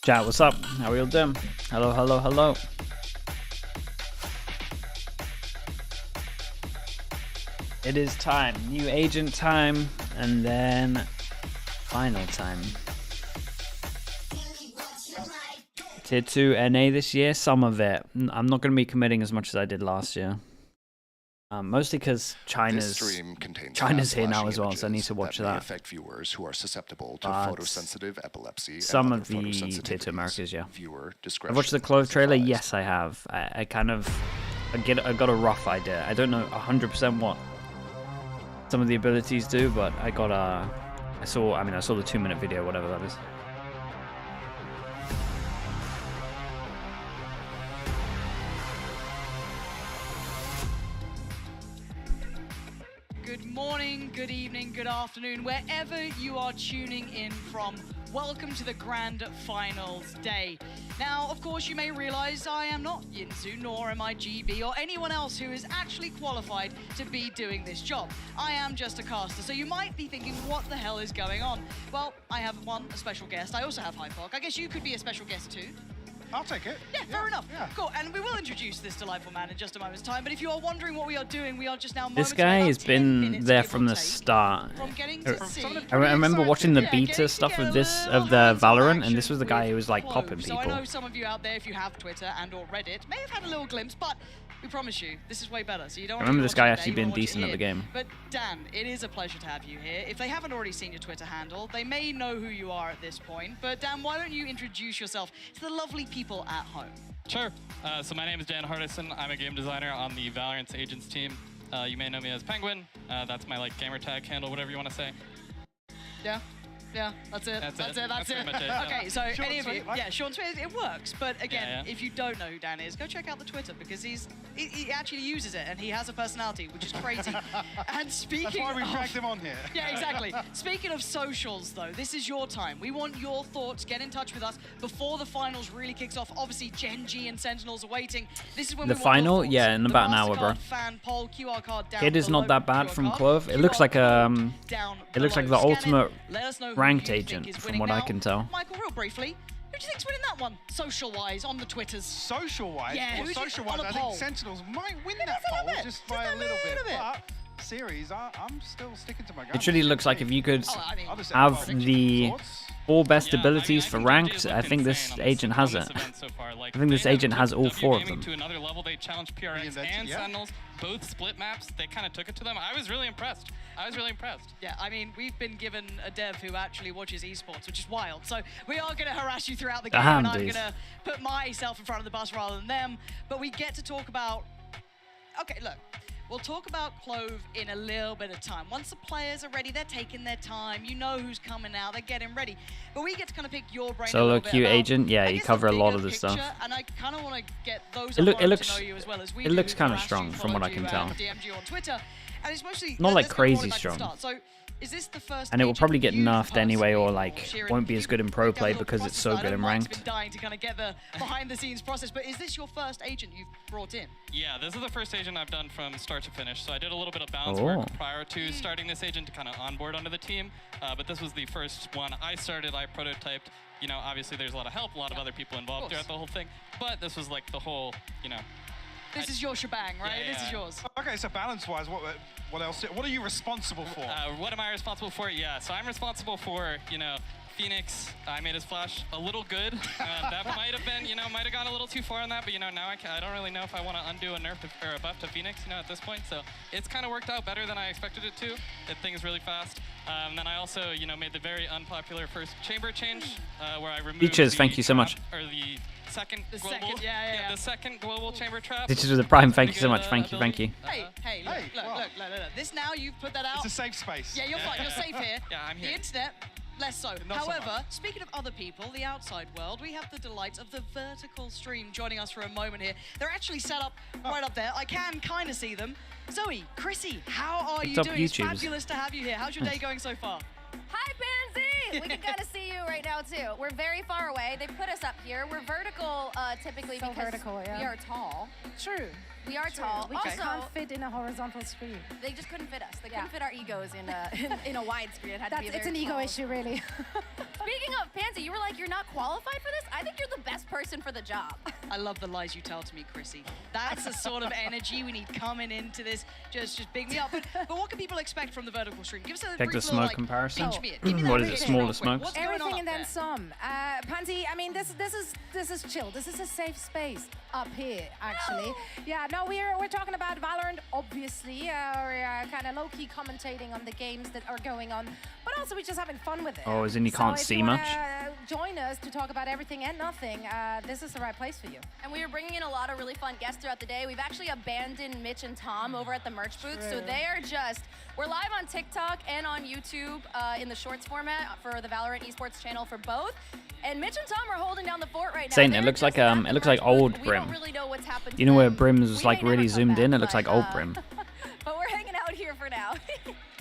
Chat, what's up? How are you all doing? Hello, hello, hello. It is time. New agent time, and then final time. Tier 2 NA this year, some of it. I'm not going to be committing as much as I did last year. Mostly because China's here now as well, so I need to watch that. Affect viewers who are susceptible to photosensitive epilepsy. Some of the Tier 2 Americas, yeah. I've watched the Clove trailer. Yes, I have. I got a rough idea. I don't know 100% what some of the abilities do, but I saw the 2-minute video, whatever that is. Good morning, good evening, good afternoon, wherever you are tuning in from. Welcome to the Grand Finals day. Now, of course, you may realize I am not Yinzu, nor am I GB, or anyone else who is actually qualified to be doing this job. I am just a caster, so you might be thinking, what the hell is going on? Well, I have a special guest. I also have Hypoc. I guess you could be a special guest too. I'll take it. Yeah, fair enough. Yeah. Cool, and we will introduce this delightful man in just a moment's time, but if you are wondering what we are doing, we are just now This guy has been there from the start. I remember watching the beta stuff of the Valorant, and this was the guy who was like popping people. So I know some of you out there, if you have Twitter and or Reddit, may have had a little glimpse, but we promise you, this is way better. So you don't. I remember this guy actually being decent at the game. But Dan, it is a pleasure to have you here. If they haven't already seen your Twitter handle, they may know who you are at this point. But Dan, why don't you introduce yourself to the lovely people at home? Sure. So my name is Dan Hardison. I'm a game designer on the Valorant's Agents team. You may know me as Penguin. That's my gamer tag handle, whatever you want to say. Yeah, that's it. That's it. Okay, so any of you, Sean Twitter, it works. But again, if you don't know who Dan is, go check out the Twitter because he actually uses it and he has a personality, which is crazy. And speaking That's why we dragged him on here. Yeah, exactly. Speaking of socials, though, this is your time. We want your thoughts. Get in touch with us before the finals really kicks off. Obviously, GenG and Sentinels are waiting. This is when the final, yeah, in about an hour, bro. Fan poll, QR card down Kid is not that bad from Clove. It looks like the ultimate ranked agent, from what I can tell. Michael, real briefly, who do you think's winning that one, social-wise, on the Twitters? Social-wise? Yeah, well, social-wise, I think Sentinels might win that poll just by a little bit. But series, I'm still sticking to my guns. It really looks like if you could have the 4 best abilities for ranked, I think this agent has it. I think this agent has all 4 of them. To another level, they challenged PRX and Sentinels, both split maps. They kind of took it to them. I was really impressed. Yeah, I mean, we've been given a dev who actually watches esports, which is wild. So we are going to harass you throughout the game, and I'm going to put myself in front of the bus rather than them. But we get to talk about... Okay, look. We'll talk about Clove in a little bit of time. Once the players are ready, they're taking their time. You know who's coming out. They're getting ready. But we get to kind of pick your brain Solo queue agent, yeah, you cover a lot of the stuff. And I kind of want to get those it looks to know you as well as we it looks kind of strong from what I can tell. DMG on Twitter. And it's mostly not like crazy strong. So is this the first and it will probably get nerfed anyway, or won't be as good in pro play because it's so good in ranked. Dying to kind of get the behind-the-scenes process, but is this your first agent you've brought in? Yeah, this is the first agent I've done from start to finish. So I did a little bit of balance work prior to starting this agent to kind of onboard onto the team, but this was the first one I started. I prototyped. You know, obviously there's a lot of help, a lot of other people involved throughout the whole thing, but this was like the whole, This is your shebang, right? Yeah. This is yours. Okay, so balance-wise, what else? What are you responsible for? What am I responsible for? Yeah, so I'm responsible for, Phoenix. I made his flash a little good. That might have been, might have gone a little too far on that, but now I don't really know if I want to undo a nerf or a buff to Phoenix, at this point. So it's kind of worked out better than I expected it to. It things really fast. And then I also, made the very unpopular first chamber change, where I removed Features, thank you so much. Or the second global, the second global chamber trap. This is with the prime. Thank you so much. Thank you. Hey, look. This now you've put that out. It's a safe space. Yeah, you're fine. You're safe here. Yeah, I'm here. The internet, less so. However, speaking of other people, the outside world, we have the delights of the vertical stream joining us for a moment here. They're actually set up right up there. I can kind of see them. Zoe, Chrissy, how are you doing? It's fabulous to have you here. How's your day going so far? Hi, Pansy! We can kind of see you right now, too. We're very far away. They put us up here. We're vertical typically because we are tall. True. We are tall. We also, can't fit in a horizontal screen. They just couldn't fit us. They couldn't fit our egos in a wide screen. It had to be It's an ego issue, really. Speaking of Pansy, you were like, you're not qualified for this? I think you're the best person for the job. I love the lies you tell to me, Chrissy. That's the sort of energy we need coming into this. Just big me up. But what can people expect from the vertical stream? Give us a Check brief the smoke little, comparison. What is it? Smaller smokes? Everything and then some. Pansy, I mean, this is chill. This is a safe space up here, actually. Yeah, no, we're talking about Valorant, obviously. We're kind of low-key commentating on the games that are going on, but also we're just having fun with it. Oh, as in you can't see much? Join us to talk about everything and nothing. This is the right place for you. And we are bringing in a lot of really fun guests throughout the day. We've actually abandoned Mitch and Tom over at the merch booth, so they are we're live on TikTok and on YouTube in the shorts format for the Valorant esports channel for both. And Mitch and Tom are holding down the fort right now. Saying it looks like old Brim. Really know what's happened. You know where Brim's was like really zoomed in? It looks like old Brim. But we're hanging out here for now.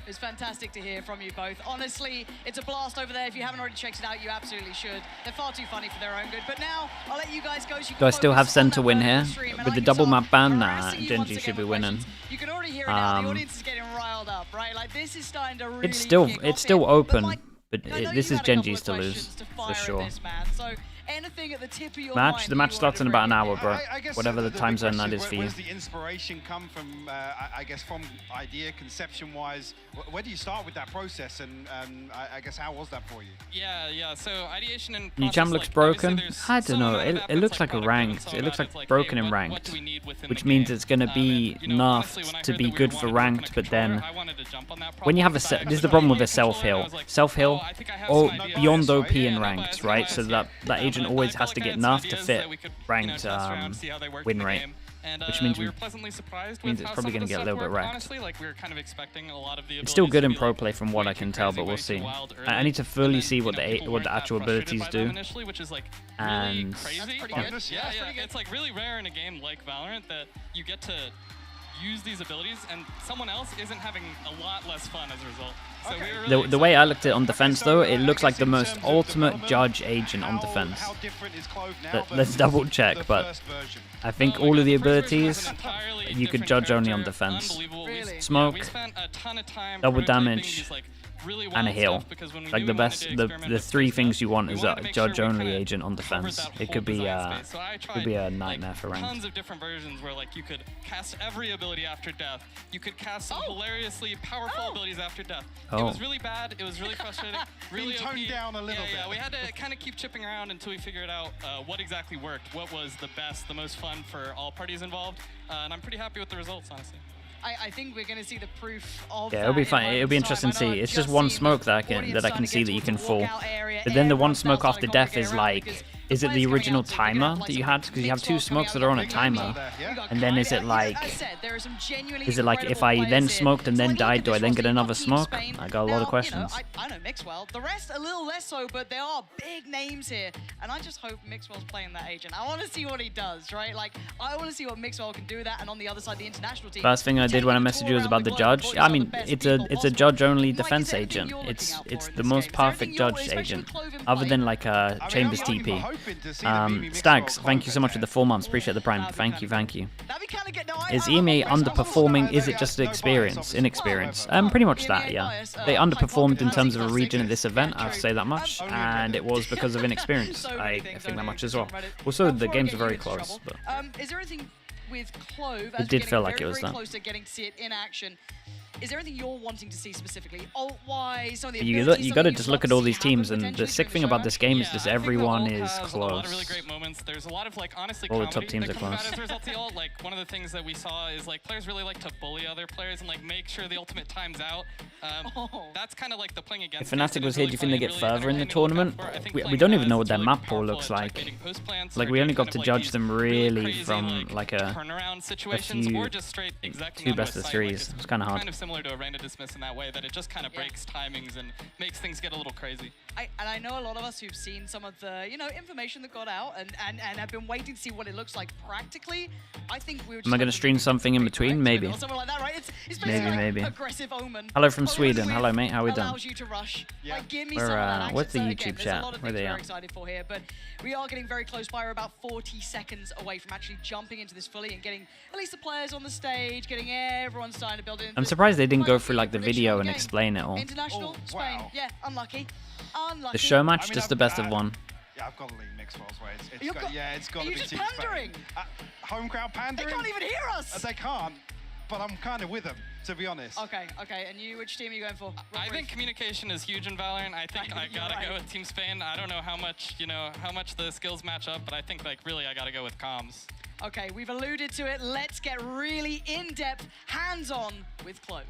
It's fantastic to hear from you both. Honestly, it's a blast over there. If you haven't already checked it out, you absolutely should. They're far too funny for their own good. But now, I'll let you guys go. So Do I still have SEN to win here? With the double map ban, nah, GenG should be winning. You can already hear it now. The audience is getting riled up, right? Like, this is starting to really It's still open, but this is GenG's to lose, for sure. The match starts in about an hour, bro. Whatever the time zone that is for you. Where does the inspiration come from, I guess, from idea, conception-wise? Where do you start with that process, and I guess how was that for you? Yeah, so ideation and Your champ looks broken? I don't know, it looks like a ranked. It looks like broken in ranked, which means it's going to be nerfed to be good for ranked, but then when you have this is the problem with a self-heal. Self-heal, beyond OP in ranked, right? So that agent always has to get nerfed to fit ranked win rate, which means it's probably going to get a little bit wrecked. It's still good in pro play from what I can tell, but we'll see. I need to fully see what the actual abilities do. And yeah, it's like really rare in a game like Valorant that you get to use these abilities and someone else isn't having a lot less fun as a result. So the way I looked at it on defense, though, it looks like the most ultimate judge agent on defense. Let's double check, but I think all of the abilities you could judge only on defense. Smoke, double damage, and a heal. Like the three things you want is a judge only agent on defense. It could be a nightmare for rank. Tons of different versions where like you could cast every ability after death. You could cast some hilariously powerful abilities after death. It was really bad. It was really frustrating. Really toned down a little bit. Yeah, we had to kind of keep chipping around until we figured out what exactly worked, what was the best, the most fun for all parties involved, and I'm pretty happy with the results, honestly. I think we're going to see the proof of it'll be fine. It'll be interesting to see. It's just one smoke that I can see that you can fall. But then the one smoke after death is like, is it the original timer that you had? Because you have two smokes that are on a timer. And then is it like if I then smoked and then died, do I then get another smoke? I got a lot of questions. I know Mixwell. The rest a little less so, but there are big names here. And I just hope Mixwell's playing that agent. I want to see what he does, right? Like, I want to see what Mixwell can do that. And on the other side, the international team. First thing I did when I messaged you was about the judge. I mean, it's a judge-only defense agent. It's the most perfect judge agent, other than like a Chambers TP. Stags, thank you so much for the 4 months. Appreciate the prime. Thank you. Is EMA underperforming? Is it just inexperience? Pretty much that, yeah. They underperformed in terms of a region at this event, I'll say that much, and it was because of inexperience. I think that much as well. Also, the games are very close. But is there anything with Clove? It did feel like it was that. Close to getting to see it in action. Is there anything you're wanting to see specifically? Ult-wise, some of the you got to just look at all these teams, and the sick thing about this game is just everyone is close. A lot of really great moments. There's a lot of like honestly all the top teams are close. As a result of the ult, like one of the things that we saw is like players really like to bully other players and like make sure the ultimate times out. That's kind of like the playing against. If Fnatic was here, do you think they get further in the tournament? We don't even know what their map pool looks like. Like we only got to judge them really from like a few, 2 best of 3s. It's kind of hard. Kind of similar to a random dismiss in that way, that it just kind of breaks timings and makes things get a little crazy. I know a lot of us who've seen some of the information that got out and have been waiting to see what it looks like practically. I think we were just Am I going to stream something in between? Maybe. Or something like that, right? It's maybe. Aggressive omen. Hello from Sweden. Hello, mate. How are we doing? Allows you to rush. Yeah. Like, give me some of that action. What's the So YouTube again, there's chat? a lot of Where things they we're at? excited for here, but we are getting very close by. We're about 40 seconds away from actually jumping into this fully and getting at least the players on the stage, getting everyone starting to build in. I'm surprised surprised they didn't go through like the video and explain it all. International, Spain. Wow. Yeah, unlucky. Unlucky. The show match, I mean, just the best of one. Yeah, I've got to lean mixed balls, right? It's got Are to you be just Team pandering? Spain. Home crowd They pandering? can't even hear us. They can't, but I'm kind of with them, to be honest. Okay. And you, which team are you going for? I think communication is huge in Valorant. I think I gotta go with Team Spain. I don't know how much, how much the skills match up, but I think like really I gotta go with comms. Okay, we've alluded to it. Let's get really in-depth, hands-on with Clove.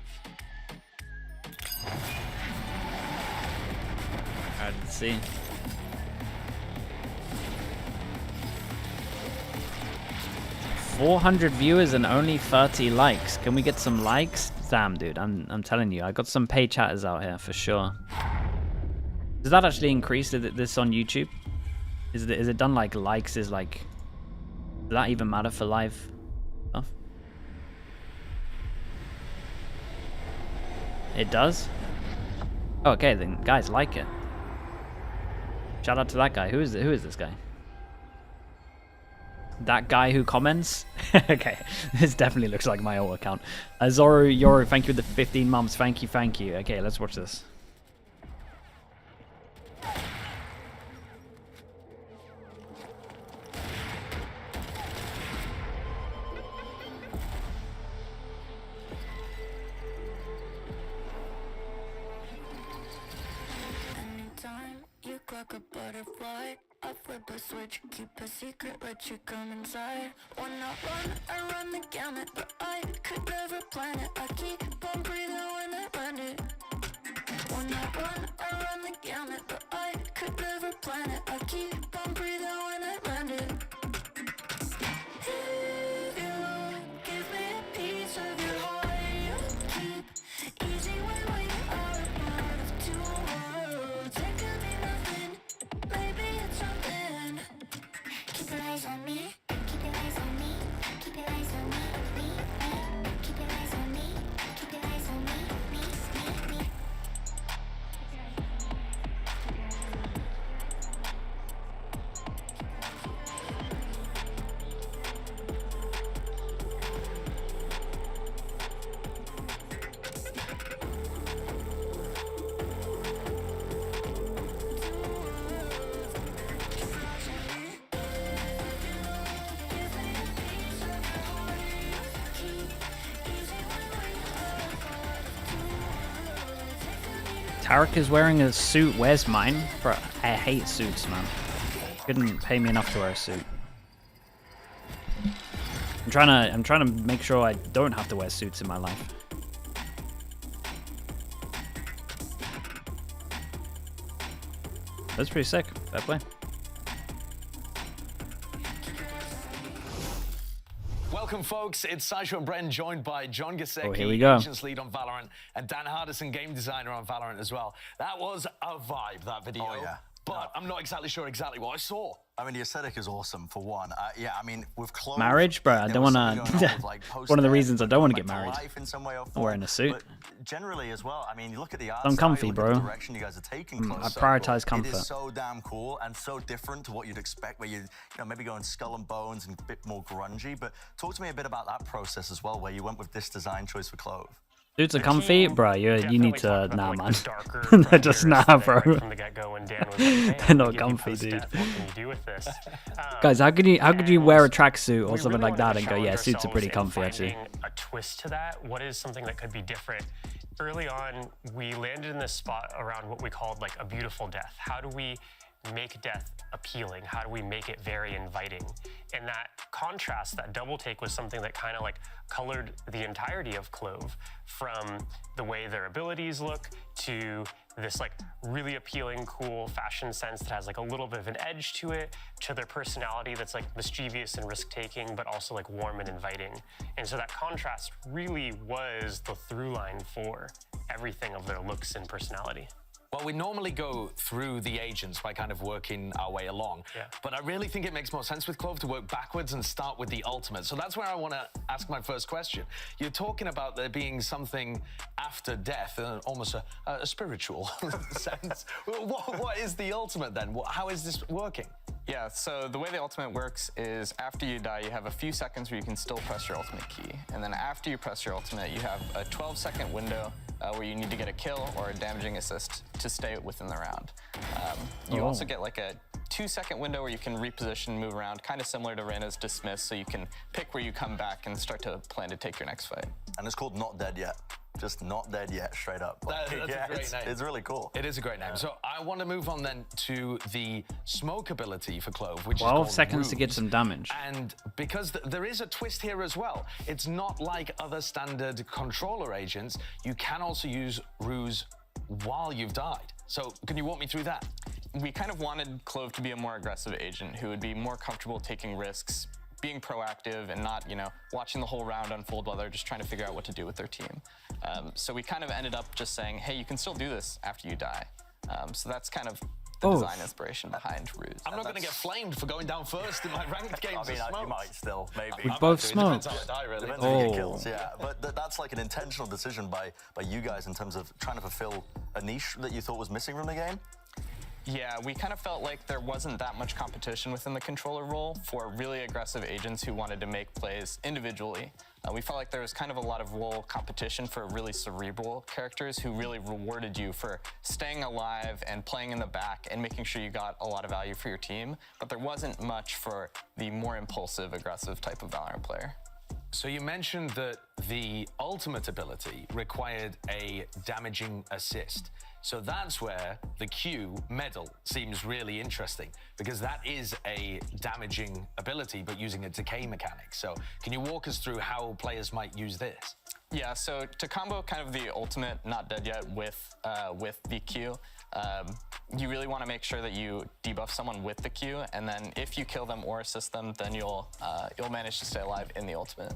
Hard to see. $400 viewers and only 30 likes. Can we get some likes? Damn, dude, I'm telling you, I got some paid chatters out here for sure. Does that actually increase this on YouTube? Is it done like likes is like? Does that even matter for live stuff? It does? Oh, okay, then guys like it. Shout out to that guy. Who is this guy? That guy who comments? Okay, this definitely looks like my old account. Zoro Yoro, thank you for the 15 months. Thank you. Okay, let's watch this. Like a butterfly, I flip a switch, keep a secret, let you come inside. When I run, I run the gamut, but I could never plan it. I keep on breathing when I land it. When I run the gamut, but I could never plan it. I keep on breathing when I land it. If you give me a piece of your heart, keep easy when we are a part of two worlds. It could be nothing. Maybe it's something. Keep your eyes on me. Keep your eyes on me. Keep your eyes on me. Me. Keep your eyes on me. Keep your eyes on me. Me. Tarek is wearing a suit. Where's mine? Bro, I hate suits, man. Couldn't pay me enough to wear a suit. I'm trying to make sure I don't have to wear suits in my life. That's pretty sick. Fair play. Welcome, folks. It's Sasha and Bren, joined by John Gasecki, Oh, here we go. Agents Lead on Valorant, and Dan Hardison, Game Designer on Valorant as well. That was a vibe, that video. Oh, yeah. But I'm not exactly sure what I saw. I mean, the aesthetic is awesome, for one. Yeah, I mean, with Clove... Marriage? Bro, I don't want to... One of the reasons I don't want to get married. I'm wearing a suit. But generally as well, I mean, you look at the art I'm comfy, style, bro. the direction you guys are taking, Clove, I prioritize comfort. It is so damn cool and so different to what you'd expect, where you know, maybe going skull and bones and a bit more grungy. But talk to me a bit about that process as well, where you went with this design choice for Clove. Suits are comfy, bro. You need to nah, man. They're just nah, bro. They're not comfy, dude. Guys, how could you wear a tracksuit or something like that and go, yeah, suits are pretty comfy actually? A twist to that. What is something that could be different? Early on, we landed in this spot around what we called like a beautiful death. How do we make death appealing? How do we make it very inviting? And that contrast, that double take, was something that kind of like colored the entirety of Clove, from the way their abilities look to this like really appealing, cool fashion sense that has like a little bit of an edge to it, to their personality that's like mischievous and risk-taking, but also like warm and inviting. And so that contrast really was the through line for everything of their looks and personality. Well, we normally go through the agents by kind of working our way along. Yeah. But I really think it makes more sense with Clove to work backwards and start with the ultimate. So that's where I want to ask my first question. You're talking about there being something after death, almost a spiritual sense. What is the ultimate then? How is this working? Yeah, so the way the ultimate works is after you die, you have a few seconds where you can still press your ultimate key. And then after you press your ultimate, you have a 12-second window where you need to get a kill or a damaging assist to stay within the round. You also get like a 2-second window where you can reposition, move around, kind of similar to Reyna's Dismiss, so you can pick where you come back and start to plan to take your next fight. And it's called Not Dead Yet. Just Not Dead Yet, straight up. That's a great name. It's really cool. It is a great name. So I want to move on then to the smoke ability for Clove, which 12 is seconds to get some damage. And because there is a twist here as well, it's not like other standard controller agents. You can also use ruse while you've died. So can you walk me through that? We kind of wanted Clove to be a more aggressive agent who would be more comfortable taking risks, being proactive and not, watching the whole round unfold while they're just trying to figure out what to do with their team. So we kind of ended up just saying, hey, you can still do this after you die. So that's kind of the design inspiration behind Ruse. I'm not going to get flamed for going down first in my ranked games. I mean, you might still, maybe. We both smoked. Depends on your kills, yeah. But that's like an intentional decision by you guys in terms of trying to fulfill a niche that you thought was missing from the game? Yeah, we kind of felt like there wasn't that much competition within the controller role for really aggressive agents who wanted to make plays individually. We felt like there was kind of a lot of role competition for really cerebral characters who really rewarded you for staying alive and playing in the back and making sure you got a lot of value for your team. But there wasn't much for the more impulsive, aggressive type of Valorant player. So you mentioned that the ultimate ability required a damaging assist. So that's where the Q medal seems really interesting, because that is a damaging ability, but using a decay mechanic. So can you walk us through how players might use this? Yeah, so to combo kind of the ultimate Not Dead Yet with the Q, you really want to make sure that you debuff someone with the Q, and then if you kill them or assist them, then you'll manage to stay alive in the ultimate.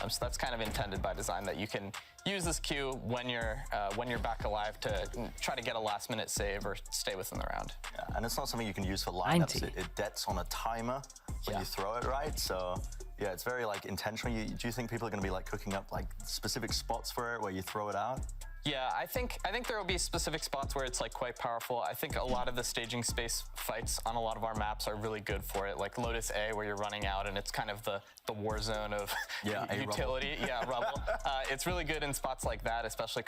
So that's kind of intended by design, that you can use this Q when you're back alive to try to get a last-minute save or stay within the round. Yeah, and it's not something you can use for lineups. It debts on a timer when you throw it, right? So yeah, it's very like intentional. Do you think people are going to be like cooking up like specific spots for it where you throw it out? Yeah, I think there will be specific spots where it's like quite powerful. I think a lot of the staging space fights on a lot of our maps are really good for it, like Lotus A, where you're running out and it's kind of the war zone of utility. Rubble. It's really good in spots like that, especially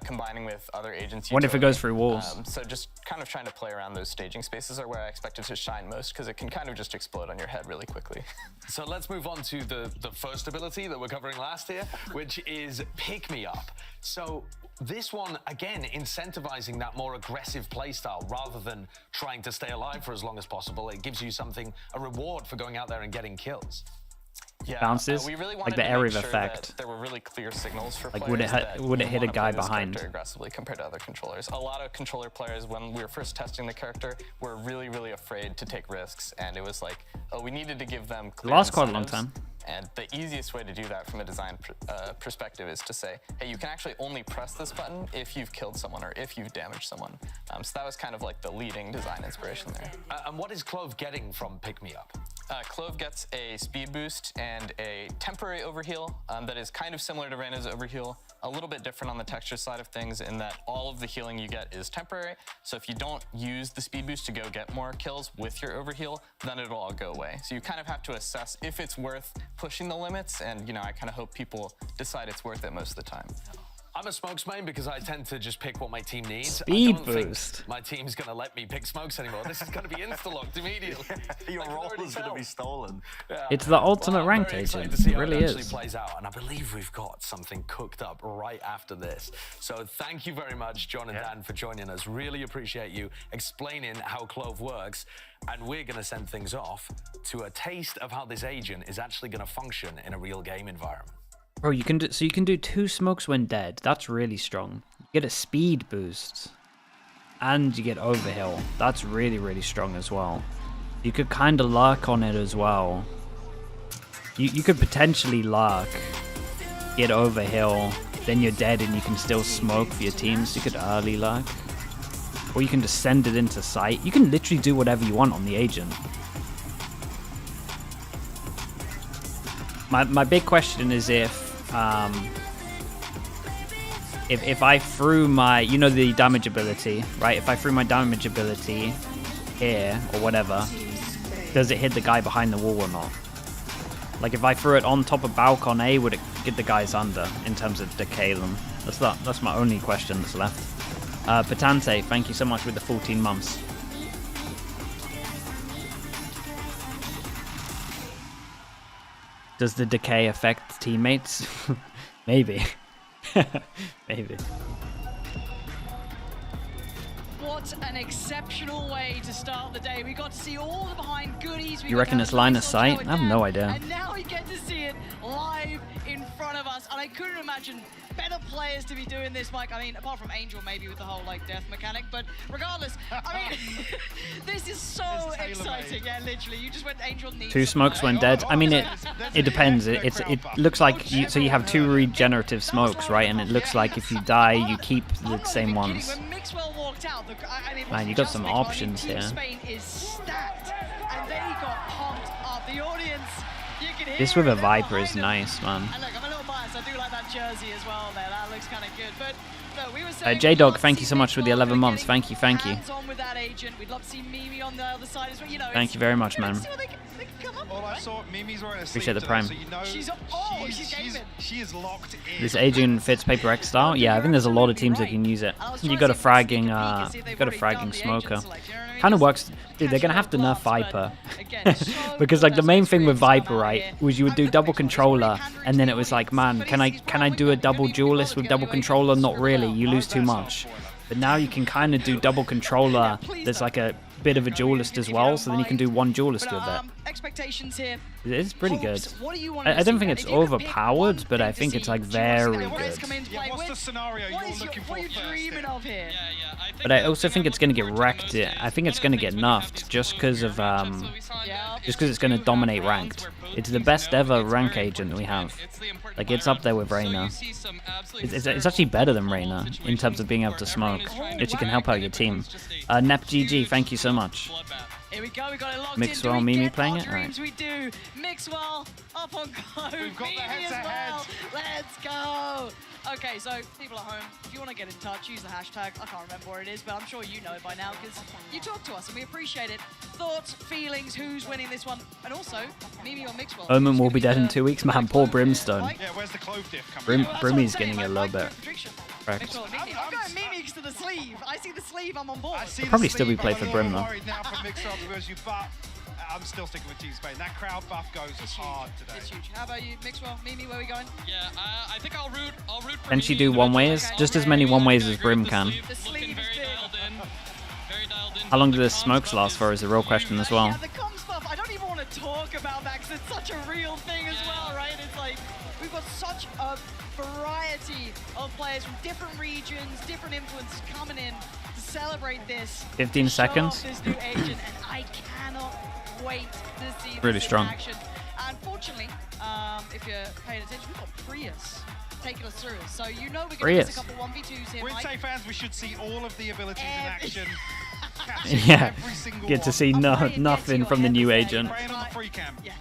combining with other agents. What if it goes through walls? So just kind of trying to play around those staging spaces are where I expect it to shine most, because it can kind of just explode on your head really quickly. So let's move on to the first ability that we're covering last here, which is Pick Me Up. So this one, again, incentivizing that more aggressive playstyle rather than trying to stay alive for as long as possible. It gives you a reward for going out there and getting kills. Yeah, bounces, we really like wanted the to area make of sure effect. that there were really clear signals for Like players. would it hit a guy behind? Aggressively compared to other controllers. A lot of controller players, when we were first testing the character, were really, really afraid to take risks, and it was like, we needed to give them clear Lost quite a long time. And the easiest way to do that from a design perspective is to say, hey, you can actually only press this button if you've killed someone or if you've damaged someone. So that was kind of like the leading design inspiration there. And what is Clove getting from Pick Me Up? Clove gets a speed boost and a temporary overheal that is kind of similar to Reyna's overheal, a little bit different on the texture side of things in that all of the healing you get is temporary. So if you don't use the speed boost to go get more kills with your overheal, then it'll all go away. So you kind of have to assess if it's worth pushing the limits, and I kind of hope people decide it's worth it most of the time. I'm a smokes main because I tend to just pick what my team needs. Speed I don't boost. think my team's going to let me pick smokes anymore. This is going to be insta-locked immediately. Your role is going to be stolen. Yeah. It's the ultimate ranked agent. To see It how really it actually is. plays out, and I believe we've got something cooked up right after this. So thank you very much, John and Dan, for joining us. Really appreciate you explaining how Clove works, and we're going to send things off to a taste of how this agent is actually going to function in a real game environment. Bro, you can do 2 smokes when dead. That's really strong. You get a speed boost, and you get overhill. That's really, really strong as well. You could kind of lurk on it as well. You could potentially lurk, get overhill, then you're dead and you can still smoke for your team, so you could early lurk. Or you can just send it into sight. You can literally do whatever you want on the agent. My big question is if I threw my, the damage ability, right? If I threw my damage ability here or whatever, does it hit the guy behind the wall or not? Like if I threw it on top of balcon A, would it get the guys under in terms of decay them? That's my only question that's left. Patante, thank you so much with the 14 months. Does the decay affect teammates? Maybe. Maybe. What an exceptional way to start the day. We got to see all the behind goodies. You reckon it's line of sight? I have no idea. And now we get to see it live in front of us. And I couldn't imagine better players to be doing this, Mike. I mean, apart from Angel, maybe with the whole like death mechanic. But regardless, I mean, this is so exciting. Yeah, literally, you just went Angel needs. 2 smokes when dead. I mean, it depends. It looks like so you have 2 regenerative smokes, right? And it looks like if you die, you keep the same ones. Man, you got some options here. This with a Viper is nice, man. I do like that jersey as well there. That looks kind of good. But no, we were saying J-Dog, thank you so much for the 11 months. Thank you, thank you. With that agent. We'd love to see Mimi on the other side as well. You know, thank you very much, man. All I saw, Mimi's wearing a Appreciate the prime. so you know she is locked in. This agent fits Paper X style. Yeah, I think there's a lot of teams that can use it. You got a fragging smoker. Kind of works. Dude, they're gonna have to nerf Viper because like the main thing with Viper, right, was you would do double controller, and then it was like, man, can I do a double duelist with double controller? Not really. You lose too much. But now you can kind of do double controller. There's like a bit of a duelist as well, so then you can do 1 duelist with it. Expectations here. It's pretty good. I don't think it's overpowered, but I think it's like very good. What's the scenario you're looking for first? But I also think it's going to get wrecked. I think it's going to get nerfed just because of it's going to dominate ranked. It's the best ever rank agent we have. Like it's up there with Reyna. It's actually better than Reyna in terms of being able to smoke. It can help out your team. NepGG, thank you so much. Here we go, we got it locked Mixwell, in. Mimi playing it? Right. We do. Mixwell up on Clove. We've got Mimi the heads ahead. well. Let's go. Okay, so people at home, if you want to get in touch, use the hashtag. I can't remember what it is, but I'm sure you know it by now because you talk to us and we appreciate it. Thoughts, feelings, who's winning this one, and also Mimi or Mixwell. Omen will be dead in 2 weeks, man. Poor Brimstone. Yeah, where's the Clove diff coming? Brimmy's getting a little bit wrecked. I'm going Mimi to the sleeve. I see the sleeve, I'm on board. I'll probably still be played for Brim though. I'm still sticking with Team Spain. That crowd buff goes hard today. It's huge. How about you, Mixwell? Mimi, where are we going? Yeah, I think I'll root for Can she do one-ways? Just as many one-ways as Brim can. Looking very dialed in. How long do the smokes last for is the real question as well. Yeah, the comms buff, I don't even want to talk about that because it's such a real thing as well, right? It's like, we've got such a variety of players from different regions, different influences coming in to celebrate this. 15 seconds. This new agent, and I cannot wait to see really this strong. in action. Unfortunately, if you're paying attention, we've got Prius taking us through. So you know we're going to miss a couple 1v2s here, We'd Mike. say fans, we should see all of the abilities in action. Yeah, get to see nothing from the new agent.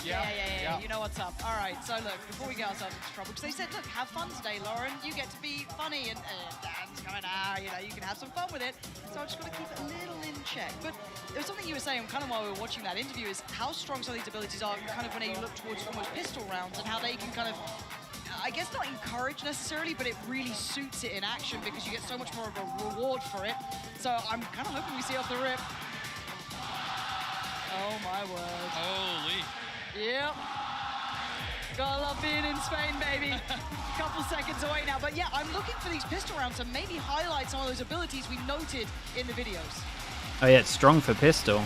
Yeah, you know what's up. All right, so look, before we get ourselves into trouble, because they said, look, have fun today, Lauren. You get to be funny and Dan's coming out, you know, you can have some fun with it. So I'm just going to keep it a little in check. But there was something you were saying kind of while we were watching that interview is how strong some of these abilities are kind of when you look towards almost pistol rounds and how they can kind of, I guess not encourage necessarily, but it really suits it in action because you get so much more of a reward for it. So I'm kind of hoping we see off the rip. Oh my word. Holy. Yep. Gotta love being in Spain, baby. Couple seconds away now. But yeah, I'm looking for these pistol rounds to maybe highlight some of those abilities we noted in the videos. Oh yeah, it's strong for pistol.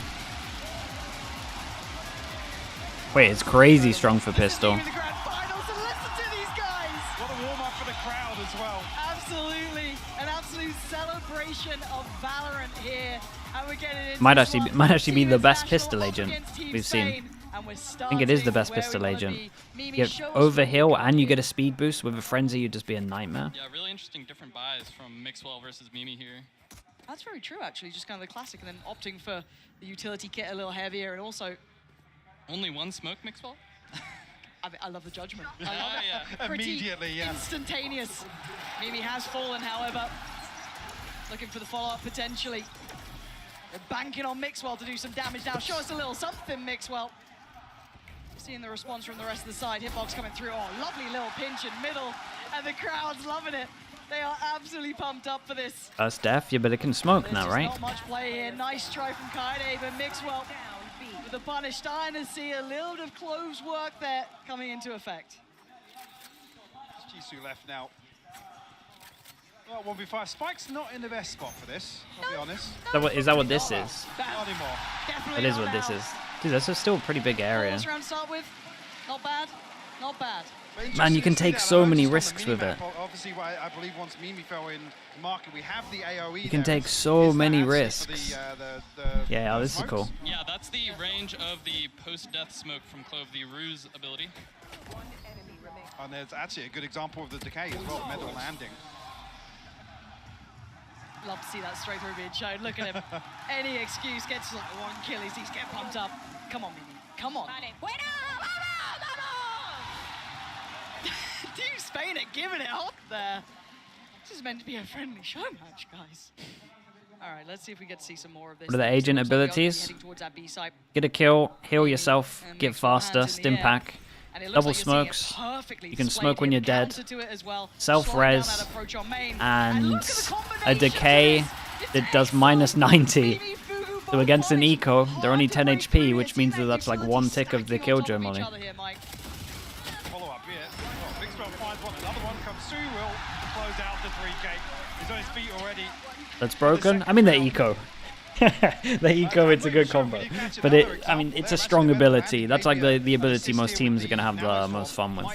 Wait, it's crazy strong for pistol. In the grand finals, and listen to these guys. What a warm-up for the crowd as well. Absolutely, an absolute celebration of Valorant here, and we're getting into Might actually be the best pistol agent we've seen. I think it is the best pistol agent. You get overheal and you get a speed boost with a frenzy, you'd just be a nightmare. Yeah, really interesting different buys from Mixwell versus Mimi here. That's very true, actually. Just kind of the classic, and then opting for the utility kit a little heavier, and also only one smoke, Mixwell? I love the judgment. I love it. Pretty immediately, yeah. Instantaneous. Mimi has fallen, however. Looking for the follow-up potentially. They're banking on Mixwell to do some damage now. Show us a little something, Mixwell. Seeing the response from the rest of the side. Hitbox coming through. Oh, lovely little pinch in middle. And the crowd's loving it. They are absolutely pumped up for this. Steph, you better can smoke now, right? Not much play here. Nice try from Kaide, but Mixwell with the punish. Starting to see a little bit of Clove's work there coming into effect. Jisoo left now. Well, 1v5. Spike's not in the best spot for this, I'll be honest. Is that what this is? Not anymore. That is what this is. Dude, that's still a pretty big area. Round to start with. Not bad. Not bad. Man, you can take so many risks with it. Obviously, I believe once Mimi fell in market, we have the AoE. You can take so many risks. Yeah, this is cool. Yeah, that's the range of the post-death smoke from Clove, the Ruse ability. And there's actually a good example of the decay as well, medal landing. Love to see that straight through being shown. Look at him. Any excuse gets like one kill. He's getting pumped up. Come on, Mimi. Come on. Team Spain are giving it up there. This is meant to be a friendly show match, guys. All right, let's see if we get to see some more of this. What are the agent abilities? Get a kill, heal yourself, get faster, stim pack, double smokes. You can smoke when you're dead, self-res, and a decay that does -90. So against an eco, they're only 10 HP, which means that that's like one tick of the killjoy money. That's broken. I mean, the eco. The eco, it's a good combo. But I mean, it's a strong ability. That's like the ability most teams are going to have the most fun with.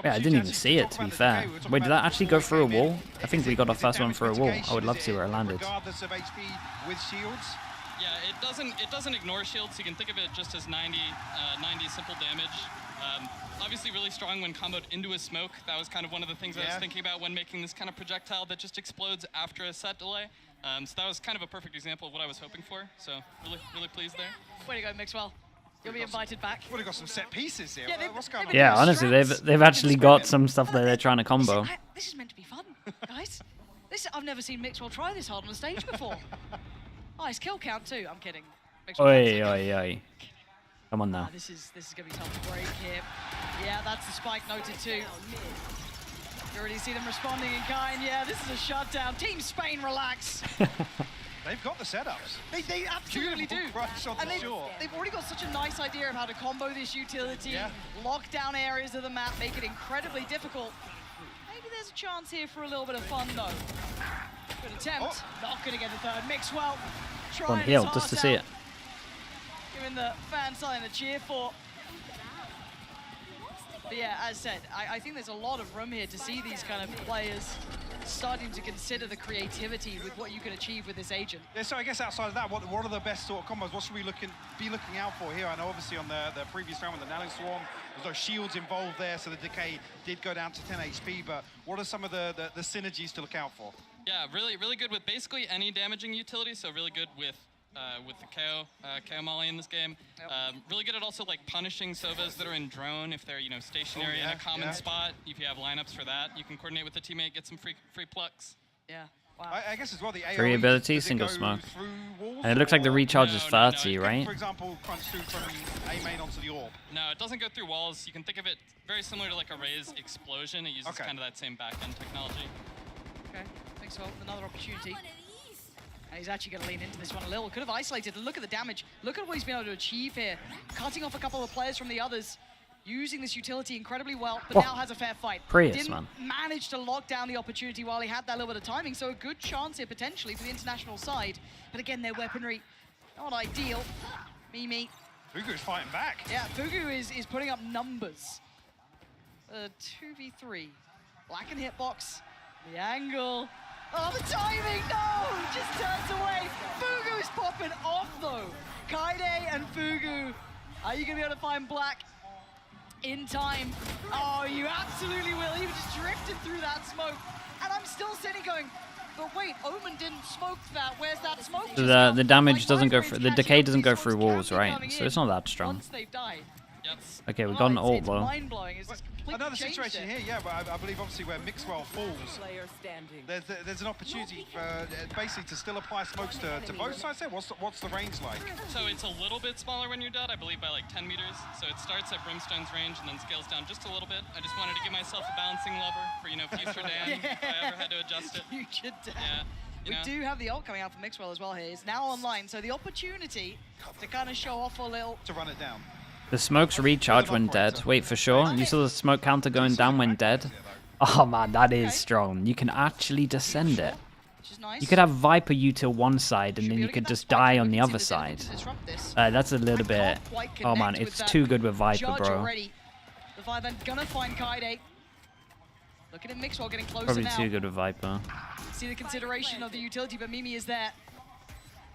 Yeah, I didn't even see it, to be fair. Wait, did that actually go through a wall? I think we got our first one through a wall. I would love to see where it landed. Yeah, it doesn't ignore shields. You can think of it just as 90 simple damage. Obviously really strong when comboed into a smoke. That was kind of one of the things I was thinking about when making this kind of projectile that just explodes after a set delay. So that was kind of a perfect example of what I was hoping for. So really pleased there. Way to go, Mixwell. You'll be invited back. We've got some set pieces here. Yeah, what's going on? Yeah, honestly, they've actually got some stuff that they're trying to combo. Listen, this is meant to be fun, guys. I've never seen Mixwell try this hard on the stage before. Nice kill count too. I'm kidding. Oi. Come on now. This is gonna be tough to break here. Yeah, that's the spike noted too. You already see them responding in kind. Yeah, this is a shutdown. Team Spain, relax. They've got the setups. They absolutely do. And they've already got such a nice idea of how to combo this utility, lock down areas of the map, make it incredibly difficult. Maybe there's a chance here for a little bit of fun though. Good attempt. Not gonna get the third. Mixwell trying his heart just to see it. Giving the fan sign a cheer for. But yeah, as said, I think there's a lot of room here to see these kind of players starting to consider the creativity with what you can achieve with this agent. Yeah, so I guess outside of that, what are the best sort of combos? What should we be looking out for here? I know obviously on the previous round with the Nailing Swarm, there's no shields involved there, so the decay did go down to 10 HP, but what are some of the synergies to look out for? Yeah, really good with basically any damaging utility, so really good with the KO Molly in this game. Really good at also like punishing Sovas that are in drone if they're stationary in a common spot. If you have lineups for that, you can coordinate with the teammate, get some free plucks. Yeah. Wow. I guess as well the AoE, free ability, single smoke. And it looks like the recharge is 30, right? For example, crunch through from A main onto the orb. No, it doesn't go through walls. You can think of it very similar to like a Raze explosion. It uses kind of that same back-end technology. Okay, thanks for another opportunity. And he's actually going to lean into this one a little. Could have isolated. Look at the damage. Look at what he's been able to achieve here. Cutting off a couple of players from the others. Using this utility incredibly well, but now has a fair fight. Didn't manage to lock down the opportunity while he had that little bit of timing, so a good chance here potentially for the international side. But again, their weaponry, not ideal. Mimi. Fugu's fighting back. Yeah, Fugu is putting up numbers. 2v3. Black and hitbox. The angle. Oh, the timing, no! Just turns away. Fugu's popping off, though. Kaide and Fugu. Are you going to be able to find Black in time? Oh, you absolutely will. He just drifted through that smoke. And I'm still sitting going, but wait, Omen didn't smoke that. Where's that smoke? The damage doesn't go through, the decay doesn't go through walls, right? So it's not that strong. Once they've died. Okay, we got an ult It's though. mind-blowing. It's just completely Another changed situation it. here, yeah, but I believe obviously where Mixwell falls, there's an opportunity for basically to still apply smokes to both sides there. What's the range like? So it's a little bit smaller when you're dead, I believe by like 10 meters. So it starts at Brimstone's range and then scales down just a little bit. I just wanted to give myself a balancing lever for, you know, future Dan if I ever had to adjust it. Future Dan. Yeah. We do have the ult coming out for Mixwell as well here. It's now online, so the opportunity to kind of show off a little... To run it down. The smokes recharge when dead. Wait, for sure. You saw the smoke counter going down when dead. Oh man, that is strong. You can actually descend it. Which is nice. You could have Viper you to one side and then you could just die on the other side. That's a little bit... Oh man, it's too good with Viper, bro. The Viper gonna find Kaide. Looking at Mixwell getting closer Probably now. too good with Viper. See the consideration of the utility, but Mimi is there.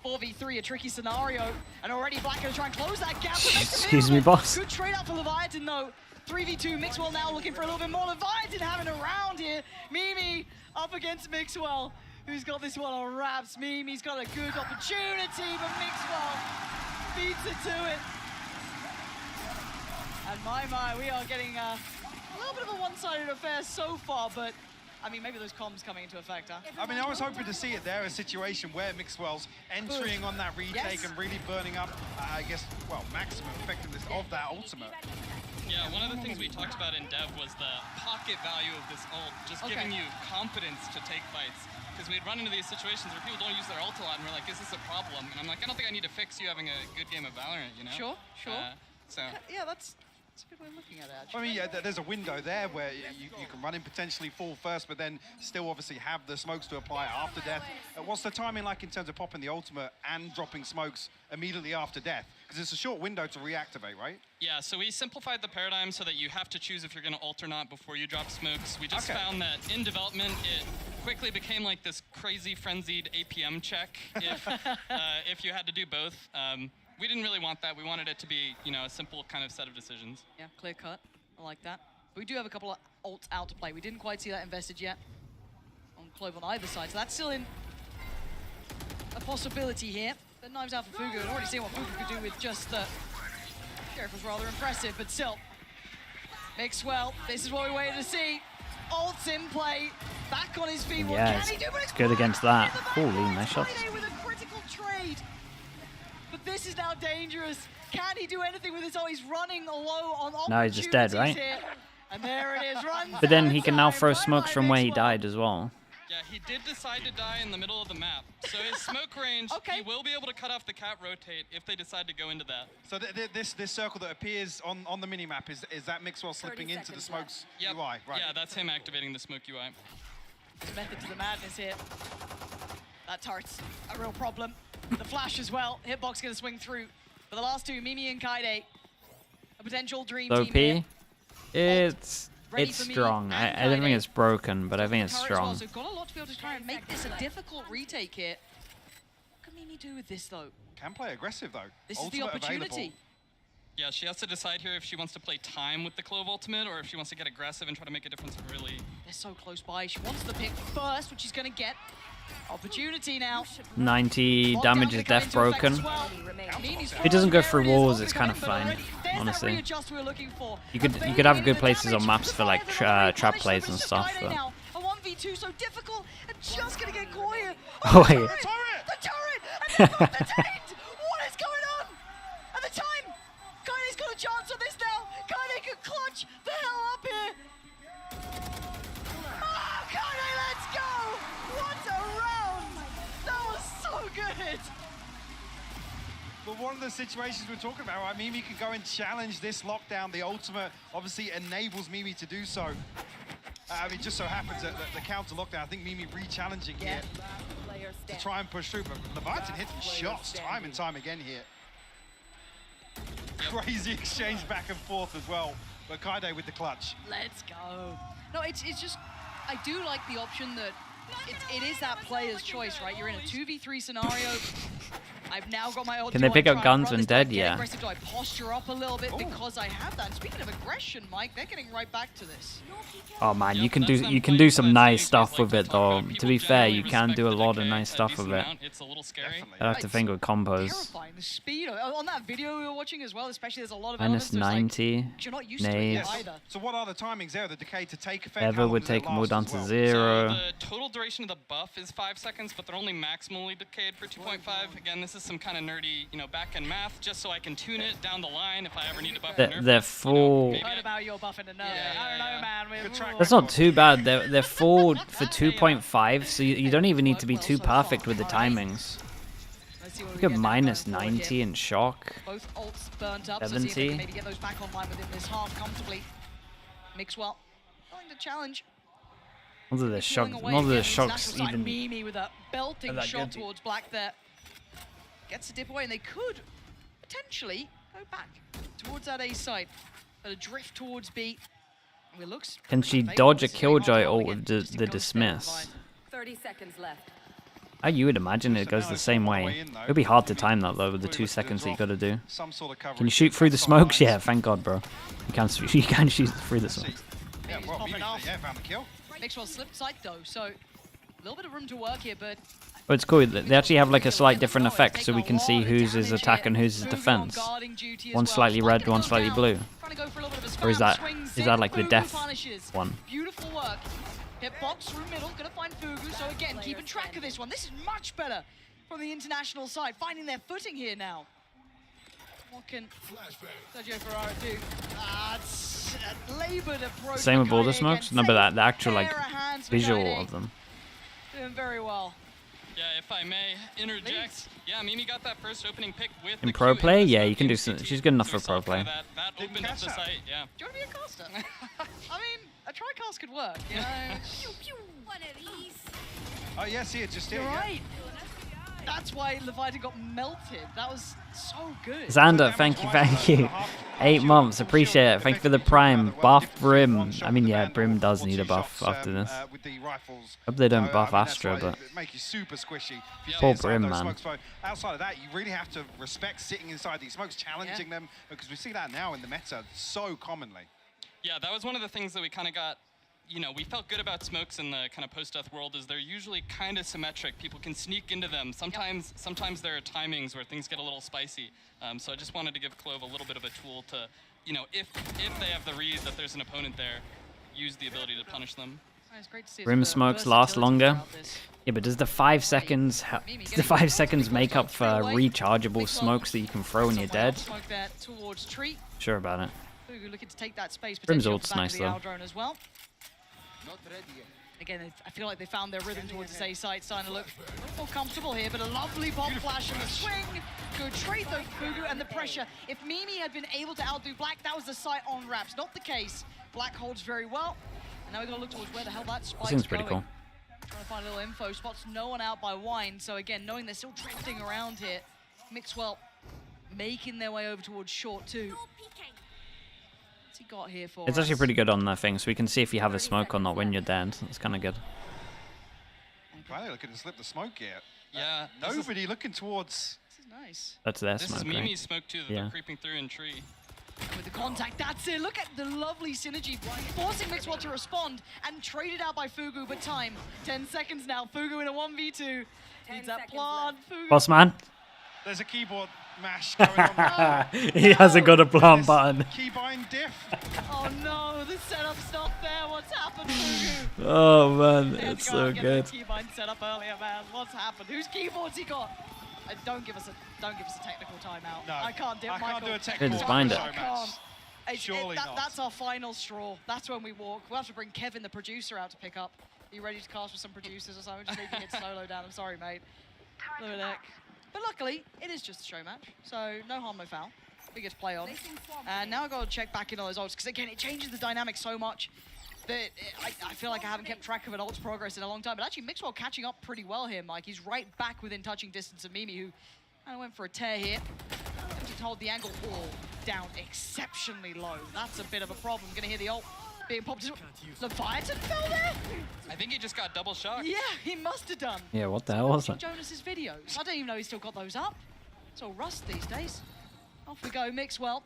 4v3, a tricky scenario, and already Black gonna try and close that gap. Excuse me, boss. Good trade out for Leviathan though. 3v2, Mixwell now looking for a little bit more. Leviathan having a round here. Mimi up against Mixwell, who's got this one on wraps. Mimi's got a good opportunity, but Mixwell beats it to it. And my, we are getting a little bit of a one-sided affair so far, but I mean, maybe those comms coming into effect, huh? I mean, I was hoping to see it there, a situation where Mixwell's entering on that retake and really burning up, I guess, well, maximum effectiveness of that ultimate. Yeah, one of the things we talked about in dev was the pocket value of this ult, just giving you confidence to take fights. Because we'd run into these situations where people don't use their ult a lot, and we're like, is this a problem? And I'm like, I don't think I need to fix you having a good game of Valorant, you know? Sure. Yeah, that's a good way of looking at it, actually. I mean, yeah, there's a window there where you can run in potentially full first, but then still obviously have the smokes to apply after death. What's the timing like in terms of popping the ultimate and dropping smokes immediately after death? Because it's a short window to reactivate, right? Yeah, so we simplified the paradigm so that you have to choose if you're going to ult or not before you drop smokes. We just found that in development, it quickly became like this crazy frenzied APM check if you had to do both. We didn't really want that. We wanted it to be, you know, a simple kind of set of decisions. Yeah, clear cut. I like that. But we do have a couple of ults out to play. We didn't quite see that invested yet on Clove on either side. So that's still in a possibility here. But knives out for Fugu. I'd already seen what Fugu could do with just the... Sheriff was rather impressive, but still. Mixwell, this is what we waited to see. Ults in play. Back on his feet. Yeah, what can he do? But it's good against that. Holy, nice shots. With a critical trade. But this is now dangerous. Can he do anything with this? Oh, he's running low on opportunities. No, he's just dead, right? Here. And there it is. Runs But then he can now throw time. smokes from where he died as well. Yeah, he did decide to die in the middle of the map. So his smoke range, he will be able to cut off the cat rotate if they decide to go into that. So this circle that appears on the minimap, is that Mixwell slipping into the smokes UI? Right. Yeah, that's him activating the smoke UI. There's a method to the madness here. That turret's a real problem. The flash as well. Hitbox gonna swing through. But the last two, Mimi and Kaide, a potential dream team here. It's strong. I don't think it's broken, but I think it's strong. So got a lot to be able to try and make this a difficult retake here. What can Mimi do with this though? Can play aggressive though. This is the opportunity. Available. Yeah, she has to decide here if she wants to play time with the Clove ultimate or if she wants to get aggressive and try to make a difference really. They're so close by. She wants the pick first, which she's gonna get. Opportunity now. 90 damage is death broken. If it doesn't go through walls, it's kind of fine, honestly. You could have good places on maps for like trap plays and stuff. But... A 1v2 so difficult and just gonna get caught here. Oh wait. The turret! And they've got detained! What is going on? At the time, Kaide's got a chance on this now. Kaide could clutch the hell up here. Oh, Kaide, let's go! What a round! That was so good! But one of the situations we're talking about, right? Mimi can go and challenge this lockdown. The ultimate obviously enables Mimi to do so. It just so happens that the counter lockdown, I think Mimi re-challenging here to try and push through. But Leviathan hitting shots time and time again here. Crazy exchange back and forth as well. But Kaide with the clutch. Let's go. No, it's just, I do like the option that it is that player's choice, right? You're in a 2v3 scenario. I've now got my Can they pick up guns when dead? Yeah. Do I posture up a little bit because I have that? And speaking of aggression, Mike, they're getting right back to this. Oh man, you can do some nice stuff with it though. To be fair, you can do a lot of nice stuff with it. It's a little scary. I have to think with combos. Terrifying. The speed on that video we were watching as well, especially there's a lot of Minus 90. you're not used to it Nades. either. So what are the timings there? The decay to take effect? Ever would take them all down to 0. So the total duration of the buff is 5 seconds, but they're only maximally decayed for 2.5. Again, this is some kind of nerdy, back-end math, just so I can tune it down the line if I ever need to buff. They're full. Heard about your buffing and I don't know, man. That's not too bad. They're full for 2.5, so you don't even need to be too perfect with the timings. Look at minus 90 in shock. Both ults burnt up, 70. so see if they can maybe get those back online within this half comfortably. Mixwell going to challenge. Not that the shocks even. Mimi with a belting that shot good. towards Black there. Gets a dip away, and they could potentially go back towards that A site. But a drift towards B. It looks. Can she dodge a killjoy ult with the dismiss? 30 seconds left. You would imagine it goes the same way. It'd be hard to time that though with the 2 seconds that you gotta do. Can you shoot through the smokes? Yeah, thank God, bro. You can shoot through the smokes. Yeah, well, found the kill. Mixwell slipped side though, so a little bit of room to work here, but. But it's cool. They actually have like a slight different effect, so we can see whose is attack and whose is defense. One slightly red, one slightly blue. Or is that like the death one? Beautiful work. Hit box through middle, gonna find Fugu. So again, keeping track of this one. This is much better from the international side, finding their footing here now. What can Sergio Ferrara do? It's a labored approach. Same with all the smokes? No, but the actual like hands for visual Guide. of them. Doing very well. Yeah, if I may interject. Yeah, Mimi got that first opening pick with In the pro Q play, in the yeah, smoke you can do. VCT. She's good enough for So pro we saw play. That opened up the site, yeah. Do you want to be a caster? I mean, a tricast could work, you know? Pew, pew. One of these. Oh, yeah, see it just here. You're yeah. right. That's why Leviathan got melted. That was so good. Xander, thank you. 8 months, appreciate it. Thank you for the prime. Buff Brim. I mean, yeah, Brim does need a buff after this. Hope they don't buff Astra, but Make you super squishy. poor Brim, man. Outside of that, you really have to respect sitting inside these smokes, challenging them, because we see that now in the meta so commonly. Yeah, that was one of the things that we kind of got, we felt good about smokes in the kind of post-death world is they're usually kind of symmetric. People can sneak into them. Sometimes there are timings where things get a little spicy. So I just wanted to give Clove a little bit of a tool to, if they have the read that there's an opponent there, use the ability to punish them. It's great to see Brim smokes last longer. Yeah, but does the 5 seconds make up for rechargeable smokes that you can throw when you're dead? Smoke there towards Tree. Sure about it. Fugu looking to take that space. Brim's potentially ult's off the back nice, of the though. Owl drone as well. Again, I feel like they found their rhythm towards this A site, starting to look a little more comfortable here, but a lovely bomb flash and the swing. Good trade though, Fugu, and the pressure. If Mimi had been able to outdo Black, that was the site on wraps. Not the case. Black holds very well. And now we're going to look towards where the hell that spike's Seems pretty going. cool. Trying to find a little info. Spots no one out by Wine. So again, knowing they're still drifting around here, Mixwell making their way over towards short too. What's he got here for It's us? actually pretty good on the thing, so we can see if you have a smoke or not when you're dead. That's kind of good. Finally looking to slip the smoke here. Yeah. Nobody looking towards. This is nice. That's their This smoke, is right? Mimi's smoke too that Yeah. they're creeping through in Tree. With the contact, that's it. Look at the lovely synergy. Forcing Mixwell to respond and traded out by Fugu, but time. 10 seconds now. Fugu in a 1v2. Needs that plant. Fugu. Boss man. There's a keyboard mash going on. He hasn't got a plant button. Keybind diff. Oh no, the setup's not there. What's happened, Fugu? Oh man, They had it's to go so and get good. the keybind set up earlier, man. What's happened? Whose keyboard's he got? Don't give us a technical timeout. No, I can't do it, I can't Michael. do a technical just bind it. I can't. Surely not. That's our final straw. That's when we walk. We'll have to bring Kevin, the producer, out to pick up. Are you ready to cast with some producers or something? Just leaving it solo down. I'm sorry, mate. Look at that. But luckily, it is just a show match, so no harm, no foul. We get to play on. And now I've got to check back in on those ults, because again, it changes the dynamic so much that I feel like I haven't kept track of an ult's progress in a long time. But actually, Mixwell catching up pretty well here, Mike. He's right back within touching distance of Mimi, who kind of went for a tear here. Tempted to hold the angle all down exceptionally low. That's a bit of a problem. Gonna hear the ult being popped. Leviathan fell there? I think he just got double shocked. Yeah, he must have done. Yeah, what the hell was that? Jonas's videos. I don't even know he's still got those up. It's all rust these days. Off we go, Mixwell.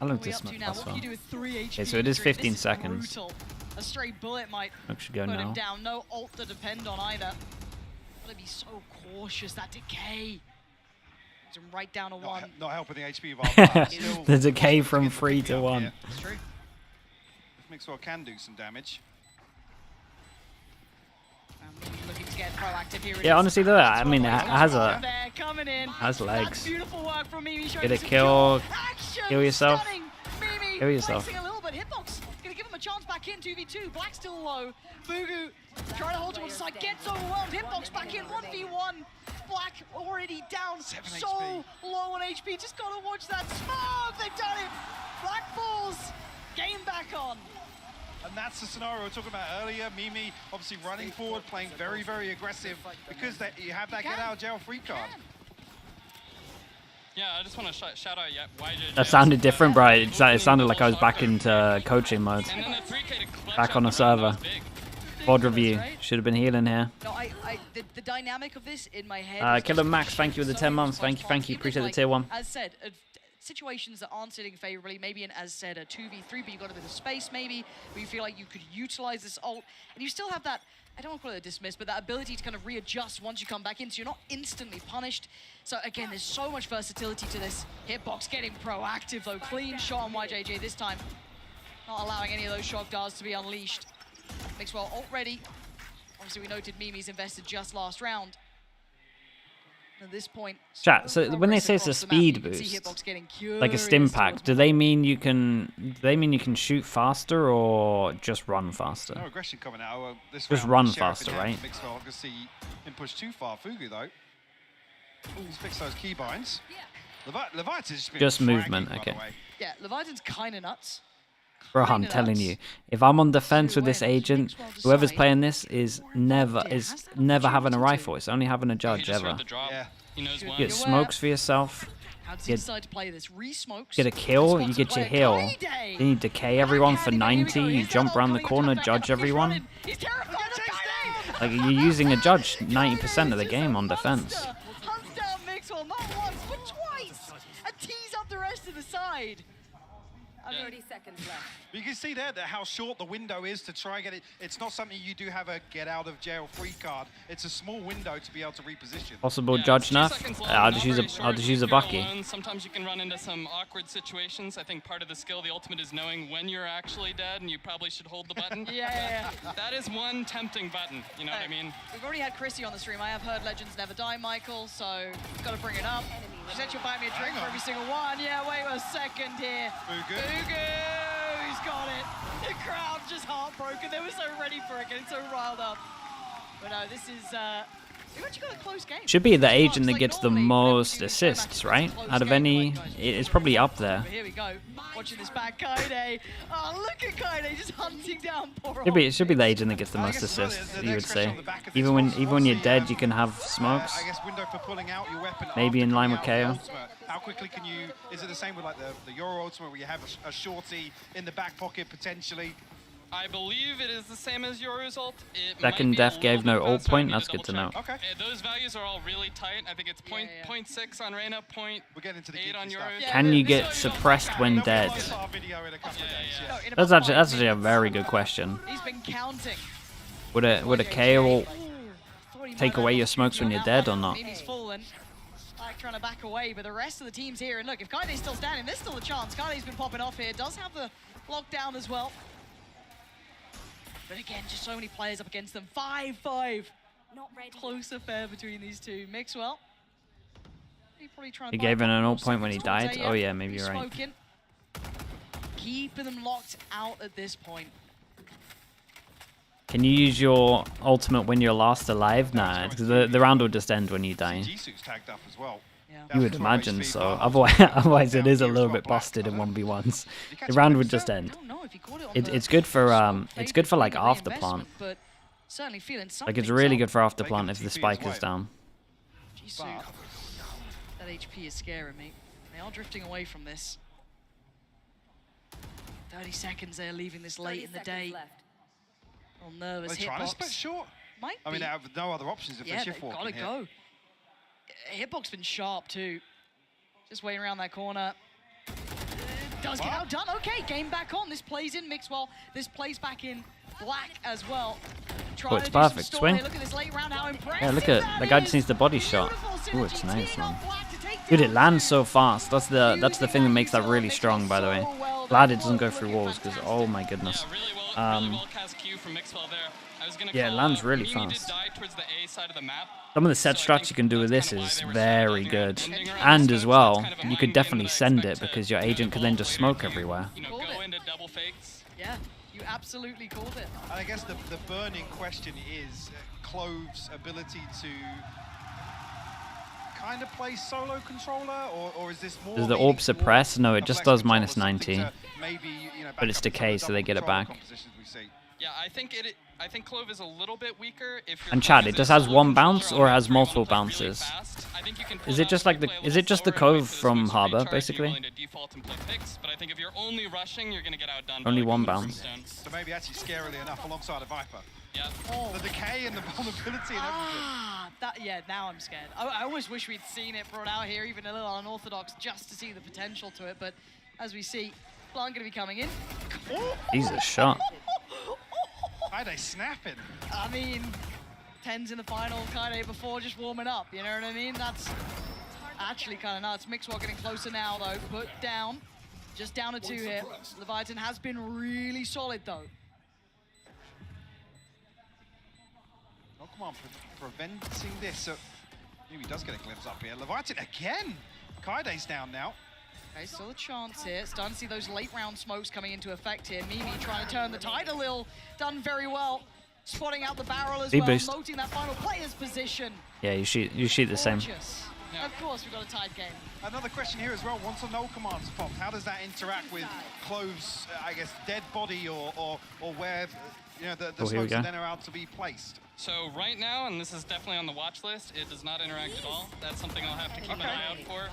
I love What are we this up to smoke now? as What can well. you do with 3 HP? Okay, so it is 15 This seconds. Brutal. A stray bullet might Smoke should go put him now. down. No ult to depend on either. Gotta be so cautious. That decay. Puts him right down to 1. Not helping the HP of our The decay from 3 to 1. Yeah, it's true. Mixwell can do some damage. Looking to get proactive here. Yeah, honestly though, I mean, it has a There, coming in. has legs. That's beautiful work from Mimi. Get a kill, kill yourself, Mimi kill yourself. flexing a little bit. Hitbox gonna give him a chance back in 2v2. Black still low. Fugu trying to hold to one side, gets overwhelmed. Hitbox back in 1v1. Black already down, so low on HP. Just gotta watch that smoke. They've done it. Black falls. Game back on. And that's the scenario we were talking about earlier. Mimi obviously running forward, playing very, very aggressive because you have that get out of jail free card. Yeah, I just want to shout out YJ. That sounded different, bro. It sounded like I was back into coaching mode. Back on the server. Board review. Should have been healing here. No, the dynamic of this in my head. Killer Max, thank you for the 10 months. Thank you. Appreciate the tier 1. As said, situations that aren't sitting favorably, maybe in, as said, a 2v3, but you've got a bit of space maybe, where you feel like you could utilize this ult, and you still have that, I don't want to call it a dismiss, but that ability to kind of readjust once you come back in, so you're not instantly punished. So again, there's so much versatility to this. Hitbox getting proactive though, clean shot on YJJ this time. Not allowing any of those shock darts to be unleashed. Mixwell ult ready. Obviously we noted Mimi's invested just last round. At this point, Chat, so when they say it's a speed boost, like a stim pack, do they mean you can shoot faster or just run faster? No aggression coming out. Just run faster, right? Mixwell, I can see him push too far. Fugu though. He's fixed those keybinds. Leviathan's Just movement, okay. Yeah, Leviathan's kind of nuts. Bro, I'm telling you, if I'm on defense with this agent, whoever's playing this is never having a rifle. It's only having a judge ever. You get smokes for yourself. Get a kill, you get your heal. Then you decay everyone for 90. You jump around the corner, judge everyone. Like you're using a judge 90% of the game on defense. Hunts down Mixwell, not once, but twice. And tees up the rest of the side. 30 seconds left. You can see there that how short the window is to try and get it. It's not something you do have a get out of jail free card. It's a small window to be able to reposition. Possible judge nerf. I'll just use a Bucky. Sometimes you can run into some awkward situations. I think part of the skill, the ultimate, is knowing when you're actually dead, and you probably should hold the button. Yeah. That is one tempting button. You know what I mean? We've already had Chrissy on the stream. I have heard legends never die, Michael. So got to bring it up. She said she'll buy me a drink for every single one. Yeah, wait a second here. He's got it. The crowd's just heartbroken. They were so ready for it, getting so riled up. But no, this is we've actually got a close game. Should be the agent that gets the most assists, right? Out of any, it's probably up there. Here we go. Watching this back, Kaide. Oh, look at Kaide just hunting down poor It should be the agent that gets the most assists, you would say. Even when you're dead, you can have smokes. I guess window for pulling out your weapon. Maybe in line with KO. How quickly can you? Is it the same with like the Euro Ultimate where you have a shorty in the back pocket potentially? I believe it is the same as your result. Second death gave no ult point. That's good to know. Okay. Those values are all really tight. I think it's 0.6 on Reyna, 0.8 on yours. Can you get suppressed when dead? That's actually a very good question. He's been counting. Would a KO take away your smokes when you're dead or not? He's fallen. Like trying to back away, but the rest of the team's here. And look, if Kaide's still standing, there's still a chance. Kaide's been popping off here. Does have the lockdown as well. But again, just so many players up against them. 5-5. Not ready. Close affair between these two. Mixwell. He gave him an ult point when he died? Oh yeah, maybe you're right. Keeping them locked out at this point. Can you use your ultimate when you're last alive? Nah, because the round will just end when you die. Tagged up as well. You would imagine so. Otherwise it is a little bit busted in 1v1s. The round would just end. It's good for like after plant. Like it's really good for after plant if the spike is down. That HP is scaring me. They are drifting away from this. 30 seconds there, leaving this late in the day. All nervous. They're trying to split short. Might I mean, they have no other options if they shift walk. Gotta go. Hitbox been sharp too. Just waiting around that corner. Does get outdone. Okay, game back on. This plays in Mixwell. This plays back in Black as well. Oh, it's perfect. Swing. Look at this late round, how impressive. Yeah, look at the guy just needs the body shot. Oh, it's nice, man. Dude, it lands so fast. That's the thing that makes that really strong, by the way. Glad it doesn't go through walls, because oh my goodness. Yeah, it lands really fast. Some of the set strats you can do with this is very good. And as well, you could definitely send it, because your agent can then just smoke everywhere. Yeah, you absolutely called it. And I guess the burning question is Clove's ability to kind of play solo controller, or is this more... Does the orb suppress? No, it just does minus 90. Maybe, you know, But it's decay, so they get it back. Yeah, I think Clove is a little bit weaker. And Chad, it just has one bounce or has multiple bounces? Is it just like the Cove from Harbor, basically? But I think if you're only rushing, you're gonna get outdone. Only one bounce. So maybe actually scarily enough alongside a Viper. Yeah. Oh. The decay and the vulnerability and everything. Yeah, now I'm scared. I almost wish we'd seen it brought out here, even a little unorthodox, just to see the potential to it. But as we see, Blanc gonna be coming in. He's a shot. Kaide snapping. I mean, 10s in the final, Kaide before just warming up, you know what I mean? That's actually kind of nuts. Mixwell getting closer now, though. Put down. Just down to 2 here. Leviathan has been really solid, though. Oh, come on, preventing this. So, maybe he does get a glimpse up here. Leviathan again. Kaide's down now. Okay, still a chance here. Starting to see those late round smokes coming into effect here. Mimi trying to turn the tide a little. Done very well. Spotting out the barrel as well. Noting that final player's position. Yeah, you shoot the same. Yeah. Of course, we've got a tied game. Another question here as well. Once a no commands popped, how does that interact with Clove's, I guess, dead body or where you know the smokes then are out to be placed? So right now, and this is definitely on the watch list, it does not interact at all. That's something I'll have to keep an eye out for.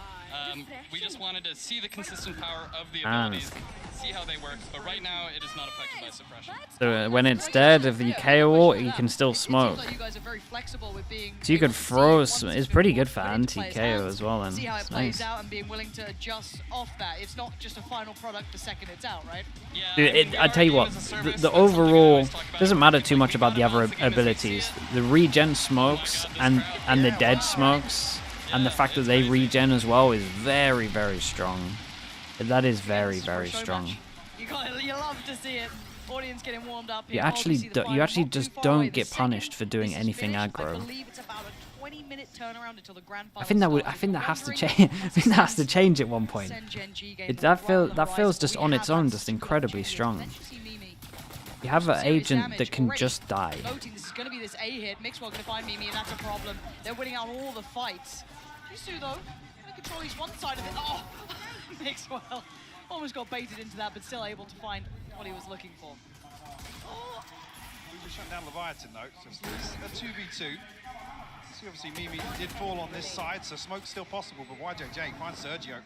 We just wanted to see the consistent power of the abilities, see how they work, but right now it is not affected by suppression. So when it's dead, if you KO it, you can still smoke. So you could throw, it's pretty good for anti-KO as well, and see how it it's plays nice. out and being willing to adjust off that. It's not just a final product the second it's out, right? Yeah, Dude, I tell you what, the overall doesn't matter too much about the other abilities. The regen smokes and the dead smokes, and the fact that they regen as well is very, very strong. That is very, very strong. You love to see it. Audience getting warmed up here. You actually just don't get punished for doing anything aggro. I think that has to change. I think that has to change at one point. That feels just on its own just incredibly strong. You have an agent that can just die. This is going to be this A hit. Mixwell going to find Mimi, and that's a problem. They're winning out all the fights. Jisoo, though, going to control at least one side of it. Oh, Mixwell almost got baited into that, but still able to find what he was looking for. We were shutting down Leviathan, though, so it's a 2v2. See, obviously, Mimi did fall on this side, so smoke's still possible, but YJJ finds Sergio.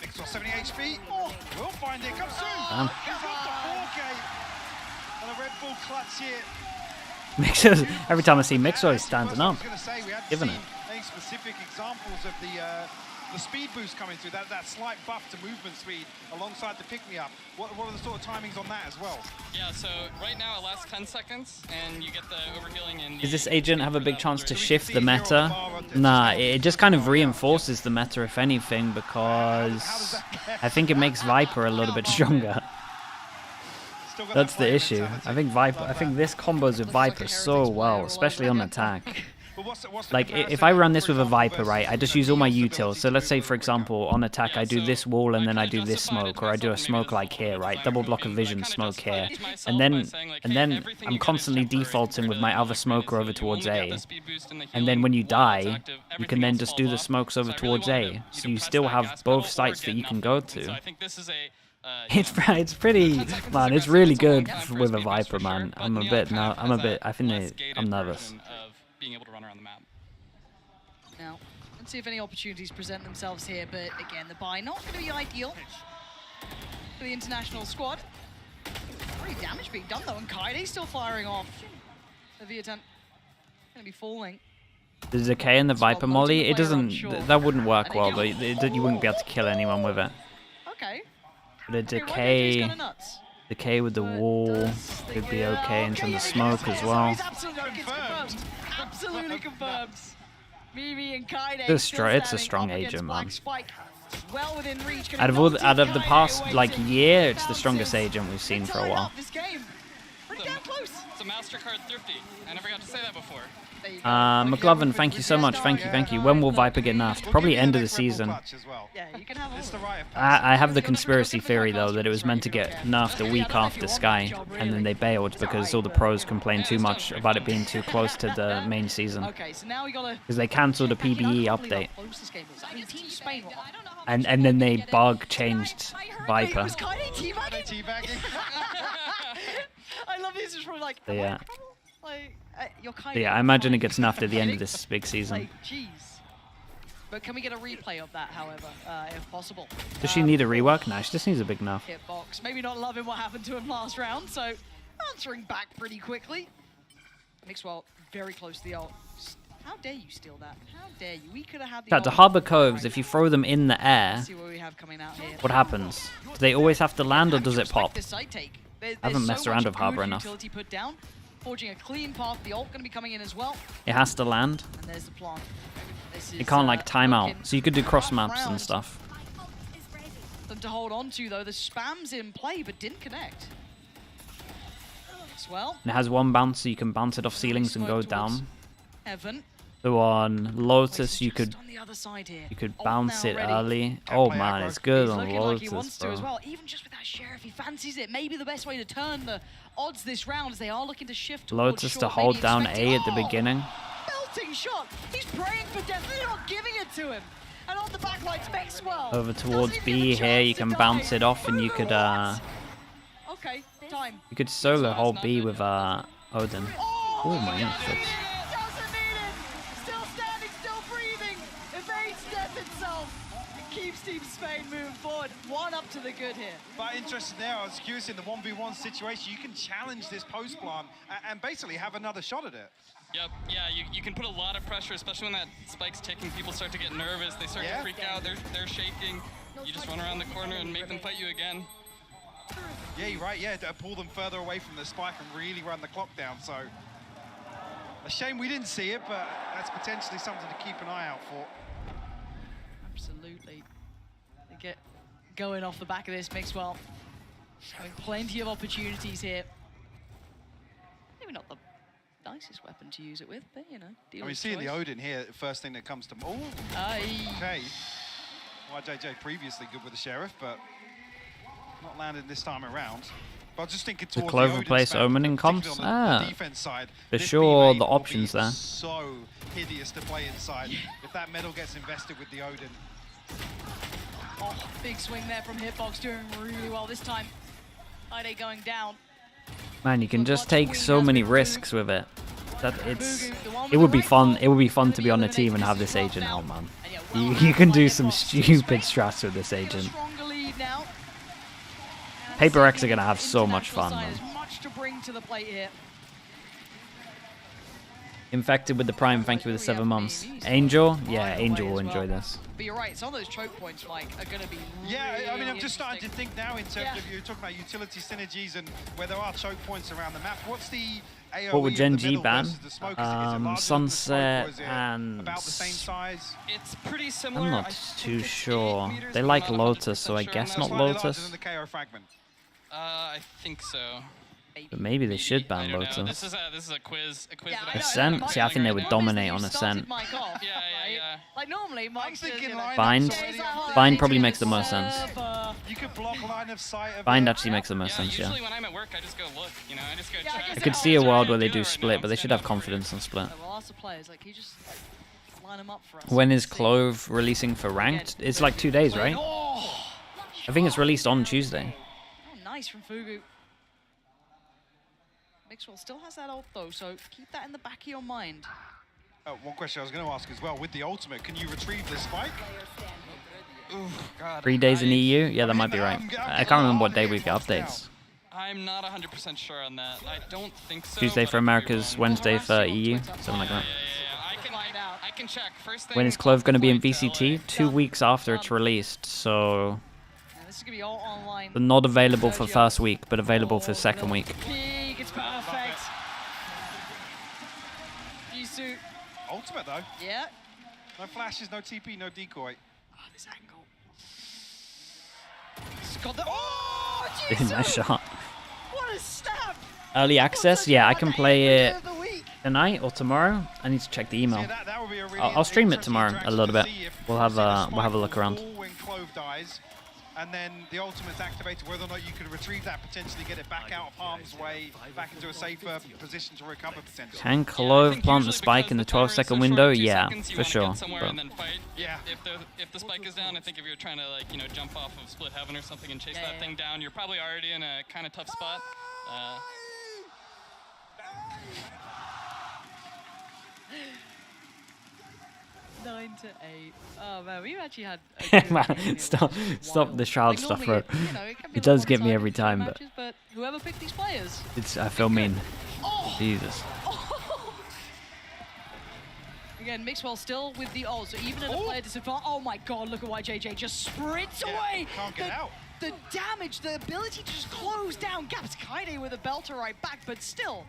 Mixwell 70 HP. Oh, we'll find it. Come soon. He's got the 4K. And a Red Bull clutch here. Mixwell, every time I see Mixwell, he's standing up, giving it. Any specific examples of the speed boost coming through, that slight buff to movement speed alongside the pick-me-up. What are the sort of timings on that as well? Yeah, so right now it lasts 10 seconds, and you get the overhealing in the... Does this agent have a big chance to shift the meta? Nah, it just kind of reinforces the meta, if anything, because I think it makes Viper a little bit stronger. That's the issue. I think this combos with Viper so well, especially on attack. Like, if I run this with a Viper, right, I just use all my utils. So let's say, for example, on attack, I do this wall and then I do this smoke, or I do a smoke like here, right, double block of vision, smoke here, and then I'm constantly defaulting with my other smoker over towards A. And then when you die, you can then just do the smokes over towards A. So you still have both sites that you can go to. It's pretty, man. It's really good with a Viper, man. I'm nervous. Being able to run around the map. Now, let's see if any opportunities present themselves here. But again, the buy not going to be ideal for the international squad. Pretty damage being done though, and Kaide's still firing off. The Vietnam going to be falling. The decay and the Viper molly, it doesn't. That wouldn't work well, though. You wouldn't be able to kill anyone with it. Okay. But a decay with the wall could be okay in terms of smoke as well. Absolutely confirmed. Mimi and Kaide It's a strong agent, man. Well within reach. Out of the past like year, it's the strongest agent we've seen for a while. Pretty damn close. It's a MasterCard thrifty. I never got to say that before. McLovin, thank you so much. Thank you. When will Viper get nerfed? Probably end of the season. I have the conspiracy theory, though, that it was meant to get nerfed a week after Sky, and then they bailed because all the pros complained too much about it being too close to the main season. Because they cancelled a PBE update. And then they bug changed Viper. I love this. It's probably like, Yeah. Yeah, I imagine it gets nerfed at the end of this big season. Jeez. But can we get a replay of that, however, if possible? Does she need a rework? No, she just needs a big nerf. Hitbox. Maybe not loving what happened to him last round, so answering back pretty quickly. Mixwell very close to the ult. How dare you steal that? How dare you? We could have had the Yeah, the Harbor Coves, if you throw them in the air, see what we have coming out here. what happens? Do they always have to land or does it pop? I haven't messed around with Harbor enough. Put down, forging a clean path. The ult going to be coming in as well. It has to land. And there's the plant. It can't like time out, so you could do cross maps and stuff. Them to hold on to though. The spam's in play, but didn't connect. As well. And it has one bounce, so you can bounce it off ceilings and go down. Evan. So on Lotus, you could bounce it early. Oh man, it's good on Lotus, bro. As well. Even just with that Sheriff, he fancies it. Maybe the best way to turn the odds this round is they are looking to shift towards Lotus to hold down A at the beginning. Belting shot. He's praying for death. They're not giving it to him. And on the backlights, Maxwell. Over towards B here, you can bounce it off, and you could okay, time. You could solo hold B with Odin. Oh my goodness. Doesn't need it. Still standing, still breathing. Evades death itself. It keeps Team Spain moving forward. One up to the good here. But interesting there, I was curious in the 1v1 situation, you can challenge this post plant and basically have another shot at it. Yep, yeah, you can put a lot of pressure, especially when that spike's ticking. People start to get nervous, they start to freak out, they're shaking. You just run around the corner and make them fight you again. Yeah, you're right, yeah, to pull them further away from the spike and really run the clock down, so. A shame we didn't see it, but that's potentially something to keep an eye out for. Absolutely. They get going off the back of this, Mixwell. Having plenty of opportunities here. Maybe not the nicest weapon to use it with, but you know. I mean, seeing the Odin here, first thing that comes to mind. Okay. YJJ previously good with the Sheriff, but not landed this time around. But I was just thinking towards the Clove replace Omen in comps? For sure, the options there. So hideous to play inside if that medal gets invested with the Odin. Oh, big swing there from Hitbox, doing really well this time. Ide going down. Man, you can just take so many risks with it. It would be fun. It would be fun to be on a team and have this agent out, man. You can do some stupid strats with this agent. Paper X are gonna have so much fun, man. Much to bring to the plate here. Infected with the Prime, thank you for the 7 months. Angel? Yeah, Angel will enjoy this. But you're right, some of those choke points, Mike, are going to be I mean, I'm just starting to think now in terms of you talking about utility synergies and where there are choke points around the map. What's the AoE what would GenG ban? Sunset and... about the same size? It's pretty similar. I'm not too sure. They like Lotus, so I guess not Lotus. I think so. But maybe they should ban Lotus. This is a quiz. Ascent? See, I think they would dominate on Ascent. Yeah. Like normally, Mike's Bind? Bind probably makes the most sense. You could block line of sight of Bind actually makes the most sense, yeah. Usually when I'm at work, I just go look, you know, I just go check. I could see a world where they do split, but they should have confidence on split. When is Clove releasing for ranked? It's like 2 days, right? I think it's released on Tuesday. Oh, nice from Fugu. Mixwell still has that ult though, so keep that in the back of your mind. One question I was going to ask as well, with the ultimate, can you retrieve the spike? Ooh, God. 3 days in EU? Yeah, that might be right. I can't remember what day we get updates. I'm not 100% sure on that. I don't think so. Tuesday for Americas, Wednesday for EU, something like that. Yeah. I can find out. I can check. First thing, When is Clove going to be in flight to VCT? LA. 2 weeks after it's released, so Yeah, this is gonna be all online. they're not available for first week, but available for second week. Peak, it's perfect. Jisoo. Ultimate though. Yeah. No flashes, no TP, no decoy. Oh, this angle. It's got the. Oh, Jisoo! Nice shot. What a snap! Early access? Yeah, I can play it tonight or tomorrow. I need to check the email. That would be a really I'll stream it tomorrow a little bit. see if We'll have a look around. When Clove dies, and then the ultimate's activated, whether or not you can retrieve that, potentially get it back out of harm's way, back into a safer position to recover potentially. Can Clove plant the spike in the 12-second window? Yeah, for sure. But Yeah. If the spike is down, I think if you're trying to like jump off of split heaven or something and chase that thing down, you're probably already in a kind of tough spot. 9 to 8. Oh man, we've actually had. A good man, game stop the shroud Like, stuff, normally bro. it can be It a lot does get me one-sided every in some time, matches, but whoever picked these players. it's I feel mean. Oh! Jesus. Again, Mixwell still with the ult, so even at a player disadvantage. Oh my god, look at why JJ just sprints away! Can't get out. The damage, the ability to just close down gaps. Kaide with a belter right back, but still,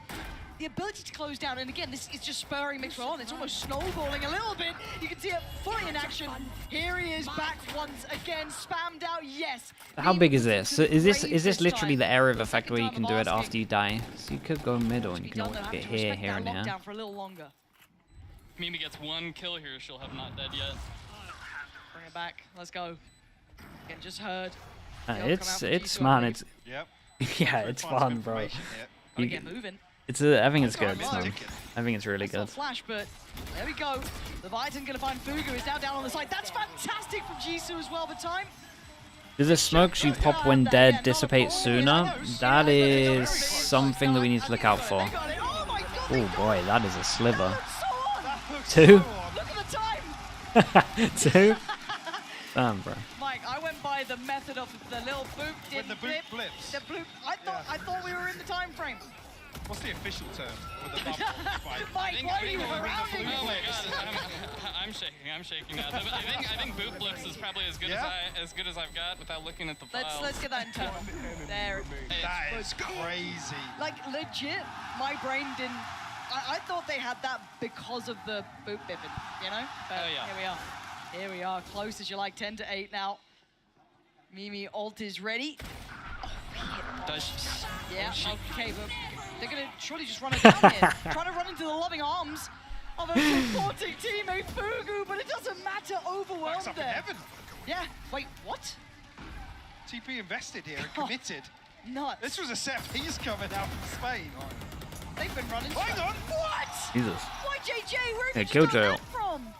the ability to close down, and again, this is just spurring Mixwell on. It's almost snowballing a little bit. You can see it fully in action. Here he is back once again, spammed out, yes. How big is this? So is this literally the area of effect where you can do it after you die? So you could go middle and you can always get here, here, and here. For a little longer. Mimi gets 1 kill here, she'll have not dead yet. Bring it back, let's go. Again, just heard. It's man, it's Yep. yeah, it's fun, bro. You get moving. I think it's good. Man. I think it's really good. Flash, but there we go. Leviathan gonna find Fugu. Is now down on the side. That's fantastic from Jisoo as well. The time. Does the smokes you pop when dead dissipate sooner? That is something that we need to look out for. Oh boy, that is a sliver. 2? Look at the time. 2? Damn, bro. Mike, I went by the method of the little boop. When the boop blips. The bloop. I thought we were in the time frame. What's the official term for the bubble spike? Mike, why are you surrounding me? Oh my god, I'm shaking now. I think boot blips is probably as good as I've got without looking at the files. Let's get that in turn. There. That is crazy. Like legit, my brain didn't. I thought they had that because of the boot bipping, you know? But here we are. Here we are, close as you like, 10 to 8 now. Mimi ult is ready. Yeah, okay, but they're gonna surely just run it down here. Trying to run into the loving arms of a supporting teammate, Fugu, but it doesn't matter, overwhelmed there. Heaven. Yeah, wait, what? TP invested here and committed. Nuts. This was a set piece coming out from Spain. They've been running. Hang on. What? Jesus. Why JJ? Where did Yeah, you start Killjoy. that from?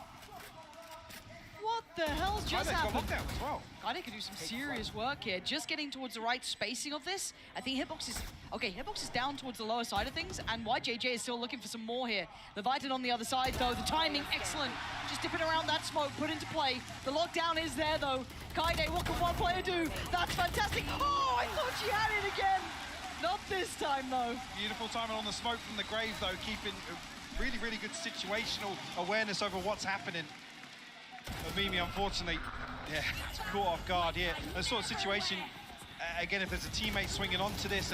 What the hell's just happened? Got lockdown as well. Kaide could do some serious work here. Just getting towards the right spacing of this. I think Hitbox is... Okay, Hitbox is down towards the lower side of things, and YJJ is still looking for some more here. Leviathan on the other side, though. The timing, excellent. Just dipping around that smoke, put into play. The lockdown is there, though. Kaide, what can one player do? That's fantastic. Oh, I thought she had it again. Not this time, though. Beautiful timing on the smoke from the grave, though, keeping really, really good situational awareness over what's happening. But Mimi, unfortunately, yeah, it's caught off guard here. That sort of situation, again, if there's a teammate swinging onto this,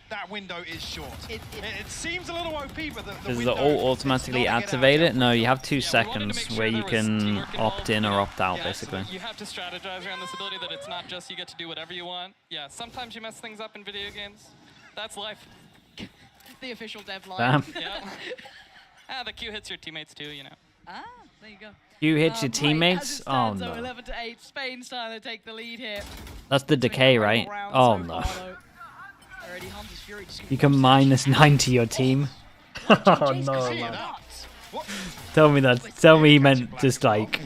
that window is short. It seems a little OP, but the Does window the ult automatically activate it? No, you have 2 seconds where you can opt in or opt out, basically. You have to strategize around this ability that it's not just you get to do whatever you want. Yeah, sometimes you mess things up in video games. That's life. The official dev line. Damn. Yeah. The Q hits your teammates too, you know. Ah, there you go. You hit your Right, teammates? as it Oh stands, though, no. 11 to 8. Spain's trying to take the lead here. That's the decay, right? Oh no. Already Hunter's Fury just You can -90 your team. Oh no, man. Tell me that. Tell me he meant just like.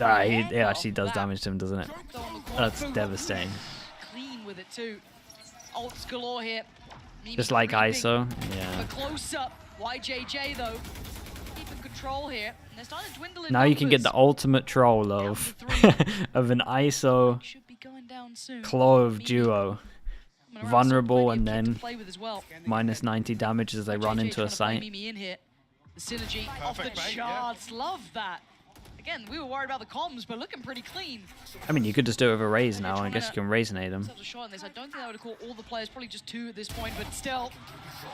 It actually does damage to him, doesn't it? That's devastating. Clean with it too. Ults galore here. Just like ISO. A Yeah. close up. YJJ though. Keeping control here. And they're starting to dwindle in Now you can get numbers. the ultimate troll of an ISO Should be going down soon. Clove duo. Coming around, Vulnerable so and plenty of kit then to play with as well. -90 damage as they run JJ into trying a to play site. Mimi in here. The synergy Perfect off the bait, charts. Love that. Again, we were worried about the comms, but looking pretty clean. I mean, you could just do it with a raise now. I guess you can raise nade them. A shot on this. I don't think I would have caught all the players, probably just 2 at this point, but still,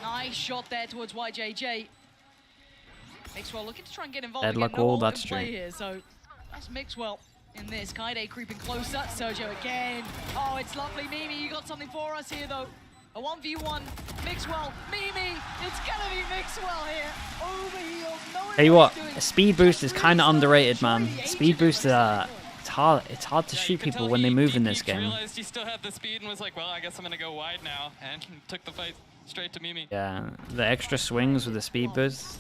nice shot there towards YJJ. Mixwell looking to try and get involved. Deadlock Again, no wall, ult that's in play true. here, so that's Mixwell in this. Kaide creeping closer. Sergio again. Oh, it's lovely. Mimi, you got something for us here, though. A 1v1. Mixwell, Mimi. It's gonna be Mixwell here. Over heels. No Tell you what, a speed boost is kind of underrated, man. Speed boost, it's hard to shoot people when they move in this game. Realized he still had the speed and was like, well, I guess I'm gonna go wide now, and took the fight straight to Mimi. Yeah, the extra swings with the speed boost.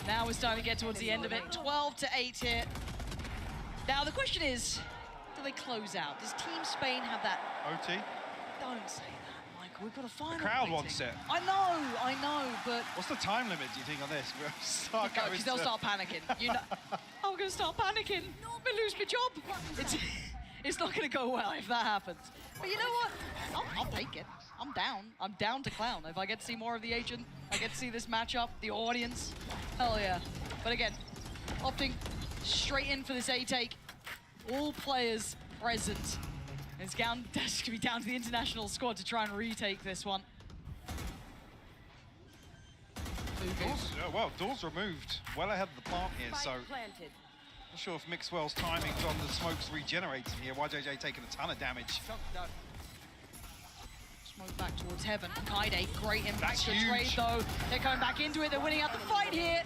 Now we're starting to get towards the end of it. 12-8 here. Now the question is, do they close out? Does Team Spain have that? OT. Don't say that, Michael. We've got a final. The crowd waiting. wants it. I know, but What's the time limit, do you think, on this? We'll start no, going because they'll to- start panicking. You know, I'm gonna start panicking. I may lose my job. It's not gonna go well if that happens. But you know what? I'll take it. I'm down. I'm down to clown. If I get to see more of the agent, I get to see this matchup, the audience. Hell yeah. But again, opting straight in for this A take. All players present. It's going to be down to the international squad to try and retake this one. Doors removed well ahead of the plant here, so not sure if Mixwell's timings on the smokes regenerating here. YJJ taking a ton of damage. Smoke back towards heaven. Kaide, great impact That's to huge. trade though. They're going back into it. They're winning out the fight here.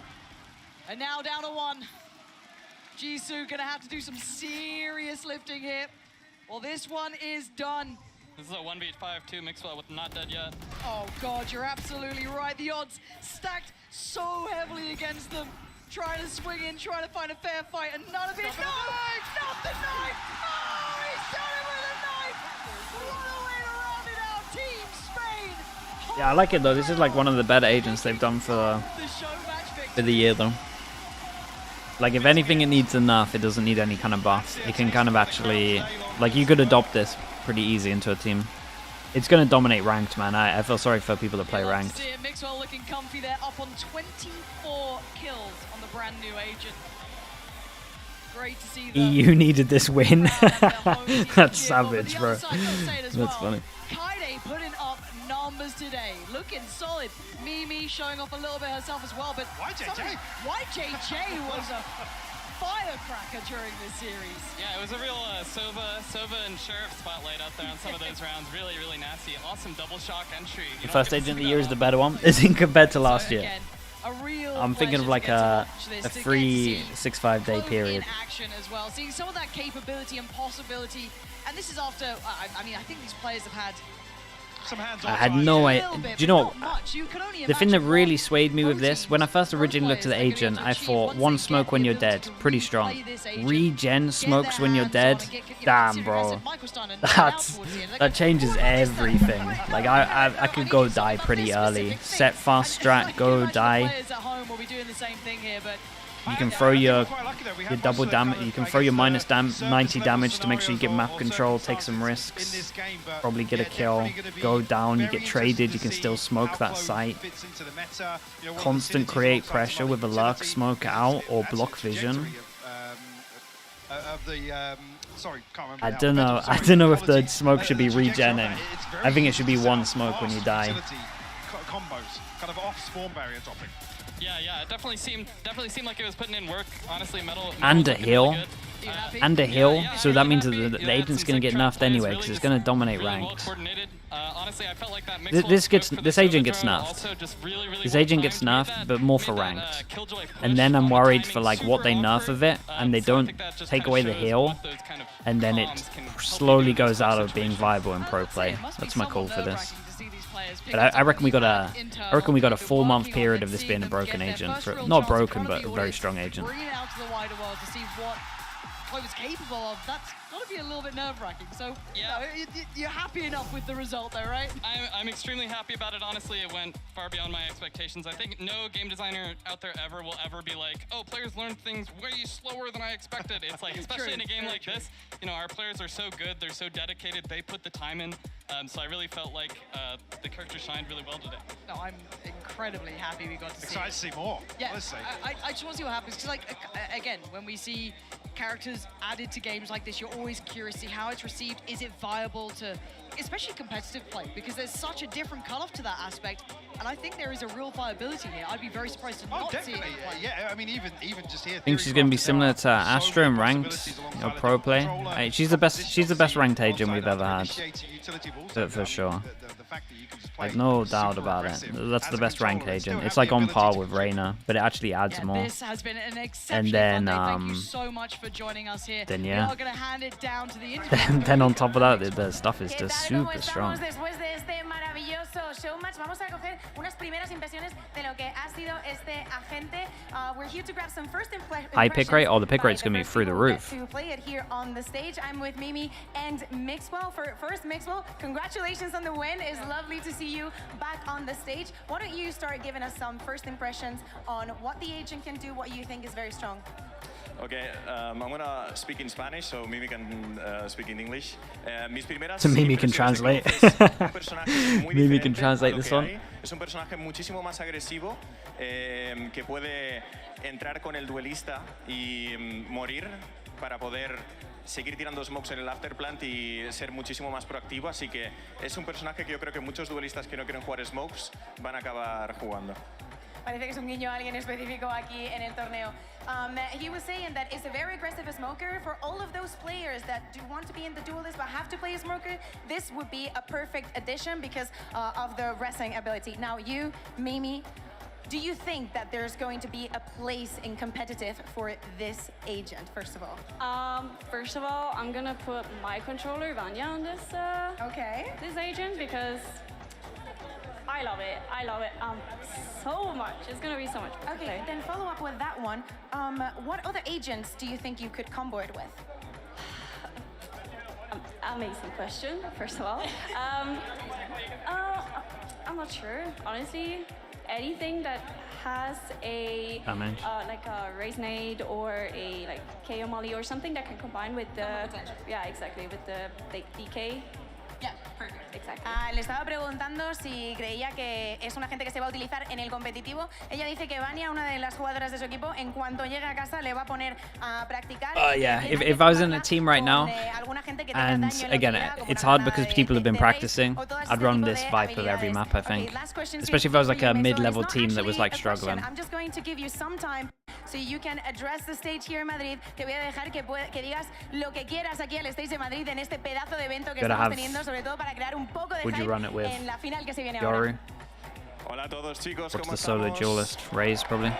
And now down to 1. Jisoo gonna have to do some serious lifting here. Well, this one is done. This is a 1v5 too, Mixwell with not dead yet. Oh God, you're absolutely right. The odds stacked so heavily against them. Trying to swing in, trying to find a fair fight, and none of it. No! Not the knife! Oh, he's done it with a knife! What a way to round it out, Team Spain! Yeah, I like it though. This is like one of the better agents they've done for the year though. Like if anything it needs a nerf, it doesn't need any kind of buff. It can kind of actually, like you could adopt this pretty easy into a team. It's going to dominate ranked, man. I feel sorry for people that play ranked. Mixwell looking comfy there, up on 24 kills on the brand new agent. Great to see them. EU needed this win. That's savage, bro. That's funny. Kaide putting up numbers today, looking solid. Mimi showing off a little bit herself as well, but YJJ was a firecracker during this series. Yeah, it was a real Sova and Sheriff spotlight out there on some of those rounds. Really, really nasty. Awesome double shock entry. The first agent of the year is the better one, is in compared to last year. I'm thinking of like a 3-6-5 day period. In action as well, seeing some of that capability and possibility, and this is after. I mean, I think these players have had. I had no idea. Do you know what? The thing that really swayed me with this, when I first originally looked at the agent, I thought one smoke when you're dead, pretty strong. Regen smokes when you're dead, damn, bro. That changes everything. Like I could go die pretty early. Set fast strat, go die. You can throw your double damage. You can throw your minus 90 damage to make sure you get map control, take some risks, probably get a kill, go down, you get traded, you can still smoke that site. Constant create pressure with a lurk smoke out or block vision. I don't know if the smoke should be regenning. I think it should be one smoke when you die. Combos, kind of off spawn barrier dropping. Yeah, it definitely seemed like it was putting in work. Honestly, metal and a heal. Really and a heal, so that means that the agent's going to get nerfed anyway, because it's going to dominate ranked. Honestly, I felt like that this agent gets nerfed. This agent gets nerfed, but more for ranked. And then I'm worried for like what they nerf of it, and they don't take away the heal, and then it slowly goes out of being viable in pro play. That's my call for this. But I reckon we got a 4-month period of this being a broken agent, not broken, but a very strong agent. Bring it out to the wider world to see what Clove is capable of. That's got to be a little bit nerve-wracking. So yeah, you're happy enough with the result, though, right? I'm extremely happy about it. Honestly, it went far beyond my expectations. I think no game designer out there will ever be like, oh, players learned things way slower than I expected. It's like, especially in a game like this, you know, our players are so good, they're so dedicated, they put the time in. So I really felt like the character shined really well today. No, I'm incredibly happy we got to see Excited to see more, yeah, honestly. I just want to see what happens, because like, again, when we see characters added to games like this, you're always curious to see how it's received. Is it viable to, especially competitive play, because there's such a different cutoff to that aspect, and I think there is a real viability here. I'd be very surprised to not see it. Yeah, I mean, even just here. I think she's going to be similar to Astra in ranked, pro play. She's the best ranked agent we've ever had, for sure. Like, no doubt about it. That's the best rank agent. It's like on par with Reyna, but it actually adds more. This has been an exceptionally fun day. Thank you so much for joining us here. Then yeah. We are going to hand it down to the interview. Then on top of that, the stuff is just super strong. Después de este maravilloso showmatch, vamos a coger unas primeras impresiones de lo que ha sido este agente. We're here to grab some first impressions. High pick rate? Oh, the pick rate's going to be through the roof. To play it here on the stage. I'm with Mimi and Mixwell. First, Mixwell, congratulations on the win. It's lovely to see you back on the stage. Why don't you start giving us some first impressions on what the agent can do, what you think is very strong? Okay, I'm gonna speak in Spanish, so Mimi can speak in English. So Mimi can translate. Mimi can translate this one. Es un personaje muchísimo más agresivo que puede entrar con el duelista y morir para poder seguir tirando smokes en el afterplant y ser muchísimo más proactivo, así que es un personaje que yo creo que muchos duelistas que no quieren jugar smokes van a acabar jugando. Parece que es un guiño a alguien específico aquí en el torneo. He was saying that it's a very aggressive smoker. For all of those players that do want to be in the duelist but have to play a smoker, this would be a perfect addition because of the wrestling ability. Now you, Mimi, do you think that there's going to be a place in competitive for this agent, first of all? First of all, I'm gonna put my controller, Vanya, on this this agent because I love it. I love it so much. It's gonna be so much fun. Okay, then follow up with that one. What other agents do you think you could combo it with? Amazing question, first of all. I'm not sure, honestly. Anything that has a like a Raise Nade or a like KO Molly or something that can combine with the exactly with the DK. Yeah, perfect. Exactly. Le estaba preguntando si creía que es un agente que se va a utilizar en el competitivo. Ella dice que Vania, una de las jugadoras de su equipo, en cuanto llegue a casa le va a poner a practicar. Yeah, if I was in a team right now, and again, it's hard because people have been practicing, I'd run this Viper every map, I think. Especially if I was like a mid-level team that was like struggling. I'm just going to give you some time so you can address the stage here in Madrid. Te voy a dejar que digas lo que quieras aquí al stage de Madrid en este pedazo de evento que estamos teniendo, sobre todo para crear un poco de hype en la final que se viene ahora. Hola a todos, chicos. What's the solo duelist? Raise, probably.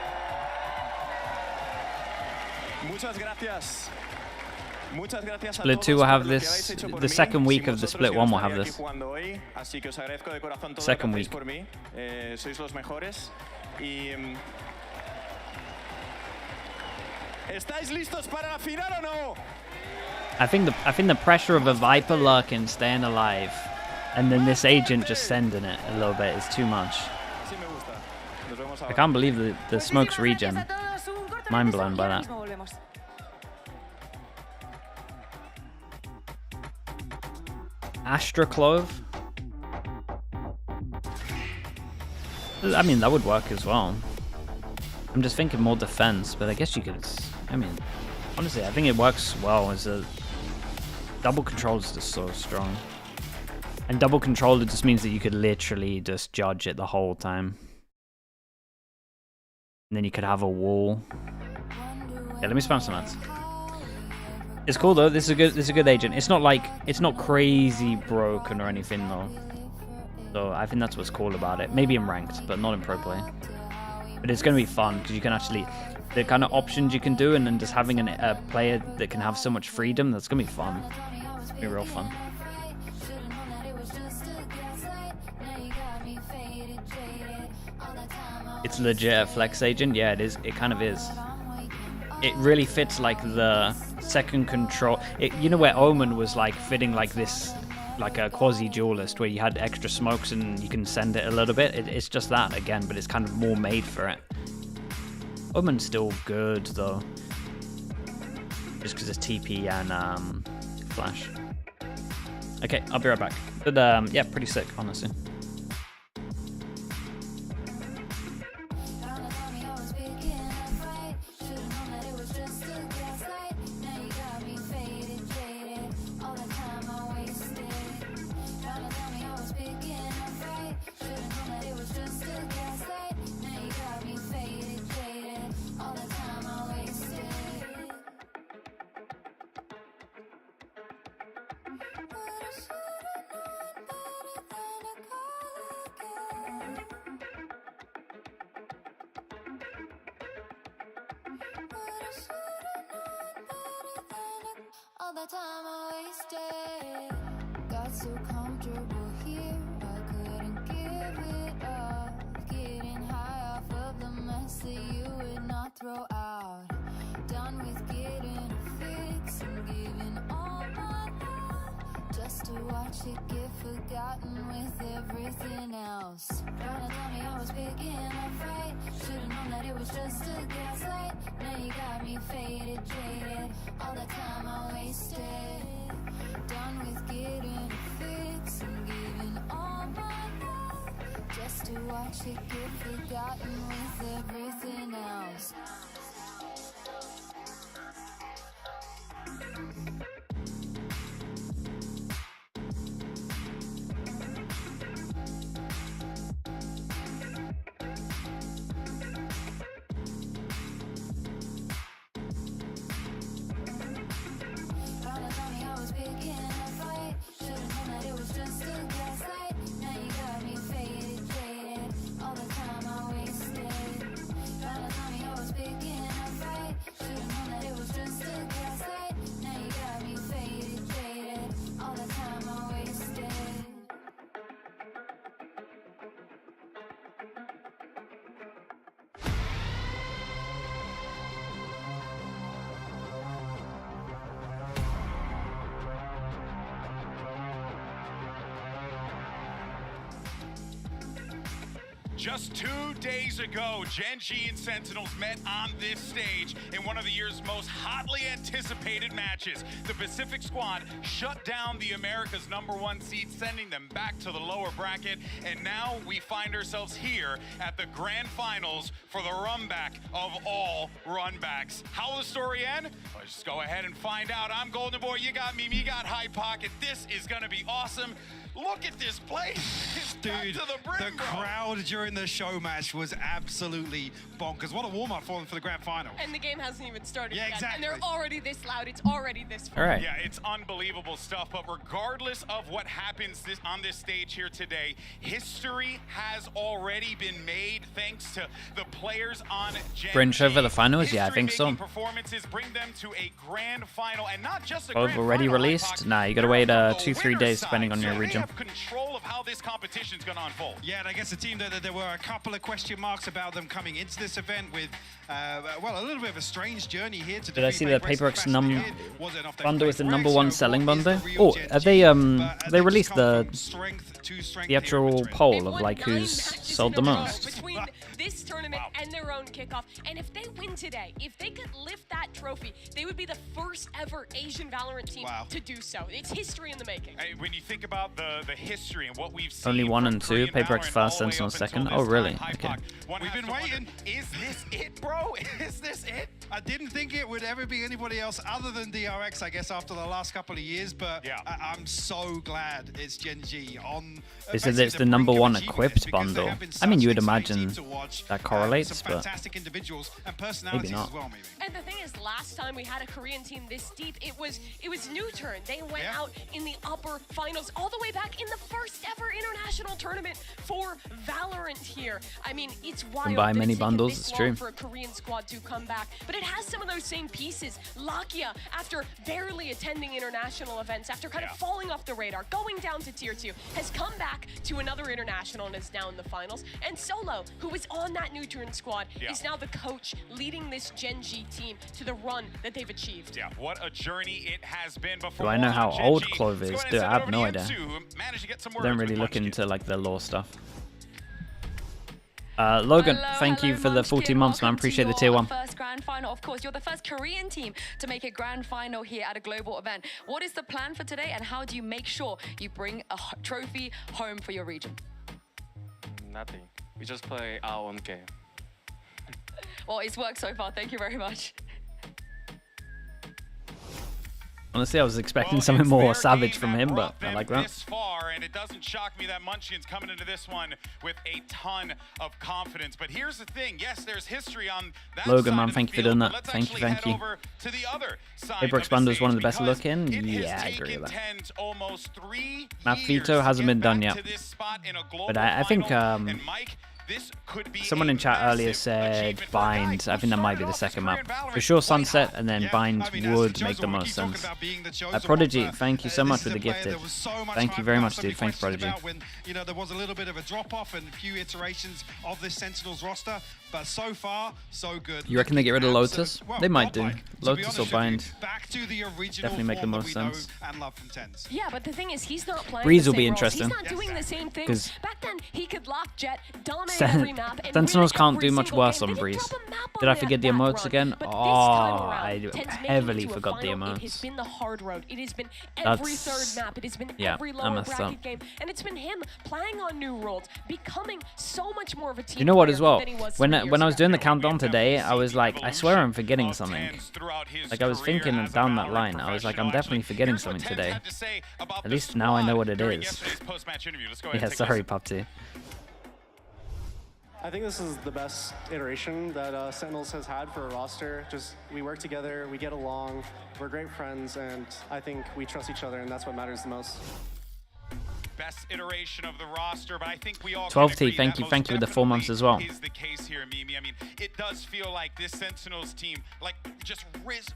Muchas gracias. Muchas gracias a Split 2 will have this. The second week of the Split 1 will have this. Así que os agradezco de corazón todo second lo que week. hacéis por mí. Sois los mejores. Y ¿estáis listos para la final o no? I think the pressure of a Viper lurking, staying alive, and then this agent just sending it a little bit is too much. I can't believe the smokes regen. Mind blown by that. Astra Clove. I mean, that would work as well. I'm just thinking more defense, but I guess you could. I mean, honestly, I think it works well as a double control is just so strong. And double controller just means that you could literally just judge it the whole time. And then you could have a wall. Yeah, let me spam some ads. It's cool though. This is a good agent. It's not crazy broken or anything though. So I think that's what's cool about it. Maybe in ranked, but not in pro play. But it's going to be fun because you can actually, the kind of options you can do, and then just having a player that can have so much freedom, that's going to be fun. It's going to be real fun. It's legit a flex agent. Yeah, it is. It kind of is. It really fits like the second control. You know where Omen was like fitting like this, like a quasi duelist where you had extra smokes and you can send it a little bit. It's just that again, but it's kind of more made for it. Omen's still good though, just because it's TP and flash. Okay, I'll be right back. But yeah, pretty sick, honestly. All the time I wasted. Got so comfortable here, I couldn't give it up. Getting high off of the mess that you would not throw out. Done with getting a fix and giving all my love, just to watch it get forgotten with everything else. Trying to tell me I was picking a fight. Should've known that it was just a gaslight. Now you got me faded, jaded. All the time I wasted. Done with getting a fix and giving all my love, just to watch it get forgotten with everything else. Just 2 days ago, GenG and Sentinels met on this stage in one of the year's most hotly anticipated matches. The Pacific squad shut down the America's #1 seed, sending them back to the lower bracket. And now we find ourselves here at the grand finals for the runback of all runbacks. How will the story end? Well, just go ahead and find out. I'm Golden Boy, you got me got High Pocket. This is gonna be awesome. Look at this place. It's Dude, to the brim, the crowd during the show match was absolutely bonkers. What a warm-up for them for the grand final. And the game hasn't even started Yeah, yet. exactly. And they're already this loud. It's already this fun. All right. Yeah, it's unbelievable stuff. But regardless of what happens on this stage here today, history has already been made thanks to the players on GenG. Fringe over the finals? Yeah, I think so. Performances bring them to a grand final, and not just a Both grand already final, released? Nah, you gotta wait 2-3 days depending on your so region. They have control of how this competition's going to unfold. Yeah, and I guess the team that there were a couple of question marks about them coming into this event with, well, a little bit of a strange journey here to. Did I see the Paperx bundle bundle is the #1 selling bundle? Oh, have they released the actual poll of like who's sold the most? Between this tournament and their own kickoff, and if they win today, if they could lift that trophy, they would be the first ever Asian Valorant team to do so. It's history in the making. When you think about the history and what we've seen, Only 1 and 2, Paperx first, Sentinel second. Oh, really? Okay. We've been waiting. Is this it, bro? Is this it? I didn't think it would ever be anybody else other than DRX, I guess, after the last couple of years, but yeah. I'm so glad it's GenG on. They said it's the #1 equipped bundle. I mean, you would imagine that correlates, but fantastic individuals and maybe personalities not. as well, maybe. And the thing is, last time we had a Korean team this deep, it was New Turn. They went out in the upper finals all the way back in the first ever international tournament for Valorant here. I mean, it's wild. Can buy that many it's taken bundles, this it's long true. for a Korean squad to come back, but it has some of those same pieces. Lakia, after barely attending international events, after kind of falling off the radar, going down to tier 2, has come back to another international and is now in the finals. And Solo, who was on that New Turn squad, is now the coach leading this GenG team to the run that they've achieved. Yeah, what a journey it has been. But Do I know how old Clove is? Dude, I have no idea. I don't really look into like the lore stuff. Logan, thank you for the 14 months, man. Appreciate the tier 1. First grand final, of course. You're the first Korean team to make a grand final here at a global event. What is the plan for today, and how do you make sure you bring a trophy home for your region? Nothing. We just play our own game. Well, it's worked so far. Thank you very much. Honestly, I was expecting something more savage from him, but I like that. This far, and it doesn't shock me that Munchkin's coming into this one with a ton of confidence. But here's the thing: yes, there's history on that Logan, side man, of thank the you for field, doing but that. let's Thank you, actually thank you. head over to the other side Paper of the Expander's stage, one of the best because looking. it Yeah, has I agree taken with that. Tens almost 3 Matt years Vito hasn't to been get done back yet. to this spot in a global But I think final. And Mike, this could be someone in chat earlier said Bind. I think that might be the second map. For sure, Sunset and then Bind would make the most sense. Prodigy, thank you so much for the gifted. Thank you very much, dude. Thanks, Prodigy. When, you know, there was a little bit of a drop-off and a few iterations of this Sentinels roster, but so far, so good. You reckon they get rid of Lotus? Well, They might do. godlike, to be Lotus honest or with you. Bind. Back to the original Definitely make the form that most we know sense. and love from Tens. Yeah, but the thing is, he's not playing Breeze the will be same roles. interesting. He's not doing the same thing. 'Cause Back then, he could lock Jet, dominate every map, and Sentinels win can't every do much single worse game. on They didn't Breeze. drop a map Did I on forget the that emotes run. again? But Oh, this time around, I Tens making heavily it to a forgot the final, It has emotes. been the hard road. It has been every That's- third map. It has been yeah, every I lower messed up. bracket game, and it's been him playing on new roles, becoming so much more of a team You know what player as well? than he was When 3 I years was ago. doing the countdown today, I was like, I swear I'm forgetting something. Like I was thinking down that line, I was like, I'm definitely forgetting something today. At least now I know what it is. Yeah, sorry, Popty. I think this is the best iteration that Sentinels has had for a roster. Just, we work together, we get along, we're great friends, and I think we trust each other, and that's what matters the most. Best iteration of the roster, but I think we all 12T, thank you with the 4 months as well. Is the case here, Mimi. I mean, it does feel like this Sentinels team, like, just rose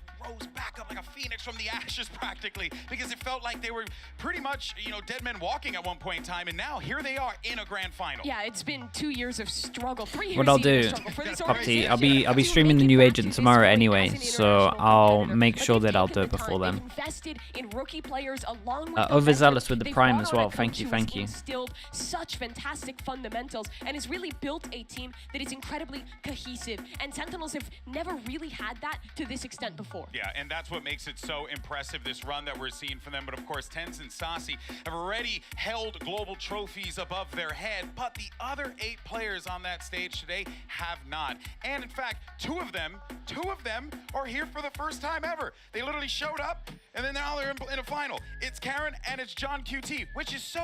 back up like a phoenix from the ashes practically, because it felt like they were pretty much, you know, dead men walking at one point in time, and now here they are in a grand final. Yeah, it's been 2 years of struggle, 3 years What I'll even do, of struggle for this Popty, organization. I'll be streaming the new agent tomorrow anyway, so I'll make sure that I'll do it before then. Invested in rookie players along with Overzealous with the They've Prime brought as on a well. coach Thank you, who thank has you. instilled such fantastic fundamentals and has really built a team that is incredibly cohesive. And Sentinels have never really had that to this extent before. Yeah, and that's what makes it so impressive, this run that we're seeing from them. But of course, Tens and Saucy have already held global trophies above their head, but the other 8 players on that stage today have not. And in fact, two of them are here for the first time ever. They literally showed up, and then now they're in a final. It's Karen and it's John QT, which is so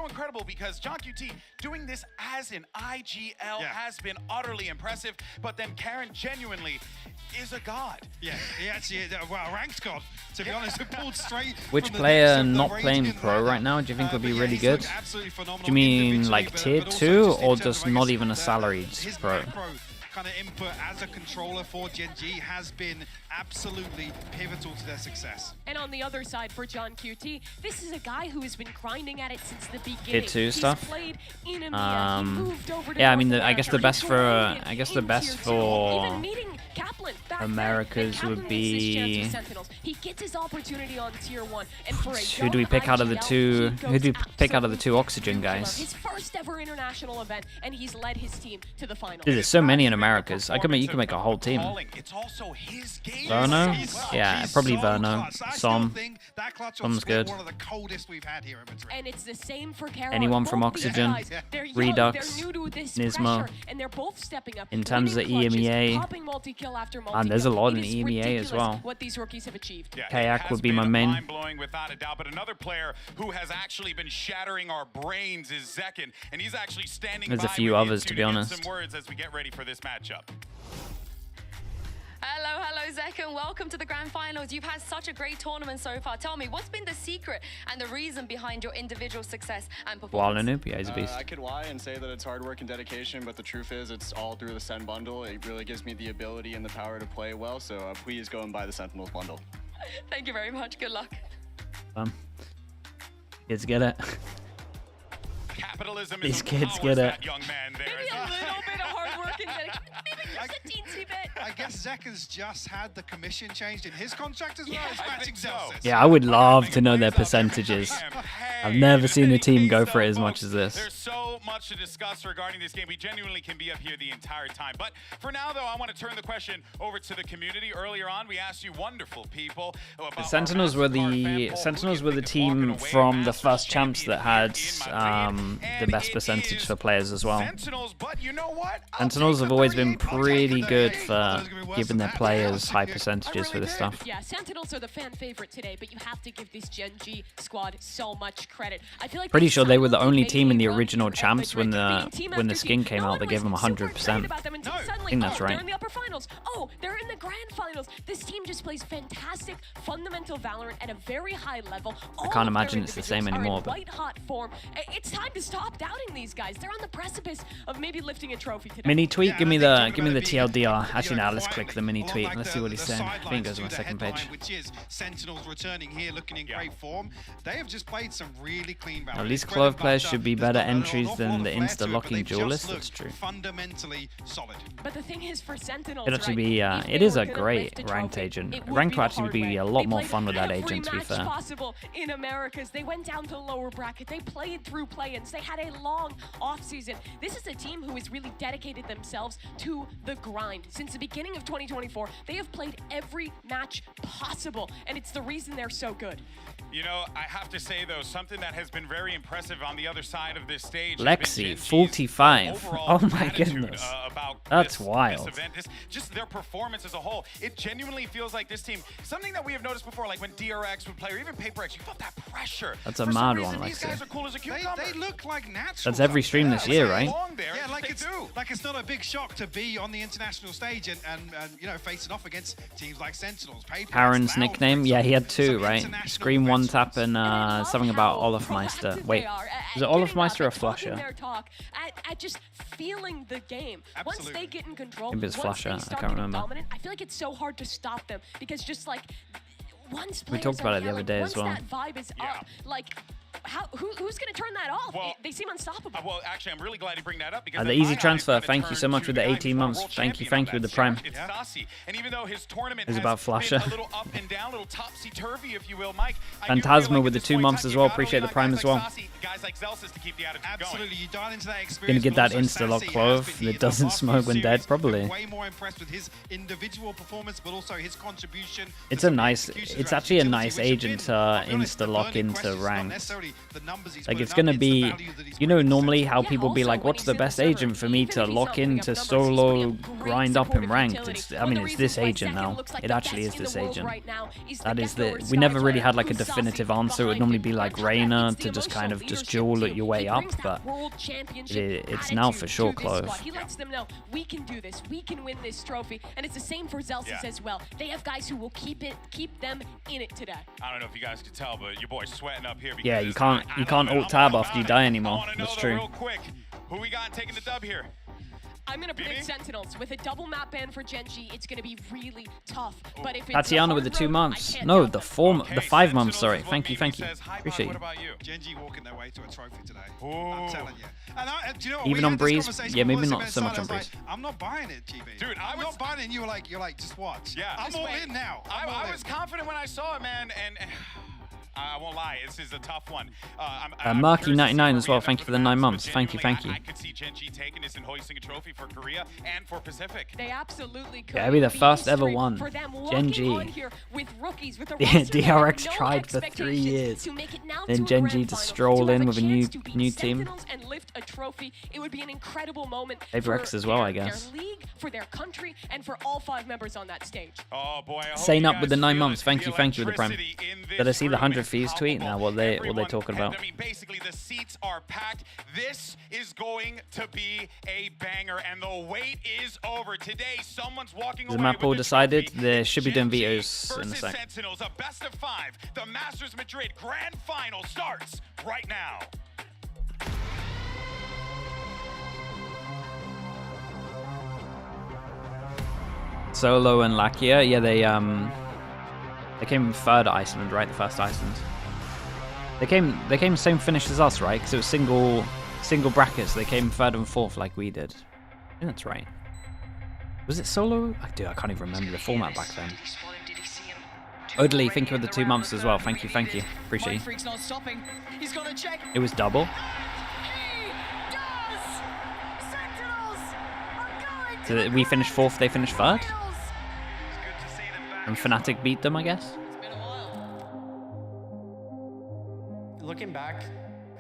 incredible, because John QT doing this as an IGL has been utterly impressive, but then Karen genuinely is a god. Yeah, he actually is, well, a ranked god, to be honest. It pulled straight Which from the player depths of the not Radiant playing pro ladder. right now do you think would be But really he's good? looked absolutely phenomenal Do you mean individually, like but tier also 2 just in or terms of, just I not guess, even a salaried his pro? macro kind of input as a controller for GenG has been absolutely pivotal to their success. And on the other side for John QT, this is a guy who has been grinding at it since the beginning. Tier 2 He's stuff. played in EMEA. He moved over to Yeah, I mean, North I guess the America. best He's for grinded I guess the in best tier 2. for Even meeting Kaplan back then, Americas and would Kaplan makes his chance be. with Sentinels. He gets his opportunity on tier 1, and for a Who do we young pick out of the IGL, two? he Who do we goes pick out of the two absolutely Oxygen killer. guys? His first ever international event, and he's led his team to the final. Dude, there's so many in Americas. You can make a whole team. It's also his game. Verno? Yeah, probably Verno. Som. Som's good. One of the coldest we've had here in Madrid. And it's the same for Carol. Anyone from Both these Oxygen, guys, they're young, Redux, they're new to this Nismo. pressure, and they're both stepping up. In terms of winning clutches, EMEA, popping multi-kill after and multi-kill. there's a lot in It is EMEA as ridiculous well. what these rookies have achieved. Kayak would be my main. Mind-blowing without a doubt, but another player who has actually been shattering our brains is Zekken, and he's actually standing There's a by few with others, you to be get honest. some words as we get ready for this matchup. Hello, Zekken. Welcome to the grand finals. You've had such a great tournament so far. Tell me, what's been the secret and the reason behind your individual success and performance? Wildanoop, yeah, he's a beast. I could lie and say that it's hard work and dedication, but the truth is it's all through the SEN bundle. It really gives me the ability and the power to play well, so please go and buy the Sentinels bundle. Thank you very much. Good luck. Kids get it. Capitalism These is kids get it. young man there. Maybe a little bit of hard work and dedication. Maybe just a teensy bit. I guess Zekken's just had the commission changed in his contract as well. It's matching Celsius. Yeah, I would love to know their percentages. I've never seen a team go for it as much as this. There's so much to discuss regarding this game. We genuinely can be up here the entire time. But for now, though, I want to turn the question over to the community. Earlier on, we asked you wonderful people about the Sentinels were the team from the first champs that had the best percentage for players as well. Sentinels have always been pretty good for giving their players high percentages for this stuff. Yeah, Sentinels are the fan favorite today, but you have to give this GenG squad so much credit. I feel like Pretty sure they were the only team in the original champs when the skin came out. They gave them 100%. I think that's right. They're in the upper finals. Oh, they're in the grand finals. This team just plays fantastic, fundamental Valorant at a very high level. I can't imagine it's the same anymore. But white hot form. It's time to stop doubting these guys. They're on the precipice of maybe lifting a trophy today. Mini tweet, give me the TLDR. Actually, now let's click the mini tweet. Let's see what he's saying. I think it goes on the second page. Which is Sentinels returning here, looking in great form. They have just played some really clean Valorant. At least Clove players should be better entries than the insta-locking duelists. That's true. Fundamentally solid. But the thing is, for Sentinels, It'd actually be, it is a great ranked agent. Ranked would actually be a lot more fun with that agent, to be fair. Possible in Americas. They went down to the lower bracket. They played through play-ins. They had a long offseason. This is a team who has really dedicated themselves to the grind. Since the beginning of 2024, they have played every match possible, and it's the reason they're so good. You know, I have to say, though, something that has been very impressive on the other side of this stage. Lexi, 45. Oh my goodness. That's wild. This event, just their performance as a whole. It genuinely feels like this team, something that we have noticed before, like when DRX would play, or even PaperX, you felt that pressure. That's a mad one, Lexi. These guys are cool as a cucumber. They look like natural. That's every stream this year, right? Yeah, like it's not a big shock to be on the international stage and you know, facing off against teams like Sentinels. Aaron's nickname, yeah, he had two, right? Scream One Tap and something about Olafmeister. Wait, is it Olafmeister or Flusher? At just feeling the game. Once they get in control, maybe it's Flusher. I can't remember. Dominant, I feel like it's so hard to stop them because just like once we talked about it the other day as well. Once that vibe is up, like. Who's going to turn that off? Well, they seem unstoppable. Well, actually, I'm really glad you bring that up because the easy transfer. Thank you so much with the 18 months. Thank you with the Prime. It's Stassi. And even though his tournament is about Flasher. A little up and down, a little topsy-turvy, if you will, Mike. Phantasma with the 2 months as well. Appreciate the Prime as well. Guys like Zelsis to keep the attitude Absolutely, you dial into that experience. Gonna get that insta-lock Clove that doesn't smoke when dead, probably. Way more impressed with his individual performance, but also his contribution. It's actually a nice agent to insta-lock into ranks. Like it's gonna be, you know, normally how people be like, what's the best agent for me to lock into solo grind up in ranked? I mean, it's this agent now. It actually is this agent. That is we never really had like a definitive answer. It would normally be like Reyna to just kind of just duel at your way up, but it's now for sure Clove. He lets them know we can do this, we can win this trophy, and it's the same for Zelsis as well. They have guys who will keep them in it today. I don't know if you guys could tell, but your boy's sweating up here. Yeah, you can't alt tab after you die anymore. That's true. Real quick, who we got taking the dub here? I'm going to pick Sentinels. With a double map ban for GenG, it's going to be really tough. But if it's Tatiana with the 2 months. No, the 5 months, sorry. Thank you. Appreciate you. GenG walking their way to a trophy today. I'm telling you. And, do you know what, even on Breeze? Yeah, maybe not so much on Breeze. I'm not buying it, GB. Dude, I'm not buying it, and you're like, just watch. Yeah. I'm all in now. I was confident when I saw it, man, and I won't lie, this is a tough one. Marky99 as well, thank you for the 9 months. Thank you. I could see GenG taking this and hoisting a trophy for Korea and for Pacific. They absolutely could. Yeah, it'll be the first ever one. GenG. DRX tried for 3 years. Then GenG to stroll in with a new team. And lift a trophy. It would be an incredible moment PaperX as well, I guess. Their league, for their country, and for all 5 members on that stage. Oh boy. Sane up with the 9 months. Thank you with the Prime. Did I see the 100 fees tweet now? What they talking about? I mean, basically the seats are packed. This is going to be a banger, and the wait is over. Today, someone's walking away. The map all decided. They should be doing vetoes in a sec. Sentinels, a best of 5. The Masters Madrid Grand Final starts right now. Solo and Lakia, yeah, they came third at Iceland, right? The first Iceland. They came same finish as us, right? Because it was single brackets. They came third and fourth like we did. I think that's right. Was it solo? Dude, I can't even remember the format back then. Odely, thank you for the 2 months as well. Thank you. Appreciate you. It was double. So we finished 4th, they finished 3rd? And Fnatic beat them, I guess? Looking back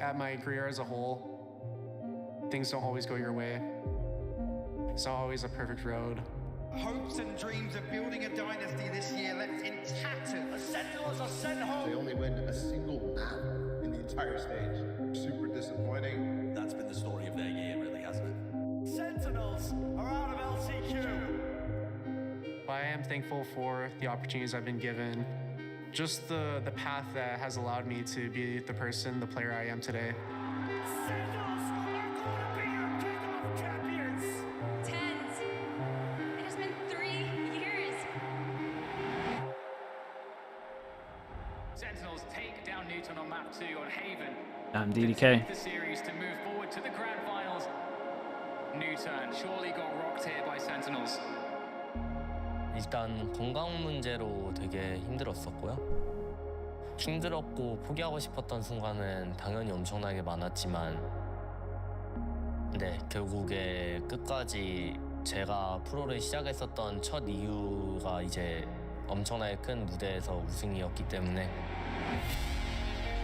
at my career as a whole, things don't always go your way. It's not always a perfect road. Hopes and dreams of building a dynasty this year left in tatters. The Sentinels are sent home. They only win a single map in the entire stage. Super disappointing. That's been the story of their year, really, hasn't it? Sentinels are out of LCQ. I am thankful for the opportunities I've been given. Just the path that has allowed me to be the person, the player I am today. Sentinels are going to be your kickoff champions. Tens. It has been 3 years. Sentinels take down Newton on map 2 on Haven. DDK. The series to move forward to the grand finals. Newton surely got rocked here by Sentinels. 일단 건강 문제로 되게 힘들었었고요. 힘들었고 포기하고 싶었던 순간은 당연히 엄청나게 많았지만 네, 결국에 끝까지 제가 프로를 시작했었던 첫 이유가 이제 엄청나게 큰 무대에서 우승이었기 때문에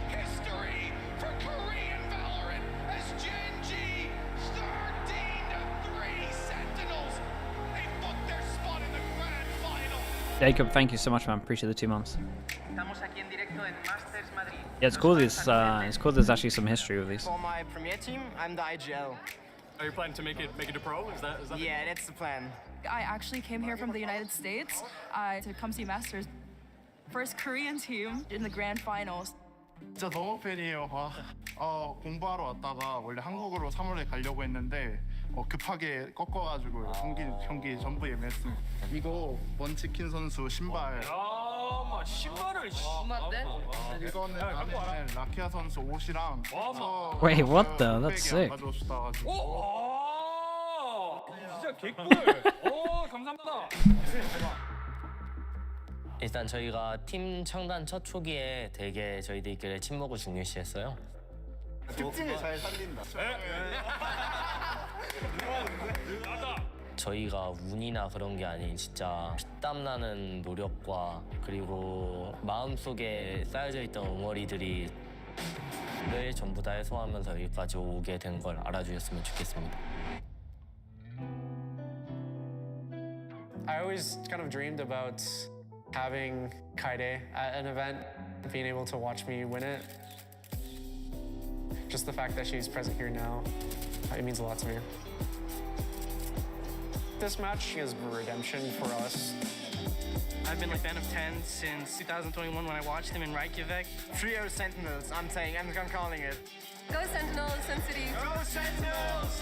History for Korean Valorant as GenG 13-3 Sentinels. They booked their spot in the grand final. Jacob, thank you so much, man. Appreciate the 2 months. Estamos aquí en directo en Masters Madrid. Yeah, it's cool. It's cool. There's actually some history with these. For my premier team, I'm the IGL. Are you planning to make it a pro? Is that Yeah, that's the plan. I actually came here from the United States to come see Masters. First Korean team in the grand finals. 진짜 너무 팬이에요. 공부하러 왔다가 원래 한국으로 3월에 가려고 했는데 급하게 꺾어가지고 경기 전부 예매했습니다. 이거 먼치킨 선수 신발. 신발을 이거는 안에 라키아 선수 옷이랑. Wait, what the? That's sick. 진짜 개꿀. 감사합니다. 일단 저희가 팀 창단 첫 초기에 되게 저희들끼리 친목을 중요시했어요. 특징을 잘 살린다. 저희가 운이나 그런 게 아닌 진짜 피땀 나는 노력과 그리고 마음속에 쌓여져 있던 응어리들이 를 전부 다 해소하면서 여기까지 오게 된 걸 알아주셨으면 좋겠습니다. I always kind of dreamed about having Kaide at an event, being able to watch me win it. Just the fact that she's present here now, it means a lot to me. This match is redemption for us. I've been a fan of 10 since 2021 when I watched them in Reykjavik. Trio Sentinels, I'm calling it. Go Sentinels, Sin City. Go Sentinels!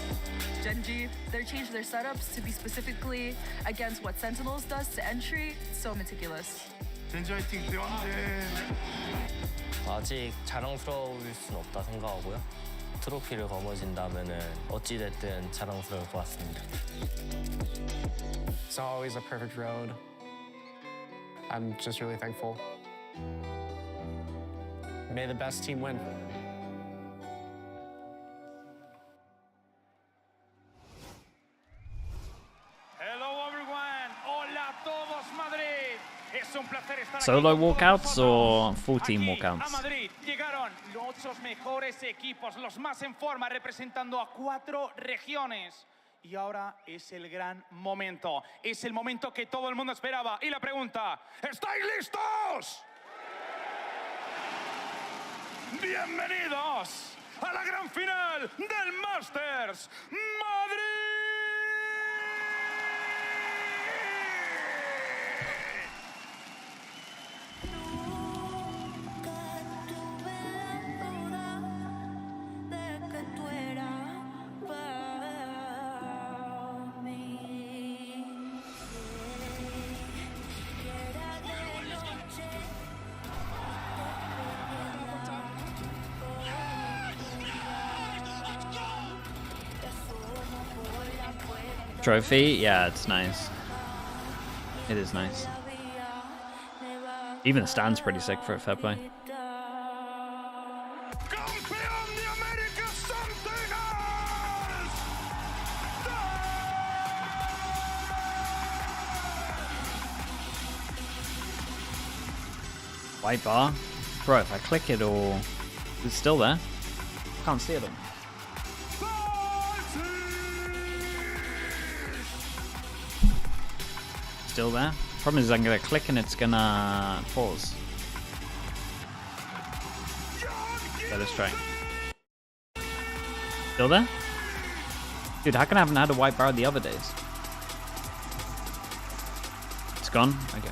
GenG, they changed their setups to be specifically against what Sentinels does to entry. So meticulous. 젠지 화이팅, 대왕제. 아직 자랑스러울 순 없다 생각하고요. 트로피를 거머쥔다면은 어찌 됐든 자랑스러울 것 같습니다. It's not always a perfect road. I'm just really thankful. May the best team win. Hello everyone. Hola a todos, Madrid. Es un placer estar Solo aquí con walkouts todos or vosotros. full team Aquí, walkouts? a Madrid llegaron los 8 mejores equipos, los más en forma, representando a 4 regiones. Y ahora es el gran momento. Es el momento que todo el mundo esperaba. Y la pregunta, ¿estáis listos? Bienvenidos a la gran final del Masters Madrid. Trophy? Yeah, it's nice. It is nice. Even the stand's pretty sick for a fair play. White bar? Bro, if I click it or... It's still there. Can't see it all. Still there. Problem is I'm gonna click and it's gonna pause. Let's try. Still there? Dude, how come I haven't had a white bar the other days? It's gone? Okay.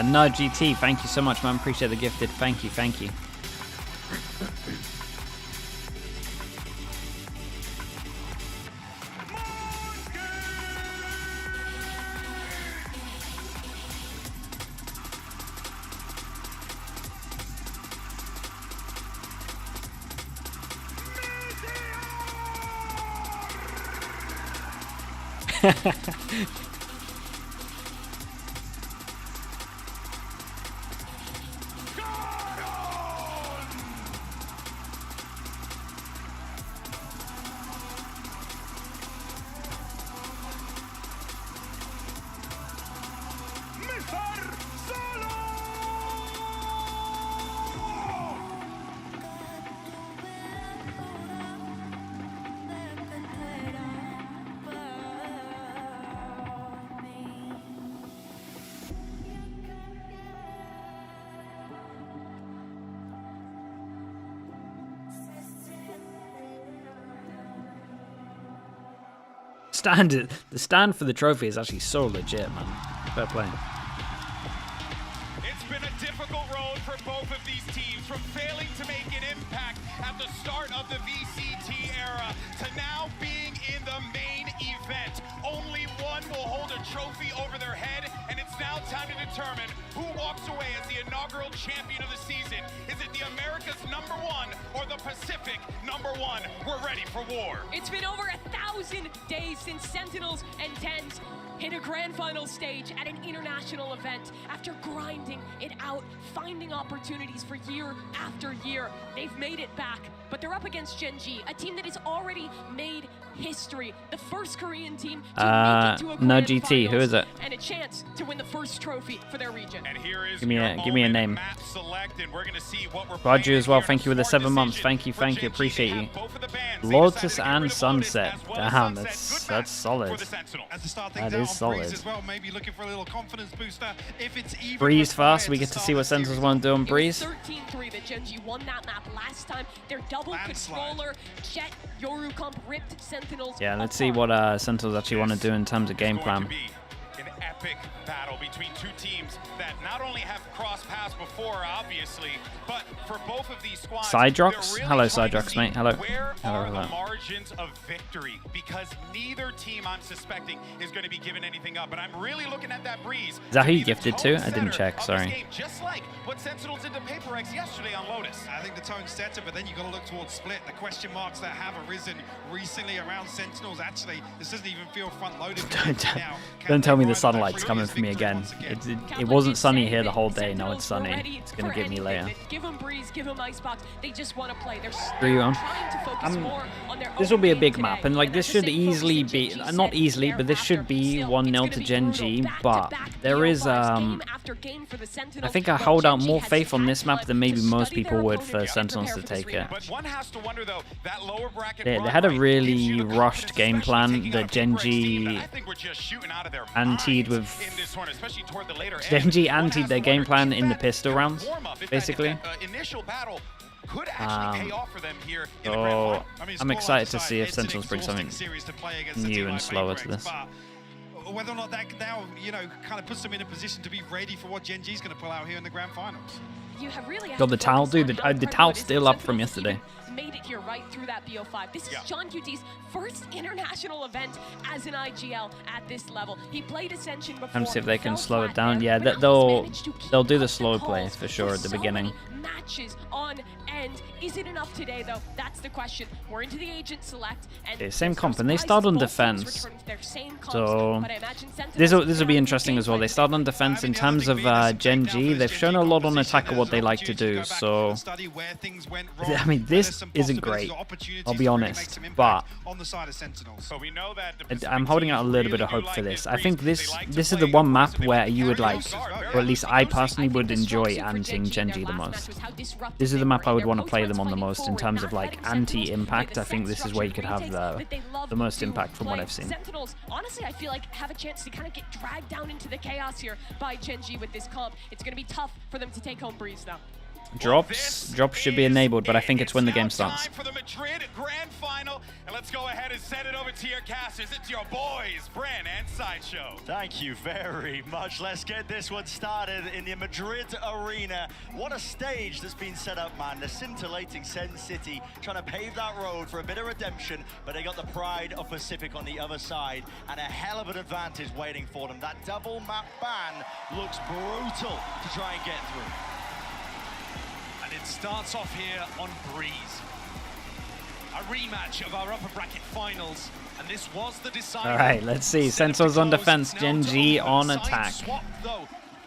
No GT, thank you so much, man. Appreciate the gifted. Thank you, thank you. The stand for the trophy is actually so legit, man. Fair play. It's been a difficult road for both of these teams, from failing to make an impact at the start of the VCT era to now being in the main event. Only one will hold a trophy over their head, and it's now time to determine who walks away as the inaugural champion of the season. Is it the America's #1 or the Pacific #1? We're ready for war. It's been over 1,000 days since Sentinels and Tens hit a grand final stage at an international event. After grinding it out, finding opportunities for year after year, they've made it back. But they're up against GenG, a team that has already made history. The first Korean team to make it to a no grand GT. finals, Who is it? and a chance to win the first trophy for their region. And here is Give me a name. map select, and we're going to see what we're Roger as well. Thank you for the 7 months. Thank you, appreciate you. Lotus and Sunset. Damn, that's solid. That is solid. As well, maybe looking for a little confidence booster. If it's even Breeze fast. We get to see what Sentinels want to do on Breeze. 13-3 that GenG won that map last time. Their double controller, Jet, Yoru comp ripped Sentinels. Yeah, let's see what Sentinels actually want to do in terms of game plan. An epic battle between two teams that not only have crossed paths before, obviously, but for both of these squads, Sidrox? Hello, Sidrox, mate. Hello. Where are Hello. the margins of victory? Because neither team, I'm suspecting, is going to be giving anything up. But I'm really looking at that Breeze. Is that who you gifted to? I didn't check, sorry. Game, just like what Sentinels did to Paper X yesterday on Lotus. I think the tone setter, but then you've got to look towards Split. The question marks that have arisen recently around Sentinels. Actually, this doesn't even feel front-loaded now. Don't tell me the sunlight light's coming for me again. It wasn't sunny here the whole day. Now it's sunny. It's gonna get me later. Give them Breeze, give them Icebox. They just want to play. They're on. trying to focus more on their This will be a big map, and like this should easily be, not easily, but this should be 1-0 to GenG. But there is I think I hold out more faith on this map than maybe most people would for Sentinels to take it. They had a really rushed game plan that GenG antied with. GenG antied their game plan in the pistol rounds, basically. So I'm excited to see if Sentinels bring something new and slower to this. Whether or not that now, kind of puts them in a position to be ready for what GenG's going to pull out here in the grand finals. You have really Got the towel, dude. The towel's still up from yesterday. Made it here right through that BO5. This is John QT's first international event as an IGL at this level. He played Ascension before. Let me see if they can slow it down. Yeah, they'll do the slow play for sure at the beginning. Matches on end. Is it enough today though? That's the question. We're into the agent select. And okay, same comp, and they start on defense. So this will be interesting as well. They start on defense in terms of GenG. They've shown a lot on attack of what they like to do. So I mean, this isn't great. I'll be honest, but I'm holding out a little bit of hope for this. I think this is the one map where you would like, or at least I personally would enjoy anting GenG the most. This is the map I would want to play them on the most in terms of like anti-impact. I think this is where you could have the most impact from what I've seen. Sentinels, honestly, I feel like have a chance to kind of get dragged down into the chaos here by GenG with this comp. It's going to be tough for them to take home Breeze though. Drops should be enabled, but I think it's when the game starts. For the Madrid grand final, and let's go ahead and send it over to your casters. It's your boys, Bran and Sideshow. Thank you very much. Let's get this one started in the Madrid arena. What a stage that's been set up, man. The scintillating SEN City trying to pave that road for a bit of redemption, but they got the pride of Pacific on the other side, and a hell of an advantage waiting for them. That double map ban looks brutal to try and get through. It starts off here on Breeze. A rematch of our upper bracket finals, and this was the decider. All right, let's see. Sentinels on defense, GenG on attack.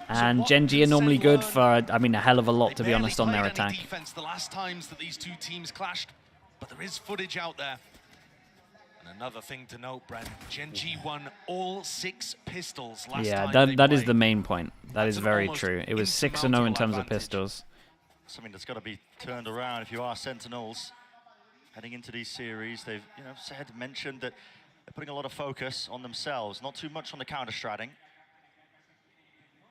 And GenG are normally good for, I mean, a hell of a lot, to be honest, on their attack. Defense the last times that these two teams clashed, but there is footage out there. And another thing to note, Brent, GenG won all 6 pistols last time. Yeah, that is the main point. That is very true. It was 6-0 in terms of pistols. Something that's got to be turned around if you are Sentinels heading into these series. They've mentioned that they're putting a lot of focus on themselves, not too much on the counter-stratting.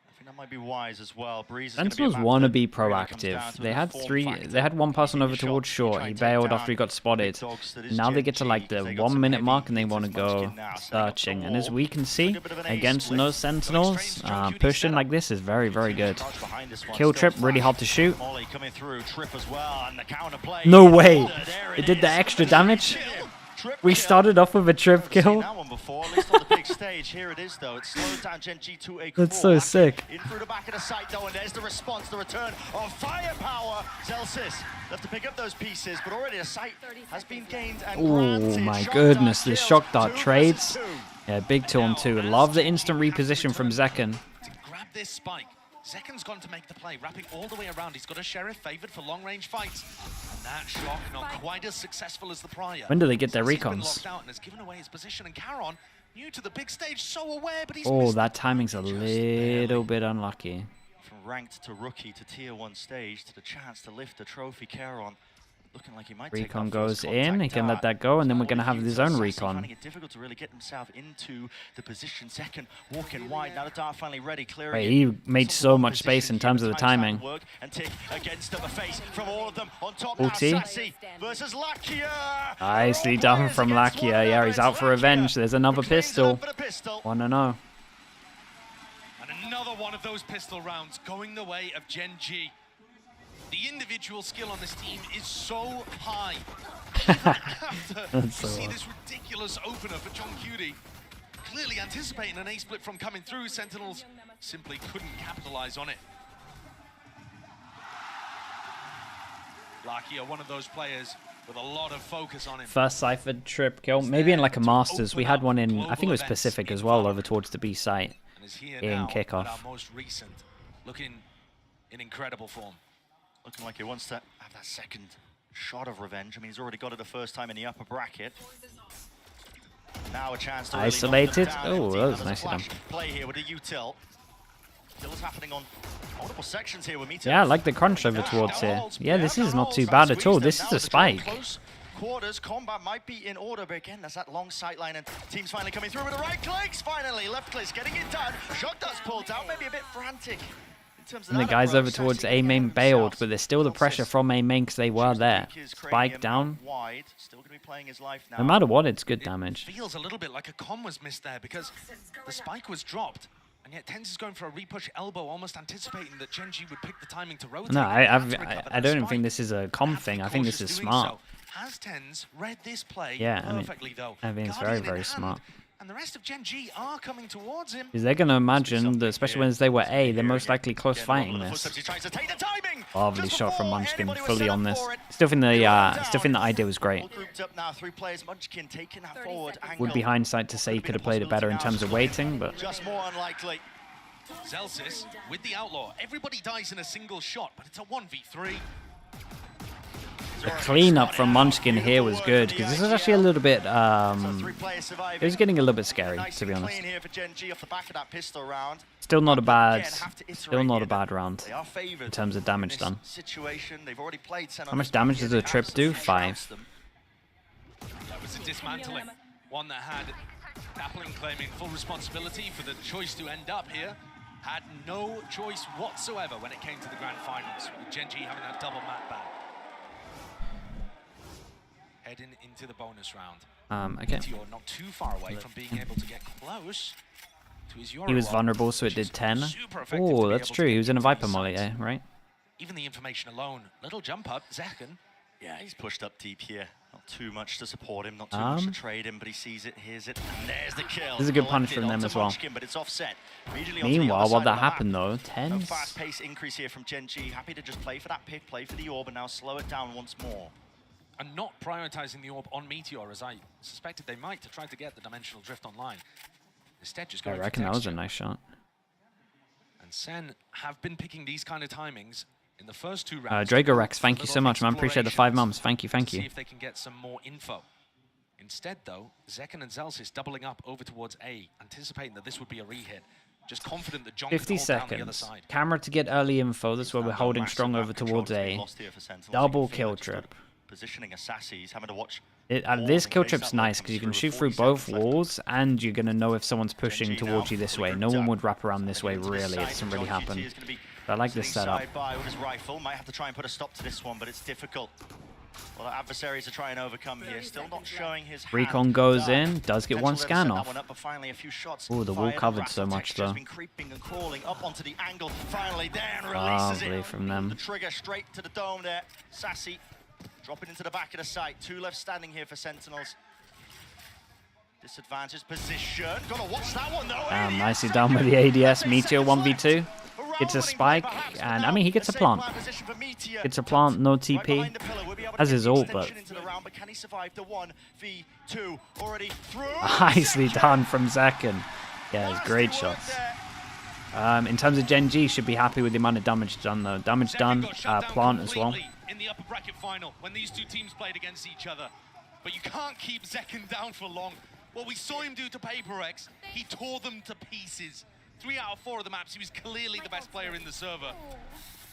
I think that might be wise as well. Breeze Sentinels want to be proactive. They had one person over towards short. He bailed after he got spotted. Now they get to like the 1 minute mark and they want to go searching. And as we can see, against no Sentinels, pushing like this is very, very good. Kill Trip, really hard to shoot. No way! It did the extra damage? We started off with a trip kill. That's so sick. In through the back of the site though, and there's the response, the return of firepower. Zelsis left to pick up those pieces, but already a site has been gained and oh my goodness, the shock dart trades. Yeah, big 2-on-2. Love the instant reposition from Zekken. Grab this spike. Zekken's gone to make the play, wrapping all the way around. He's got a Sheriff favored for long-range fights. And that shock not quite as successful as the prior. When do they get their recons? Locked out and has given away his position, and Caron, new to the big stage, so aware, but he's that timing's a little bit unlucky. From ranked to rookie to tier 1 stage to the chance to lift the trophy, Caron looking like he might recon goes in, he can let that go, and then we're going to have his own recon. Finding it difficult to really get himself into the position. Second, walking wide. Now the dart finally ready, clearing. Wait, he made so much space in terms of the timing. And tick against the face from all of them on top. Ulti. Versus Lakia. Nicely done from Lakia. Yeah, he's out for revenge. There's another pistol. 1-0. And another one of those pistol rounds going the way of GenG. The individual skill on this team is so high. That's see this ridiculous opener for John Cutie. Clearly anticipating an A-split from coming through. Sentinels simply couldn't capitalize on it. Lakia, one of those players with a lot of focus on him. First Cypher trip kill. Maybe in like a Masters. We had one in, I think it was Pacific as well, over towards the B site. is here in now kickoff. at our most recent, looking in incredible form. Looking like he wants to have that second shot of revenge. I mean, he's already got it the first time in the upper bracket. Now a chance to Isolated. Really Oh, that was nicely done. Play here with a util. Still happening on multiple sections here with Meteor. Yeah, I like the crunch over towards here. Yeah, this is not too bad at all. This is a spike. Quarters, combat might be in order, but again, there's that long sight line, and team's finally coming through with the right clicks, finally. Left clicks getting it done. Shot does pulled out, maybe a bit frantic. And the guys over towards A main bailed, but there's still the pressure from A main because they were there. Spike down. No matter what, it's good damage. Feels a little bit like a con was missed there because the spike was dropped, and yet TenZ is going for a repush elbow, almost anticipating that GenG would pick the timing to rotate. No, I don't even think this is a com thing. I think this is smart. Has TenZ read this play perfectly, though? I think it's very, very smart. And the rest of GenG are coming towards him. Because they're going to imagine that, especially when they were A, they're most likely close fighting this. Lovely shot from Munchkin, fully on this. Still think the idea was great. Would be hindsight to say he could have played it better in terms of waiting, but just more unlikely. Zelsis with the outlaw. Everybody dies in a single shot, but it's a 1v3. the cleanup from Munchkin here was good, because this was actually a little bit, it was getting a little bit scary, to be honest. Still not a bad round in terms of damage done. How much damage does the trip do? 5. That was a dismantling. One that had Dappling claiming full responsibility for the choice to end up here. Had no choice whatsoever when it came to the grand finals, with GenG having that double map back. Heading into the bonus round. Okay. Meteor not too far away from being able to get close to his Euro. He was vulnerable, so it did 10. Oh, that's true. He was in a Viper molly, right? Even the information alone, little jump up, Zekken. Yeah, he's pushed up deep here. Not too much to support him, not too much to trade him, but he sees it, hears it, and there's the kill. This is a good punish from them as well. Munchkin, but it's offset. Meanwhile, while that happened though, 10. No fast pace increase here from GenG. Happy to just play for that pick, play for the orb, and now slow it down once more. And not prioritizing the orb on Meteor, as I suspected they might, to try to get the dimensional drift online. Instead, just going I reckon that was a nice shot. And SEN have been picking these kind of timings in the first 2 rounds. Dragorex, thank you so much, man. Appreciate the 5 mums. Thank you, thank you. See if they can get some more info. Instead, though, Zekken and Zelsis doubling up over towards A, anticipating that this would be a re-hit. Just confident that John 50 can hold down the other seconds. side. Camera to get early info. That's where we're holding strong over towards A. Double kill trip. Positioning Assassin, he's having to watch. This kill trip's nice because you can shoot through both walls and you're going to know if someone's pushing towards you this way. No one would wrap around this way, really. It doesn't really happen. I like this setup. With his rifle. Might have to try and put a stop to this one, but it's difficult. Well, adversaries are trying to overcome here. Still not showing his hand. Recon goes in, does get one scan off. Oh, the wall covered so much though. Been creeping and crawling up onto the angle. Finally, there and releases it. From them. The trigger straight to the dome there. Sassy dropping into the back of the site. 2 left standing here for Sentinels. Disadvantaged position. Gotta watch that one though. Nicely done with the ADS. Meteor 1v2. Gets a spike, and I mean, he gets a plant. It's a plant, no TP. As his ult, but. Nicely done from Zekken. Yeah, it's great shots. In terms of GenG, should be happy with the amount of damage done, though. Damage done, plant as well. In the upper bracket final, when these 2 teams played against each other. But you can't keep Zekken down for long. What we saw him do to PaperX, he tore them to pieces. 3 out of 4 of the maps, he was clearly the best player in the server.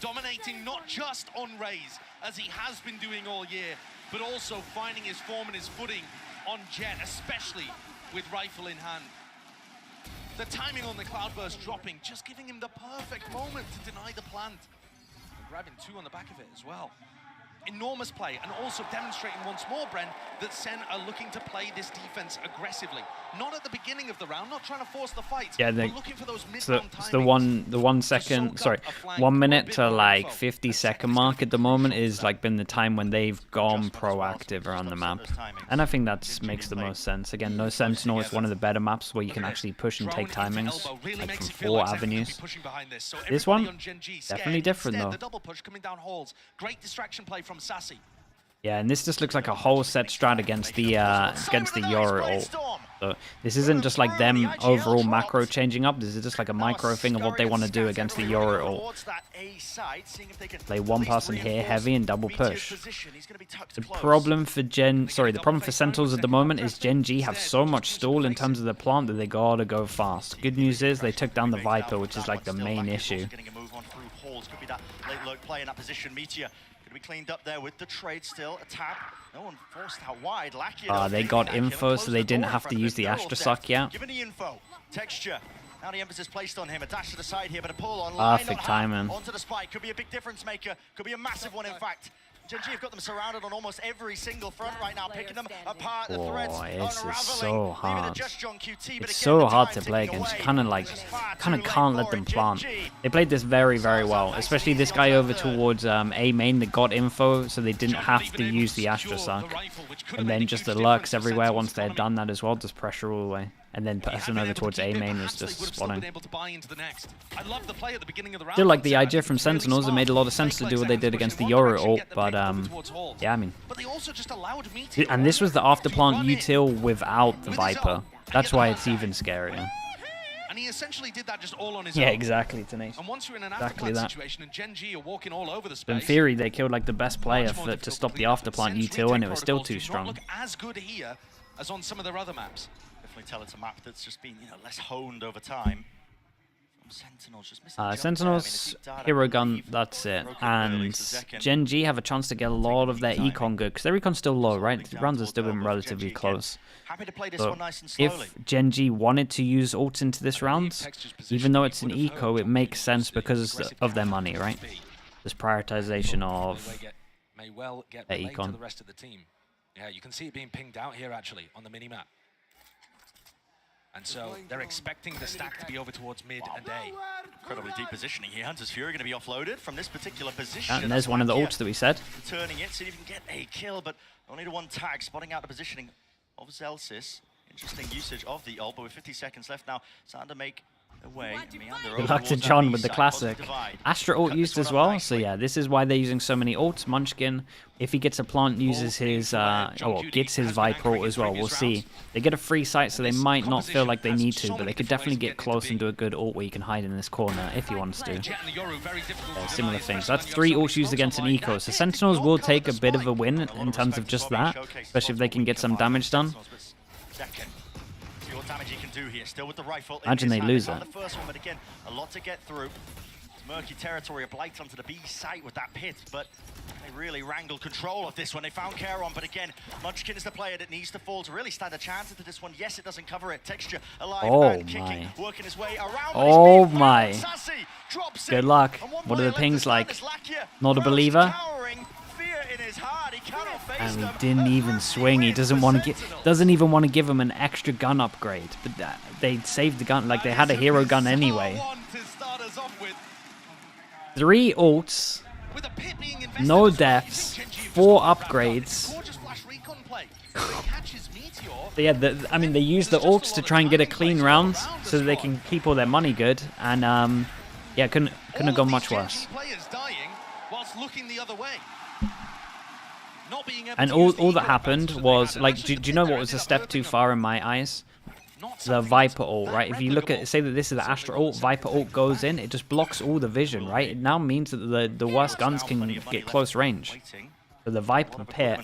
Dominating not just on Raze, as he has been doing all year, but also finding his form and his footing on Jet, especially with rifle in hand. The timing on the Cloudburst dropping, just giving him the perfect moment to deny the plant. And grabbing 2 on the back of it as well. Enormous play, and also demonstrating once more, Bren, that SEN are looking to play this defense aggressively. Not at the beginning of the round, not trying to force the fight, but looking for those mid-round timings. The 1 second, sorry, 1 minute to like 50-second mark at the moment is like been the time when they've gone proactive around the map, and I think that makes the most sense. Again, no Sentinel is one of the better maps where you can actually push and take timings like from 4 avenues. This one definitely different though. The double push coming down halls. Great distraction play from Sassy. Yeah, and this just looks like a whole set strat against the Yoru ult. So this isn't just like them overall macro changing up. This is just like a micro thing of what they want to do against the Yoru ult. Play one person here heavy and double push. The problem for the problem for Sentinels at the moment is GenG have so much stall in terms of the plant that they gotta go fast. Good news is they took down the Viper, which is like the main issue. Be cleaned up there with the trade still. A tap. No one forced out wide. They got info, so they didn't have to use the Astra Suck yet. Given the info, texture. Now the emphasis placed on him. A dash to the side here, but a pull on perfect timing. Onto the spike. Could be a big difference maker. Could be a massive one, in fact. GenG have got them surrounded on almost every single front right now, picking them apart. The threads this is so hard. It's so hard to play against. You kind of can't let them plant. They played this very, very well, especially this guy over towards A main that got info, so they didn't have to use the Astra Suck. And then just the lurks everywhere once they had done that as well, just pressure all the way. And then person over towards A main was just spawning. Still like the idea from Sentinels, it made a lot of sense to do what they did against the Yoru ult, but yeah, I mean. And this was the afterplant util without the Viper. That's why it's even scarier. And he essentially did that just all on his own. Yeah, exactly, Tenacious. And once you're in an afterplant situation and GenG are walking all over the space, in theory, they killed like the best player to stop the afterplant util, and it was still too strong. Look as good here as on some of their other maps. Definitely tell it's a map that's just been, less honed over time. Sentinels, Hero Gun, that's it. And GenG have a chance to get a lot of their econ good, because their econ's still low, right? The rounds are still been relatively close. So if GenG wanted to use ults into this round, even though it's an eco, it makes sense because of their money, right? This prioritization of their econ. Yeah, you can see it being pinged out here actually on the mini-map. And so they're expecting the stack to be over towards mid and A. Incredibly deep positioning here. Hunter's Fury going to be offloaded from this particular position. And there's one of the ults that we said. Turning it so you can get a kill, but only the one tag, spotting out the positioning of Zelsis. Interesting usage of the ult, but with 50 seconds left now, Sander make away. Good luck to John with the classic. Astra ult used as well, so yeah, this is why they're using so many ults. Munchkin, if he gets a plant, uses his, gets his Viper ult as well, we'll see. They get a free sight, so they might not feel like they need to, but they could definitely get close and do a good ult where you can hide in this corner if he wants to. Similar things. That's 3 ults used against an eco, so Sentinels will take a bit of a win in terms of just that, especially if they can get some damage done. Damage he can do here, still with the rifle. Imagine they lose it. The first one, but again, a lot to get through. It's murky territory, a blight onto the B site with that pit, but they really wrangled control of this one. They found Charon, but again, Munchkin is the player that needs to fall to really stand a chance into this one. Yes, it doesn't cover it. Texture alive and kicking, working his way around. Oh my. Good luck. What are the pings like? Not a believer. And he didn't even swing. He doesn't even want to give him an extra gun upgrade. But they saved the gun, like they had a hero gun anyway. 3 ults, no deaths, 4 upgrades. But yeah, I mean, they used the ults to try and get a clean round so that they can keep all their money good. And yeah, couldn't have gone much worse. And all that happened was, like, do you know what was a step too far in my eyes? The Viper ult, right? If you look at, say that this is the Astra ult, Viper ult goes in, it just blocks all the vision, right? It now means that the worst guns can get close range. So the Viper pit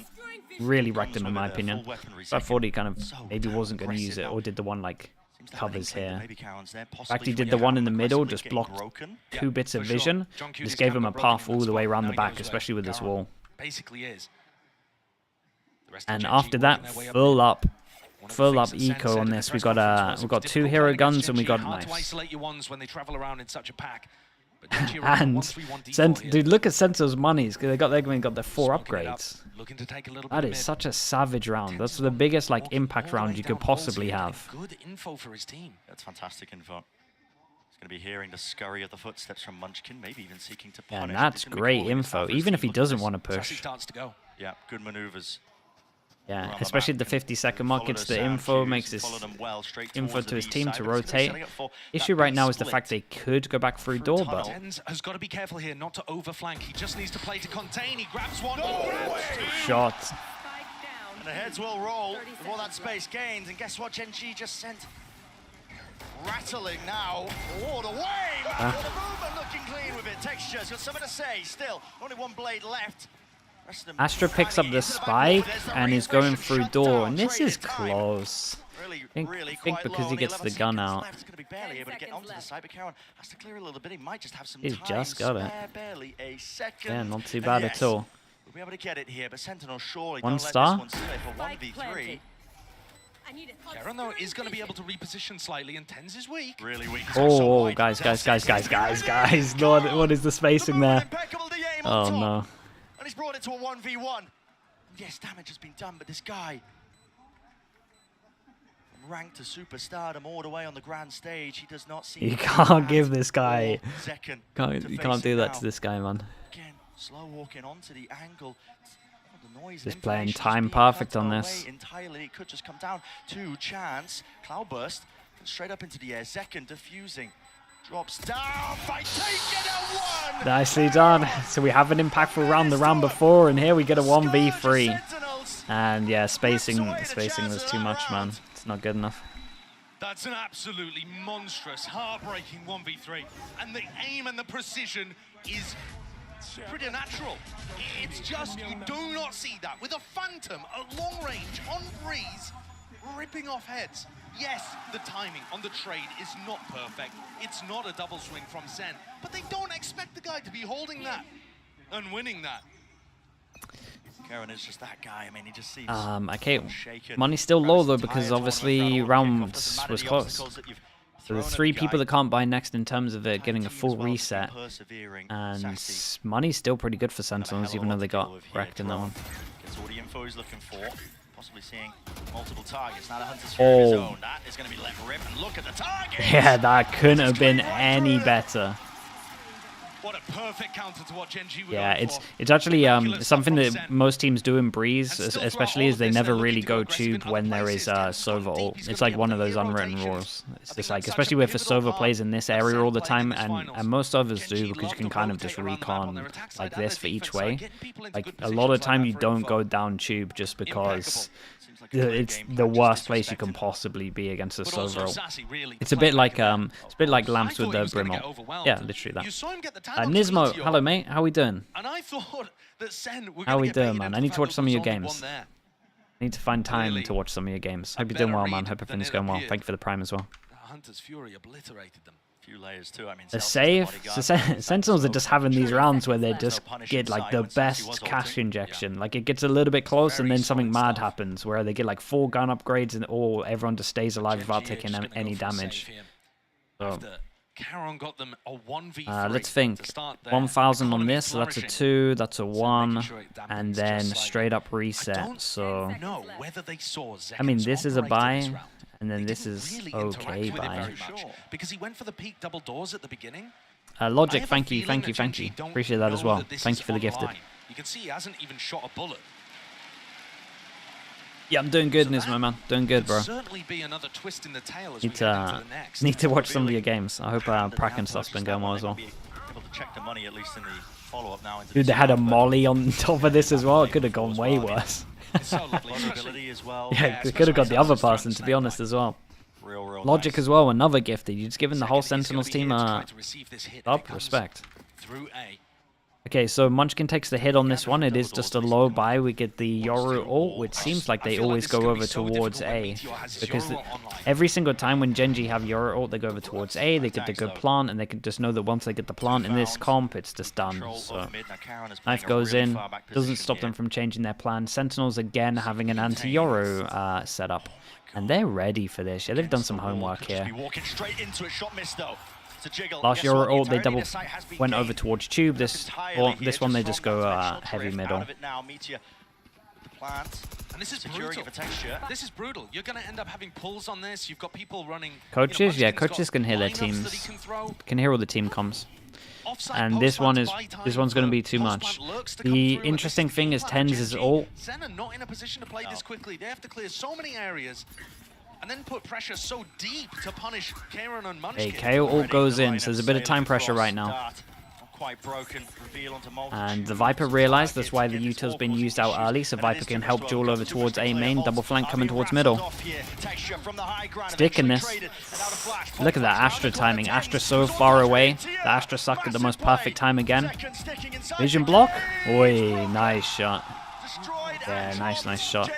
really wrecked him, in my opinion. So I thought he kind of maybe wasn't going to use it, or did the one, like, covers here. In fact, he did the one in the middle, just blocked 2 bits of vision. Just gave him a path all the way around the back, especially with this wall. Basically is. And after that, full up eco on this. We got 2 hero guns and we got a knife. And dude, look at Sentinel's monies, because they got their 4 upgrades. That is such a savage round. That's the biggest like impact round you could possibly have. Good info for his team. That's fantastic info. He's going to be hearing the scurry of the footsteps from Munchkin, maybe even seeking to punish. And that's great info, even if he doesn't want to push. Yeah, good maneuvers. Yeah, especially at the 50-second mark, gets the info, makes this info to his team to rotate. Issue right now is the fact they could go back through door, but has got to be careful here not to overflank. He just needs to play to contain. He grabs one. Shot. And the heads will roll with all that space gained. And guess what? GenG just sent rattling now all the way. The movement looking clean with it. Texture's got something to say. Still, only one blade left. Astra picks up the spike and is going through door, and this is close. I think because he gets the gun out. He's going to be barely able to get onto the side, but Karen has to clear a little bit. He might just have some He's time. just got it. Barely a second. Yeah, not too bad at all. We'll be able to get it here, but Sentinel surely One don't star. let this one slip for 1v3. Karen, though, is going to be able to reposition slightly, and TenZ is weak. Really weak. Oh, guys. Lord, what is the spacing there? Oh, no. And he's brought it to a 1v1. Yes, damage has been done, but this guy, from rank to superstardom all the way on the grand stage, he does not see. You can't give this guy. You can't do that to this guy, man. Again, slow walking onto the angle. The noise just playing time perfect on this. Entirely, it could just come down to chance. Cloudburst straight up into the air. Zekken diffusing. Drops down by taking a 1! Nicely done. So we have an impactful round the round before, and here we get a 1v3. And yeah, spacing was too much, man. It's not good enough. That's an absolutely monstrous, heartbreaking 1v3. And the aim and the precision is pretty natural. It's just, you do not see that. With a Phantom at long range, on breeze, ripping off heads. Yes, the timing on the trade is not perfect. It's not a double swing from SEN, but they don't expect the guy to be holding that and winning that. Karen is just that guy. I mean, he just seems okay, money's still low though because obviously round was close. So there's 3 people that can't buy next in terms of it getting a full reset, and money's still pretty good for Sentinels even though they got wrecked in that one. Gets all the info he's looking for. Possibly seeing multiple targets. Now the Hunter's Fury of his own. That is going to be let rip, and look at the target. Yeah, that couldn't have been any better. What a perfect counter to what GenG would Yeah, it's actually something that most teams do in Breeze, especially is they never really go tube when there is Sova ult. It's like one of those unwritten rules. It's just like, especially if a Sova plays in this area all the time, and most others do, because you can kind of just recon like this for each way. Like a lot of time you don't go down tube just because it's the worst place you can possibly be against a Sova ult. It's a bit like Lamps with the Brim ult. Yeah, literally that. Nismo, hello mate, how we doing? How we doing, man? I need to watch some of your games. I need to find time to watch some of your games. Hope you're doing well, man. Hope everything's going well. Thank you for the Prime as well. Hunter's Fury obliterated them. Few layers too. I mean, the save, Sentinels are just having these rounds where they just get like the best cash injection. Like it gets a little bit close and then something mad happens where they get like 4 gun upgrades and everyone just stays alive without taking any damage. So, Karen got them a 1v3. let's think. 1,000 on this, so that's a 2, that's a 1, and then straight up reset. So, I mean, this is a buy. And then this is okay buy. Because he went for the peak double doors at the beginning. Logic, thank you. Appreciate that as well. Thank you for the gifted. You can see he hasn't even shot a bullet. Yeah, I'm doing good, Nismo, man. Doing good, bro. Certainly be another twist in the tail as need to watch some of your games. I hope Prack and stuff's been going well as well. Able to check the money at least in the follow-up now. Dude, they had a molly on top of this as well. It could have gone way worse. Yeah, it could have got the other person, to be honest, as well. Logic as well, another gifted. You're just giving the whole Sentinels team up. Respect. Okay, so Munchkin takes the hit on this one. It is just a low buy. We get the Yoru ult, which seems like they always go over towards A. Because every single time when GenG have Yoru ult, they go over towards A, they get the good plant, and they can just know that once they get the plant in this comp, it's just done. So, knife goes in, doesn't stop them from changing their plan. Sentinels again having an anti-Yoru setup. And they're ready for this. Yeah, they've done some homework here. Last Yoru ult, they double went over towards tube. This one, they just go heavy middle. And this is brutal. This is brutal. You're going to end up having pulls on this. You've got people running. Coaches, yeah, coaches can hear their teams. Can hear all the team comms. And this one's going to be too much. The interesting thing is TenZ's ult. SEN are not in a position to play this quickly. They have to clear so many areas. And then put pressure so deep to punish Karen and Munchkin. Okay, KO ult goes in, so there's a bit of time pressure right now. quite broken. Reveal onto And the Viper realized that's why the Utah's been used out early, so Viper can help duel over towards A main, double flank coming towards middle. Sticking this. Look at that Astra timing. Astra so far away. The Astra suck at the most perfect time again. Vision block. Oi, nice shot. Yeah, nice shot.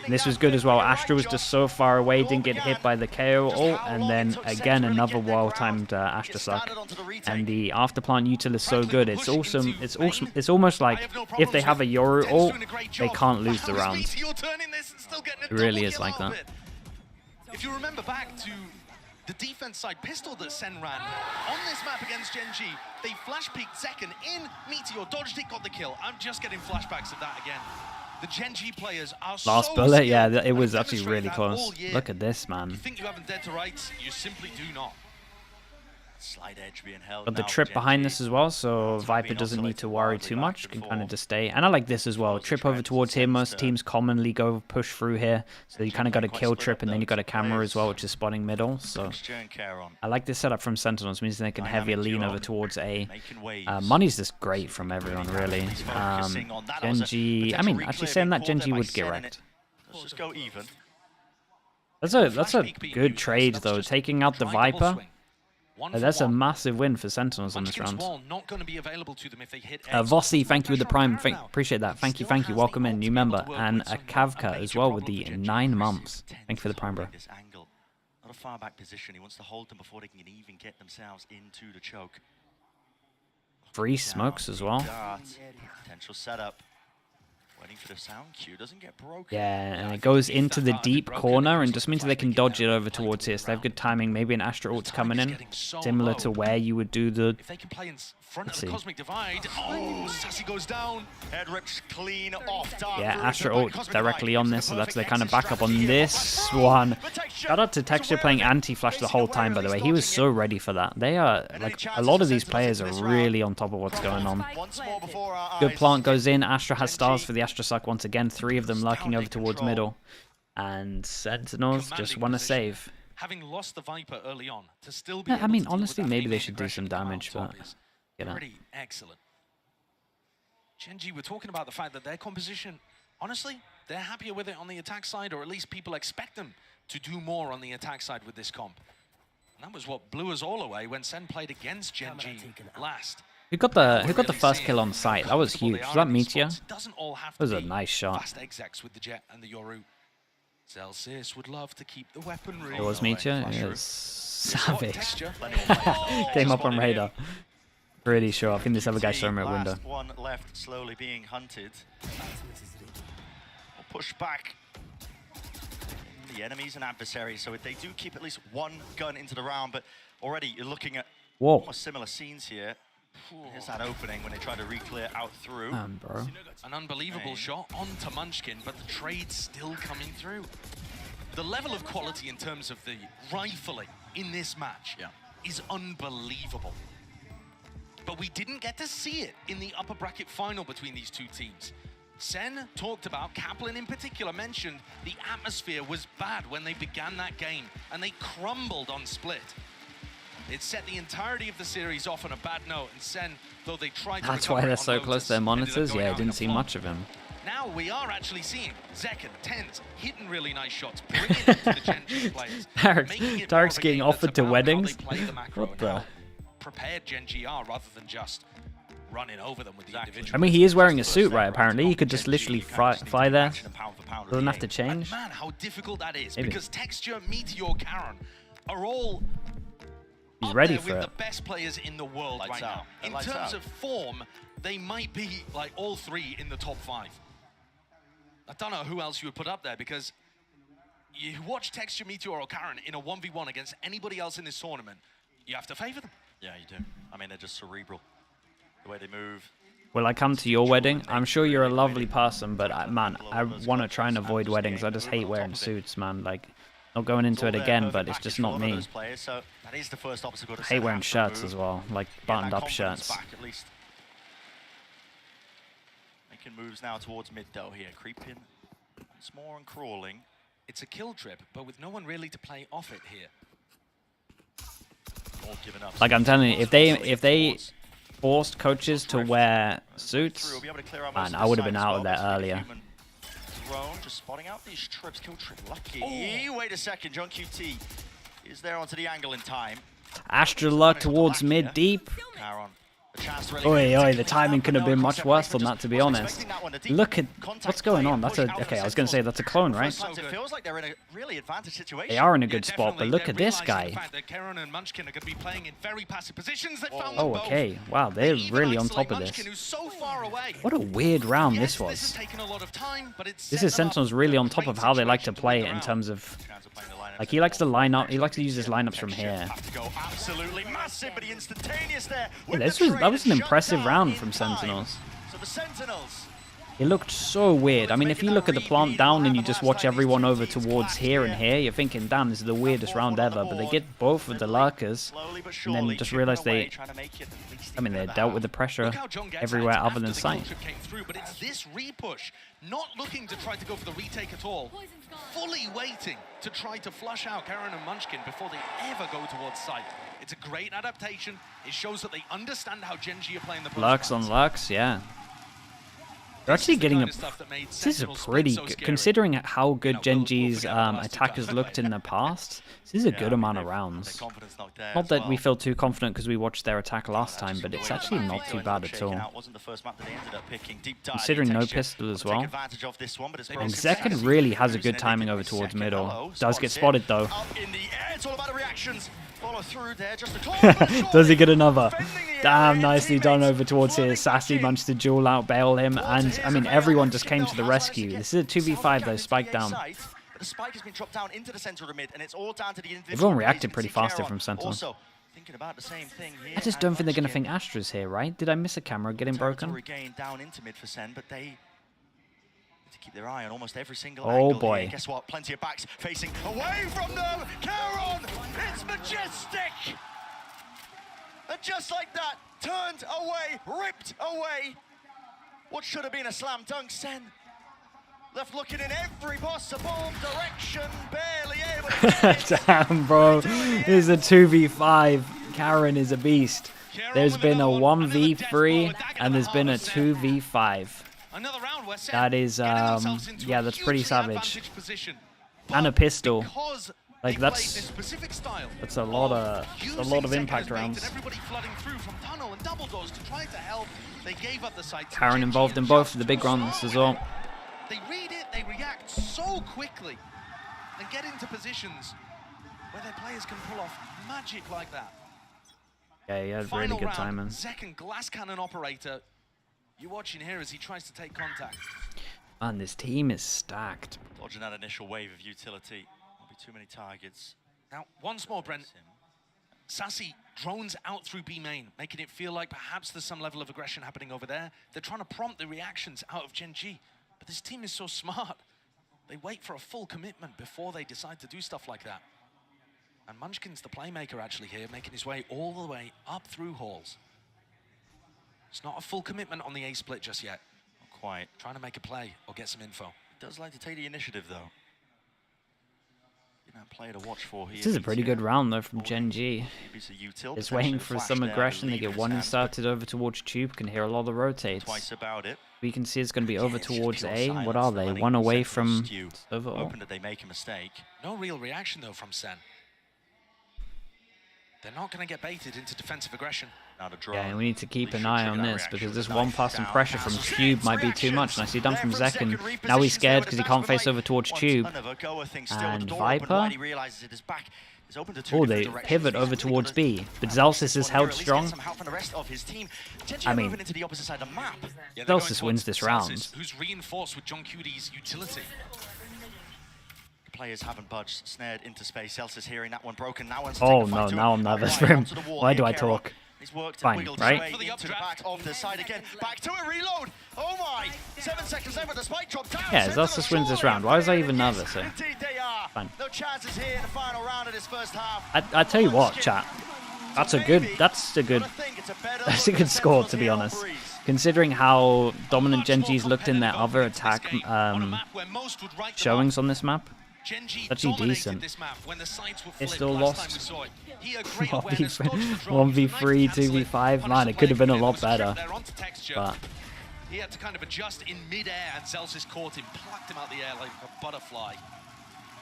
And this was good as well. Astra was just so far away, didn't get hit by the KO ult, and then again another well-timed Astra suck. And the afterplant util is so good. It's awesome. It's almost like if they have a Yoru ult, they can't lose the round. It really is like that. If you remember back to the defense side pistol that Sen ran on this map against GenG, they flash peeked second in Meteor, dodged it, got the kill. I'm just getting flashbacks of that again. The GenG players are Last bullet, yeah, it was actually really close. Look at this, man. You think you haven't dead to rights, you simply do not. Slight edge being held. Got the trip behind this as well, so Viper doesn't need to worry too much. Can kind of just stay. And I like this as well. Trip over towards here. Most teams commonly go push through here. So you kind of got a kill trip, and then you got a camera as well, which is spotting middle. So I like this setup from Sentinels. Means they can heavier lean over towards A. Money's just great from everyone, really. GenG. I mean, actually saying that GenG would get wrecked. Let's just go even. That's a good trade though. Taking out the Viper. That's a massive win for Sentinels on this round. Vossi, thank you with the Prime. Appreciate that. Thank you. Welcome in, new member. And a Kavka as well with the 9 months. Thank you for the Prime, bro. Not a far back position. He wants to hold them before they can even get themselves into the choke. 3 smokes as well. Potential setup. Waiting for the sound cue, doesn't get broken. Yeah, and it goes into the deep corner and just means they can dodge it over towards here. So they have good timing. Maybe an Astra ult's coming in, similar to where you would do the... Let's see. Sassy goes down. Head rips clean off. Yeah, Astra ult directly on this, so that's their kind of backup on this one. Shout out to Texture playing anti-flash the whole time, by the way. He was so ready for that. They are, like, a lot of these players are really on top of what's going on. Good plant goes in. Astra has stars for the Astra suck once again. 3 of them lurking over towards middle. And Sentinels just want to save. Having lost the Viper early on, to still be I mean, honestly, maybe they should do some damage, but... Pretty excellent. GenG, we're talking about the fact that their composition, honestly, they're happier with it on the attack side, or at least people expect them to do more on the attack side with this comp. And that was what blew us all away when Sen played against GenG last. Who got the first kill on site? That was huge. Was that Meteor? That was a nice shot. Fast execs with the Jet and the Yoru. Celsius would love to keep the weaponry. It was Meteor. It was savage. Came up on radar. Pretty sure. I think this other guy's showing me a window. One left, slowly being hunted. Push back. The enemies and adversaries. So if they do keep at least 1 gun into the round, but already you're looking at almost similar scenes here. Here's that opening when they try to re-clear out through. Bro. An unbelievable shot onto Munchkin, but the trade's still coming through. The level of quality in terms of the rifling in this match is unbelievable. But we didn't get to see it in the upper bracket final between these 2 teams. Sen talked about, Kaplan in particular mentioned, the atmosphere was bad when they began that game, and they crumbled on split. It set the entirety of the series off on a bad note, and Sen, though they tried to That's why they're so close to their monitors. Yeah, I didn't see much of him. Now we are actually seeing Zekken, Tens, hitting really nice shots, bringing it to the GenG players. Tarek's getting offered to weddings? What the... Prepared GenG are rather than just running over them with the individual. I mean, he is wearing a suit, right? Apparently, he could just literally fly there. Doesn't have to change. Man, how difficult that is! Maybe. Because Texture, Meteor, Karen are all He's ready for with it. The best players in the world right now. In terms of form, they might be like all 3 in the top 5. I don't know who else you would put up there, because you watch Texture, Meteor, or Karen in a 1v1 against anybody else in this tournament, you have to favor them. Yeah, you do. I mean, they're just cerebral. The way they move. Will I come to your wedding? I'm sure you're a lovely person, but man, I want to try and avoid weddings. I just hate wearing suits, man. Like, not going into it again, but it's just not me. I hate wearing shirts as well, like buttoned up shirts. Making moves now towards mid though here, creeping once more and crawling. It's a kill trip, but with no one really to play off it here. Like I'm telling you, if they forced coaches to wear suits, and I would have been out of there earlier. Just spotting out these trips. Kill trip lucky. Wait a second, John QT is there onto the angle in time. Astra luck towards mid deep. Oi, oi, the timing could have been much worse than that, to be honest. Look at what's going on. That's a okay. I was going to say that's a clone, right? It feels like they're in a really advantageous situation. They are in a good spot, but look at this guy. Oh, okay. Wow, they're really on top of this. What a weird round this was. This is Sentinels really on top of how they like to play it in terms of, like, he likes to line up. He likes to use his lineups from here. Absolutely massive, but instantaneous there. That was an impressive round from Sentinels. So the Sentinels. It looked so weird. I mean, if you look at the plant down and you just watch everyone over towards here and here, you're thinking, damn, this is the weirdest round ever. But they get both of the lurkers, and then just realize they, I mean, they dealt with the pressure everywhere other than sight. But it's this repush, not looking to try to go for the retake at all, fully waiting to try to flush out Karen and Munchkin before they ever go towards sight. It's a great adaptation. It shows that they understand how GenG are playing the Lurks on Lurks, yeah. They're actually getting a... This is a pretty good... Considering how good GenG's attackers looked in the past, this is a good amount of rounds. Not that we feel too confident because we watched their attack last time, but it's actually not too bad at all. Considering no pistol as well. And Zekken really has a good timing over towards middle. Does get spotted though. Does he get another? Damn, nicely done over towards here. Sassy managed to duel out, bail him, and I mean everyone just came to the rescue. This is a 2v5 though, spike down. The spike has been dropped down into the center of mid, and it's all down to the individual. Everyone reacted pretty fast from Sentinel. Thinking about the same thing here. I just don't think they're going to think Astra's here, right? Did I miss a camera getting broken? Regain down into mid for Sen, but they need to keep their eye on almost every single oh angle boy. Here. Guess what? Plenty of backs facing away from them. Caron, it's majestic. And just like that, turned away, ripped away. What should have been a slam dunk, Sen. Left looking in every possible direction, barely able to damn, bro. This is a 2v5. Karen is a beast. There's been a 1v3 and there's been a 2v5. That is, yeah, that's pretty savage. And a pistol. Like that's a lot of impact rounds. Karen involved in both of the big runs as well. They read it, they react so quickly and get into positions where their players can pull off magic like that. Yeah, he had really good timing. Second glass cannon operator. You're watching here as he tries to take contact. Man, this team is stacked. Dodging that initial wave of utility. Won't be too many targets. Now, once more, Brent. Sassy drones out through B main, making it feel like perhaps there's some level of aggression happening over there. They're trying to prompt the reactions out of GenG. But this team is so smart. They wait for a full commitment before they decide to do stuff like that. And Munchkin's the playmaker actually here, making his way all the way up through halls. It's not a full commitment on the A split just yet. Not quite. Trying to make a play or get some info. He does like to take the initiative though. Player to watch for here. This is a pretty good round though from GenG. It's waiting for some aggression. They get one inserted over towards Tube. Can hear a lot of rotates. Twice about it. We can see it's going to be over towards A. What are they? One away from overall. Hoping that they make a mistake. No real reaction though from Sen. They're not going to get baited into defensive aggression. Yeah, and we need to keep an eye on this because this one pass and pressure from Tube might be too much. Nicely done from Zekken. Now he's scared because he can't face over towards Tube. And Viper. Oh, they pivot over towards B. But Zalsis is held strong. I mean, Zalsis wins this round. Who's reinforced with John QD's utility. Players haven't budged, snared into space. Celsius hearing that one broken. Now oh no, now I'm nervous for him. Why do I talk? He's worked fine, right? Into the back of the side again. Back to it, reload. Oh my! 7 seconds left with the spike drop down. Yeah, Celsius wins this round. Why was I even nervous? Indeed they are. Fine. No chances here in the final round of this first half. I tell you what, chat. That's a good score, to be honest. Considering how dominant GenG's looked in their other attack showings on this map. GenG Actually dominated decent. this map when the sides were It's flipped still last time lost. we saw it. He had great awareness, dodged the drop. 1v3, 2v5. Man, it could have been a lot better. But He had to kind of adjust in mid-air, and Celsius caught him, plucked him out the air like a butterfly.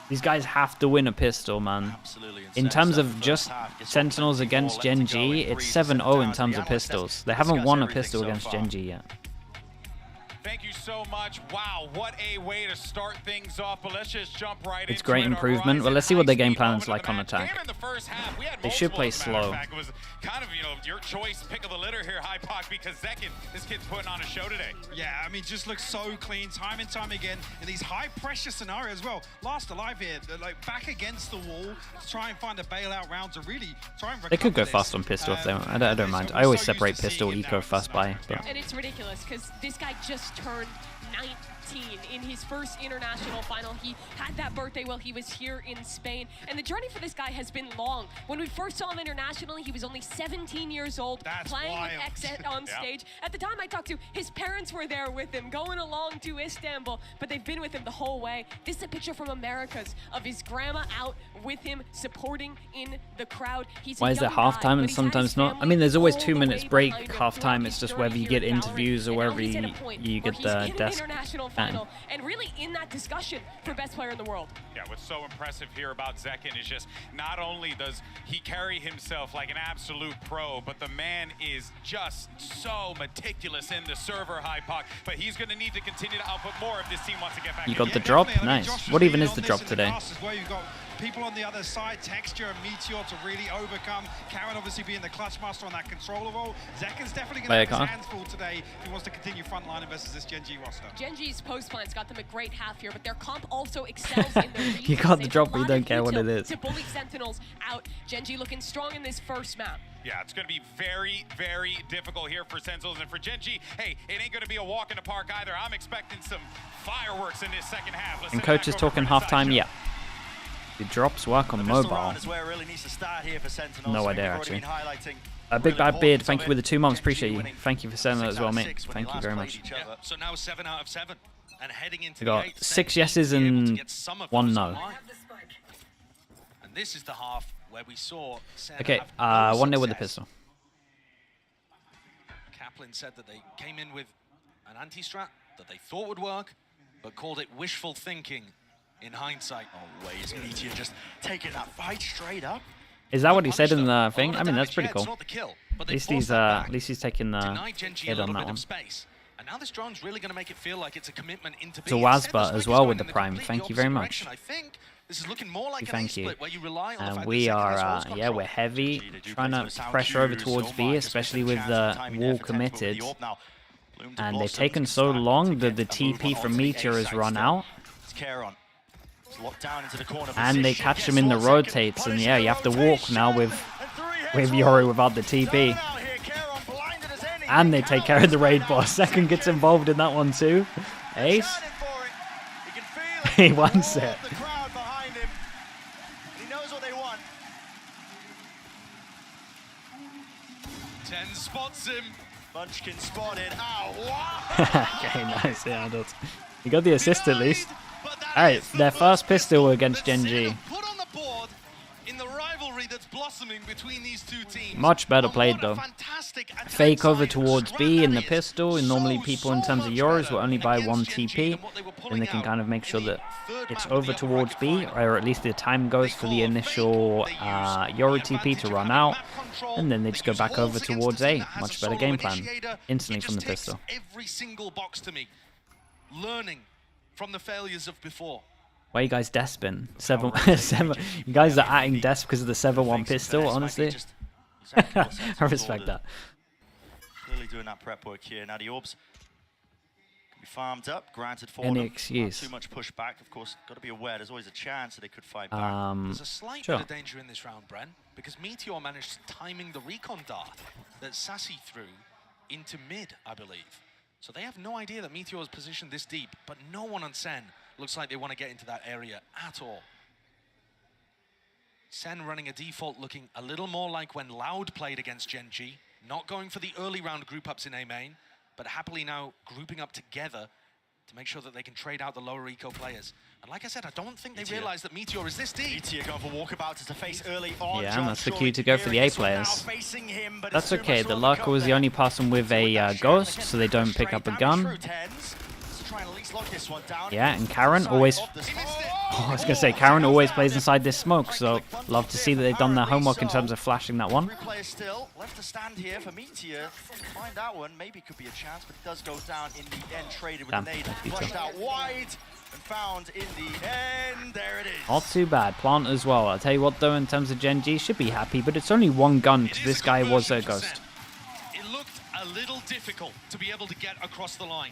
these guys have to win a pistol, man. Absolutely. In terms of just Sentinels against GenG, it's 7-0 in terms of pistols. They haven't won a pistol against GenG yet. Thank you so much. Wow, what a way to start things off. But let's just jump right into it. It's great improvement. Well, let's see what their game plan is like on attack. They should play slow. It was kind of, your choice, pick of the litter here, Hypoc, because Zekin, this kid's putting on a show today. Yeah, I mean, just looks so clean time and time again in these high-pressure scenarios as well. Last alive here, they're like back against the wall to try and find a bailout round to really try and recover. They could go fast on pistol if they want. I don't mind. I always separate pistol, eco, fast buy. But. And it's ridiculous because this guy just turned 19 in his first international final. He had that birthday while he was here in Spain. And the journey for this guy has been long. When we first saw him internationally, he was only 17 years old, playing with Ascent on stage. At the time I talked to, his parents were there with him, going along to Istanbul, but they've been with him the whole way. This is a picture from Americas of his grandma out with him, supporting in the crowd. He's Why is there halftime and sometimes not? I mean, there's always 2 minutes break halftime. It's just whether you get interviews or wherever you get the desk. Final, and really in that discussion for best player in the world. Yeah, what's so impressive here about Zekin is just not only does he carry himself like an absolute pro, but the man is just so meticulous in the server, Hypoc. But he's going to need to continue to output more if this team wants to get back. You got the drop? Nice. What even is the drop today? People on the other side, Texture and Meteor to really overcome. Karen obviously being the clutch master on that controller role. Zekin's definitely going to have his hands full today if he wants to continue frontline versus this GenG roster. GenG's post plans got them a great half here, but their comp also excels in their reads. You got the drop, but you don't care what it is. To bully Sentinels out. GenG looking strong in this first map. Yeah, it's going to be very, very difficult here for Sentinels. And for GenG, hey, it ain't going to be a walk in the park either. I'm expecting some fireworks in this second half. And coach is talking halftime, yeah. The drops work on mobile. No idea, actually. Big Bad Beard, thank you with the 2 months. Appreciate you. Thank you for saying that as well, mate. Thank you very much. Yeah, so now 7 out of 7. And heading into We got 6 yeses and 1 no. And this is the half where we saw Sen okay, have no 1-0 with the success. pistol. Kaplan said that they came in with an anti-strat that they thought would work, but called it wishful thinking in hindsight. Oh, ways Meteor just taking that fight straight up. Is that what he said in the thing? I mean, that's pretty cool. At least he's taking the hit on that one. And now this drone's really going to make it feel like it's a commitment into To Wazba as well with the prime. Thank you very much. I think this is looking more like Thank you. where you rely on the And fact we that are, Zekin has yeah, we're heavy, trying to pressure over towards B, especially with the wall committed. And they've taken so long that the TP from Meteor has run out. And they catch him in the rotates, and yeah, you have to walk now with Yori without the TP. And they take care of the raid boss. Second gets involved in that one too. Ace. He wants it. He knows what they want. 10 spots him. Munchkin spotted. Ow, wow. Okay, nice. Yeah, that's. You got the assist at least. Alright, their first pistol against GenG. Put on the board in the rivalry that's blossoming between these two teams. Much better played though. Fake over towards B in the pistol, and normally people in terms of Euros will only buy 1 TP, and they can kind of make sure that it's over towards B, or at least the time goes for the initial Euro TP to run out, and then they just go back over towards A. Much better game plan, instantly from the pistol. Every single box to me. Learning from the failures of before. Why are you guys desping? 7. You guys are adding desp because of the 7-1 pistol, honestly. I respect that. Clearly doing that prep work here. Now the orbs can be farmed up, granted for Any them. excuse. Not too much pushback, of course. Got to be aware. There's always a chance that they could fight back. There's a slight sure. bit of danger in this round, Bren, because Meteor managed timing the recon dart that Sassy threw into mid, I believe. So they have no idea that Meteor is positioned this deep, but no one on Sen looks like they want to get into that area at all. Sen running a default looking a little more like when Loud played against GenG, not going for the early round group ups in A main, but happily now grouping up together to make sure that they can trade out the lower eco players. And like I said, I don't think they realize that Meteor is this deep. Meteor going for walkabouts as a face early on. Yeah, and that's the cue to go for the A players. That's okay. The Larka was the only person with a ghost, so they don't pick up a gun. Yeah, and Karen always... Oh, I was going to say, Karen always plays inside this smoke, so love to see that they've done their homework in terms of flashing that one. Still left to stand here for Meteor. Find that one, maybe could be a chance, but it does go down in the end. Traded with the nade, flushed out wide, and found in the end. There it is. Not too bad. Plant as well. I'll tell you what, though, in terms of GenG, should be happy, but it's only one gun because this guy was a ghost. It looked a little difficult to be able to get across the line.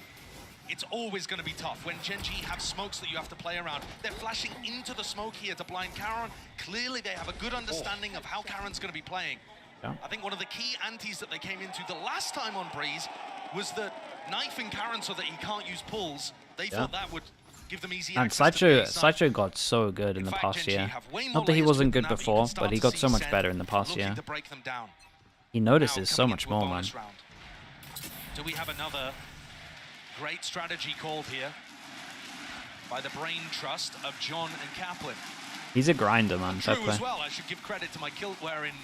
It's always going to be tough when GenG have smokes that you have to play around. They're flashing into the smoke here to blind Karen. Clearly, they have a good understanding of how Karen's going to be playing. Yeah. I think one of the key antis that they came into the last time on Breeze was the knifing Karen so that he can't use pulls. They thought that would give them easy and Sideshow got so good in the past year. Not that he wasn't good before, but he got so much better in the past year. He notices so much more, man. Do we have another great strategy called here by the brain trust of John and Kaplan? He's a grinder, man. True as well. I should give credit to my kilt-wearing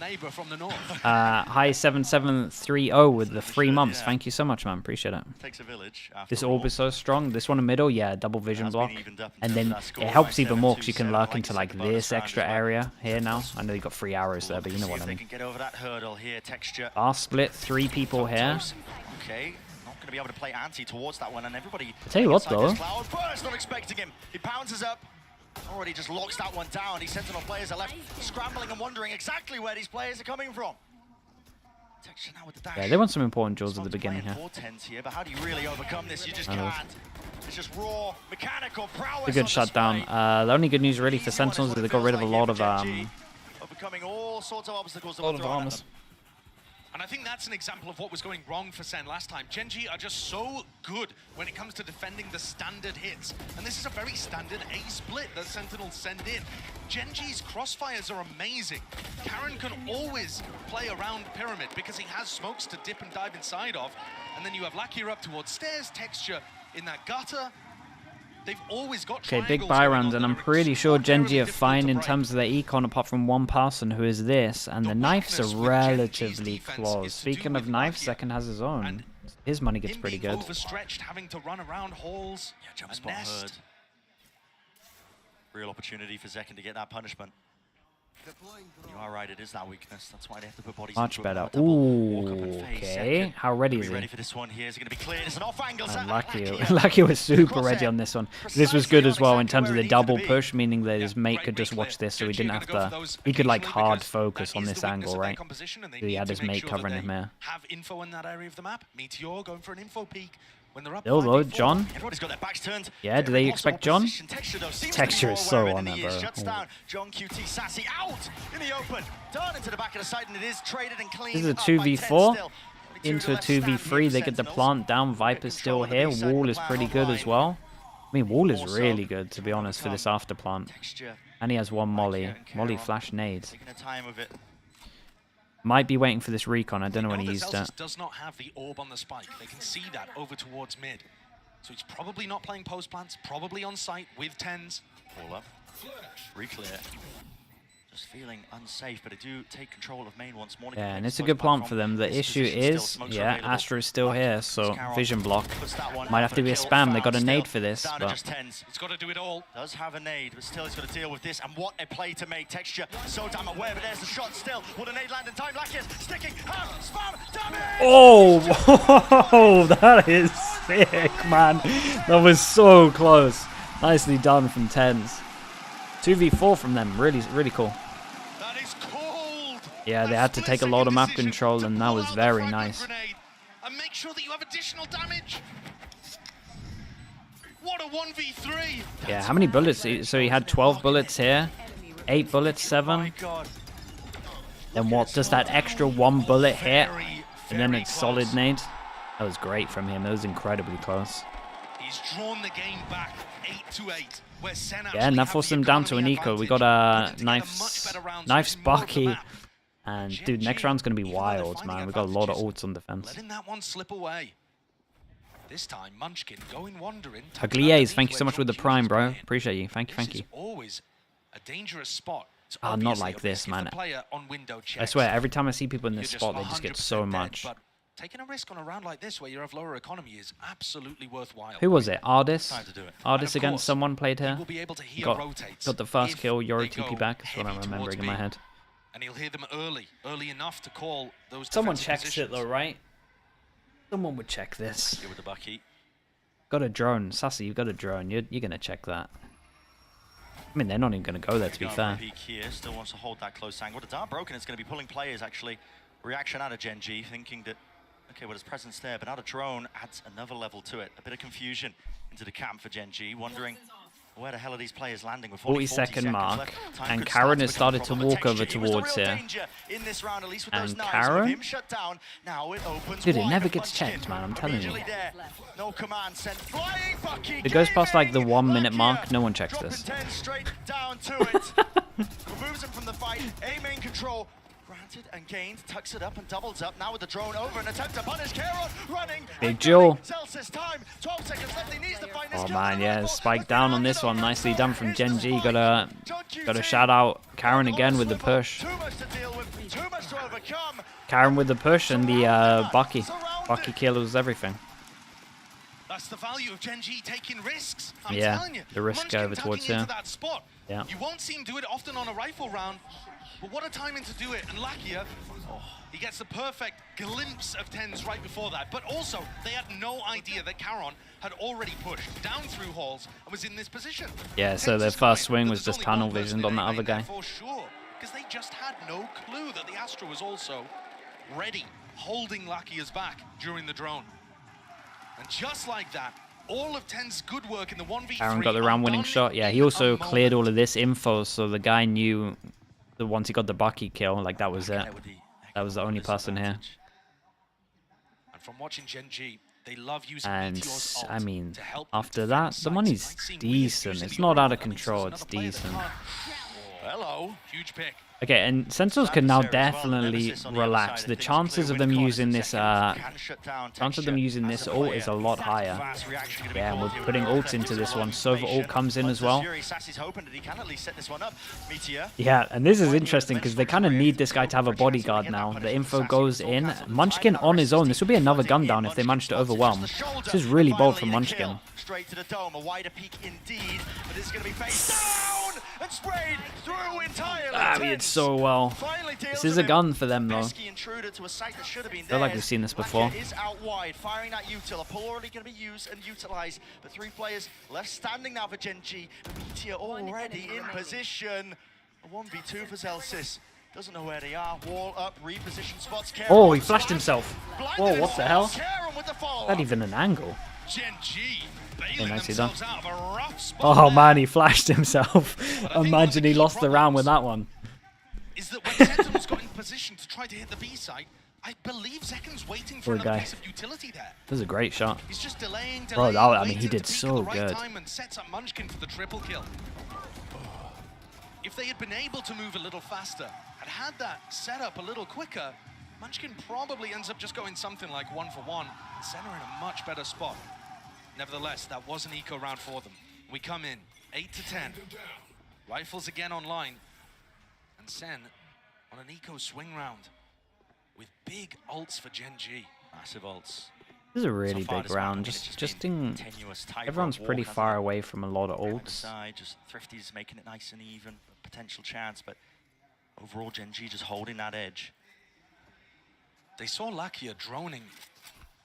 neighbor from the north. Hi 7730 with the 3 months. Thank you so much, man. Appreciate it. Takes a village. This orb is so strong. This one in the middle, yeah, double vision block. And then it helps even more because you can lurk into like this extra area here now. I know you got 3 arrows there, but you know what I mean. Get over that hurdle here. Texture. Our split, 3 people here. Okay. Not going to be able to play anti towards that one, and everybody. I'll tell you what though. Burst, not expecting him. He pounces up. Already just locks that one down. These Sentinel players are left scrambling and wondering exactly where these players are coming from. Texture now with the dash. Yeah, they want some important jewels at the beginning here. Here, but how do you really overcome this? You just can't. It's just raw mechanical prowess. It's a good shutdown. The only good news really for Sentinels is they got rid of a lot of overcoming all sorts of obstacles that were thrown at them. And I think that's an example of what was going wrong for SEN last time. GenG are just so good when it comes to defending the standard hits. And this is a very standard A split that Sentinels send in. GenG's crossfires are amazing. Karen can always play around Pyramid because he has smokes to dip and dive inside of. And then you have Lakia up towards stairs, Texture in that gutter. They've always got big buy round, and I'm pretty sure GenG are fine in terms of their econ apart from one person who is this, and the knives are relatively close. Speaking of knives, Second has his own. His money gets pretty good. Overstretched, having to run around halls. Yeah, jump spot heard. Real opportunity for Zekken to get that punishment. You are right, it is that weakness. That's why they have to put bodies much into better. A Ooh, okay. How ready is he? Ready for this one here? Is it going to be cleared? It's an off-angle. Lucky was super ready on this one. This was good as well in terms of the double push, meaning that his mate could just watch this, so he didn't have to. He could like hard focus on this angle, right? So he had his mate covering him here. Have info in that area of the map. Meteor going for an info peek. When they're up still though, John. Everybody's got their backs turned. Yeah, do they expect John? Texture is so on that, bro. Shuts down. John QT Sassy out in the open. Turn into the back of the site, and it is traded and cleaned. This is a 2v4 into a 2v3. They get the plant down. Viper's still here. Wall is pretty good as well. I mean, Wall is really good, to be honest, for this after plant. And he has one Molly. Molly flash nade. Might be waiting for this recon. I don't know when he used it. Does not have the orb on the spike. They can see that over towards mid. So he's probably not playing post plants, probably on site with 10s. All up. Reclear. Just feeling unsafe, but they do take control of main once more. Yeah, and it's a good plant for them. The issue is, yeah, Astra is still here, so vision block. Might have to be a spam. They got a nade for this, but it's got to do it all. Does have a nade, but still he's got to deal with this. And what a play to make. Texture so damn aware, but there's the shot still. Will the nade land in time? Lakia's sticking. Spam, damage! Oh, that is sick, man. That was so close. Nicely done from 10s. 2v4 from them, really cool. That is cold. Yeah, they had to take a lot of map control, and that was very nice. And make sure that you have additional damage. What a 1v3. Yeah, how many bullets? So he had 12 bullets here, 8 bullets, 7. Then what does that extra 1 bullet hit? And then it's solid nade. That was great from him. It was incredibly close. He's drawn the game back 8-8. Yeah, and that forced them down to an eco. We got a knife Sparky. And dude, next round's gonna be wild, man. We got a lot of ults on defense. Letting that one slip away. This time, Munchkin going wandering. Aglies, thank you so much with the prime, bro. Appreciate you. Thank you, thank you. Always a dangerous spot. Oh, not like this, man. I swear, every time I see people in this spot, they just get so much. But taking a risk on a round like this, where you have lower economy, is absolutely worthwhile. Who was it? Ardis? Ardis course, against someone played here. Will be able to hear Got rotates the first kill, Yoro they TP go back. That's what I'm heavy remembering in towards my B. head. And he'll hear them early enough to call those. Someone defensive checks positions. it though, right? Someone would check this. Here with the Bucky. Got a drone. Sassy, you've got a drone. You're going to check that. I mean, they're not even going to go there, to be fair. Peek here, still wants to hold that close angle. The dart broken, it's going to be pulling players, actually. Reaction out of GenG, thinking that, okay, well, his presence there, but now the drone adds another level to it. A bit of confusion into the camp for GenG, wondering where the hell are these players landing with 40 second mark, and Karen has started to walk over towards here. And Karen? Dude, it never gets checked, man, I'm telling you. It goes past like the 1 minute mark, no one checks this. Removes him from the fight, A main control. Granted and gained, tucks it up and doubles up. Now with the drone over, an attempt to punish Karon, running. Big Jewel. Time, 12 seconds left, he needs to find Oh man, yeah, spike down on this one. Nicely done from GenG. Gotta shout out Karen again with the push. Karen with the push and the Bucky. Bucky kills everything. That's the value of GenG taking risks. I'm Yeah, telling you. the risk Munchkin over towards tucking here. into that spot. Yeah. You won't see him do it often on a rifle round, but what a timing to do it. And Lakia, he gets the perfect glimpse of TenZ right before that. But also, they had no idea that Karon had already pushed down through halls and was in this position. Yeah, so their first swing was just tunnel visioned on that other guy. For sure, because they just had no clue that the Astra was also ready, holding Lakia's back during the drone. And just like that, all of TenZ's good work in the 1v3. Aaron got the round winning shot. Yeah, he also cleared all of this info, so the guy knew that once he got the Bucky kill, like that was it. That was the only person here. And from watching GenG, they love using And Meteor's ult I mean, to help after that, the money's decent. It's not out of control. It's decent. Hello, huge pick. Okay, and Sentinels can now definitely relax. The chances of them using this, ult is a lot higher. Yeah, and we're putting ults into this one. Sova ult comes in as well. Yeah, and this is interesting because they kind of need this guy to have a bodyguard now. The info goes in. Munchkin on his own. This will be another gun down if they manage to overwhelm. This is really bold from Munchkin. Straight to the dome, a wider peak indeed, but this is going to be face down and sprayed through entirely. Ah, we did so well. This is a gun for them though. I feel like we've seen this before. Is out wide, firing that util. A pull already going to be used and utilized, but 3 players left standing now for GenG. Meteor already in position. A 1v2 for Zelsis. Doesn't know where they are. Wall up, reposition spots. Oh, he flashed himself. Whoa, what the hell? Not even an angle. GenG Okay, nicely done. Oh man, he flashed himself. Imagine he lost the round with that one. Is that when Sentinel's got in position to try to hit the B site, I believe Zeken's waiting for another piece of utility there. That was a great shot. He's just delaying, Bro, I mean, he did so right good. Time and sets up Munchkin for the triple kill. If they had been able to move a little faster, had that set up a little quicker, Munchkin probably ends up just going something like 1-for-1. Center in a much better spot. Nevertheless, that was an eco round for them. We come in 8-10. Rifles again online. And Sen on an eco swing round with big ults for GenG. Massive ults. This is a really big round. Everyone's pretty far away from a lot of ults. Just Thrifty's making it nice and even. Potential chance, but overall GenG just holding that edge. They saw Lakia droning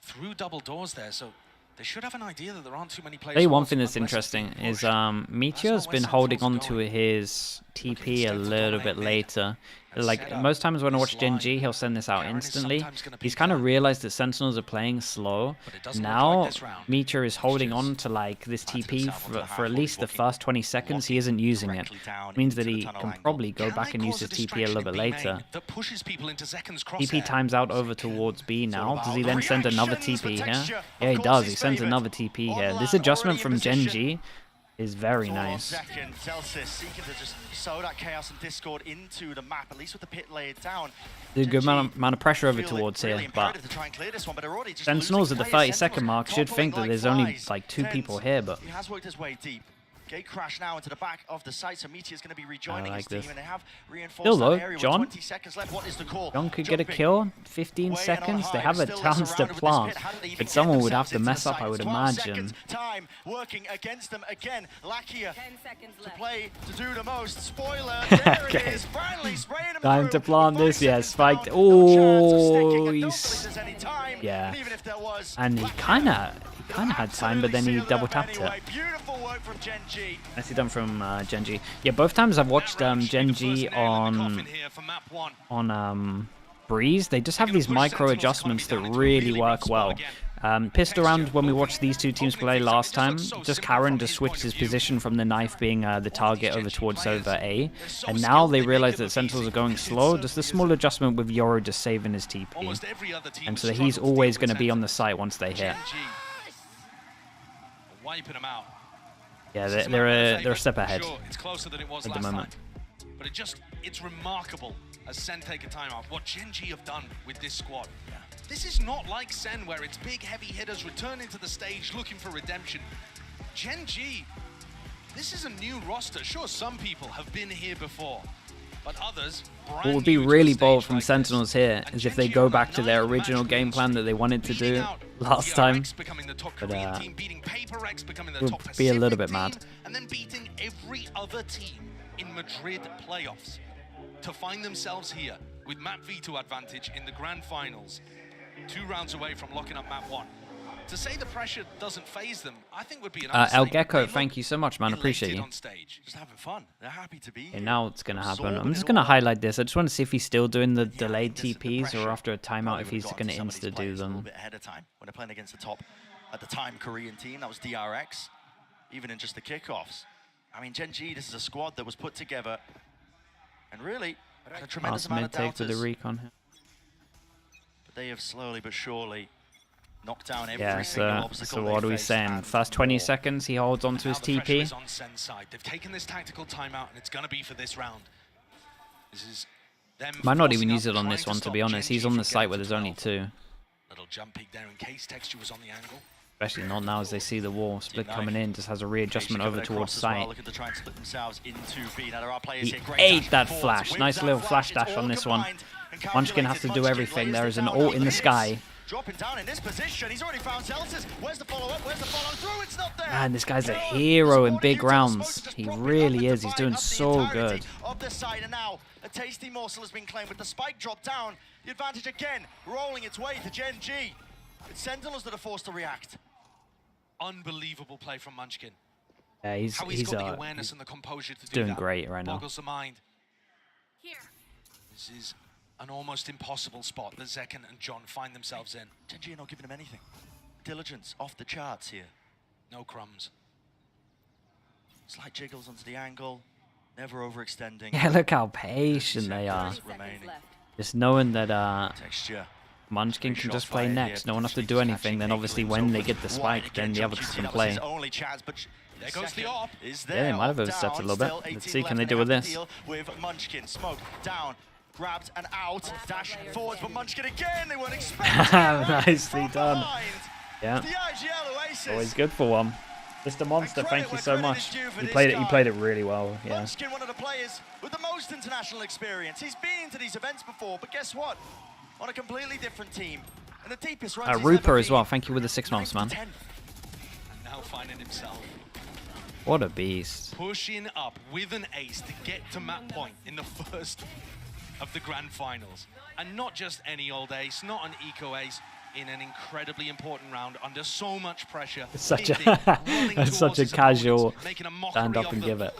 through double doors there, so they should have an idea that there aren't too many players. One thing that's interesting is Meteor's been holding on to his TP a little bit later. Like, most times when I watch GenG, he'll send this out instantly. He's kind of realized that Sentinels are playing slow. Now, Meteor is holding on to, like, this TP for at least the first 20 seconds. He isn't using it. It means that he can probably go back and use his TP a little bit later. TP times out over towards B now. Does he then send another TP here? Yeah, he does. He sends another TP here. This adjustment from GenG is very nice. Second, Zelsis seeking to just sow that chaos and discord into the map, at least with the pit laid down. There's a good amount of pressure over towards here, but Sentinels at the 30-second mark should think that there's only like 2 people here, but he has worked his way deep. Gate crash now into the back of the site, so Meteor's going to be rejoining his team, and they have reinforced that area with 20 seconds left. What is the call? John could get a kill. 15 seconds. They have a chance to plant, but someone would have to mess up, I would imagine. Time working against them again. Lakia to play to do the most. Spoiler. There Okay. it is. Finally spraying him Time through. to plant this. Yeah, spiked. Oh, yeah. And he kind of had time, but then he double tapped it. Beautiful work from GenG. Nicely done from GenG. Yeah, both times I've watched GenG on Breeze, they just have these micro adjustments that really work well. Pissed around when we watched these 2 teams play last time. Just Karen just switched his position from the knife being the target over towards A. And now they realize that Sentinels are going slow. Just a small adjustment with Yoru just saving his TP. And so he's always going to be on the site once they hit. Wiping them out. Yeah, they're a step ahead It's closer than it was at the last moment. time. But it's remarkable as SEN take a timeout. What GenG have done with this squad. This is not like SEN where it's big heavy hitters returning to the stage looking for redemption. GenG, this is a new roster. Sure, some people have been here before, but others What would be really bold from Sentinels here is if they go back to their original game plan that they wanted to do last time. But would be a little bit mad. And then beating every other team in Madrid playoffs to find themselves here with map V2 advantage in the grand finals, 2 rounds away from locking up map 1. To say the pressure doesn't phase them, I think would be an El Gecko, thank you so much, man. Appreciate you. Just having fun. They're happy to be Okay, now it's going to happen. I'm just going to highlight this. I just want to see if he's still doing the delayed TPs or after a timeout if he's going to insta-do them. A little bit ahead of time when they're playing against the top, at the time, Korean team. That was DRX, even in just the kickoffs. I mean, GenG, this is a squad that was put together and really had a tremendous amount of mid-take doubters. with the recon here. But they have slowly but surely knocked down every single Yeah, obstacle so what are we saying? First 20 seconds, he holds onto his TP. On SEN's side. They've taken this tactical timeout, and it's going to be for this round. This is them. Might not even use it on this one, to be honest. He's on the site where there's only 2. Little jump peek there in case Texture was on the angle. Especially not now as they see the wall. Split coming in, just has a readjustment over towards site. He ate that flash. Nice little flash dash on this one. Munchkin has to do everything. There is an ult in the sky. Dropping down in this position, he's already found Zelsis. Where's the follow-up? Where's the follow-through? It's not there. Man, this guy's a hero in big rounds. He really is. He's doing so good. Of the side, and now a tasty morsel has been claimed with the spike drop down. The advantage again, rolling its way to GenG. It's Sentinels that are forced to react. Unbelievable play from Munchkin. Yeah, he's got the awareness and the composure to doing do that. great right now. Boggles the mind. This is an almost impossible spot that Zekken and John find themselves in. GenG are not giving him anything. Diligence off the charts here. No crumbs. Slight jiggles onto the angle, never overextending. Yeah, look how patient they are. Just knowing that Munchkin can just play next. No one has to do anything. Then obviously when they get the spike, then the others can play. There goes the op. Yeah, they might have overstepped a little bit. Let's see, can they do with this? With Munchkin, smoke down, grabbed and out, dash forwards, but Munchkin again. They weren't expecting. Nicely done. Yeah, always good for one. Mr. Monster, thank you so much. He played it really well. Yeah. Munchkin, one of the players with the most international experience. He's been to these events before, but guess what? On a completely different team. And the deepest runs Rooper as well. Thank you with the 6 months, man. And now finding himself. What a beast. Pushing up with an ace to get to map point in the first of the grand finals. And not just any old ace, not an eco ace, in an incredibly important round under so much pressure. It's such a casual stand up and give it.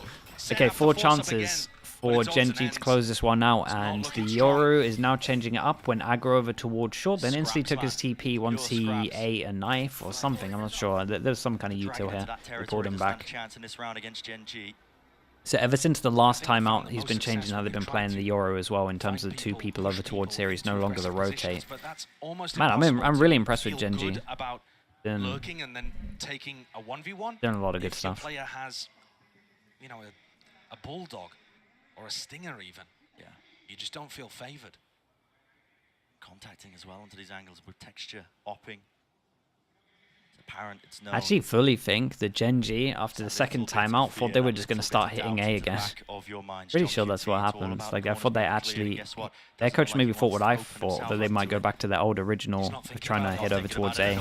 Okay, 4 chances for GenG to close this one out, and the Yoru is now changing it up when aggro over towards short, then instantly took his TP once he ate a knife or something. I'm not sure. There's some kind of util here. We pulled him back. So ever since the last time out, he's been changing how they've been playing the Yoru as well in terms of the 2 people over towards here. He's no longer the rotate. Man, I'm really impressed with GenG. lurking and then taking a 1v1. Doing a lot of good if your stuff. player has, you know, a bulldog or a stinger even, you just don't feel favored. Contacting as well onto these angles with texture, opping. It's apparent, it's known. I actually fully think that GenG, after the second timeout, thought they were just going to start hitting A again. Pretty sure that's what happened. Like, I thought they actually... Their coach maybe thought what I thought, that they might go back to their old original of trying to hit over towards A.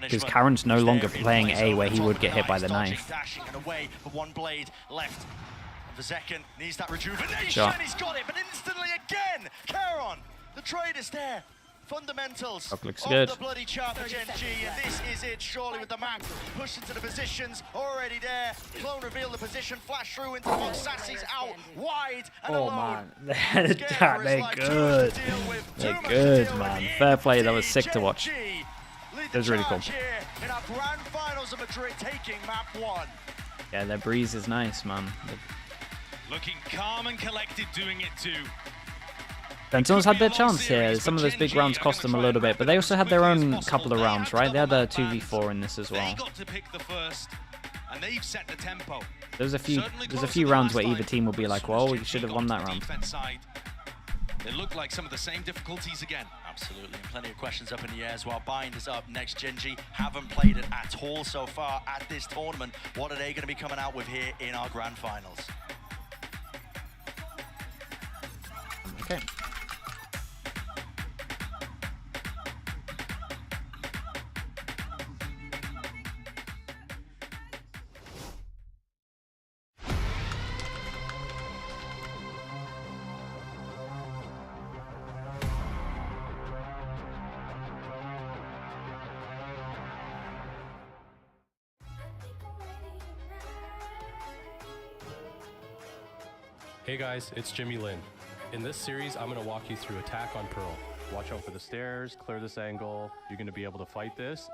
Because Karen's no longer playing A where he would get hit by the knife. Dashing and away for one blade left. The second needs that rejuvenation. Sure. He's got it, but instantly again, Karon, the trade is there. Fundamentals That looks of good. the bloody chart for GenG, and this is it, surely, with the map pushed into the positions, already there. Clone revealed the position, flash through into Fox. Sassy's out wide and alone. They're good. They're good, man. Fair play, that was sick to watch. It was really cool. Here in our grand finals of Madrid, taking map 1. Yeah, their breeze is nice, man. Looking calm and collected, doing it too. Sentinels had their chance here. Some of those big rounds cost them a little bit, but they also had their own couple of rounds, right? They had a 2v4 in this as well. They got to pick the first, and they've set the tempo. There's a few rounds where either team will be like, well, we should have won that round. It looked like some of the same difficulties again. Absolutely, and plenty of questions up in the air as well. Bind is up next. GenG haven't played it at all so far at this tournament. What are they going to be coming out with here in our grand finals? Okay. Hey guys, it's Jimmy Lin. In this series, I'm going to walk you through attack on Pearl. Watch out for the stairs, clear this angle. You're going to be able to fight this.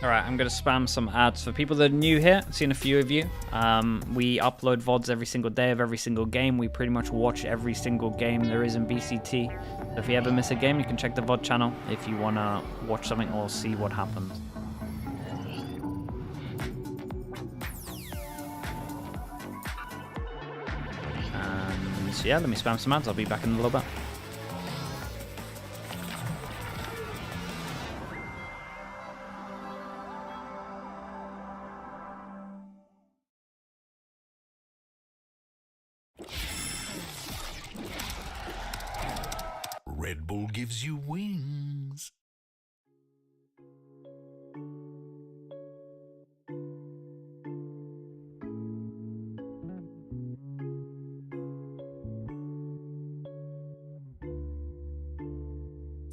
Alright, I'm going to spam some ads. For people that are new here, I've seen a few of you. We upload VODs every single day of every single game. We pretty much watch every single game there is in VCT. So if you ever miss a game, you can check the VOD channel if you want to watch something or see what happened. And so yeah, let me spam some ads. I'll be back in a little bit. Red Bull gives you wings.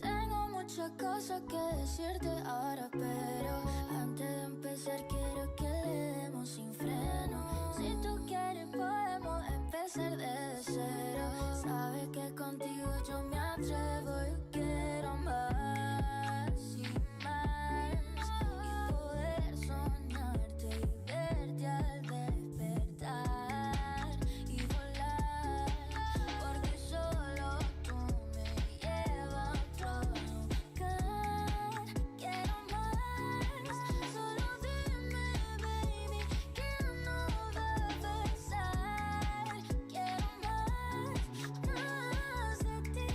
Tengo muchas cosas que decirte ahora, pero antes de empezar quiero que le demos sin freno. Si tú quieres podemos empezar desde cero. Sabes que contigo yo me atrevo y quiero más y más. Y poder soñarte y verte al despertar y volar. Porque solo tú me llevas a otro lugar. Quiero más. Solo dime, baby, que no va a pasar. Quiero más de ti.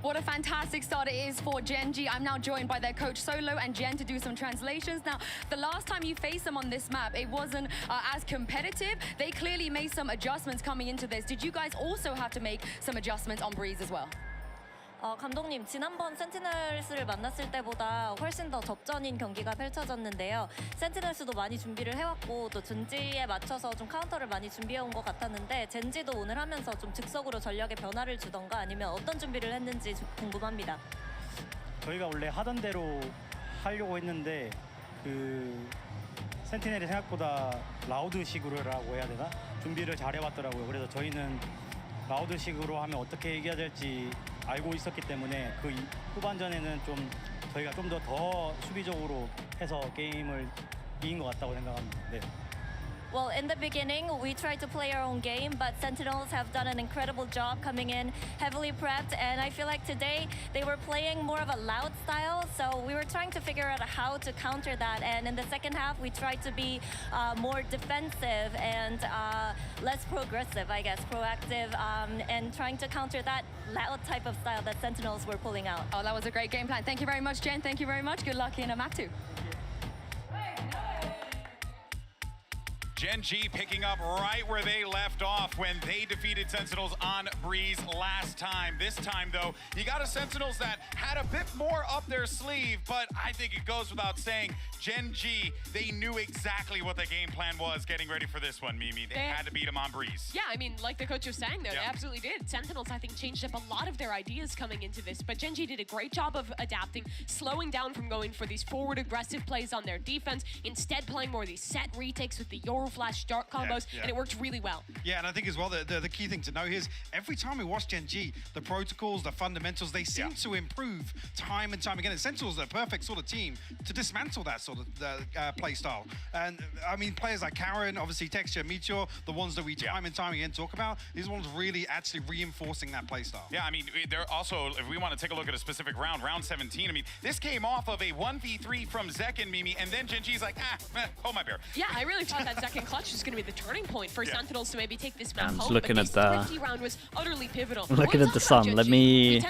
What a fantastic start it is for GenG. I'm now joined by their coach Solo and Jen to do some translations. Now, the last time you faced them on this map, it wasn't as competitive. They clearly made some adjustments coming into this. Did you guys also have to make some adjustments on Breeze as well? 감독님, 지난번 센티널스를 만났을 때보다 훨씬 더 접전인 경기가 펼쳐졌는데요. 센티널스도 많이 준비를 해왔고 또 젠지에 맞춰서 좀 카운터를 많이 준비해온 것 같았는데 젠지도 오늘 하면서 좀 즉석으로 전략에 변화를 주던가 아니면 어떤 준비를 했는지 궁금합니다. 저희가 원래 하던 대로 하려고 했는데 그 센티넬이 생각보다 라우드식으로라고 해야 되나? 준비를 잘 해왔더라고요. 그래서 저희는 라우드식으로 하면 어떻게 이겨야 될지 알고 있었기 때문에 그 후반전에는 좀 저희가 좀 더 수비적으로 해서 게임을 이긴 것 같다고 생각합니다. 네. Well, in the beginning, we tried to play our own game, but Sentinels have done an incredible job coming in heavily prepped, and I feel like today they were playing more of a loud style, so we were trying to figure out how to counter that, and in the second half, we tried to be more defensive and less progressive, I guess, proactive, and trying to counter that loud type of style that Sentinels were pulling out. Oh, that was a great game plan. Thank you very much, Jen. Thank you very much. Good luck in a map 2. GenG picking up right where they left off when they defeated Sentinels on Breeze last time. This time, though, you got a Sentinels that had a bit more up their sleeve, but I think it goes without saying, GenG, they knew exactly what the game plan was getting ready for this one, Mimi. They had to beat them on Breeze. Yeah, I mean, like the coach was saying there, they absolutely did. Sentinels, I think, changed up a lot of their ideas coming into this, but GenG did a great job of adapting, slowing down from going for these forward aggressive plays on their defense, instead playing more of these set retakes with the Euro Flash dart combos, and it worked really well. Yeah, and I think as well the key thing to know here is every time we watch GenG, the protocols, the fundamentals, they seem to improve time and time again. And Sentinels are the perfect sort of team to dismantle that sort of play style. And I mean, players like Karen, obviously Texture, Meteor, the ones that we time and time again talk about, these ones really actually reinforcing that play style. Yeah, I mean, they're also, if we want to take a look at a specific round 17, I mean, this came off of a 1v3 from Zek and Mimi, and then GenG's like, hold my beer. Yeah, I really thought that second clutch was going to be the turning point for Sentinels to maybe take this map I'm just home. looking but at the this round was utterly pivotal. looking at the sun. Let me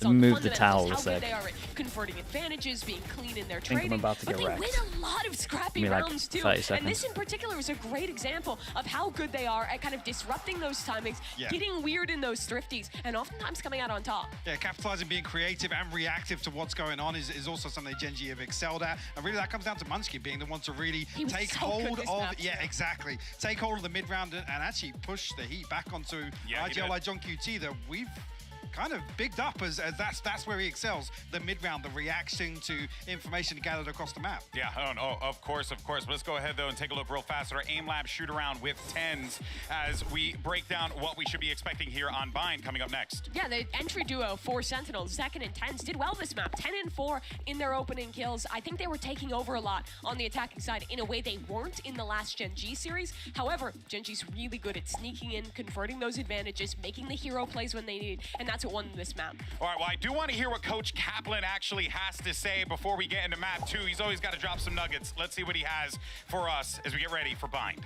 move the towel a sec. They are at converting advantages, being clean in their I think trading, I'm about to but get they wrecked. win a lot of scrappy Give me, like, rounds too. 30 seconds. And this in particular is a great example of how good they are at kind of disrupting those timings, getting weird in those thrifties, and oftentimes coming out on top. Yeah, capitalizing, being creative and reactive to what's going on is also something that GenG have excelled at. And really that comes down to Munchkin being the one to really take hold of, exactly. Take hold of the mid-round and actually push the heat back onto IGL John QT that we've kind of bigged up as that's where he excels. The mid-round, the reaction to information gathered across the map. Yeah, of course. But let's go ahead, though, and take a look real fast at our aim lab shoot around with 10s as we break down what we should be expecting here on Bind coming up next. Yeah, the entry duo for Sentinels, second and 10s, did well this map. 10 and 4 in their opening kills. I think they were taking over a lot on the attacking side in a way they weren't in the last GenG series. However, GenG's really good at sneaking in, converting those advantages, making the hero plays when they need, and that's what won this map. All right, well, I do want to hear what Coach Kaplan actually has to say before we get into map 2. He's always got to drop some nuggets. Let's see what he has for us as we get ready for Bind.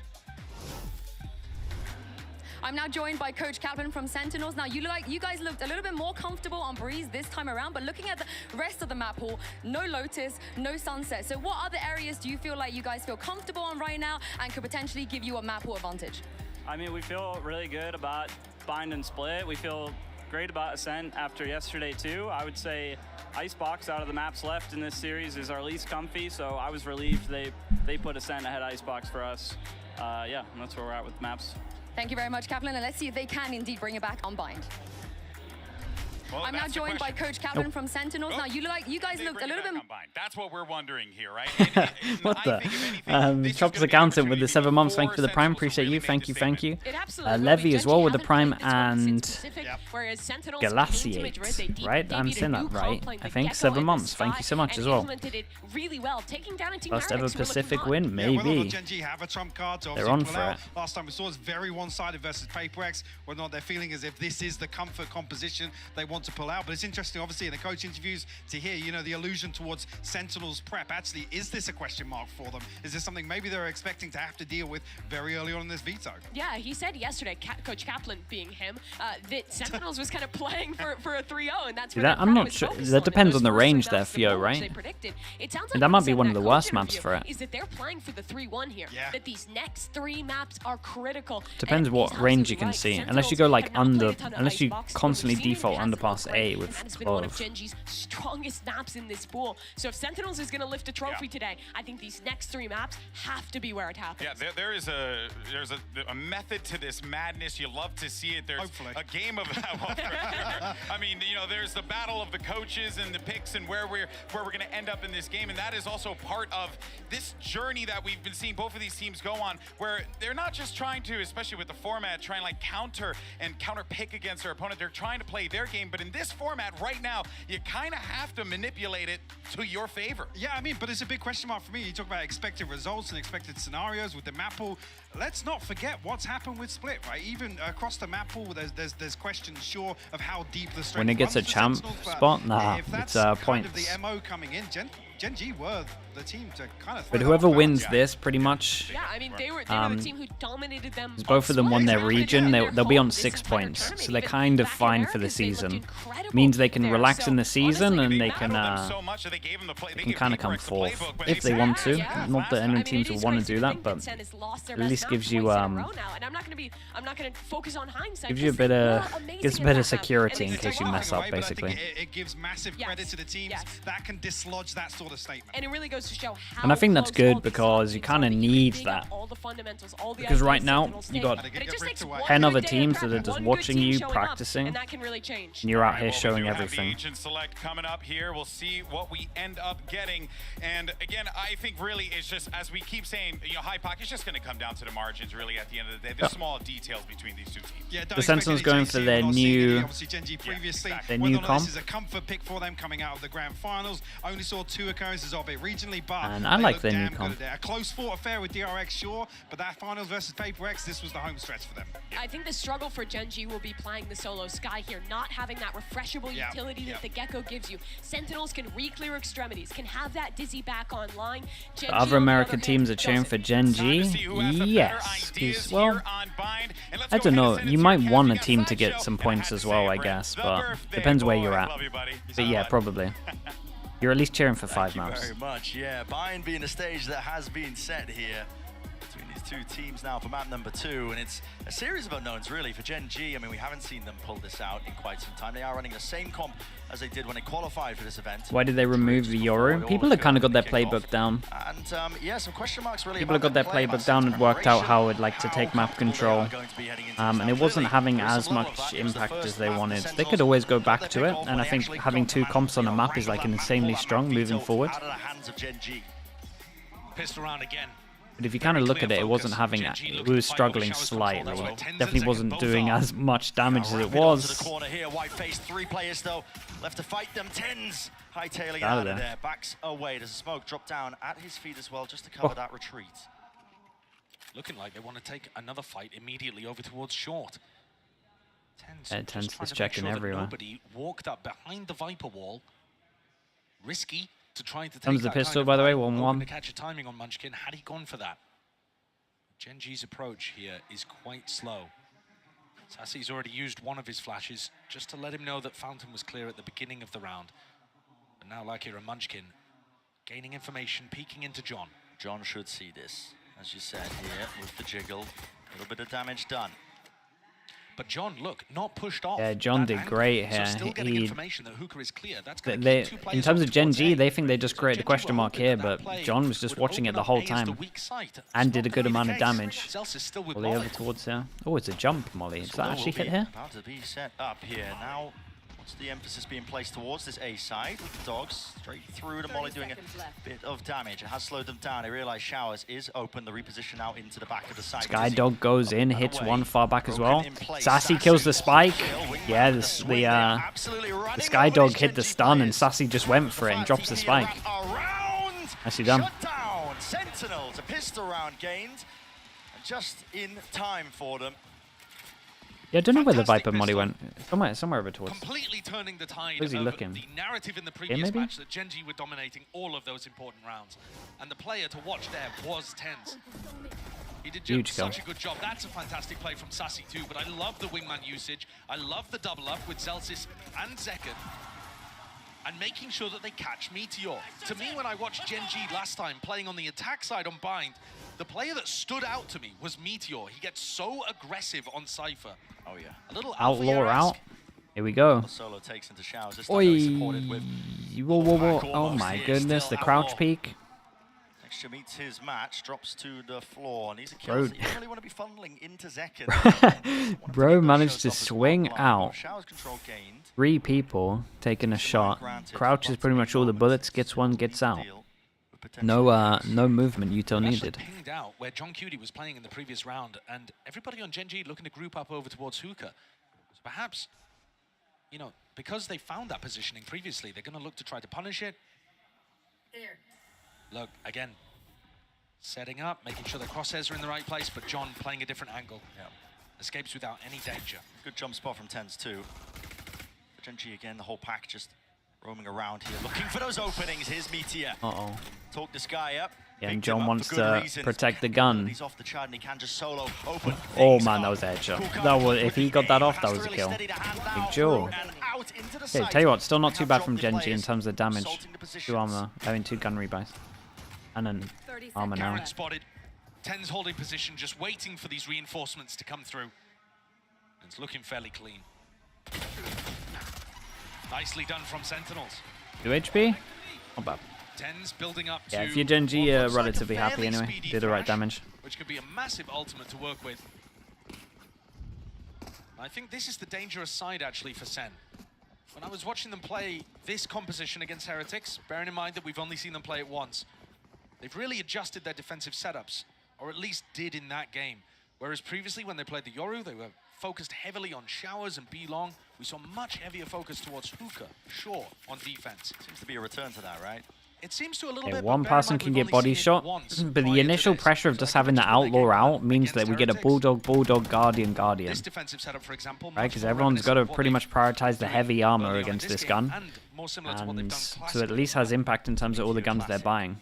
I'm now joined by Coach Kaplan from Sentinels. Now, you guys looked a little bit more comfortable on Breeze this time around, but looking at the rest of the map pool, no Lotus, no Sunset. So what other areas do you feel like you guys feel comfortable on right now and could potentially give you a map pool advantage? I mean, we feel really good about Bind and Split. We feel great about Ascent after yesterday too. I would say Icebox out of the maps left in this series is our least comfy, so I was relieved they put Ascent ahead of Icebox for us. Yeah, that's where we're at with maps. Thank you very much, Kaplan, and let's see if they can indeed bring it back on Bind. Well, I'm now joined by Coach Kaplan from Sentinels. Now, you guys looked a little bit... That's what we're wondering here, right? What the? Chops Accountant with the 7 months. Thank you for the Prime. Appreciate you. Thank you. Levy as well with the Prime and Glaciate. Right? I'm saying that right. I think 7 months. Thank you so much as well. First ever Pacific win, maybe. They're on for it. Last time we saw was very one-sided versus PaperX. Whether or not they're feeling as if this is the comfort composition they want to pull out. But it's interesting, obviously, in the coach interviews to hear, the allusion towards Sentinels prep? Actually, is this a question mark for them? Is this something maybe they're expecting to have to deal with very early on in this veto? Yeah, he said yesterday, Coach Kaplan being him, that Sentinels was kind of playing for a 3-0, and that's where I'm not sure. That depends on the range there, Theo, right? It sounds like that might be one of the worst maps for it. Is that they're playing for the 3-1 here? Yeah. That these next 3 maps are critical. Depends what range you can see. Unless you go like under, unless you constantly default under past A with It's been one of GenG's strongest maps in this pool. So if Sentinels is going to lift a trophy today, I think these next 3 maps have to be where it happens. Yeah, there's a method to this madness. You love to see it. There's a game of I mean, you know, there's the battle of the coaches and the picks and where we're going to end up in this game, and that is also part of this journey that we've been seeing both of these teams go on, where they're not just trying to, especially with the format, try and like counter pick against their opponent. They're trying to play their game, but in this format right now, you kind of have to manipulate it to your favor. Yeah, I mean, but it's a big question mark for me. You talk about expected results and expected scenarios with the map pool. Let's not forget what's happened with Split, right? Even across the map pool, there's questions, sure, of how deep the strength when it gets a champ spot, nah, it's points. Kind of the MO coming in, GenG were the team to kind of. But whoever wins this, pretty much. Yeah, I mean, they were the team who dominated them. Both of them won their region. They'll be on 6 points, so they're kind of fine for the season. Means they can relax in the season and they can kind of come fourth if they want to. Not that any teams will want to do that, but at least gives you gives you a bit of security in case you mess up, basically. It gives massive credit to the teams that can dislodge that sort of statement. And it really goes to show how. And I think that's good because you kind of need that. Because right now you got 10 other teams that are just watching you practicing, and that can really change. And you're out here showing everything. Agent select coming up here. We'll see what we end up getting. And again, I think really it's just, as we keep saying, you know, High Pack, it's just going to come down to the margins really at the end of the day. There's small details between these two teams. Yeah, the Sentinels going for their new comp. This is a comfort pick for them coming out of the grand finals. Only saw 2 occurrences of it regionally, but and I like their new comp. A close fought affair with DRX, sure, but that finals versus PaperX, this was the home stretch for them. I think the struggle for GenG will be playing the solo Sky here, not having that refreshable utility that the Gecko gives you. Sentinels can re-clear extremities, can have that Dizzy back online. The other American teams are cheering for GenG. Yes. Well, I don't know. You might want a team to get some points as well, I guess, but depends where you're at. But yeah, probably. You're at least cheering for 5 maps. Very much, yeah. Bayern being a stage that has been set here between these 2 teams now for map number 2, and it's a series of unknowns really for GenG. I mean, we haven't seen them pull this out in quite some time. They are running the same comp as they did when they qualified for this event. Why did they remove the Yoru? People have kind of got their playbook down. And yeah, some question marks really. People have got their playbook down and worked out how it'd like to take map control. And it wasn't having as much impact as they wanted. They could always go back to it, and I think having 2 comps on a map is like insanely strong moving forward. Pistol round again. But if you kind of look at it, it wasn't having it. It was struggling slightly. Definitely wasn't doing as much damage as it was. Corner here, white face, 3 players though left to fight them. Tens hightailing out of there, backs away. There's a smoke drop down at his feet as well, just to cover that retreat. Looking like they want to take another fight immediately over towards short. Tens is checking everywhere. Nobody walked up behind the Viper wall. Risky to try to take Comes the pistol, by the way, 1-1. To catch a timing on Munchkin. Had he gone for that? GenG's approach here is quite slow. Sassy's already used one of his flashes just to let him know that Fountain was clear at the beginning of the round. But now Lakia and Munchkin gaining information, peeking into John. John should see this, as you said here, with the jiggle. A little bit of damage done. But John, look, not pushed off. Yeah, John did great here. So still getting information that Hooker is clear. That's in terms of GenG, they think they just created a question mark here, but John was just watching it the whole time and did a good amount of damage. Molly over towards here. Oh, it's a jump, Molly. Does that actually hit here? About to be set up here now. What's the emphasis being placed towards this A side with the dogs straight through to Molly doing a bit of damage. It has slowed them down. They realize Showers is open. The reposition now into the back of the side. Sky Dog goes in, hits one far back as well. Sassy kills the spike. Yeah, the Sky Dog hit the stun and Sassy just went for it and drops the spike. Nicely done. Sentinels, a pistol round gained, and just in time for them. Yeah, I don't know where the Viper Molly went. Somewhere over towards. Completely turning the tide Where's he of looking? the narrative in the previous maybe? match that GenG were dominating all of those important rounds. And the player to watch there was TenZ. He did such a good job. That's a fantastic play from Sassy too, but I love the wingman usage. I love the double up with Zelsis and Zekken. And making sure that they catch Meteor. To me, when I watched GenG last time playing on the attack side on Bind, the player that stood out to me was Meteor. He gets so aggressive on Cypher. Oh yeah. A little Outlaw out. Here we go. Solo takes into showers. This Oi. time he's supported with Whoa. Oh my goodness, the crouch peek. Next meets his match, drops to the floor, and he's a killer. So you don't really want to be funneling into Zekken. Bro managed to swing out. Showers control gained. 3 people taking a shot. Crouches pretty much all the bullets, gets one, gets out. No movement util needed. Pinged out where John Cutie was playing in the previous round, and everybody on GenG looking to group up over towards Hookah. So perhaps, you know, because they found that positioning previously, they're going to look to try to punish it. Look, again, setting up, making sure the crosshairs are in the right place, but John playing a different angle. Yeah. Escapes without any danger. Good jump spot from TenZ too. GenG again, the whole pack just roaming around here, looking for those openings. Here's Meteor. Uh-oh. Talk this guy up. Yeah, and John wants to protect the gun. He's off the chart and he can just solo open. Oh man, that was a headshot. That was, if he got that off, that was a kill. Big Joe. Okay, tell you what, still not too bad from GenG in terms of damage. 2 armor, I mean 2 gun rebuys. And then armor now. Garen spotted. TenZ holding position, just waiting for these reinforcements to come through. It's looking fairly clean. Nicely done from Sentinels. 2 HP? Not bad. TenZ building up Yeah, to if you're GenG, you're relatively happy anyway. Do the right damage. Which could be a massive ultimate to work with. I think this is the dangerous side actually for SEN. When I was watching them play this composition against Heretics, bearing in mind that we've only seen them play it once, they've really adjusted their defensive setups, or at least did in that game. Whereas previously when they played the Yoru, they were focused heavily on showers and B-long. We saw much heavier focus towards Hookah, Shaw on defense. Seems to be a return to that, right? It seems to a little bit. One person can get body shot, but the initial pressure of just having the outlaw out means that we get a bulldog, Guardian. This defensive setup, for example, right? Because everyone's got to pretty much prioritize the heavy armor against this gun, and so it at least has impact in terms of all the guns they're buying.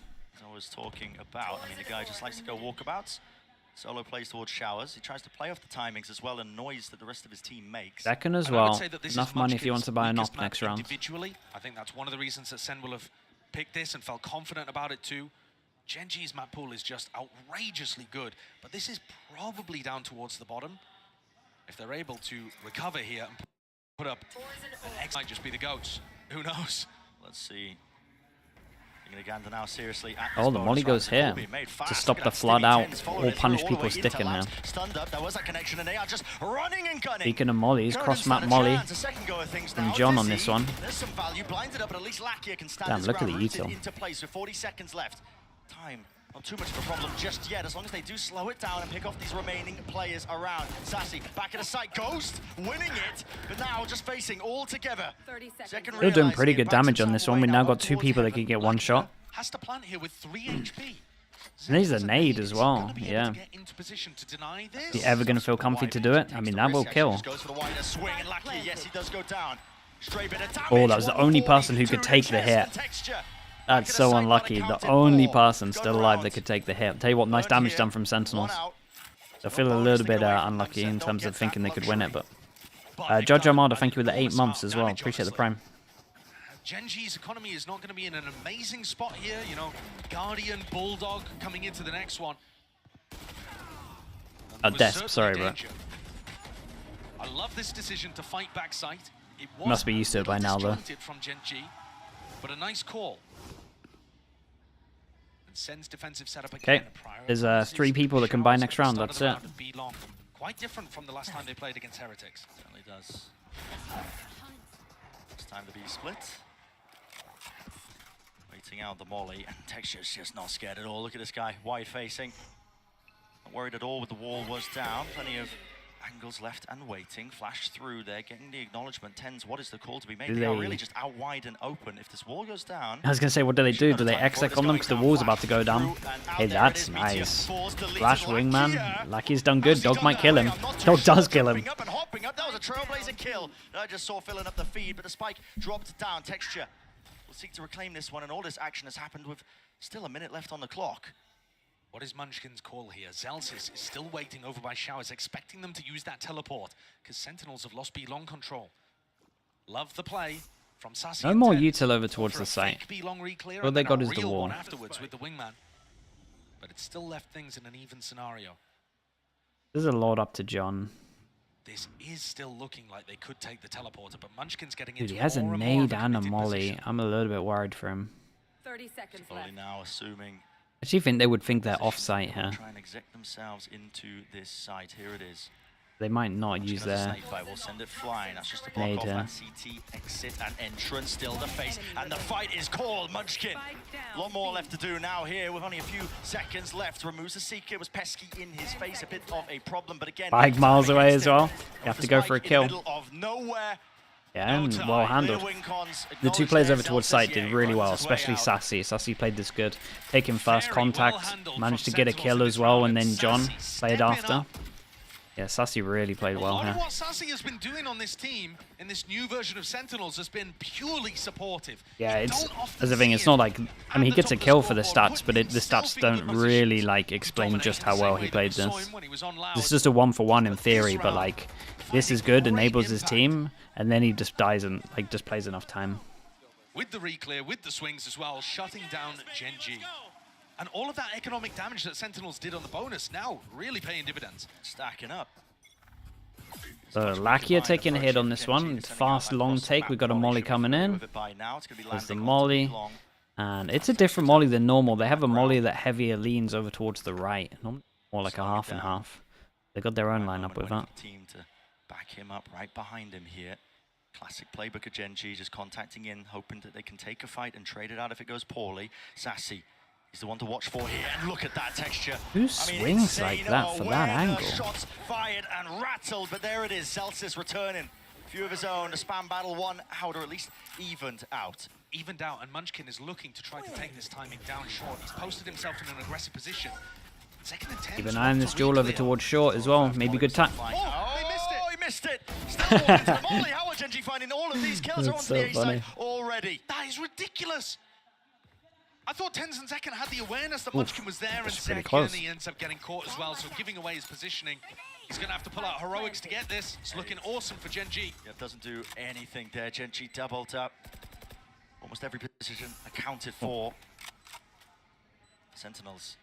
I was talking about. I mean, the guy just likes to go walkabouts. Solo plays towards showers. He tries to play off the timings as well and noise that the rest of his team makes. Second as well. Enough money if you want to buy an op next round. Individually, I think that's one of the reasons that SEN will have picked this and felt confident about it too. GenG's map pool is just outrageously good, but this is probably down towards the bottom. If they're able to recover here and put up an X, might just be the goats. Who knows? Let's see. Gander now seriously oh, the molly goes here to stop the flood out or punish people sticking here. Speaking of mollies, cross-map molly from John on this one. Damn, look at the util. Time, not too much of a problem just yet, as long as they do slow it down and pick off these remaining players around. Sassy, back at the site, Ghost, winning it, but now just facing all together. They're doing pretty good damage on this one. We've now got 2 people that can get 1 shot. Has to plant here with 3 HP. And he's a nade as well, yeah. Is he ever going to feel comfy to do it? I mean, that will kill. Oh, that was the only person who could take the hit. That's so unlucky. The only person still alive that could take the hit. I'll tell you what, nice damage done from Sentinels. I feel a little bit unlucky in terms of thinking they could win it, but... Judge Armada, thank you with the 8 months as well. Appreciate the prime. GenG's economy is not going to be in an amazing spot here. You know, Guardian, Bulldog coming into the next one. Desp, sorry, bro. I love this decision to fight back site. It must be used to it by now, though. From GenG, but a nice call. And SEN's defensive setup again. Okay, there's 3 people that can buy next round. That's it. Quite different from the last time they played against Heretics. Certainly does. It's time to be split. Waiting out the molly, and Texture's just not scared at all. Look at this guy, wide facing. Not worried at all with the wall was down. Plenty of Angles left and waiting. Flash through there, getting the acknowledgement. Tens, what is the call to be made? They are really just out wide and open. If this wall goes down... I was going to say, what do they do? Do they exec on them because the wall's about to go down? Hey, that's nice. Flash wingman. Lucky's done good. Dog might kill him. Dog does kill him. Up and hopping up. That was a trailblazer kill that I just saw filling up the feed, but the spike dropped down. Texture will seek to reclaim this one, and all this action has happened with still a minute left on the clock. What is Munchkin's call here? Zelsis is still waiting over by Showers, expecting them to use that teleport, because Sentinels have lost B-long control. Love the play from Sassy. No more util over towards the site. All they got is the wall. Afterwards with the wingman, but it still left things in an even scenario. There's a lot up to John. This is still looking like they could take the teleporter, but Munchkin's getting Dude, into he has a more and more nade of a and a committed molly. position. I'm a little bit worried for him. 30 seconds left. Now assuming... I actually think they would think they're off-site here. Try and exec themselves into this site. Here it is. They might not use their We'll send it flying. That's just a block off that CT exit and entrance. Still the face, and the fight is called. Munchkin. A lot more left to do now here with only a few seconds left. Removes the Seeker. It was pesky in his face. A bit of a problem, but again, 5 miles away as well. You have to go for a kill. Middle of nowhere. Yeah, and well handled. The two players over towards site did really well, especially Sassy. Sassy played this good. Taking first contact, managed to get a kill as well, and then John played after. Yeah, Sassy really played well here. What Sassy has been doing on this team in this new version of Sentinels has been purely supportive. Yeah, it's as a thing. It's not like, I mean, he gets a kill for the stats, but the stats don't really like explain just how well he played this. This is just a 1-for-1 in theory, but like this is good, enables his team, and then he just dies and like just plays enough time. With the reclear, with the swings as well, shutting down GenG. And all of that economic damage that Sentinels did on the bonus now really paying dividends. Stacking up. So Lakia taking a hit on this one. Fast long take. We've got a molly coming in. There's the molly. And it's a different molly than normal. They have a molly that heavier leans over towards the right. More like a half and half. They got their own lineup with that. Team to back him up right behind him here. Classic playbook of GenG, just contacting in, hoping that they can take a fight and trade it out if it goes poorly. Sassy. He's the one to watch for here, and look at that texture. Who swings like that for that angle? Shots fired and rattled, but there it is. Celsius returning. Few of his own. The spam battle 1 out, or at least evened out. Evened out, and Munchkin is looking to try to take this timing down short. He's posted himself in an aggressive position. Second and 10. Keep an eye on this duel over towards short as well. Maybe good time. Oh, he missed it. Still into the molly. How are GenG finding all of these kills? That's Are on so the A funny. side already. That is ridiculous. I thought Tens and Zekken had the awareness that Munchkin was there, and Zekken, and he ends up getting caught as well, so giving away his positioning. He's going to have to pull out heroics to get this. It's looking awesome for GenG. Yeah, doesn't do anything there. GenG doubled up. Almost every position accounted for. Sentinels.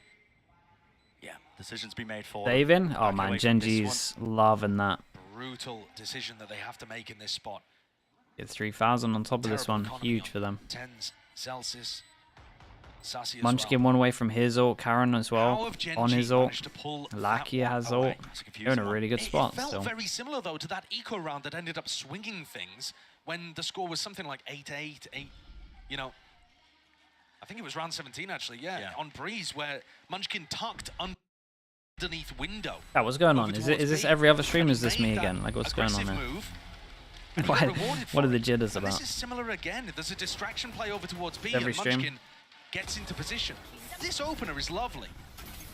Yeah, decisions be made for. Saving? Oh man, GenG's loving that. Brutal decision that they have to make in this spot. Get 3,000 on top of this one. Huge for them. Tens, Celsius. Munchkin one away from his ult, Karen as well, on his ult. Lakia has ult. They're in a really good spot It felt still. very similar though to that eco round that ended up swinging things when the score was something like 8-8, you know. I think it was round 17 actually, yeah, on Breeze, where Munchkin tucked underneath window. Yeah, what's going on? Is this every other stream? Is this me again? Like, what's going on there? What are the jitters about? This is similar again. There's a distraction play over towards B, Every and stream. Munchkin gets into position. This opener is lovely,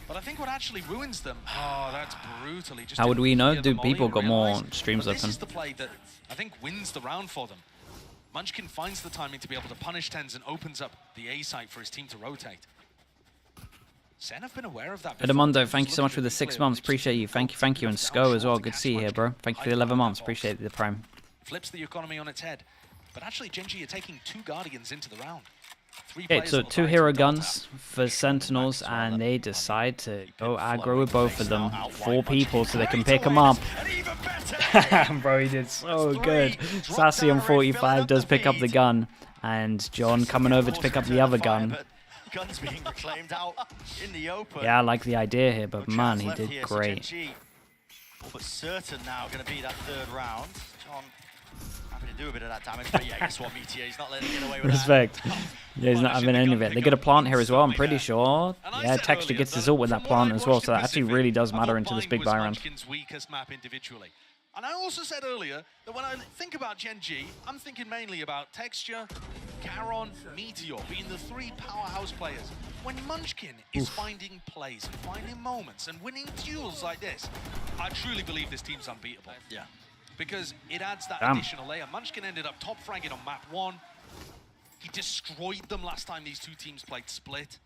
but I think what actually ruins them, oh, that's brutal. He just How would we know? didn't clear the Do molly people and got more realize. streams But this open? is the play that I think wins the round for them. Munchkin finds the timing to be able to punish Tens and opens up the A site for his team to rotate. SEN have been aware of that. Edamondo, thank you so much for the 6 months. Appreciate you. Thank you. And Sko as well. Good to see you here, bro. Thank you for the 11 months. Appreciate the prime. Flips the economy on its head. But actually, GenG are taking 2 Guardians into the round. 3 Okay, players so that will 2 die hero to double guns for Sentinels, and they decide to go aggro with both of them. 4 people so they can pick them up. Bro, he did so good. Sassy on 45 does pick up the gun, and John coming over to pick up the other gun. Guns being reclaimed out in the open. Yeah, I like the idea here, but man, he did great. But certain now going to be that 3rd round. John happy do a bit of that damage, but yeah, guess what, Meteor, he's not letting it get away with Respect. Yeah, he's not having any of it. They get a plant here as well, I'm pretty sure. Yeah, Texture gets his ult with that plant as well, so that actually really does matter into this big buy round. Weakest map individually. And I also said earlier that when I think about GenG, I'm thinking mainly about Texture, Caron, Meteor being the 3 powerhouse players. When Munchkin is finding plays and finding moments and winning duels like this, I truly believe this team's unbeatable. Yeah. Because it adds that additional layer. Munchkin ended up top fragging on map 1. He destroyed them last time these two teams played split.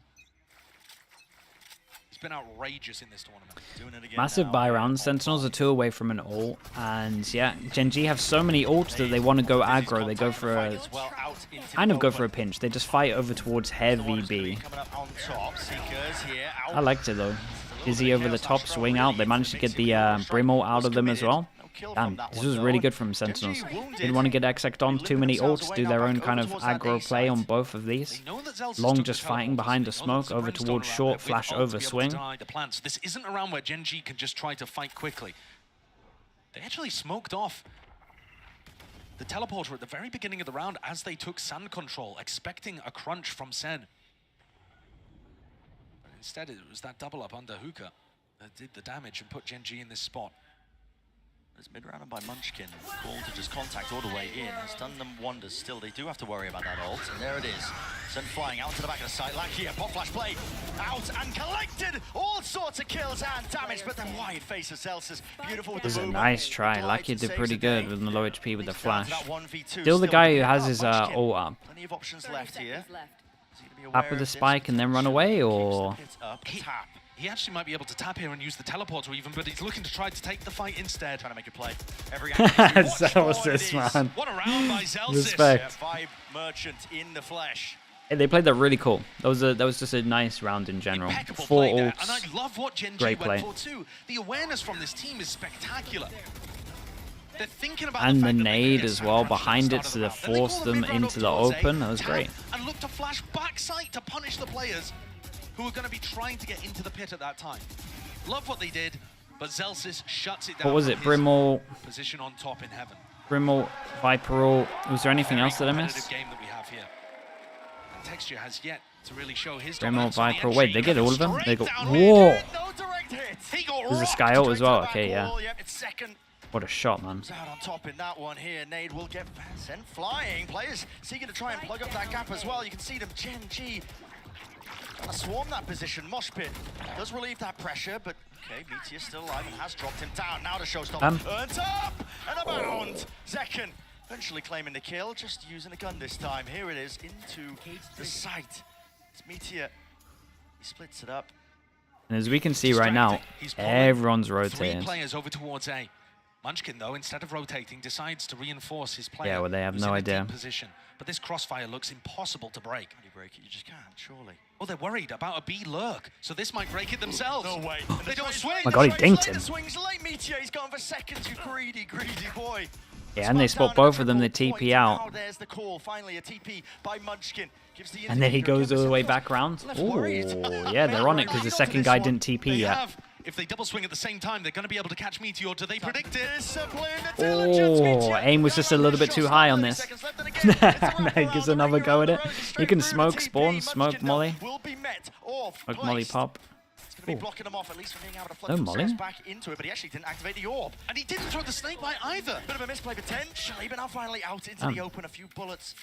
He's been outrageous in this tournament. Doing it again Massive buy round. Sentinels are 2 away from an ult. And yeah, GenG have so many ults that they want to go aggro. They go for a... kind of go for a pinch. They just fight over towards heavy B. I liked it though. Izzy over the top, swing out. They managed to get the Brim ult out of them as well. Damn, this was really good from Sentinels. Didn't want to get Exect on too many ults, do their own kind of aggro play on both of these. Long just fighting behind the smoke, over towards short, flash over swing. This isn't a round where GenG can just try to fight quickly. They actually smoked off the teleporter at the very beginning of the round as they took sand control, expecting a crunch from SEN. But instead, it was that double up under Hookah that did the damage and put GenG in this spot. This mid-rounder by Munchkin, call to just contact all the way in, has done them wonders still. They do have to worry about that ult, and there it is. Sen flying out to the back of the site. Lakia, pop flash play, out and collected! All sorts of kills and damage, but then wide face of Celsius. Beautiful with the This is a nice try. Lakia did pretty good with the low HP with the flash. Still the guy who has his ult up. Plenty of options left here. Up with the spike and then run away, or...? He actually might be able to tap here and use the teleporter even, but he's looking to try to take the fight instead. Trying to make a play. Every Celsius, man. What a round by Celsius. Respect. Yeah, Vibe Merchant in the flesh. Hey, they played that really cool. That was just a nice round in general. 4 ults. And I love what GenG Great play. went for too. The awareness from this team is spectacular. They're thinking about And the nade as well behind it, so they forced them into the open. That was great. And look to flash backside to punish the players who are going to be trying to get into the pit at that time. Love what they did, but Celsius shuts it down. What was it? Brimble, position on top in heaven. Brimble, Viper. Was there anything else that I missed? Game that we have here. And Texture has yet to really show his Brimble, Viper. Wait, they get all of them? They go. Whoa! There's a Sky ult as well. Okay, yeah. What a shot, man. Out on top in that one here. Nade will get sent flying. Players seeking to try and plug up that gap as well. You can see them. GenG trying to swarm that position. Mosh Pit does relieve that pressure, but okay, Meteor still alive and has dropped him down. Now the showstopper earns up and a bound. Zekken eventually claiming the kill, just using a gun this time. Here it is into the site. It's Meteor. He splits it up. And as we can see right now, everyone's rotating. 3 players over towards A. Munchkin, though, instead of rotating, decides to reinforce his player. Yeah, well, they have no idea. Position. But this crossfire looks impossible to break. How do you break it? You just can't, surely. Well, they're worried about a B lurk, so this might break it themselves. No way. They don't swing. Oh my god, he dinked him. Swings late. Meteor, he's gone for seconds, you greedy boy. Yeah, and they spot both of them, they TP out. There's the call. Finally, a TP by Munchkin. And then he goes all the way back round. Oh, yeah, they're on it because the second guy didn't TP yet. If they double swing at the same time, they're going to be able to catch Meteor. Do they predict it? Oh, aim was just a little bit too high on this. He gives another go at it. You can smoke spawn, smoke molly. Smoke molly pop. Blocking them off, at least from being able to No molly. back into it, but he actually didn't activate the orb. And he didn't throw the snake bite either. Bit of a misplay potentially, but now finally out into the open. A few bullets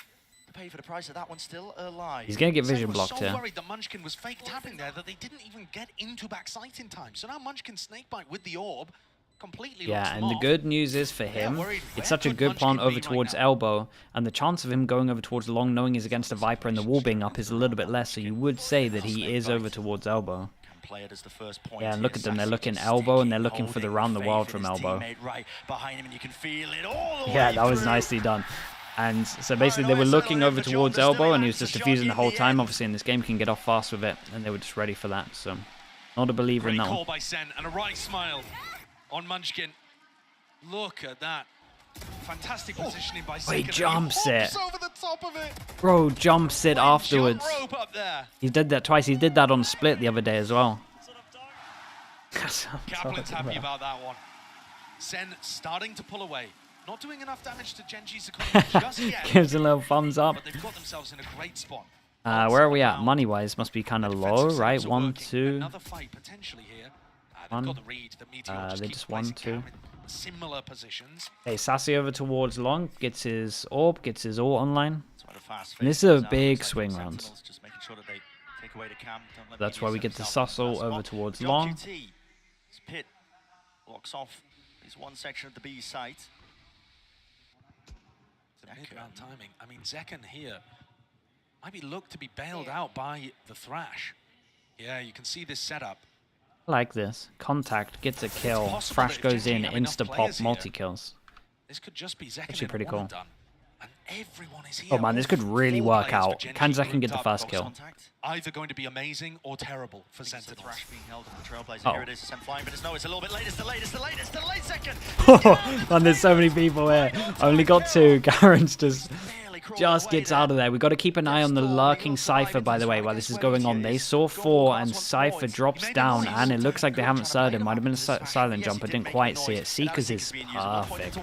to pay for the price of that one, still alive. He's going to get vision blocked here. So worried that Munchkin was fake tapping there that they didn't even get into backside in time. So now Munchkin snake bite with the orb completely locks Yeah, them and the off. good news is for him, it's such a good plant over towards elbow, and the chance of him going over towards long knowing he's against a Viper and the wall being up is a little bit less, so you would say that he is over towards elbow. Play it as the first point. Yeah, and look at them, they're looking elbow and they're looking for the round the world from elbow. Right behind him, and you can feel it all the Yeah, way that was through. nicely done. And so basically they were looking over towards elbow and he was just defusing the whole time. Obviously in this game you can get off fast with it, and they were just ready for that. So not a believer in that call one. by Sen and a right smile on Munchkin. Look at that. Fantastic positioning by Sen. He jumps it. Over the top of it. Bro jumps it afterwards. Jump rope up there. He did that twice. He did that on Split the other day as well. Kaplan's happy about that one. Sen starting to pull away. Not doing enough damage to GenG's economy just yet. Gives a little thumbs up. But they've got themselves in a great spot. Where are we at? Money-wise, must be kind of low, right? 1, 2. Another fight potentially here. One. Got the read. The Meteor just They keeps just 1, 2. similar positions. Hey, Sassy over towards long, gets his orb, gets his ult online. And this is a big swing round. Just making sure that they take away the cam. That's why we get the Sussel over towards long. Pit blocks off is one section of the B site. Mid-round timing. I mean, Zekken here might be looked to be bailed out by the Thrash. Yeah, you can see this setup. I like this. Contact gets a kill. Thrash goes in, insta-pop, multi-kills. This could just be Zekken Actually pretty cool. And everyone is here. Oh man, this could really work out. Can Zekken get the first kill? Either going to be amazing or terrible for Sentinels. Thrash being held in the Trailblazer. Oh. Here it is, Ascent flying, but it's a little bit late. It's the late second. Man, there's so many people here. I only got 2. Garen's just gets out of there. We've got to keep an eye on the lurking Cypher, by the way, while this is going on. They saw 4 and Cypher drops down, and it looks like they haven't surred him. Might have been a silent jump. I didn't quite see it. Seekers is perfect.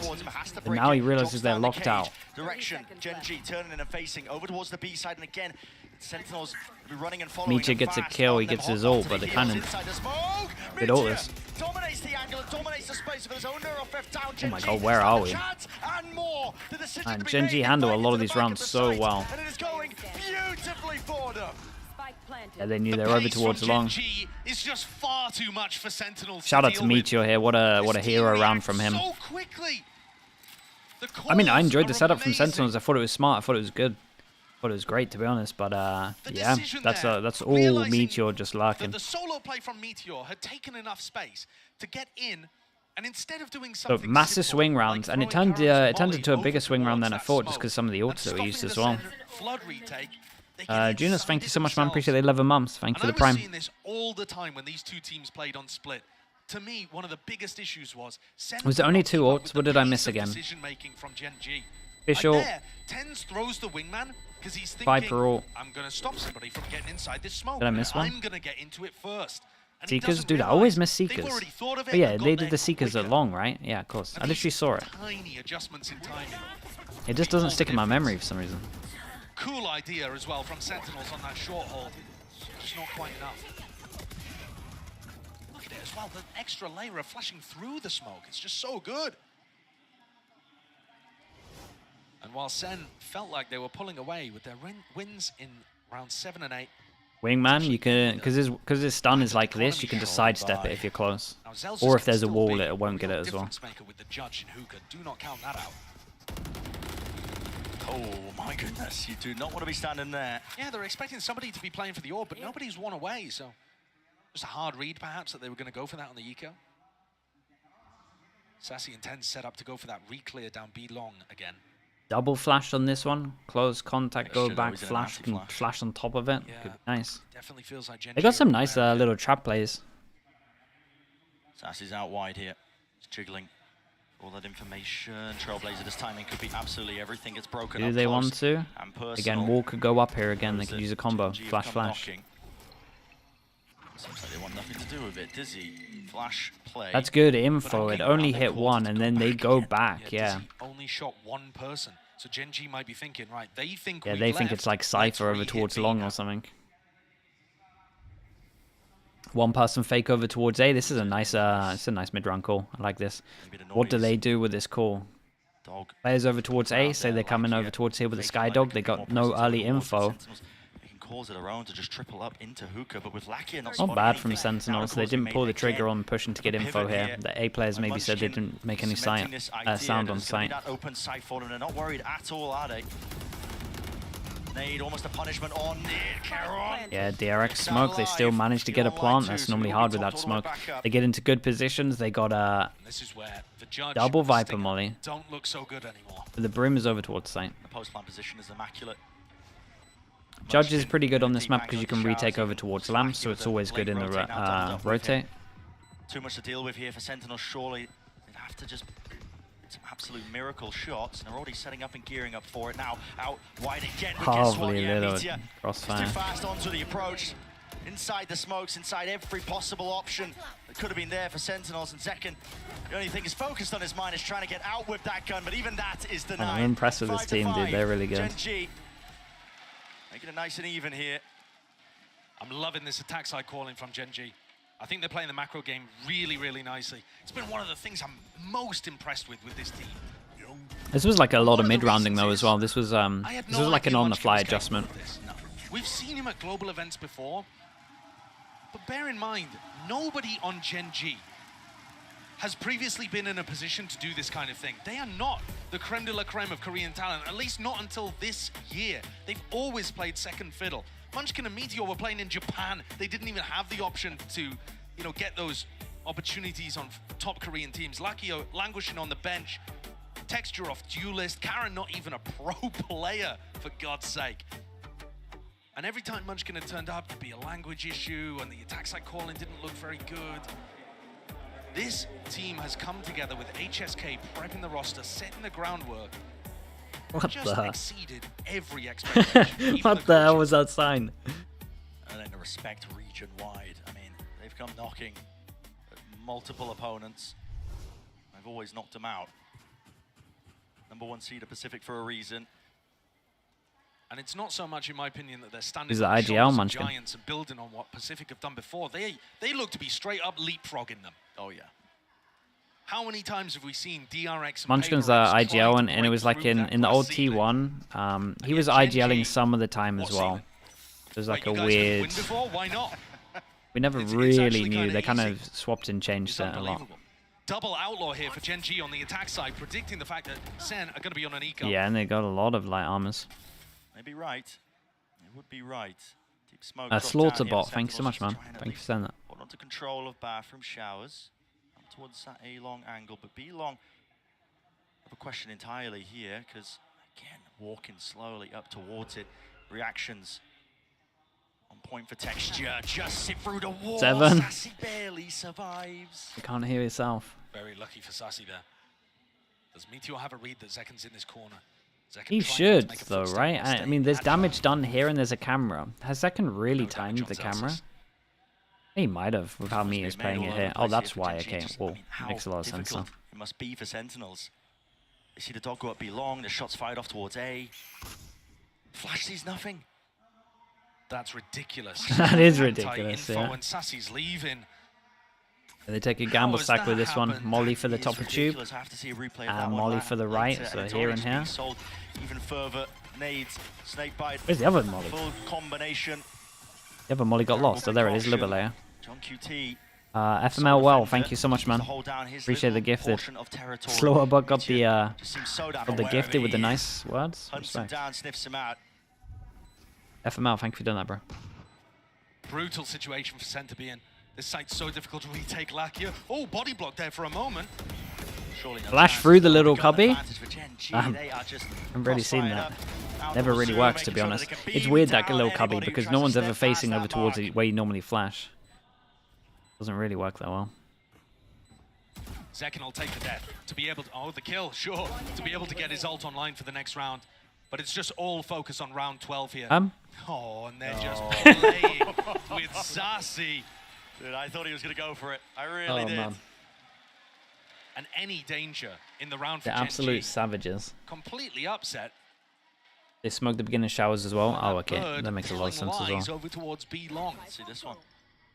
But now he realizes they're locked out. Direction, GenG turning and facing over towards the B side, and again, Sentinels will be running and following. Meteor gets a kill, he gets his ult, but they kind of did all this. Dominates the angle and dominates the space with his own Neuro Fifth down. Oh my god, where are we? And GenG handle a lot of these rounds so well. And it is going beautifully for them. Yeah, they knew they were over towards long. Is just far too much for Sentinels. Shout out to Meteor here. What a hero round from him. So quickly. I mean, I enjoyed the setup from Sentinels. I thought it was smart. I thought it was good. I thought it was great, to be honest. But yeah, that's all Meteor just lurking. The solo play from Meteor had taken enough space to get in, and instead of doing So something massive swing rounds, and it turned into a bigger swing round than I thought, just because some of the ults that were used as well. Flood retake. Junos, thank you so much, man. Appreciate the 11 months. Thank you for the prime. I was seeing this all the time when these two teams played on Split. To me, one of the biggest issues was there only 2 ults? What did I miss again? From GenG. Official. Tens throws the wingman because he's thinking, Viper ult. I'm going to stop somebody from getting inside this smoke. Did I miss one? I'm going to get into it first. And Seekers? Dude, I always miss Seekers. But yeah, they did the Seekers at long, right? Yeah, of course. I literally saw it. Tiny adjustments in timing. It just doesn't stick in my memory for some reason. Cool idea as well from Sentinels on that short hold. Just not quite enough. Look at it as well, the extra layer of flashing through the smoke. It's just so good. And while Sen felt like they were pulling away with their wins in round 7 and 8. Wingman, you can, because his stun is like this, you can just sidestep it if you're close. Or if there's a wall, it won't get it as well. With the judge in hookah. Do not count that out. Oh my goodness, you do not want to be standing there. Yeah, they're expecting somebody to be playing for the orb, but nobody's won away, so just a hard read perhaps that they were going to go for that on the eco. Sassy and Ten set up to go for that re-clear down B long again. Double flash on this one. Close contact, go back, flash, can flash on top of it. Yeah, nice. Definitely feels like GenG They got some nice little trap plays. Sassy's out wide here. He's jiggling all that information. Trailblazer, this timing could be absolutely everything. It's broken up. Do they want to? And Again, wall could go up here again. They could use a combo. Flash, flash. Seems like they want nothing to do with it. Dizzy, flash, play. That's good info. It only hit 1 and then they go back. Yeah. Only shot 1 person. So GenG might be thinking, right, they think yeah, they think it's like Cypher over towards long or something. 1 person fake over towards A. This is a nice it's a nice mid-round call. I like this. What do they do with this call? Players over towards A, say they're coming over towards here with a Skydog. They got no early info. Calls it around to just triple up into hookah, but with Lakia not bad from Sentinels. They didn't pull the trigger on pushing to get info here. The A players maybe said they didn't make any sound on sight. That open sight for them. They're not worried at all, are they? Nade, almost a punishment on it. Yeah, DRX smoke. They still managed to get a plant. That's normally hard with that smoke. They get into good positions. They got a double Viper molly. Don't look so good anymore. The Brim is over towards sight. The post plant position is immaculate. Judge is pretty good on this map because you can retake over towards Lamp, so it's always good in the rotate. Too much to deal with here for Sentinel. Surely they'd have to just some absolute miracle shots. They're already setting up and gearing up for it now. Out wide again. Probably a little crossfire. Too fast onto the approach. inside the smokes, inside every possible option that could have been there for Sentinels. And Zekken, the only thing he's focused on his mind is trying to get out with that gun, but even that is denied. I'm impressed with this team, dude. They're really good. GenG making it nice and even here. I'm loving this attack side calling from GenG. I think they're playing the macro game really, really nicely. It's been one of the things I'm most impressed with this team. This was like a lot of mid-rounding though as well. This was like an on-the-fly adjustment. We've seen him at global events before, but bear in mind, nobody on GenG has previously been in a position to do this kind of thing. They are not the creme de la creme of Korean talent, at least not until this year. They've always played second fiddle. Munchkin and Meteor were playing in Japan. They didn't even have the option to, you know, get those opportunities on top Korean teams. Lakio languishing on the bench. Texture off Duelist. Karen not even a pro player, for God's sake. And every time Munchkin had turned up, there'd be a language issue and the attack side calling didn't look very good. This team has come together with HSK prepping the roster, setting the groundwork. What just the? exceeded every expectation. What the hell was that sign? And then the respect region-wide. I mean, they've come knocking at multiple opponents. I've always knocked them out. #1 seed of Pacific for a reason. And it's not so much, in my opinion, that they're standing Is on it the IGL, shoulders of Munchkin? giants and building on what Pacific have done before. They look to be straight up leapfrogging them. Oh, yeah. How many times have we seen DRX and Munchkin's Paperex IGL, trying to and it was break like through in that the old glass ceiling? T1. He was IGLing some of the time as well. It was like a You guys couldn't weird. win before? Why not? We never It's really actually knew. kinda They kind easy. of swapped and changed it a lot. Double outlaw here for GenG on the attack side, predicting the fact that SEN are going to be on an eco. Yeah, and they got a lot of light armors. Maybe right. It would be right. Deep smoke. dropped down Slaughterbot, here. thanks so much, man. Sentinels trying to Thank you for saying that. hold on to control of bathroom showers. Up towards that A-long angle, but B-long have a question entirely here, because, again, walking slowly up towards it. Reactions on point for texture. Just sit through the wall. 7. Sassy barely survives. You can't hear yourself. Very lucky for Sassy there. Does Meteor have a read that Zekken's in this corner? Zekken He trying not to should, make a though, footstep right? on I stage. mean, there's damage done here, and there's a camera. Has Zekken really timed the camera? He might have, with how Mia is playing it here. Oh, that's why. Okay, well, makes a lot of sense. Difficult it must be for Sentinels. They see the dog go up B long, the shots fired off towards A. Flash sees nothing. That's ridiculous. That is ridiculous, Anti-info yeah. and Sassy's leaving. And they take a gamble has stack that with this one. happened? Molly for the It's top of tube. ridiculous. I have to see a replay of that And one Molly for the right, later, so it's here already and here. being sold even further. Nades, snake bite. Where's the other Molly? Full combination. The other Molly got lost, so there it is, a little bit later. John QT. FML well, thank you so much, man. Appreciate the gifted. Slaughterbuck got the gifted with the nice words. Hunts him Respect. down, sniffs him out. FML, thank you for doing that, bro. Brutal situation for Sen to be in. This site's so difficult to retake Lakia. Oh, body block there for a moment. Surely no Flash chance. through the little Gun cubby. advantage for GenG. They are just I've already seen crossfired that. up. Never really Outdoor works, Zoom, to be making honest. sure that they It's can weird, beam that little down cubby, anybody who because tries no to one's step ever past facing that over towards mark. it where you normally flash. Doesn't really work that well. Zekken will take the death. To be able to, oh, the kill, sure. To be able to get his ult online for the next round. But it's just all focus on round 12 here. Oh, and they're just playing with Sassy. Dude, I thought he was going to go for it. I really did. Man. And any danger in the round for The GenG. absolute savages. Completely upset. They smoked the beginning showers as well. Oh, okay. Bird That makes a lot of sense as lies well. over towards B long. See this one.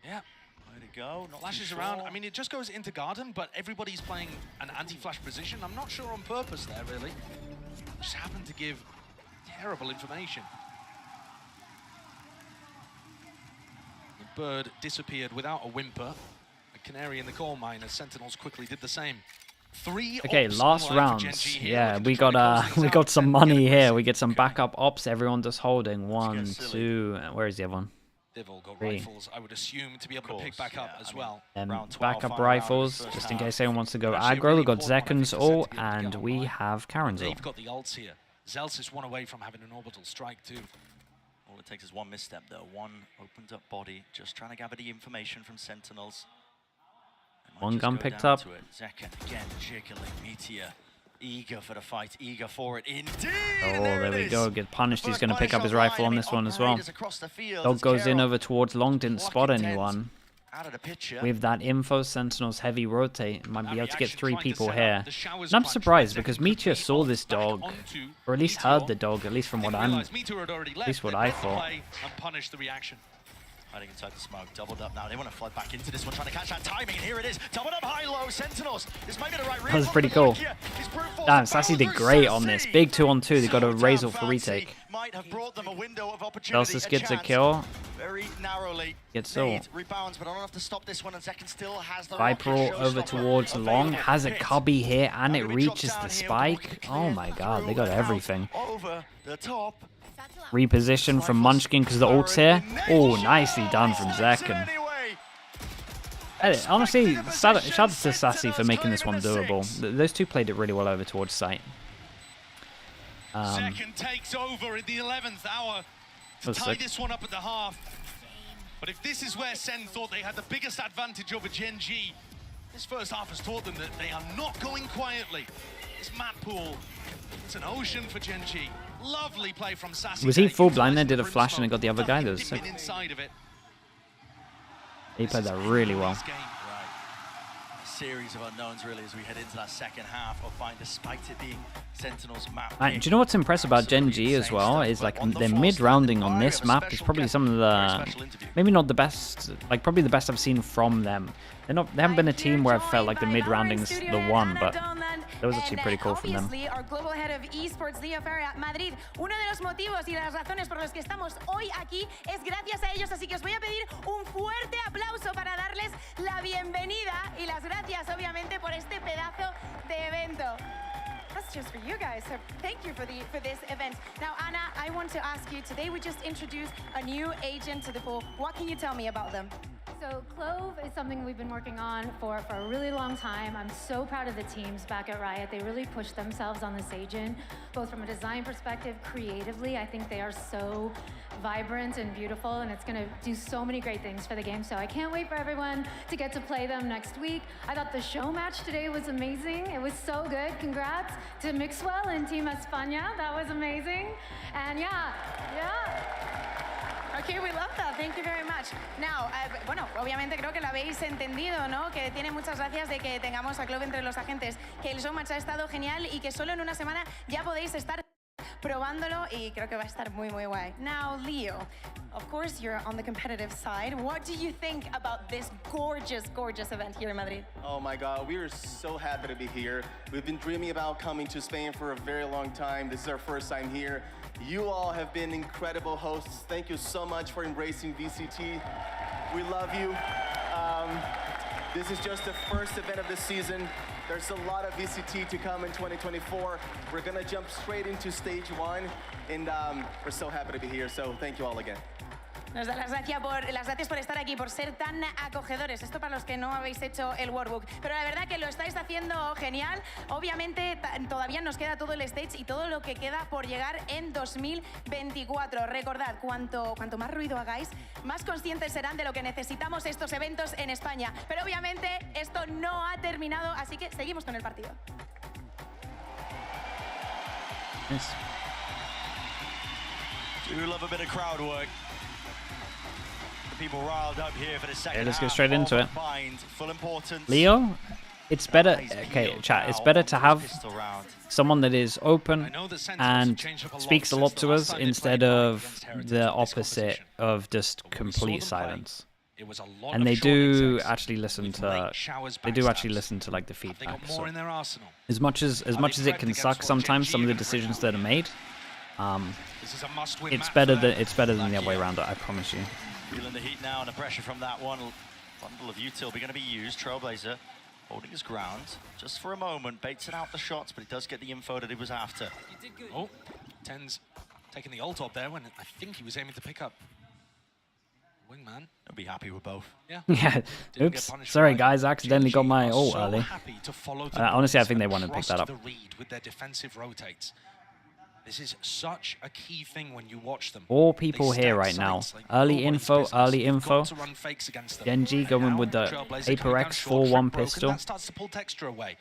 Yeah. Way to go. Not Flashes too around. sure. I mean, it just goes into garden, but everybody's playing an anti-flash position. I'm not sure on purpose there, really. Just happened to give terrible information. The bird disappeared without a whimper. A canary in the coal mine as Sentinels quickly did the same. 3 Okay, ops last online for rounds. GenG here, Yeah, looking we to try to close got things we out got some and money get it here. We get some backup ops. Everyone just holding 1, silly. 2. Where is the other one? They've all got 3. rifles, I would assume, to be able to pick back up as well. And Round 12, backup final rifles, round, just first in half. case anyone wants to go Actually, a aggro. really We've got important one, I Zekken's think, for Sen ult, to be able to and get we online. have Karen's ult. They've got the ults here. Zels is one away from having an orbital strike too. All it takes is one misstep, though. One opened up body, just trying to gather the information from Sentinels. They might One just gun go picked down up. to it. Zekken again, jiggling. Meteor Eager for the fight, eager for it indeed. Oh, there we go. Get punished. He's going to pick up his rifle on this one as well. Dog goes in over towards long, didn't spot anyone. With that info, Sentinels heavy rotate. Might be able to get 3 people here. And I'm surprised because Meteor saw this dog, or at least heard the dog, at least from what I thought. Hiding inside the smoke, doubled up now. They want to flood back into this one, trying to catch that timing. And here it is, doubled up high-low. Sentinels. This might be the right read. That was pretty cool. Damn, Sassy did great on this. Big 2-on-2. They got a Razor for retake. Might have brought them a window of opportunity. Celsius gets a kill. Very narrowly. Gets all. Rebounds, but not enough to stop this one. And Second still has the Viper over towards long. Has a cubby here, and it reaches the spike. Oh my god, they got everything. Over the top. Reposition from Munchkin because the ult's here. Oh, nicely done from Zek. And honestly, shout out to Sassy for making this one doable. Those two played it really well over towards site. Second takes over in the 11th hour to tie this one up at the half. But if this is where SEN thought they had the biggest advantage over GenG, this first half has taught them that they are not going quietly. This map pool, it's an ocean for GenG. Lovely play from Sassy. Was he full blind there? Did a flash and it got the other guy? That was sick. He played that really well. Series of unknowns really as we head into that second half of Find, despite it being Sentinel's map. Do you know what's impressive about GenG as well is like their mid-rounding on this map is probably some of the, maybe not the best, like probably the best I've seen from them. They haven't been a team where I've felt like the mid-rounding's the one, but that was actually pretty cool from them. Our global head of esports, Leo Ferreira, Madrid. Uno de los motivos y las razones por los que estamos hoy aquí es gracias a ellos, así que os voy a pedir un fuerte aplauso para darles la bienvenida y las gracias, obviamente, por este pedazo de evento. That's just for you guys, so thank you for this event. Now, Anna, I want to ask you, today we just introduced a new agent to the pool. What can you tell me about them? So Clove is something we've been working on for a really long time. I'm so proud of the teams back at Riot. They really pushed themselves on this agent, both from a design perspective, creatively. I think they are so vibrant and beautiful, and it's going to do so many great things for the game. So I can't wait for everyone to get to play them next week. I thought the show match today was amazing. It was so good. Congrats to Mixwell and Team España. That was amazing. And yeah. Okay, we love that. Thank you very much. Now, bueno, obviamente creo que lo habéis entendido, ¿no? Que tiene muchas gracias de que tengamos a Clove entre los agentes, que el showmatch ha estado genial y que solo en una semana ya podéis estar probándolo y creo que va a estar muy, muy guay. Now, Leo, of course you're on the competitive side. What do you think about this gorgeous, gorgeous event here in Madrid? Oh my God, we are so happy to be here. We've been dreaming about coming to Spain for a very long time. This is our first time here. You all have been incredible hosts. Thank you so much for embracing VCT. We love you. This is just the first event of the season. There's a lot of VCT to come in 2024. We're gonna jump straight into stage 1, and we're so happy to be here, so thank you all again. Nos da las gracias por estar aquí, por ser tan acogedores. Esto para los que no habéis hecho el workbook. Pero la verdad que lo estáis haciendo genial. Obviamente todavía nos queda todo el stage y todo lo que queda por llegar en 2024. Recordad, cuanto más ruido hagáis, más conscientes serán de lo que necesitamos estos eventos en España. Pero obviamente esto no ha terminado, así que seguimos con el partido. Yes. Do love a bit of crowd work. People riled up here for the second Okay, let's go half. straight into it. Full importance. Leo, it's better. Okay, chat. It's better to have someone that is open and speaks a lot to us instead of the opposite of just complete silence. And they do actually listen to. They do actually listen to like the feedback. So as much as it can suck sometimes, some of the decisions that are made, it's better than the other way around. I promise you. Feeling the heat now and the pressure from that one. Bundle of util going to be used. Trailblazer holding his ground just for a moment. Baits it out the shots, but he does get the info that he was after. Oh, Ten's taking the ult up there when I think he was aiming to pick up Wingman. He'll be happy with both. Yeah. Yeah. Oops. Sorry, guys. I accidentally got my ult early. Honestly, I think they wanted to pick that up. With their defensive rotates. This is such a key thing when you watch them. All people here right now. Early info. GenG going with the Aper X 4-1 pistol. That starts to pull texture away,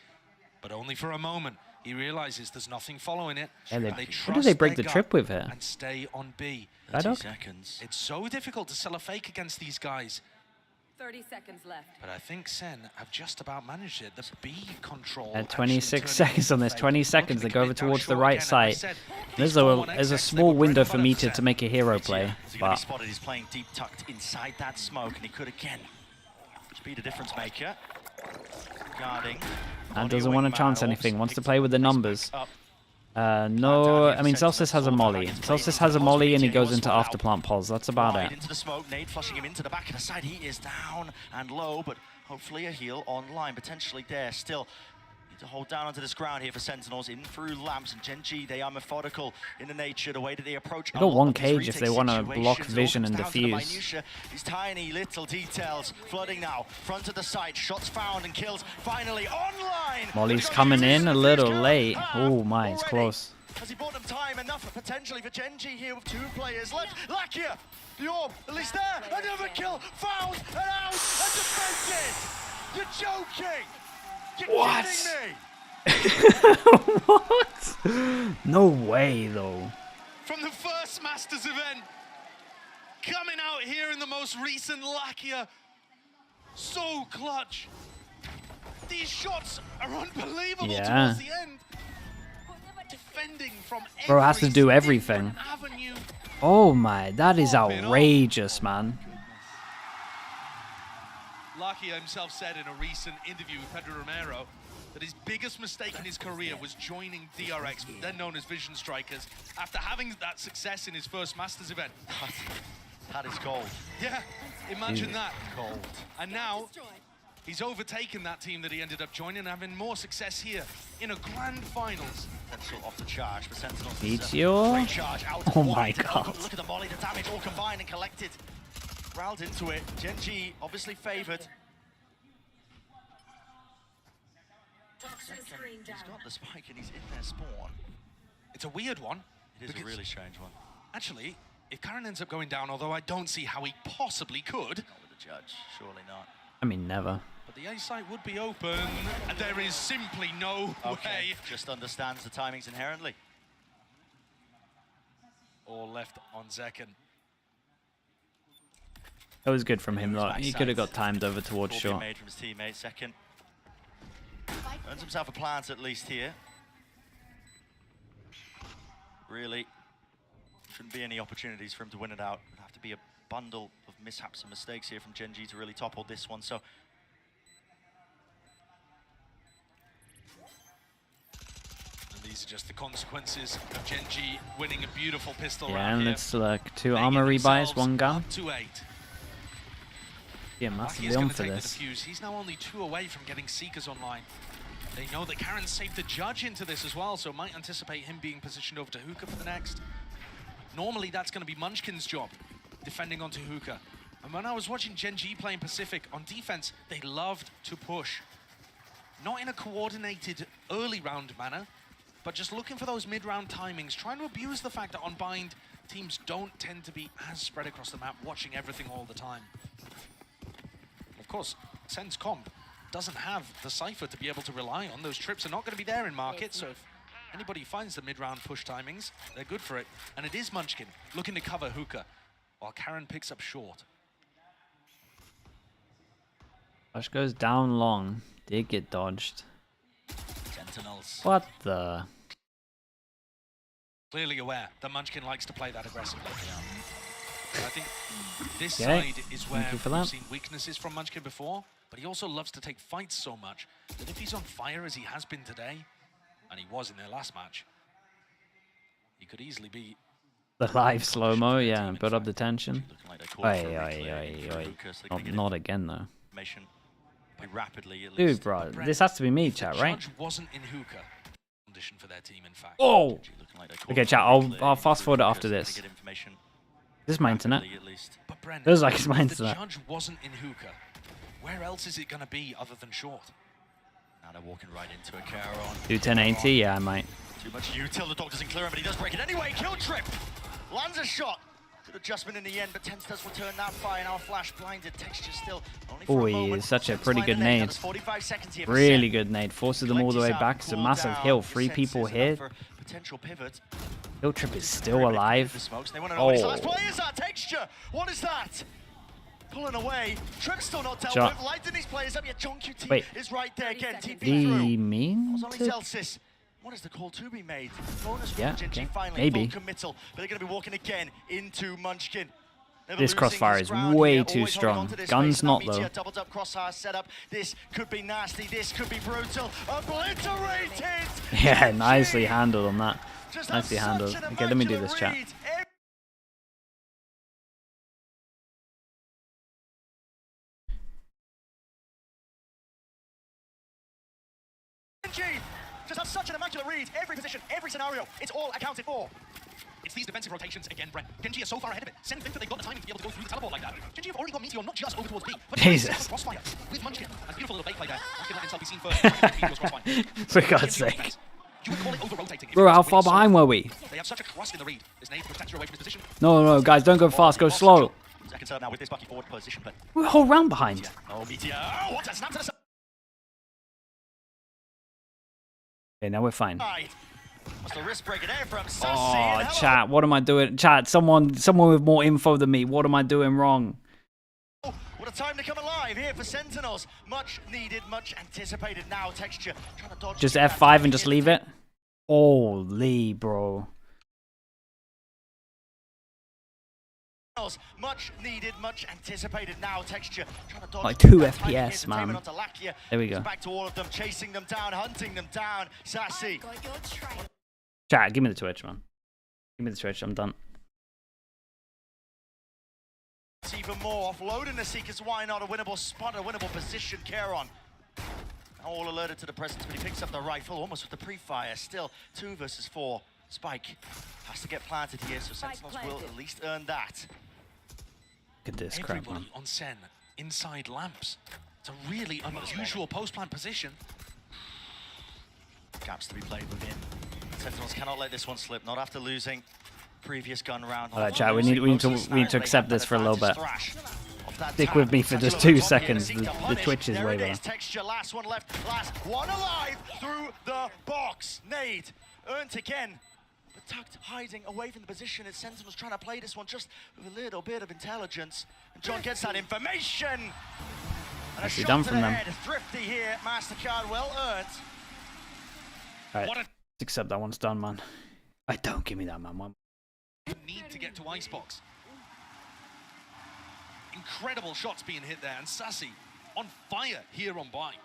but only for a moment. He realizes there's nothing following it. Yeah, and what do they break the trip with here? And stay on B. 30 seconds. It's so difficult to sell a fake against these guys. 30 seconds left. But I think SEN have just about managed it. The B control. At 26 seconds on this, 20 seconds, they go over towards the right side. There's a small window for me to make a hero play. He's going to be spotted. He's playing deep tucked inside that smoke, and he could again be the difference maker. Guarding. And doesn't want to chance anything. Wants to play with the numbers. No, I mean, Celsius has a molly. Celsius has a molly, and he goes into afterplant pulse. That's about it. Into the smoke, Nade flushing him into the back of the side. He is down and low, but hopefully a heal online, potentially there. Still, need to hold down onto this ground here for Sentinels. In through lamps, and GenG, they are methodical in the nature, the way that they approach. They got one cage if they want to block vision and defuse. These tiny little details flooding now. Front of the site, shots found and kills finally online. Molly's coming in a little late. Oh my, it's close. Has he bought them time enough potentially for GenG here with 2 players left? Lakia, the orb, at least there. Another kill, found and out and defended. You're joking. You're kidding me. What? No way, though. From the first Masters event, coming out here in the most recent Lakia, so clutch. These shots are unbelievable towards the end. Defending from Bro has to do everything. Oh my, that is outrageous, man. Lakia himself said in a recent interview with Pedro Romero that his biggest mistake in his career was joining DRX, then known as Vision Strikers, after having that success in his first Masters event. That is gold. Yeah, imagine that. Gold. And now, he's overtaken that team that he ended up joining and having more success here in a grand finals. Potential off the charge for Sentinels. Meteor? Oh my god. Look at the molly, the damage all combined and collected. Rallied into it. GenG obviously favored. He's got the spike and he's in their spawn. It's a weird one. It is a really strange one. Actually, if Karen ends up going down, although I don't see how he possibly could. Not with the judge, surely not. I mean, never. But the A site would be open. And there is simply no way. Just understands the timings inherently. All left on Zekken. That was good from him, though. He could have got timed over towards short. Made from his teammate. Second. Earns himself a plant at least here. Really, shouldn't be any opportunities for him to win it out. It'd have to be a bundle of mishaps and mistakes here from GenG to really topple this one. So. And these are just the consequences of GenG winning a beautiful pistol round Yeah, and here. it's like 2 armor rebuys, 1 gun. Up to 8. Yeah, massively Lakia's on gonna for take this. The defuse. He's now only 2 away from getting Seekers online. They know that Karen saved the judge into this as well, so might anticipate him being positioned over to Hookah for the next. Normally, that's going to be Munchkin's job, defending onto Hookah. And when I was watching GenG playing Pacific on defense, they loved to push. Not in a coordinated early round manner, but just looking for those mid-round timings, trying to abuse the fact that on bind, teams don't tend to be as spread across the map, watching everything all the time. Of course, Sen's comp doesn't have the Cypher to be able to rely on. Those trips are not going to be there in market, so if anybody finds the mid-round push timings, they're good for it. And it is Munchkin looking to cover Hookah, while Karen picks up short. Flash goes down long. Did get dodged. Sentinels. What the? Clearly aware that Munchkin likes to play that aggressively. I think this Okay. side is where Thank you for we've that. seen weaknesses from Munchkin before, but he also loves to take fights so much that if he's on fire as he has been today, and he was in their last match, he could easily be... The live slow-mo, yeah, build up the tension. Not again, though. Rapidly, Dude, bro, this has to be me, chat, right? Judge wasn't in Hookah. Condition for their team, in fact. Oh! Okay, chat, I'll fast forward it after this. This is my internet. But Brennan, Feels like it's my if internet. the judge wasn't in Hookah, where else is it going to be other than short? Now they're walking right into a Charon. Do 1080? Yeah, I might. Too much util, the dog doesn't clear him, but he does break it anyway. Kill trip! Lands a shot. Good adjustment in the end, but Tense does return that fire. Now flash blinded. Texture still only for Oh, a he moment. is such a Sense pretty line good in there. nade. There's 45 seconds here for Really Sen. good nade. Forces them all the way back. It's a massive hill. 3 people here. Potential pivot. Hill Trip is still alive. They want to know what his last Oh. play is. That Texture. What is that? Pulling away. Trip's still not dealt Shot. with. Lighting these players up. Yeah, John QT Wait. is right there again. TP Do you through. mean Was only to? Celsius. What is the call to be made? Bonus from Yeah, GenG okay. finally. Maybe. Full committal, but they're going to be walking again into Munchkin. Never This losing crossfire his is ground way here, too always holding strong. onto this Guns space, and now not, though. Meteor doubled up crossfire setup. This could be nasty. This could be brutal. Obliterated. Yeah, nicely handled on that. Just Nicely had handled. such an Okay, let me do immaculate this, chat. read. GenG just have such an immaculate read. Every position, every scenario, it's all accounted for. It's these defensive rotations again, Brent. GenG is so far ahead of it. Sen think that they've got the timing to be able to go through the teleport like that. GenG have already got Meteor not just over towards B, but Jesus. crossfire with Munchkin. And beautiful little bait play there. Munchkin let himself be seen first. For God's sake. You would call it over-rotating. Bro, how far behind were we? They have such a trust in the read. This nade protects you away from his position. No, guys, don't go fast. Go slow. Second setup now with this Bucky forward position, but We're a whole round behind. oh, Meteor. Oh, what a snap to the side. Okay, now we're fine. What's the wrist breaker there from Sussy? Oh, chat, what am I doing? Chat, someone with more info than me. What am I doing wrong? What a time to come alive here for Sentinels. Much needed, much anticipated now. Texture trying to dodge. Just F5 and just leave it? Holy, bro. Much needed, much anticipated now. Texture trying to dodge. Like 2 FPS, man. There we go. Back to all of them, chasing them down, hunting them down. Sassy. Chat, give me the Twitch, man. Give me the Twitch. I'm done. Even more offloading the Seekers. Why not a winnable spot, a winnable position? Charon. All alerted to the presence, but he picks up the rifle almost with the pre-fire. Still 2 versus 4. Spike has to get planted here, so Sentinels will at least earn that. Look at this crap, man. Everybody on Sen inside lamps. It's a really unusual post-plant position. Gaps to be played within. Sentinels cannot let this one slip, not after losing previous gun round. Alright, chat, we need to accept this for a little bit. Stick with me for just 2 seconds. The Twitch is way better. Texture, last one left, last one alive through the box. Nade earned again, but tucked, hiding away from the position. As Sentinels trying to play this one just with a little bit of intelligence. And John gets that information. And Nicely a done shot to from the them. head. Thrifty here, MasterCard, well earned. Alright, accept that one's done, man. Don't give me that, man. Need to get to Icebox. Incredible shots being hit there, and Sassy on fire here on Bind.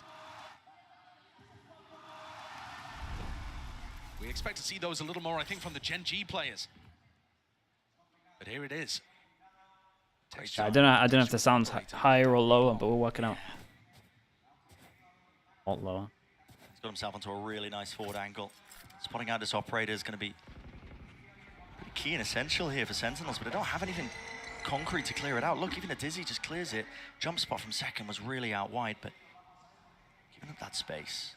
We expect to see those a little more, I think, from the GenG players. But here it is. I don't know if the sound's higher or lower, but we're working out. A lot lower. He's got himself onto a really nice forward angle. Spotting out this operator is going to be pretty key and essential here for Sentinels, but they don't have anything concrete to clear it out. Look, even the Dizzy just clears it. Jump spot from second was really out wide, but giving up that space.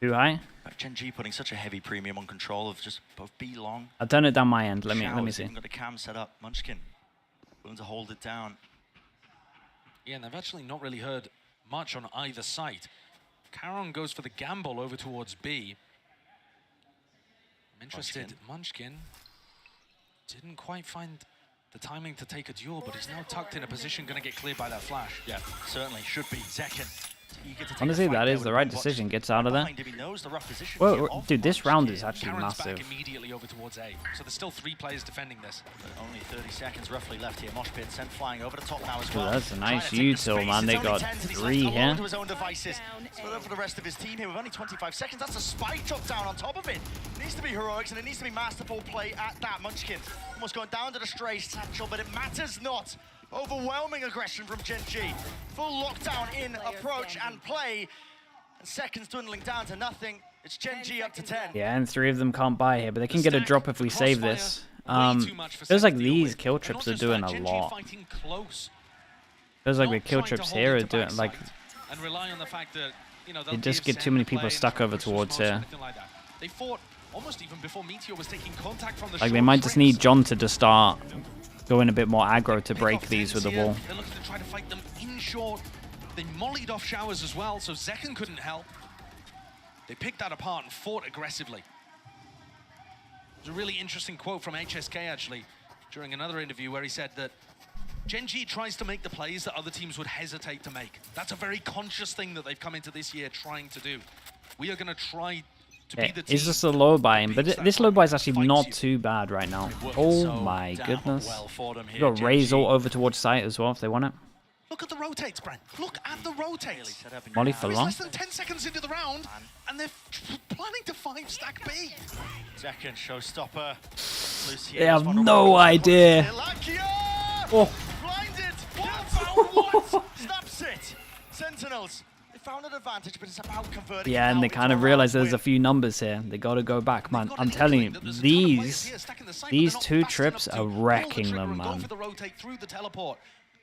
Too high? GenG putting such a heavy premium on control of just both B long. I'll turn it down my end. Let me see. Even got the cam set up. Munchkin willing to hold it down. Yeah, and they've actually not really heard much on either side. Charon goes for the gamble over towards B. I'm interested. Munchkin didn't quite find the timing to take a duel, but he's now tucked in a position going to get cleared by that flash. Yeah, certainly should be. Zekin. Honestly, that is the right decision. Gets out of there. Well, dude, this round is actually massive. Back immediately over towards A. So there's still 3 players defending this. But only 30 seconds roughly left here. Mosh Pit sent flying over the top now as well. Dude, that's a nice util, man. They got 3 here. To his own devices. So for the rest of his team here with only 25 seconds. That's a spike drop down on top of it. It needs to be heroics and it needs to be masterful play at that. Munchkin almost going down to the stray satchel, but it matters not. Overwhelming aggression from GenG. Full lockdown in approach and play. And seconds dwindling down to nothing. It's GenG up to 10. Yeah, and 3 of them can't buy here, but they can get a drop if we save this. Feels like these kill trips are doing a lot. Feels like the kill trips here are doing like. And rely on the fact that, they just get too many people stuck over towards here. They fought almost even before Meteor was taking contact from the Like, they might just need John to just start going a bit more aggro to break these with the wall. They're looking to try to fight them in short. They mollied off showers as well, so Zekken couldn't help. They picked that apart and fought aggressively. There's a really interesting quote from HSK, actually, during another interview where he said that GenG tries to make the plays that other teams would hesitate to make. That's a very conscious thing that they've come into this year trying to do. We are going to try to be the team. It's just a low buy, but this low buy is actually not too bad right now. Oh my goodness. You've got Raze all over towards site as well if they want it. Look at the rotates, Brent. Look at the rotates. Molly for long. Less than 10 seconds into the round, and they're planning to 5-stack B. Second showstopper. They have no idea. Oh. Blinded. What? Snaps it. Sentinels. They found an advantage, but it's about converting. Yeah, and they kind of realize there's a few numbers here. They got to go back, man. I'm telling you, these two trips are wrecking them, man.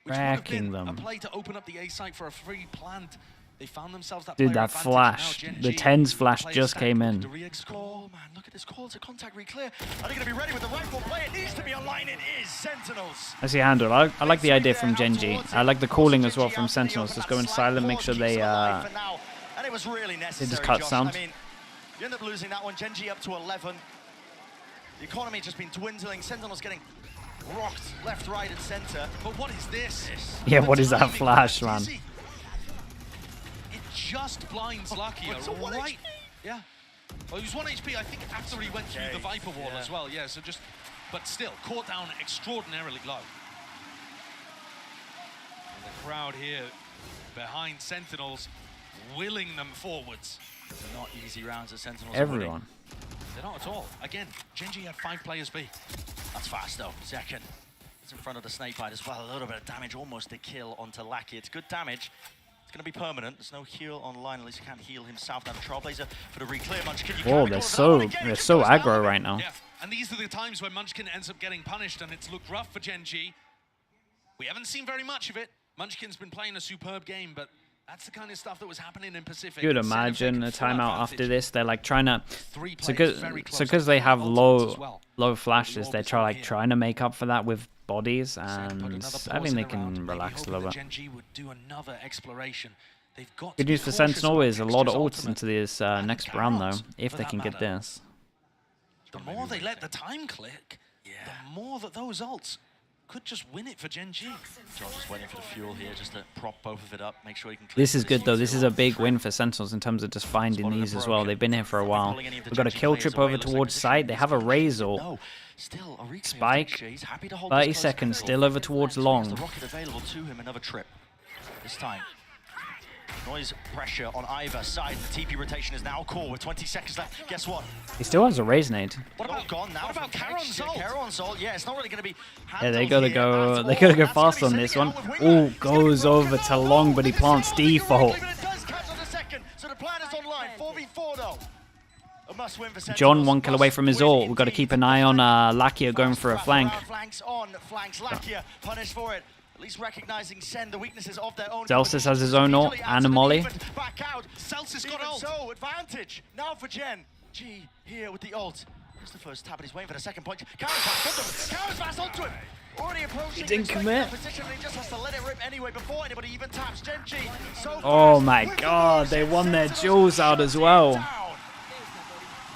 Wrecking them. A play to open up the A site for a free plant. They found themselves that Dude, that flash, the 10's flash just came in. Oh man, look at this call to contact reclear. Are they going to be ready with the rifle play? It needs to be online. It is Sentinels. I see handle. I like the idea from GenG. I like the calling as well from Sentinels. Just go in silent, make sure they And it was really necessary, just cut sound. I mean, you end up losing that one. GenG up to 11. The economy just been dwindling. Sentinels getting rocked left, right, and center. But what is this? Yeah, what is that flash, man? It just blinds Lakia, right? Yeah. Well, he was 1 HP, I think, after he went through the Viper wall as well. Yeah, so just, but still, caught down extraordinarily low. And the crowd here behind Sentinels, willing them forwards. They're not easy rounds at Sentinels. Everyone. They're not at all. Again, GenG had 5 players B. That's fast though. Second. It's in front of the snakebite as well. A little bit of damage, almost a kill onto Lackey. It's good damage. It's going to be permanent. There's no heal online. At least he can't heal himself. Now the Trailblazer for the reclear. Munchkin, whoa, they're so aggro right now. Yeah, and these are the times when Munchkin ends up getting punished, and it's looked rough for GenG. We haven't seen very much of it. Munchkin's been playing a superb game, but that's the kind of stuff that was happening in Pacific. You would imagine a timeout after this. They're like trying to, so because they have low flashes, they're trying to make up for that with bodies, and I think they can relax a little bit. Good news for Sentinel is a lot of ults into this next round though, if they can get this. The more they let the time click, the more that those ults could just win it for GenG. John's just waiting for the fuel here, just to prop both of it up, make sure he can. This is good though. This is a big win for Sentinels in terms of just finding these as well. They've been here for a while. We've got a kill trip over towards site. They have a Raze ult. Spike. 30 seconds. Still over towards long. The rocket available to him. Another trip. This time. Noise pressure on either side. The TP rotation is now core with 20 seconds left. Guess what? He still has a Raze nade. What about gone now? What about Charon's ult? Charon's ult, yeah, it's not really going to be. Yeah, they gotta go fast on this one. Oh, goes over to long, but he plants default. So the plan is online. 4v4 though. A must win for John 1 kill away from his ult. We've got to keep an eye on Lakia going for a flank. Flanks on, flanks Lakia, punished for it. At least recognizing SEN, the weaknesses of their own. Celsius has his own ult and a molly. Back out. Celsius got ult. So advantage now for GenG here with the ult. Here's the first tap, but he's waiting for the second point. Caraspass onto him. Already approaching. He didn't commit. Position, and he just has to let it rip anyway before anybody even taps. GenG. So oh my god, they won their jewels out as well.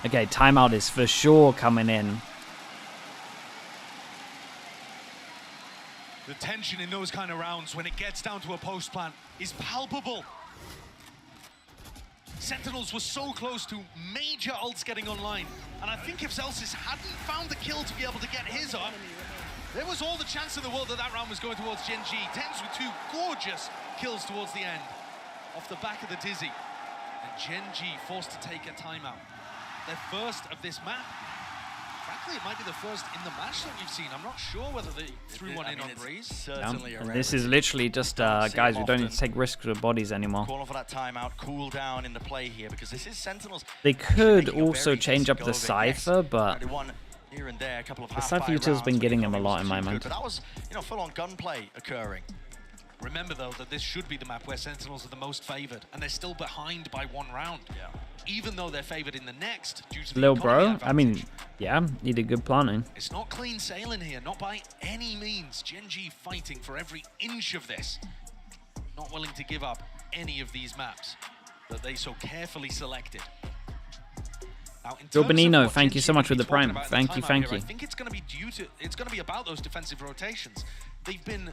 Okay, timeout is for sure coming in. The tension in those kind of rounds when it gets down to a post plant is palpable. Sentinels were so close to major ults getting online, and I think if Celsius hadn't found the kill to be able to get his up, there was all the chance in the world that that round was going towards GenG. Tens with 2 gorgeous kills towards the end, off the back of the Dizzy, and GenG forced to take a timeout. Their first of this map. Frankly, it might be the first in the match that we've seen. I'm not sure whether they threw one in on Breeze. And this is literally just, guys, we don't need to take risks with bodies anymore. Calling for that timeout, cool down in the play here, because this is Sentinels. They could also change up the Cypher, but here and there, a couple of the Cypher util's been getting him a lot in my mind. But that was, full-on gunplay occurring. Remember, though, that this should be the map where Sentinels are the most favored, and they're still behind by 1 round. Yeah. Even though they're favored in the next, due to the Lil economy bro, advantage. I mean, yeah, he did good planning. It's not clean sailing here, not by any means. GenG fighting for every inch of this. Not willing to give up any of these maps that they so carefully selected. Now, Joe Benino, thank you so much for the prime. Thank you. I think it's going to be it's going to be about those defensive rotations. They've been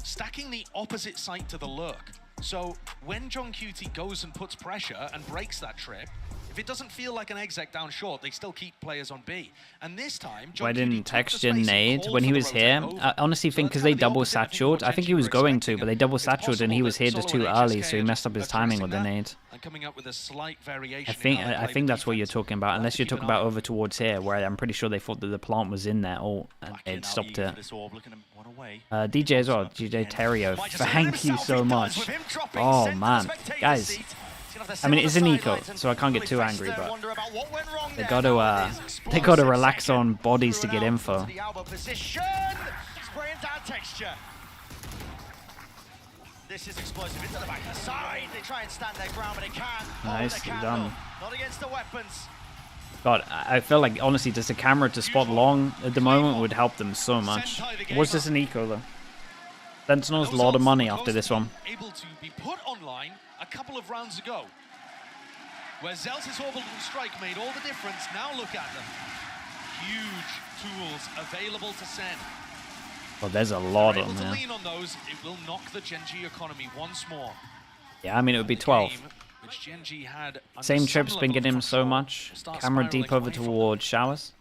stacking the opposite site to the lurk. So when John QT goes and puts pressure and breaks that trip, if it doesn't feel like an exec down short, they still keep players on B. And this time, Why didn't Texture nade when he was here? I honestly think because they double satchelled. I think he was going to, but they double satchelled and he was here just too early, so he messed up his timing with the nade. I think that's what you're talking about, unless you're talking about over towards here, where I'm pretty sure they thought that the plant was in there, and they'd stopped it. DJ as well, DJ Terrio, thank you so much. Oh man, guys. I mean, it's an eco, so I can't get too angry, but they gotta relax on bodies to get info. This is explosive into the back of the side. They try and stand their ground, but they can't. Nice, done. Not against the weapons. God, I feel like honestly, just a camera to spot long at the moment would help them so much. Was this an eco though? Sentinels, a lot of money after this one. Able to be put online a couple of rounds ago, where Zelsis orbital strike made all the difference. Now look at them. Huge tools available to SEN. Well, there's a lot on there. Lean on those, it will knock the GenG economy once more. Yeah, I mean, it would be 12. Which GenG had Same trip's been getting him so much. Camera deep over towards showers.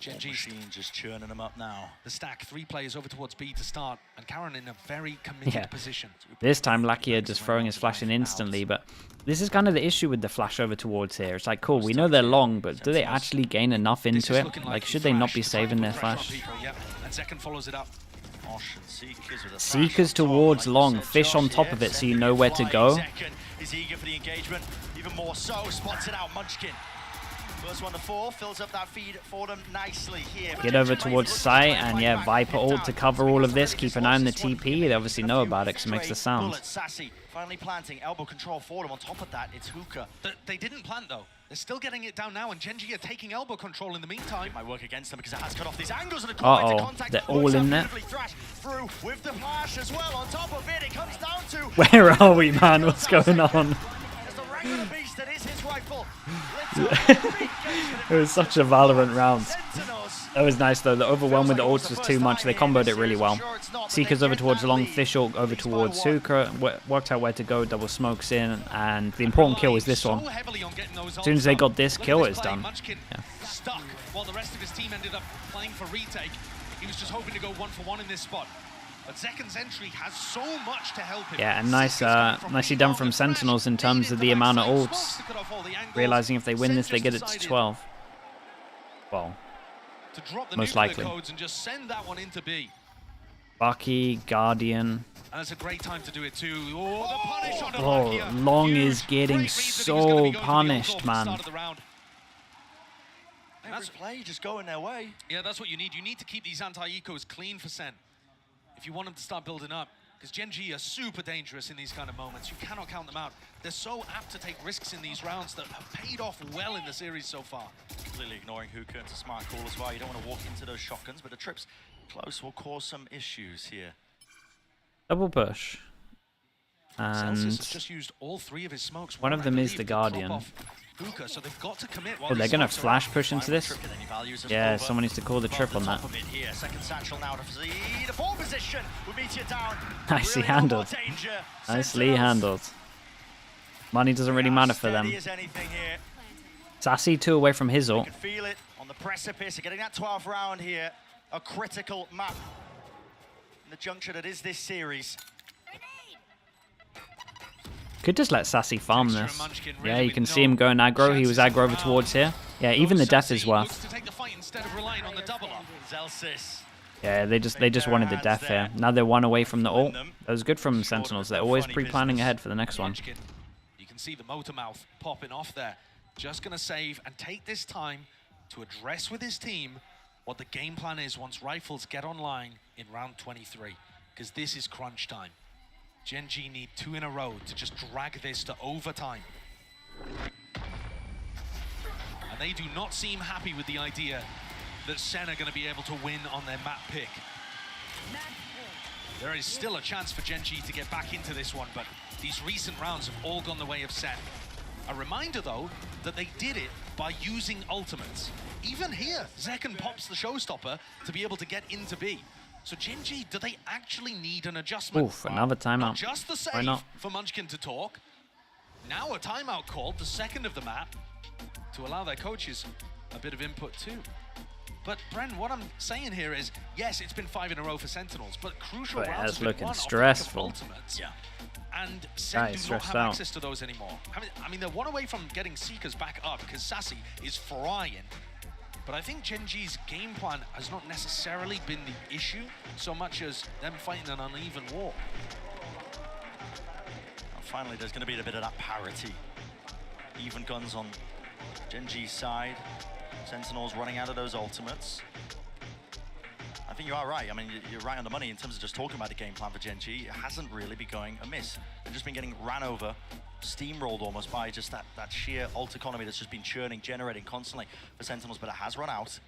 GenG machine just churning them up now. The stack, 3 players over towards B to start, and Karen in a very committed position. This time, Lakia just throwing his flash in instantly, but this is kind of the issue with the flash over towards here. It's like, cool, we know they're long, but do they actually gain enough into it? Like, should they not be saving their flash? And Zekken follows it up. Seekers towards long, fish on top of it so you know where to go. Is eager for the engagement, even more so, spots it out, Munchkin. First one to fall, fills up that feed for them nicely here. Get over towards site, and yeah, Viper ult to cover all of this. Keep an eye on the TP. They obviously know about it because it makes the sound. Sassy finally planting, elbow control for them. On top of that, it's Hookah. They didn't plant though. They're still getting it down now, and GenG are taking elbow control in the meantime. Might work against them because it has cut off these angles. Uh-oh, they're all in there. Through with the flash as well. On top of it, it comes down to... Where are we, man? What's going on? As the regular beast that is his rifle. It was such a Valorant round. That was nice though. The overwhelm with the ults was too much. They comboed it really well. Seekers over towards long, fish ult over towards Hookah. Worked out where to go. Double smokes in, and the important kill is this one. As soon as they got this kill, it's done. Yeah. Stuck while the rest of his team ended up playing for retake. He was just hoping to go 1-for-1 in this spot. But Zekken's entry has so much to help him. Yeah, and nicely done from Sentinels in terms of the amount of ults. Realizing if they win this, they get it to 12. Well, most likely. And just send that one into B. Bucky, Guardian. And it's a great time to do it too. Oh, the punish on oh, Long is getting so punished, man. That's play just going their way. Yeah, that's what you need. You need to keep these anti-ecos clean for SEN if you want them to start building up. Because GenG are super dangerous in these kind of moments. You cannot count them out. They're so apt to take risks in these rounds that have paid off well in the series so far. Completely ignoring Hookah. It's a smart call as well. You don't want to walk into those shotguns, but the trips close will cause some issues here. Double push. And just used all 3 of his smokes. One of them is the Guardian. Hookah, so they've got to commit oh, they're going to flash push into this? Yeah, someone needs to call the trip on that. Nicely handled. Nicely handled. Money doesn't really matter for them. Sassy 2 away from his ult. You can feel it on the precipice of getting that 12th round here. A critical map in the juncture that is this series. Could just let Sassy farm this. Yeah, you can see him going aggro. He was aggro over towards here. Yeah, even the death is worth. Yeah, they just wanted the death here. Now they're 1 away from the ult. That was good from Sentinels. They're always pre-planning ahead for the next one. You can see the motor mouth popping off there. Just going to save and take this time to address with his team what the game plan is once rifles get online in round 23. Because this is crunch time. GenG need 2 in a row to just drag this to overtime. And they do not seem happy with the idea that SEN are going to be able to win on their map pick. There is still a chance for GenG to get back into this one, but these recent rounds have all gone the way of SEN. A reminder, though, that they did it by using ultimates. Even here, Zekken pops the showstopper to be able to get into B. So GenG, do they actually need an adjustment? Oof, another timeout. Not just the Why save not? for Munchkin to talk. Now a timeout called, the second of the map, to allow their coaches a bit of input too. But Bren, what I'm saying here is, yes, it's been 5 in a row for Sentinels, but crucial But rounds it's have been looking won off the back of stressful. ultimates. Yeah. And SEN do not stressed have out. access to those anymore. I mean, they're one away from getting Seekers back up because Sassy is frying. But I think GenG's game plan has not necessarily been the issue so much as them fighting an uneven war. And finally, there's going to be a bit of that parity. Even guns on GenG's side. Sentinels running out of those ultimates. I think you are right. I mean, you're right on the money in terms of just talking about the game plan for GenG. It hasn't really been going amiss. They've just been getting ran over, steamrolled almost by just that sheer ult economy that's just been churning, generating constantly for Sentinels, but it has run out.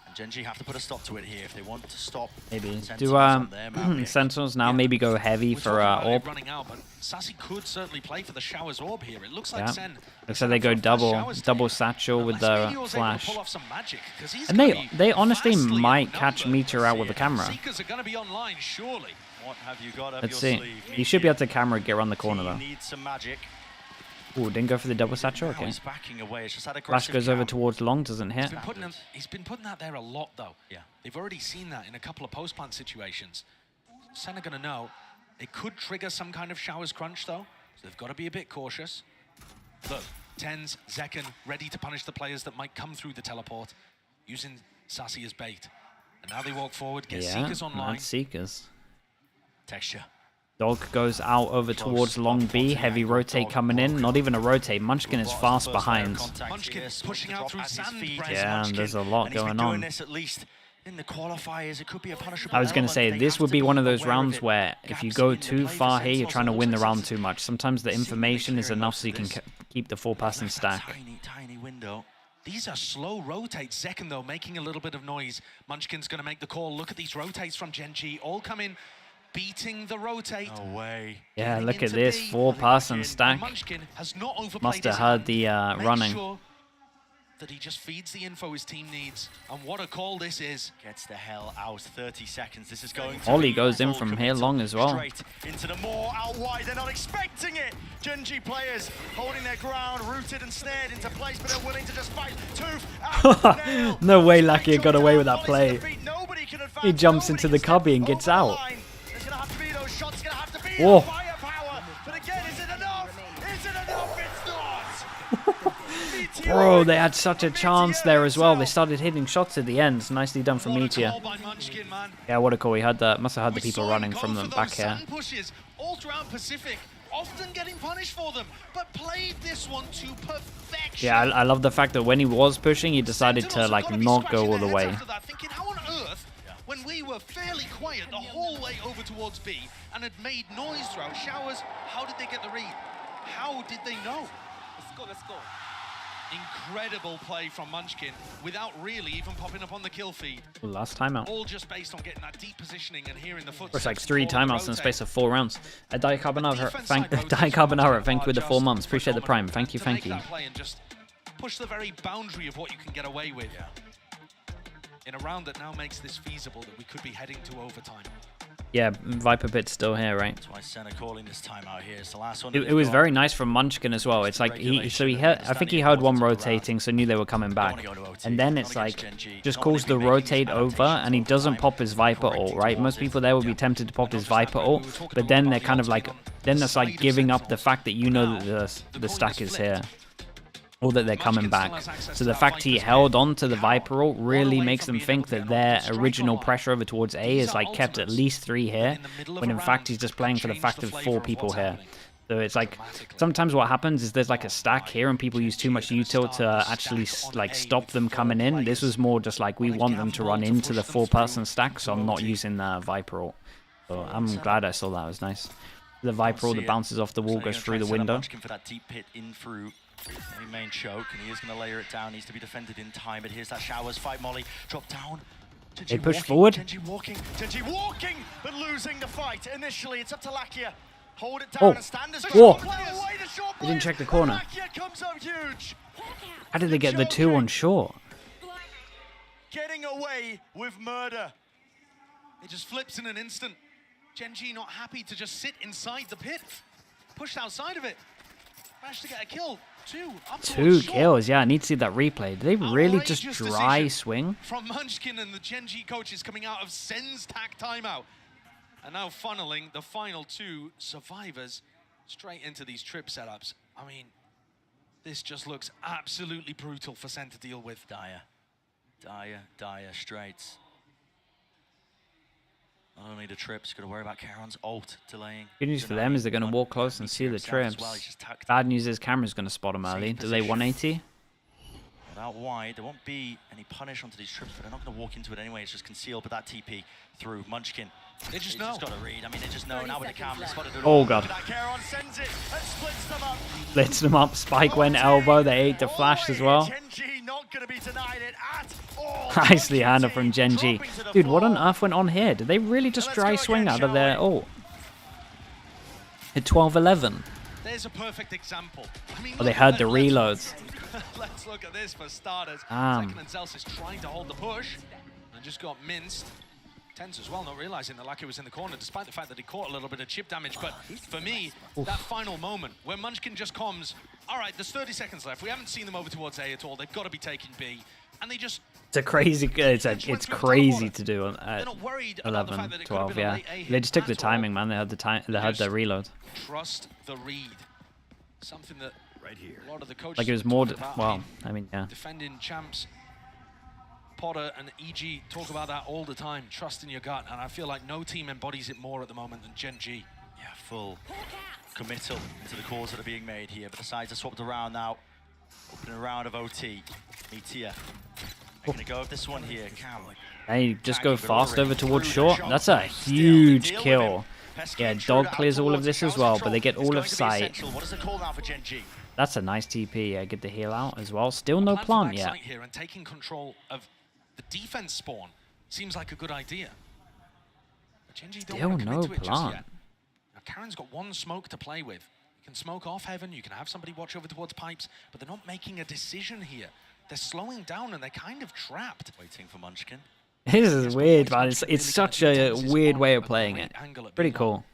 And GenG have to put a stop to it here if they want to stop. Maybe. Sentinels Do on their map. Sentinels now maybe go heavy for Orb? Running out, but Sassy could certainly play for the Shower's Orb here. It looks like Yeah. Sen. Looks like they go double satchel with the flash. And they honestly might catch Meteor out with a camera. Seekers are going to be online, surely. What have you got up Let's your see. sleeve? He should be able to camera get around the corner though. Needs some magic. Ooh, didn't go for the double satchel. Now Okay. he's backing away. It's just that Flash aggressive goes over count. towards long, doesn't hit. He's been putting that there a lot though. Yeah. They've already seen that in a couple of post-plant situations. Sen are going to know. It could trigger some kind of Shower's crunch though, so they've got to be a bit cautious. Look, Tens, Zekken, ready to punish the players that might come through the teleport, using Sassy as bait. And now they walk forward, get Yeah, Seekers online. that's Seekers. Texture. Dog goes out over towards long B. Heavy rotate coming in. Not even a rotate. Munchkin is fast behind. Munchkin pushing out through sand. Yeah, and there's a lot going on. This at least in the qualifiers. It could be a punishable I was going to say, element. this would be one of those aware of rounds it. where if you go too far here, you're trying to win the round too much. Sometimes the information is enough so you can keep the 4-person stack. Tiny window. These are slow rotates. Zekken, though, making a little bit of noise. Munchkin's going to make the call. Look at these rotates from GenG. All come in, beating the rotate. No way. Yeah, look at this 4-person stack. Munchkin has not overplayed Must have his heard the Make running. sure that he just feeds the info his team needs. And what a call this is. Gets the hell out. 30 seconds. This is going to Ollie be goes in full from here committal. long as well. Straight into the more out wide. They're not expecting it. GenG players holding their ground, rooted and snared into place, but they're willing to just fight tooth and nail. No way Lakia got away with that play. He jumps into the cubby and gets out. There's gonna have to be those shots. Gonna have to be Whoa. firepower. But again, is it enough? Is it enough? It's not. Bro, they had such a chance there as well. They started hitting shots at the end. Nicely done from Meteor. Yeah, what a call. He had the, must have had the people running from the back here. Sun pushes all throughout Pacific, often getting punished for them, but played this one to perfection. Yeah, I love the fact that when he was pushing, he decided to like not go all the way. After that, thinking, how on earth, when we were fairly quiet the whole way over towards B and had made noise throughout Showers, how did they get the read? How did they know? Let's go. Incredible play from Munchkin without really even popping up on the kill feed. Ooh, last timeout. All just based on getting that deep positioning and hearing the footsteps. It's like 3 before the timeouts in the rotate. space of 4 rounds. Di Carbonara, thank you with the 4 months. Appreciate the prime. Thank you, To thank make you. that play and just push the very boundary of what you can get away with. In a round that now makes this feasible, that we could be heading to overtime. Yeah, Viper Pit's still here, right? That's why Sen are calling this time out here. It's the last one. It was very nice from Munchkin as well. It's like he heard, I think he heard one rotating, so knew they were coming back. And then it's like just calls the rotate over, and he doesn't pop his Viper ult, right? Most people there would be tempted to pop his Viper ult, but then they're kind of like, then that's like giving up the fact that you know that the stack is here, or that they're coming back. So the fact he held on to the Viper ult really makes them think that their original pressure over towards A is like kept at least 3 here, when in fact he's just playing for the fact of 4 people here. So it's like, sometimes what happens is there's like a stack here and people use too much util to actually like stop them coming in. This was more just like, we want them to run into the 4-person stack, so I'm not using the Viper ult. So I'm glad I saw that. It was nice. The Viper, all the bounces off the wall, goes through the window. For that deep pit in through the main choke, and he is going to layer it down. Needs to be defended in time, but here's that Showers fight. Molly drop down. They push forward. GenG walking, but losing the fight. Initially, it's up to Lakia. Hold it down and stand as whoa! They They didn't check the corner. Comes up huge. How did they get the 2 on short? Getting away with murder. It just flips in an instant. GenG not happy to just sit inside the pit. Pushed outside of it. Managed to get a kill. 2 kills, yeah, I need to see that replay. Did they really just dry swing? From Munchkin and the GenG coaches coming out of SEN's TAC timeout. And now funneling the final 2 survivors straight into these trip setups. I mean, this just looks absolutely brutal for SEN to deal with. Dire straits. Not only the trips, got to worry about Karon's ult delaying. Good news for them is they're going to walk close and see the trips. Bad news is Cameron's going to spot them early. Delay 180. Out wide, there won't be any punish onto these trips, but they're not going to walk into it anyway. It's just concealed, but that TP through Munchkin. They just know. Just got to read. I mean, they just know. Now with the cam, they spotted it. Oh god. Karon sends it and splits them up. Splits them up. Spike went elbow. They ate the flash as well. GenG not going to be denied it at all. Nicely handled from GenG. Dude, what on earth went on here? Did they really just dry swing out of their ult? At 12-11. There's a perfect example. I mean, Oh, they heard the reloads. Let's look at this for starters. Damn. Second and Zels is trying to hold the push and just got minced. Tense as well, not realizing that Lucky was in the corner, despite the fact that he caught a little bit of chip damage. But for me, that final moment where Munchkin just comes, all right, there's 30 seconds left. We haven't seen them over towards A at all. They've got to be taking B, and they just. It's a crazy. It's crazy to do at 11, 12. Yeah, they just took the timing, man. They had the time. They had their reload. Trust the read. Something that right here. A lot of the coaches Like it was more. Well, I mean, yeah. Defending champs. Potter and EG talk about that all the time. Trust in your gut, and I feel like no team embodies it more at the moment than GenG. Yeah, full committal into the calls that are being made here, but the sides are swapped around now. Opening a round of OT. Meteor. Making a go of this one here. Cam. They just go fast over towards short. That's a huge kill. Yeah, Dog clears all of this as well, but they get all of sight. What is the call now for GenG? That's a nice TP. Yeah, get the heal out as well. Still no plant yet. Here and taking control of the defense spawn seems like a good idea. But GenG don't want to commit to it just yet. Now, Karen's got one smoke to play with. You can smoke off Heaven, you can have somebody watch over towards pipes, but they're not making a decision here. They're slowing down and they're kind of trapped. Waiting for Munchkin. This is weird, man. It's such a weird way of playing it. Pretty cool.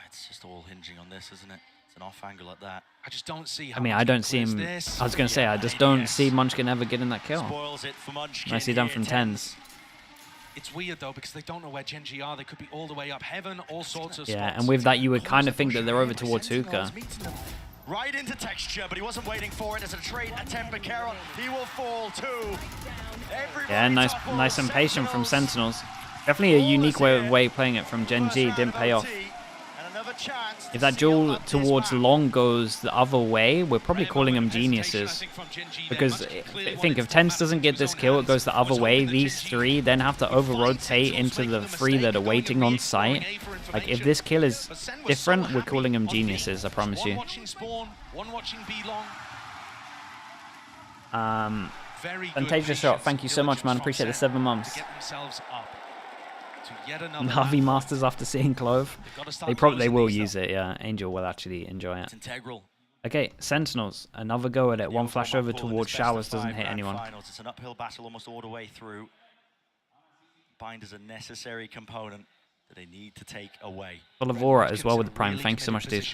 It's just all hinging on this, isn't it? It's an off angle at that. I just don't see how. I mean, I don't see him. I was gonna say, I just don't see Munchkin ever getting that kill. Spoils it for Munchkin. Nicely done from Tens. It's weird though because they don't know where GenG are. They could be all the way up Heaven, all sorts of spots. Yeah, and with that, you would kind of think that they're over towards Hookah. Right into texture, but he wasn't waiting for it. As a trade attempt by Karon, he will fall too. Yeah, nice and patient from Sentinels. Definitely a unique way of playing it from GenG. Didn't pay off. If that duel towards long goes the other way, we're probably calling them geniuses. Because think if Tens doesn't get this kill, it goes the other way. These 3 then have to over-rotate into the 3 that are waiting on site. Like if this kill is different, we're calling them geniuses, I promise you. Fantasia Shot, thank you so much, man. Appreciate the 7 months. Navi Masters after seeing Clove. They will use it, yeah. Angel will actually enjoy it. Okay, Sentinels, another go at it. One flash over towards Showers, doesn't hit anyone. It's an uphill battle almost all the way through. Bind is a necessary component that they need to take away. Full of aura as well with the Prime. Thanks so much, dude.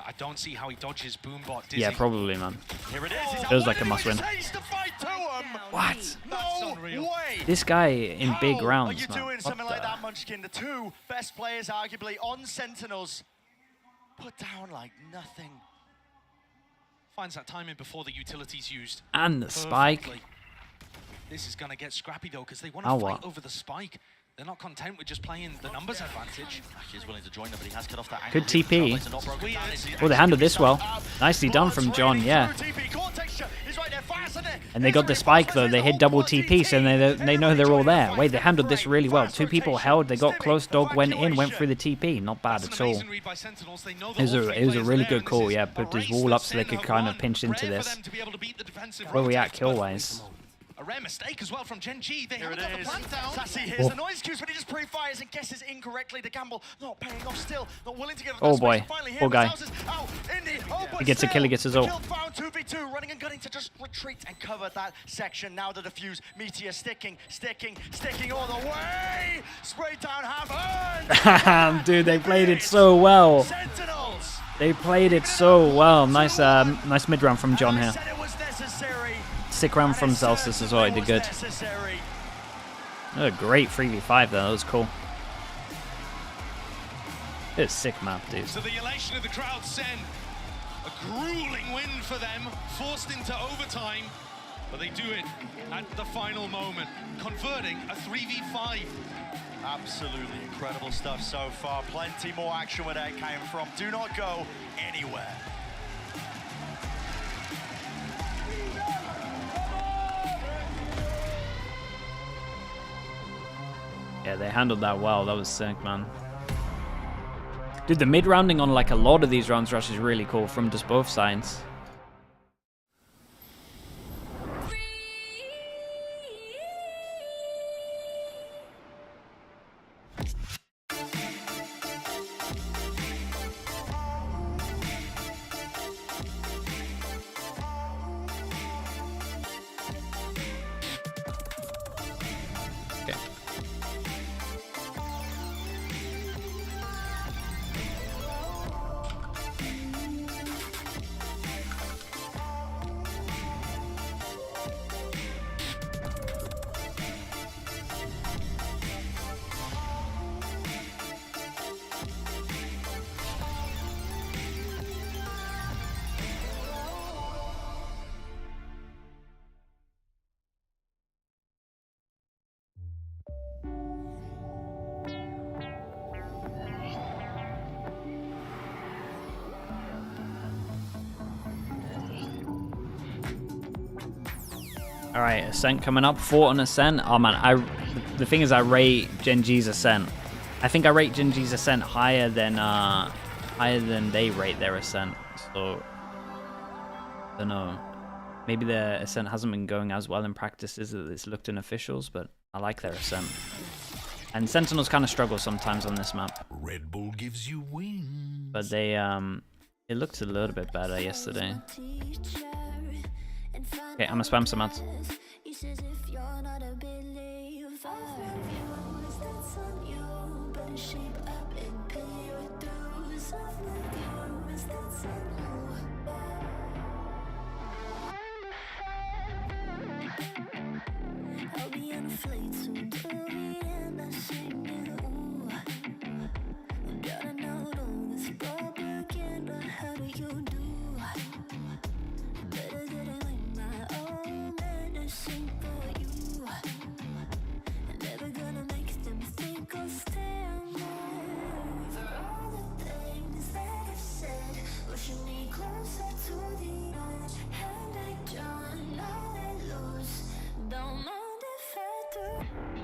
I don't see how he dodges Boombot. Yeah, probably, man. Here it is. Feels like a must-win. What? No way. This guy in big rounds, Are you man. doing something like that, Munchkin? The 2 best players, arguably, on Sentinels, put down like nothing. Finds that timing before the utility's used. And the spike. This is going to get scrappy, though, because they want to fight over the spike. they're not content with just playing the numbers advantage. He's willing to join them, but he has cut off that Good angle. TP. Oh, they handled this well. Nicely done from John, yeah. And they got the spike though. They hit double TP, so they know they're all there. Wait, they handled this really well. 2 people held. They got close. Dog went in, went through the TP. Not bad at all. It was a really good call. Yeah, put his wall up so they could kind of pinch into this. Where are we at kill wise? A rare mistake as well from GenG. They held the plant down. Sassy hears the noise cues, but he just pre-fires and guesses incorrectly. The gamble not paying off still. Not willing to give Oh boy, poor guy. He gets a kill, he gets his ult. Found 2v2, running and gunning to just retreat and cover that section. Now the defuse, Meteor sticking all the way. Spray down Hammer. Dude, they played it so well. Sentinels. They played it so well. Nice, nice mid round from John here. Sick round from Zelsis as well. He did good. Oh, great 3v5 though. That was cool. It's a sick map, dude. So the elation of the crowd, SEN, a grueling win for them, forced into overtime, but they do it at the final moment, converting a 3v5. Absolutely incredible stuff so far. Plenty more action where that came from. Do not go anywhere. Yeah, they handled that well. That was sick, man. Dude, the mid-rounding on like a lot of these rounds rush is really cool from just both sides. All right, Ascent coming up. Fought on Ascent. Oh man, the thing is, I rate GenG's Ascent. I think I rate GenG's Ascent higher than they rate their Ascent. So I don't know. Maybe their Ascent hasn't been going as well in practice as it's looked in officials, but I like their Ascent. And Sentinels kind of struggle sometimes on this map. Red Bull gives you wings. But they it looked a little bit better yesterday. Okay, I'm gonna spam some ads. I'll be on a flight soon till the end. I sing you. Gotta know all this propaganda. How do you do? Better get it like my own medicine for you. Never gonna make them think I'll stand there. For all the things that I've said, pushing me closer to the edge. And I don't know I lose. Don't mind if I do.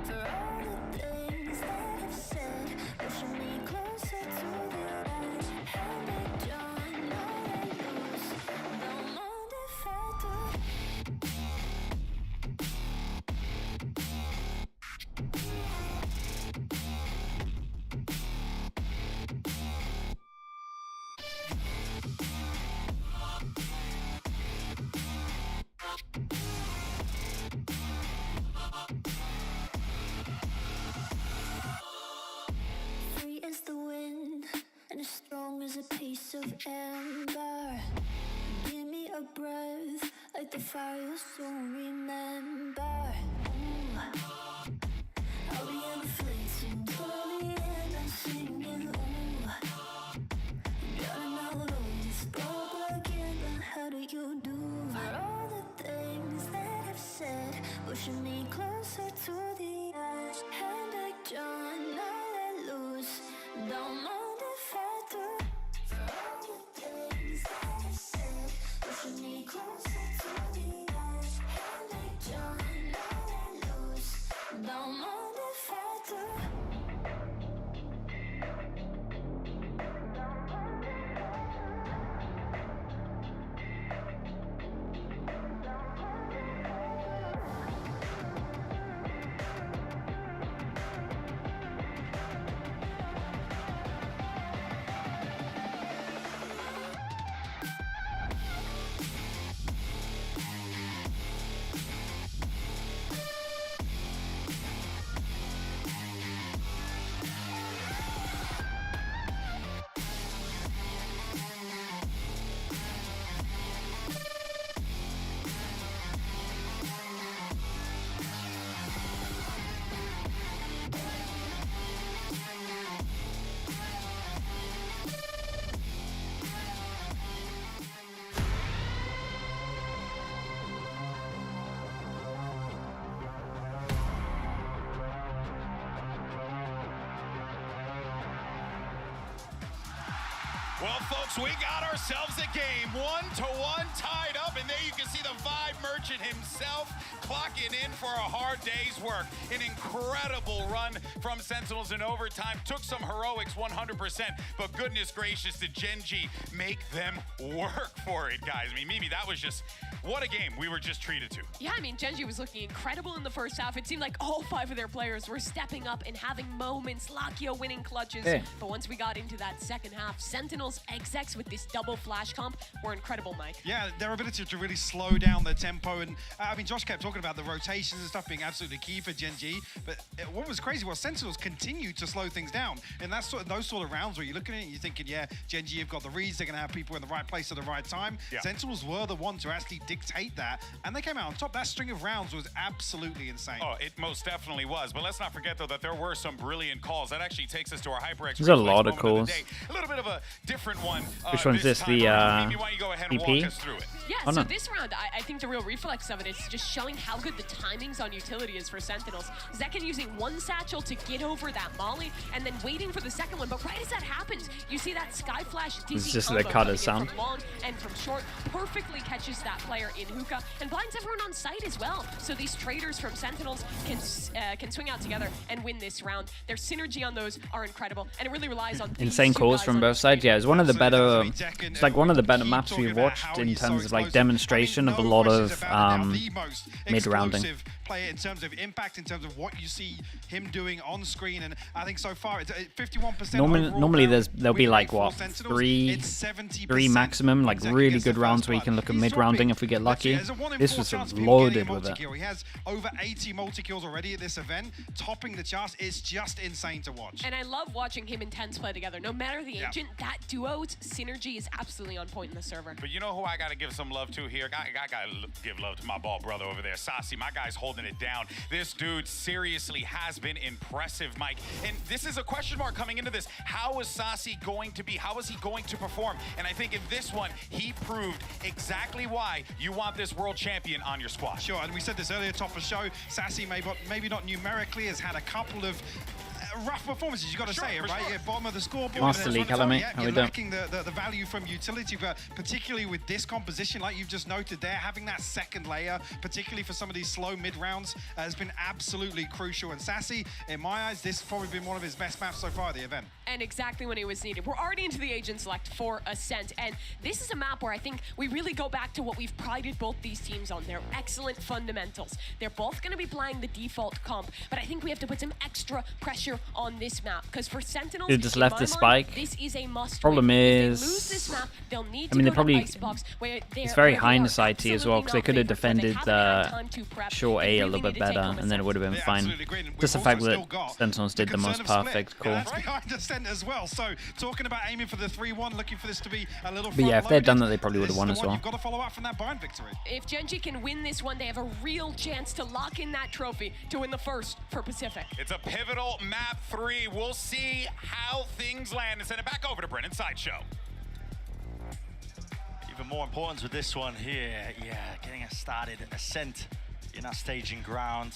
For all the things that I've said, pushing me closer to the edge. And I don't know I lose. Don't mind if I do. Free as the wind, and as strong as a piece of amber. Give me a breath, like the fire you'll soon remember. Ooh. I'll be on a flight soon till the end. I'm singing, ooh. Gotta know all this propaganda. How do you do? For all the things that I've said, pushing me closer to the edge. And I don't Well, folks, we got ourselves a game. 1-1 tied up, and there you can see the Vibe Merchant himself clocking in for a hard day's work. An incredible run from Sentinels in overtime. Took some heroics 100%, but goodness gracious, did GenG make them work for it, guys. I mean, Mimi, that was just, what a game we were just treated to. Yeah, I mean, GenG was looking incredible in the first half. It seemed like all 5 of their players were stepping up and having moments. Lakia winning clutches. Hey. But once we got into that second half, Sentinels execs with this double flash comp were incredible, Mike. Yeah, their ability to really slow down the tempo. And I mean, Josh kept talking about the rotations and stuff being absolutely key for GenG. But what was crazy was Sentinels continued to slow things down. And that's those sort of rounds where you're looking at it and you're thinking, yeah, GenG have got the reads. They're going to have people in the right place at the right time. Yeah. Sentinels were the ones to actually dictate that. And they came out on top. That string of rounds was absolutely insane. Oh, it most definitely was. But let's not forget, though, that there were some brilliant calls. That actually takes us to our HyperX. There's a lot of calls. A little bit of a different one. Which one's this? The Mimi, why don't you go ahead and EP? walk us through it? Yeah, Oh, so no. this round, I think the real reflex of it is just showing how good the timings on utility is for Sentinels. Zekken using one satchel to get over that molly, and then waiting for the second one. But right as that happens, you see that Sky Flash DP It's just the combo cut coming of in sound. from long and from short, perfectly catches that player in hookah, and blinds everyone on site as well. So these traders from Sentinels can swing out together and win this round. Their synergy on those are incredible, and it really relies on Insane calls from both sides. Yeah, it's one of the better. It's like one of the better maps we've watched in terms of like demonstration of a lot of mid rounding. Player in terms of impact, in terms of what you see him doing on screen, and I think so far it's 51%. Normally there'll be like what three maximum, like really good rounds where you can look at mid rounding if we get lucky. This was loaded with it. He has over 80 multi-kills already at this event, topping the charts. It's just insane to watch. And I love watching him and Tense play together. No matter the agent, that duo's synergy is absolutely on point in the server. But you know who I got to give some love to here? I got to give love to my ball brother over there, Sassy. My guy's holding it down. This dude seriously has been impressive, Mike. And this is a question mark coming into this. How is Sassy going to be? How is he going to perform? And I think in this one, he proved exactly why you want this world champion on your squad. Sure, and we said this earlier, top of show, Sassy maybe not numerically has had a couple of rough performances, you got to say it, right? Sure. Yeah, bottom of the scoreboard. Master League, hello mate. Yeah, How we you're doing? lacking the value from utility, but particularly with this composition, like you've just noted there, having that second layer, particularly for some of these slow mid rounds, has been absolutely crucial. And Sassy, in my eyes, this has probably been one of his best maps so far at the event. And exactly when it was needed. We're already into the agent select for Ascent, and this is a map where I think we really go back to what we've prided both these teams on, their excellent fundamentals. They're both going to be playing the default comp, but I think we have to put some extra pressure on this map, because for Sentinels, Dude just left the spike. This is a must. Problem win. is, if they lose this map, they'll need I mean, to they go to probably. Icebox, where It's very high in the side T as well, because they could have defended short A a little bit better, and then it would have been fine. Just the fact that Sentinels did the most perfect call. That's behind Ascent as well. So talking about aiming for the 3-1, looking for this to be a little. But yeah, if they'd done that, they probably would have won as well. You've got to follow up from that bind victory. If GenG can win this one, they have a real chance to lock in that trophy to win the first for Pacific. It's a pivotal map 3. We'll see how things land and send it back over to Brennan Sideshow. Even more important with this one here, yeah, getting us started. Ascent in our staging ground.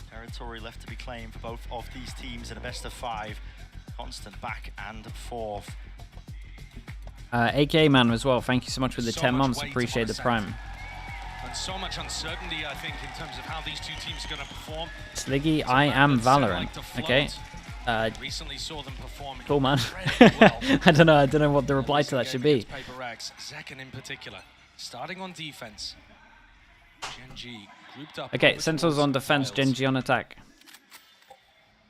Territory left to be claimed for both of these teams in a best of 5. Constant back and forth. AK man as well, thank you so much for the 10 months, appreciate the prime. And so much uncertainty, I think, in terms of how these two teams are going to perform. Sliggy, I am Valorant. Okay. Recently saw them perform Cool man. well. I don't know what the reply to that should be. Zekken in particular, starting on defense. GenG grouped up. Okay, Sentinels on defense, GenG on attack.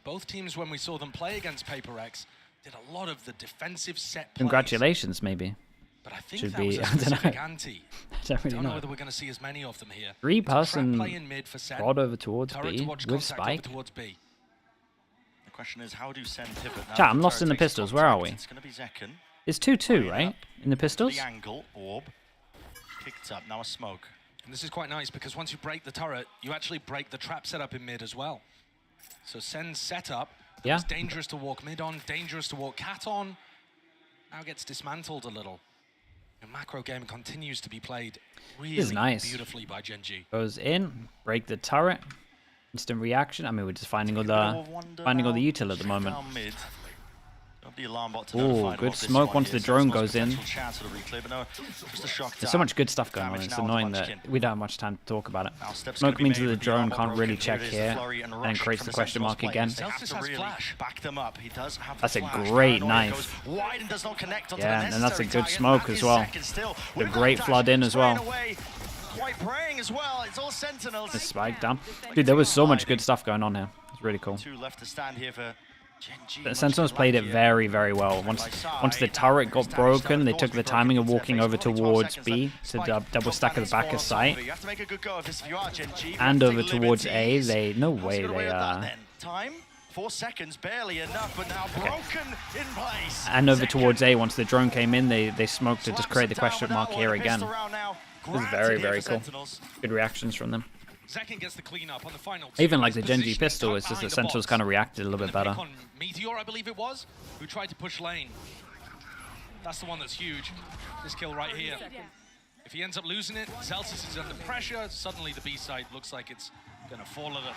Both teams, when we saw them play against Paper X, did a lot of the defensive set plays. Congratulations, maybe. But I think Should that be. was a I don't specific know. ante. I don't really Don't know know. whether we're going to see as many of them here. 3-person mid for Sen. rod over towards Turret B to watch with contact over spike. towards B. The question is, how do Sen pivot now? Chat, I'm lost in the pistols. Where are we? It's going to be Zekken. It's 2-2, right? In the pistols? The angle, orb. Picked up, now a smoke. And this is quite nice because once you break the turret, you actually break the trap setup in mid as well. So Sen's setup, Yeah. was dangerous to walk mid on, dangerous to walk cat on, now gets dismantled a little. And macro game continues to be played really nice. beautifully by GenG. Goes in, break the turret, instant reaction. I mean, we're just finding all the util at the moment. Ooh, good smoke once the drone goes in. There's so much good stuff going on. It's annoying that we don't have much time to talk about it. Smoke means that the drone can't really check here, and then creates the question mark again. That's a great knife. Yeah, and that's a good smoke as well. A great flood in as well. The spike down. Dude, there was so much good stuff going on here. It's really cool. The Sentinels played it very, very well. Once the turret got broken, they took the timing of walking over towards B to double stack at the back of site. And over towards A, they... No way, they... 4 seconds, barely enough, but now broken in place. And over towards A, once the drone came in, they smoked to just create the question mark here again. It was very, very cool. Good reactions from them. Gets the clean up on the final even like the GenG pistol, it's just that Sentinels kind of reacted a little bit better. Meteor, I believe it was, who tried to push lane. That's the one that's huge. This kill right here. If he ends up losing it, Celsius is under pressure. Suddenly the B side looks like it's going to fall a little.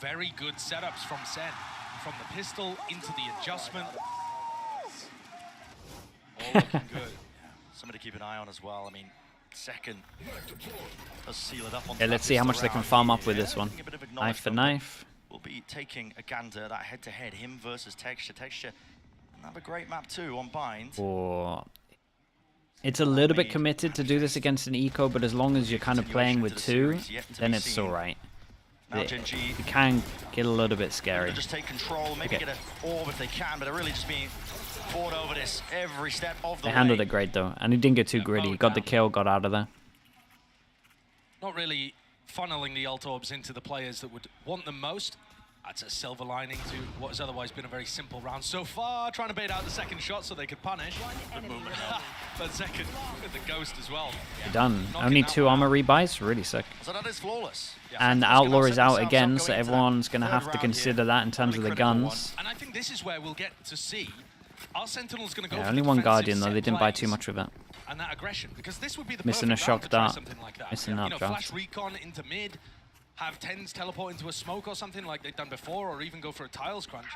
Very good setups from SEN. From the pistol into the adjustment. All looking good. Somebody to keep an eye on as well. I mean, Second does seal it up on let's see how much they can farm up with this one. Knife for knife. We'll be taking a gander at that head-to-head, him versus Texture. Texture, another great map too on Bind. Oh, it's a little bit committed to do this against an eco, but as long as you're kind of playing with two, then it's alright. It can get a little bit scary. Just take control, maybe get an orb if they can, but they're really just being fought over this every step of the way. They handled it great though, and he didn't get too gritty. Got the kill, got out of there. Not really funneling the ult orbs into the players that would want them most. That's a silver lining to what has otherwise been a very simple round so far. Trying to bait out the second shot so they could punish. Good movement. But second with the ghost as well. Done. Only 2 armor rebuys. Really sick. So that is flawless. And the Outlaw is out again, so everyone's going to have to consider that in terms of the guns. And I think this is where we'll get to see our Sentinel's going to go for only one Guardian though. They didn't buy too much of it. And that aggression, because this would be the missing a shock dart. Like missing that flash recon into mid, have TenZ teleport into a smoke or something like they've done before, or even go for a tiles crunch.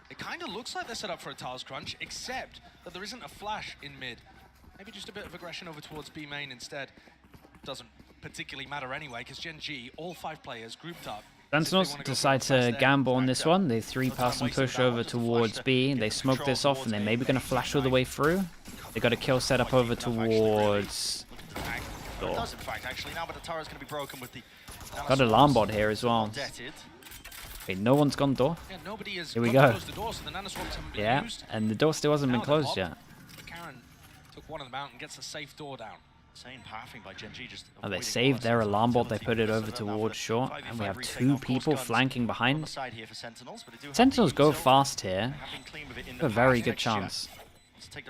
It kind of looks like they're set up for a tiles crunch, except that there isn't a flash in mid. Maybe just a bit of aggression over towards B main instead. Doesn't particularly matter anyway, because GenG, all 5 players grouped up. Sentinels decide to gamble on this one. They 3-pass and push over towards B. They smoke this off, and they're maybe going to flash all the way through. They got a kill set up over towards door. Got an alarm bot here as well. Wait, no one's gone door? Here we go. Yeah, and the door still hasn't been closed yet. Karen took one of them out and gets a safe door down. By GenG, just they saved their alarm bot, they put it over towards short, and we have 2 people flanking behind. Sentinels go fast here. A very good chance. They're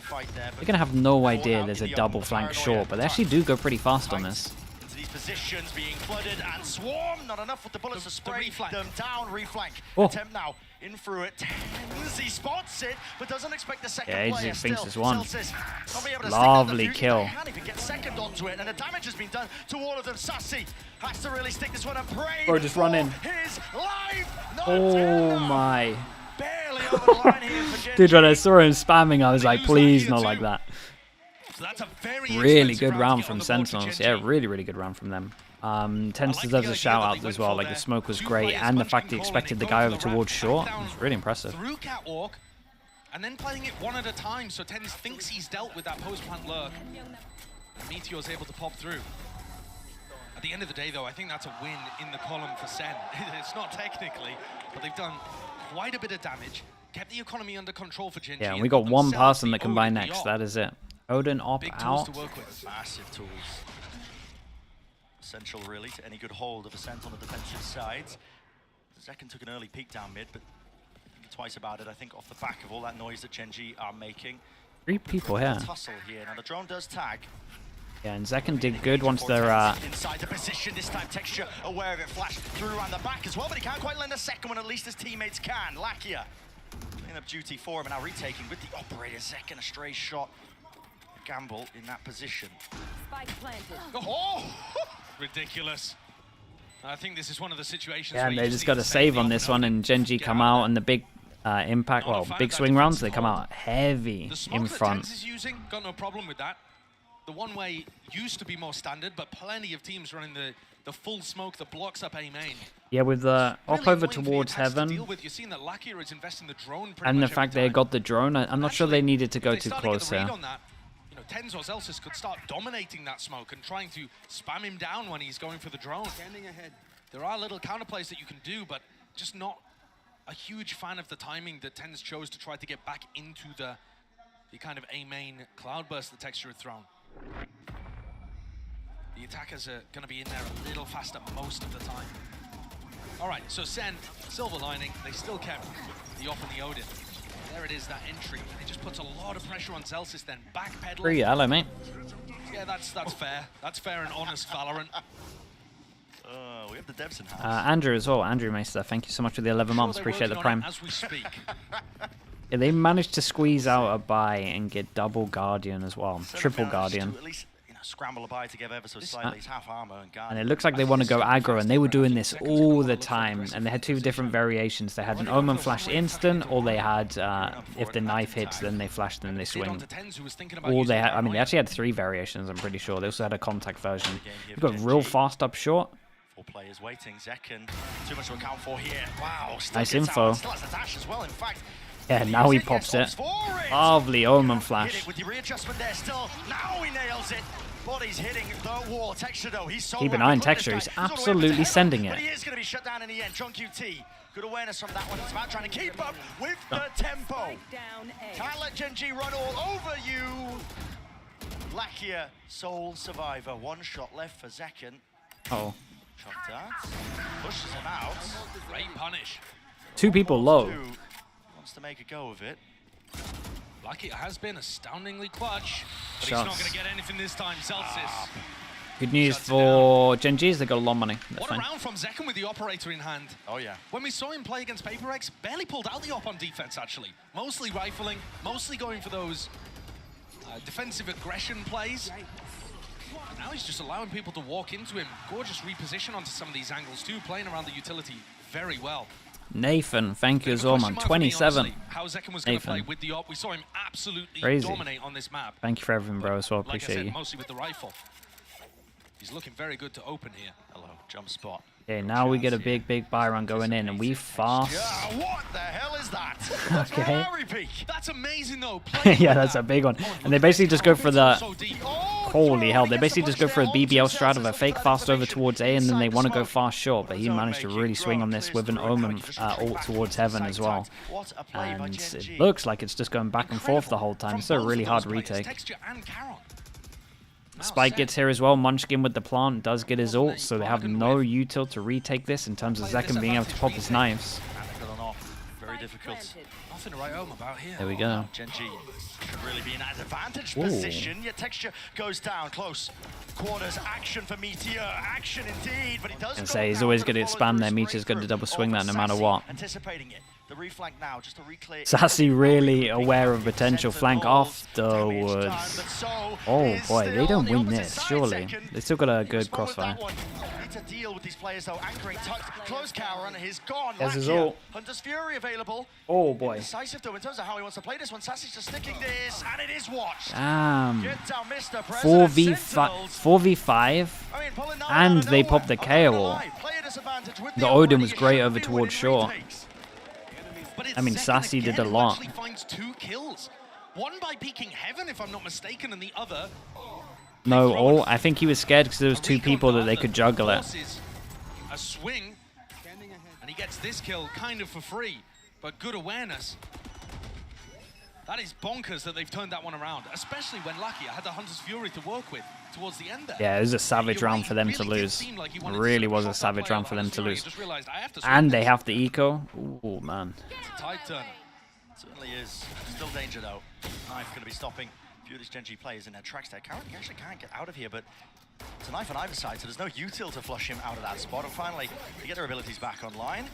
going to have no idea there's a double flank short, but they actually do go pretty fast on this. These positions being flooded and swarm, not enough with the bullets to spray them down. Reflank attempt now in through it. TenZ, he spots it, but doesn't expect the second player. Yeah, he thinks it's one. Lovely kill. Can't even get second onto it, and the damage has been done to all of them. Sassy has to really stick this one and pray. Or just run in. His life. Oh my. Dude, when I saw him spamming, I was like, please, not like that. So that's a very really good round from Sentinels. Yeah, really, really good round from them. TenZ deserves a shout out as well. Like, the smoke was great, and the fact he expected the guy over towards short was really impressive. Through catwalk, and then playing it one at a time, so TenZ thinks he's dealt with that post-plant lurk. And Meteor's able to pop through. At the end of the day, though, I think that's a win in the column for SEN. It's not technically, but they've done quite a bit of damage, kept the economy under control for GenG. Yeah, and we got one person that can buy next. That is it. Odin op Big out. tools to work with. Massive tools. Essential, really, to any good hold of Ascent on the defensive side. Zekken took an early peek down mid, but thinking twice about it, I think, off the back of all that noise that GenG are making. 3 people here. Tussle here. Now the drone does tag. Yeah, and Zekken did good once they're inside the position. This time Texture aware of it, flash through around the back as well, but he can't quite lend a second one. At least his teammates can. Lakia clean up duty for him, and now retaking with the operator. Zekken, a stray shot. Gamble in that position. Spike planted. Oh! Ridiculous. I think this is one of the situations yeah, where and they just got a save on this one, and GenG come out, and the big impact, well, big swing rounds, they come out heavy in front. The smoke that TenZ is using, got no problem with that. The one-way used to be more standard, but plenty of teams running the full smoke that blocks up A main. Yeah, with the up over towards heaven, You're seeing that Lakia is investing the drone and the fact they got the drone, I'm not sure they needed to go too close here. You know, TenZ or Zelsis could start dominating that smoke and trying to spam him down when he's going for the drone. There are little counterplays that you can do, but just not a huge fan of the timing that TenZ chose to try to get back into the kind of A main cloudburst the Texture had thrown. The attackers are going to be in there a little faster most of the time. All right, so SEN, silver lining, they still kept the off and the Odin. There it is, that entry. It just puts a lot of pressure on Zelsis then. Backpedaling. Free hello, mate. Yeah, that's fair. That's fair and honest, Valorant. We have the devs in house. Andrew as well, Andrew Meister, thank you so much for the 11 months, appreciate the prime. As we speak. Yeah, they managed to squeeze out a buy and get double Guardian as well, triple Guardian. At least, scramble a buy together ever so slightly. It's half armor and Guardian. And it looks like they want to go aggro, and they were doing this all the time, and they had two different variations. They had an Omen flash instant, or they had, if the knife hits, then they flash, then they swing. Or they had, I mean, they actually had three variations, I'm pretty sure. They also had a contact version. You've got real fast up short. 4 players waiting. Zekken, too much to account for here. Wow, nice info. Still has a dash as well, in fact. Yeah, now he pops it. Lovely Omen flash. With the readjustment there still, now he nails it. Body's hitting the wall. Texture though, he's so keep an eye on Texture, he's absolutely sending it. But he is going to be shut down in the end. John QT, good awareness from that one. It's about trying to keep up with the tempo. Can't let GenG run all over you. Lakia, sole survivor. 1 shot left for Zekken. Oh. Shot dart. Pushes him out. Great punish. 2 people low. Wants to make a go of it. Lakia has been astoundingly clutch, but he's not going to get anything this time. Zelsis. Good news for GenGs, they got a lot of money. That's what fine. a round from Zekken with the operator in hand. Oh yeah. When we saw him play against PaperX, barely pulled out the op on defense actually. Mostly rifling, mostly going for those defensive aggression plays. And now he's just allowing people to walk into him. Gorgeous reposition onto some of these angles too, playing around the utility very well. Nathan, thank you as well, man. 27. How Zekken was going to play with the op. We saw him absolutely dominate on this map. Thank you for everything, bro, as well. Appreciate like I said, you. Mostly with the rifle. He's looking very good to open here. Hello, jump spot. Okay, now we get a big buy run going in, and we fast. Yeah, what the hell is that? Okay. That's amazing, though. Yeah, that's a big one. And they basically just go for the... Holy hell, they basically just go for a BBL strat of a fake fast over towards A, and then they want to go fast short, but he managed to really swing on this with an Omen ult towards heaven as well. And it looks like it's just going back and forth the whole time. It's a really hard retake. Spike gets here as well. Munchkin with the plant does get his ult, so they have no util to retake this in terms of Zekken being able to pop his knives. Very difficult. Nothing to write home about here. There we go. GenG should really be in an advantage position. Your Texture goes down close. Quarters action for Meteor. Action indeed, but he does. And say he's always going to expand there. Meteor's going to double swing that no matter what. Anticipating it. The reflank now, just to reclear. Sassy really aware of potential flank afterwards. Oh boy, they don't win this, surely. They still got a good crossfire. Need to deal with these players though. Anchoring tucked, close cower, and he's gone. There's his ult. Hunter's Fury available. Oh boy. Decisive though in terms of how he wants to play this one. Sassy's just sticking this, and it is watched. Get down, Mr. President. 4v5, and they pop the KO. The Odin was great over towards shore. I mean, Sassy did a lot. Actually finds 2 kills. One by peeking heaven, if I'm not mistaken, and the other. No, I think he was scared because there was 2 people that they could juggle it. A swing, and he gets this kill kind of for free, but good awareness. That is bonkers that they've turned that one around, especially when Lakia had the Hunter's Fury to work with towards the end there. Yeah, it was a savage round for them to lose. It really was a savage round for them to lose. And they have the eco. Ooh, man. Tide turner. Certainly is. Still danger though. Knife going to be stopping a few of these GenG players in their tracks there. Currently, he actually can't get out of here, but it's a knife on either side, so there's no util to flush him out of that spot. And finally, they get their abilities back online.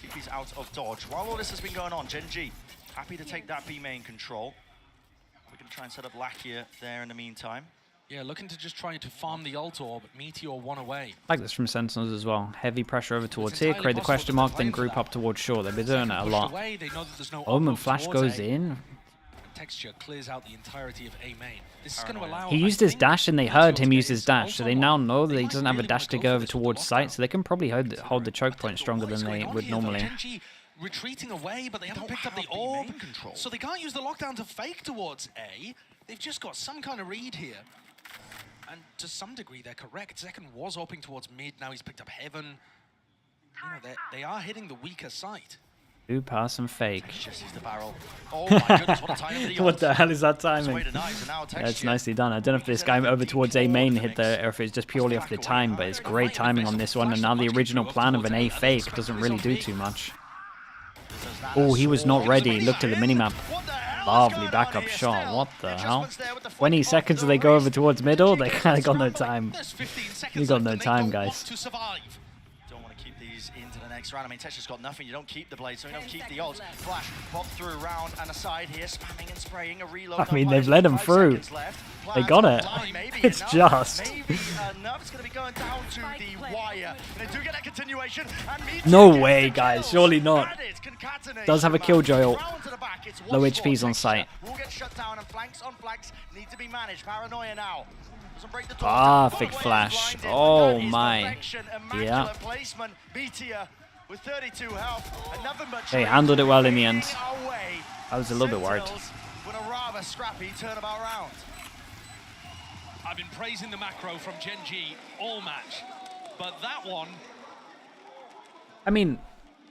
Keep these out of dodge. While all this has been going on, GenG happy to take that B main control. We're going to try and set up Lakia there in the meantime. Yeah, looking to just try to farm the ult orb. Meteor one away. Like this from Sentinels as well. Heavy pressure over towards here, create the question mark, then group up towards short. They've been doing it a lot. Omen flash goes in. Texture clears out the entirety of A main. This is going to allow. He used his dash and they heard him use his dash, so they now know that he doesn't have a dash to go over towards site, so they can probably hold the choke point stronger than they would normally. GenG retreating away, but they haven't picked up the orb, so they can't use the lockdown to fake towards A. They've just got some kind of read here. And to some degree, they're correct. Second was hoping towards mid, now he's picked up heaven. You know, they are hitting the weaker site. Do pass and fake. The barrel. Oh my goodness, what a timing for the What the hell is that timing? Yeah, it's nicely done. I don't know if this guy over towards A main hit the, or if it's just purely off the time, but it's great timing on this one. And now the original plan of an A fake doesn't really do too much. Oh, he was not ready. Looked at the minimap. Lovely backup shot. What the hell? 20 seconds till they go over towards middle. They kind of got no time. You got no time, guys. Don't want to keep these into the next round. I mean, Texture's got nothing. You don't keep the blade, so you don't keep the ults. Flash, pop through round and aside here, spamming and spraying a reload. I mean, they've let him through. They got it. It's just. Nerf's going to be going down to the wire. And they do get that continuation. No way, guys. Surely not. Does have a killjoy ult. Low HP's on site. Will get shut down and flanks on flanks need to be managed. Paranoia now. Perfect flash. Oh my. Yeah. With 32 health, they handled it well in the end. I was a little bit worried. With a rather scrappy turnabout round. I've been praising the macro from GenG all match, but that one. I mean,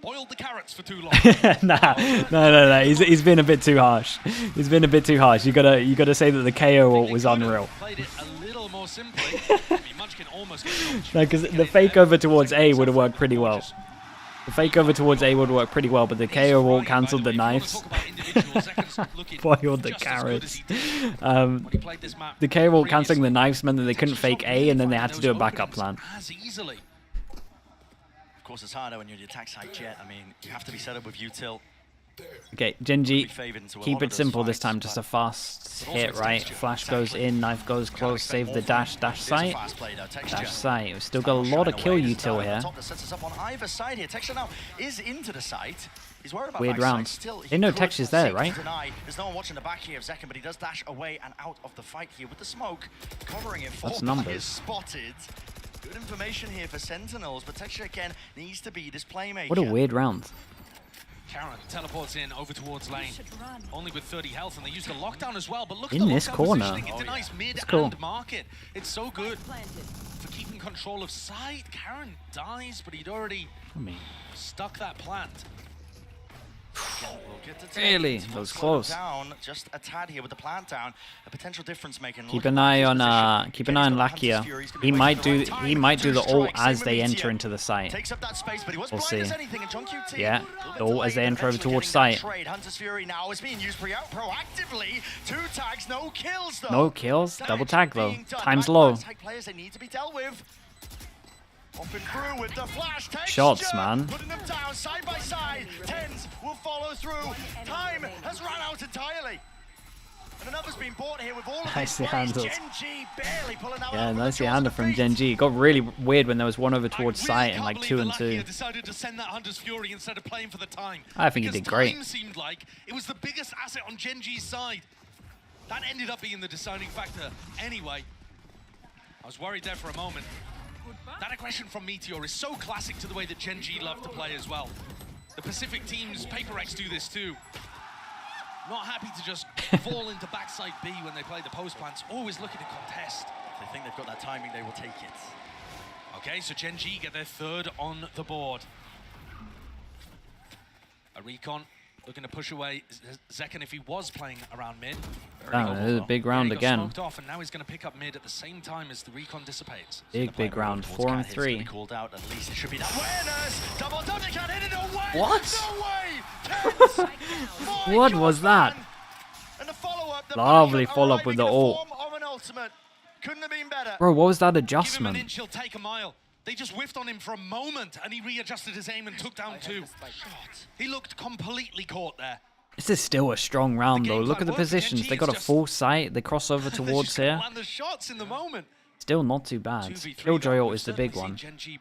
boiled the carrots for too long. no. He's been a bit too harsh. He's been a bit too harsh. You gotta say that the KO ult was unreal. Played it a little more simply. I mean, Munchkin almost no, because the fake over towards A would have worked pretty well. The fake over towards A would work pretty well, but the KO ult cancelled the knives. Boiled the carrots. The KO ult cancelling the knives meant that they couldn't fake A, and then they had to do a backup plan. Of course, it's harder when you're the attack side jet. I mean, you have to be set up with util. Okay, GenG, keep it simple this time. Just a fast hit, right? Flash goes in, knife goes close, save the dash site. Dash site. We've still got a lot of kill util here. Weird rounds. They know Texture's there, right? There's no one watching the back here of Zekken, but he does dash away and out of the fight here with the smoke, covering it. That's numbers. Spotted. Good information here for Sentinels, but Texture again needs to be this playmaker. What a weird round. Karen teleports in over towards lane, only with 30 health, and they use the lockdown as well. But look in at the this corner. It denies mid cool. and market. It's so good for keeping control of side. Karen dies, but he'd already stuck that plant. Really? That was close. Down, just a tad here with the plant down. A potential difference making. Keep an eye on Lakia. He might do the ult as they enter into the site. We'll see. Yeah, the ult as they enter over towards site. Hunter's Fury now is being used proactively. 2 tags, no kills though. No kills. Double tag though. Time's low. Players they need to be dealt with. Through with the flash. Shots, man. Putting them down side by side. Tens will follow through. Time has run out entirely. And another's been bought here with all of nicely handled. GenG barely pulling out. Yeah, nicely handled from GenG. It got really weird when there was one over towards site and like 2 and 2. Decided to send that Hunter's Fury instead of playing for the time. I think he did great. Time seemed like it was the biggest asset on GenG's side. That ended up being the deciding factor anyway. I was worried there for a moment. That aggression from Meteor is so classic to the way that GenG love to play as well. The Pacific teams, PaperX do this too. Not happy to just fall into backside B when they play the post plants, always looking to contest. If they think they've got that timing, they will take it. Okay, so GenG get their 3rd on the board. A recon looking to push away Zekken if he was playing around mid. Oh, this is a big round again. Smoked off, and now he's going to pick up mid at the same time as the recon dissipates. Big round, 4 and 3. Called out, at least it should be that awareness. Double dodge, can't hit it away. What? No way. What was that? And the follow-up, the lovely follow-up with the ult. Couldn't have been better. Bro, what was that Give him adjustment? an inch, he'll take a mile. They just whiffed on him for a moment, and he readjusted his aim and took down 2. He looked completely caught there. This is still a strong round, though. Look at the positions. They got a full sight. They cross over towards here. Land the shots in the moment. Still not too bad. Killjoy ult is the big one.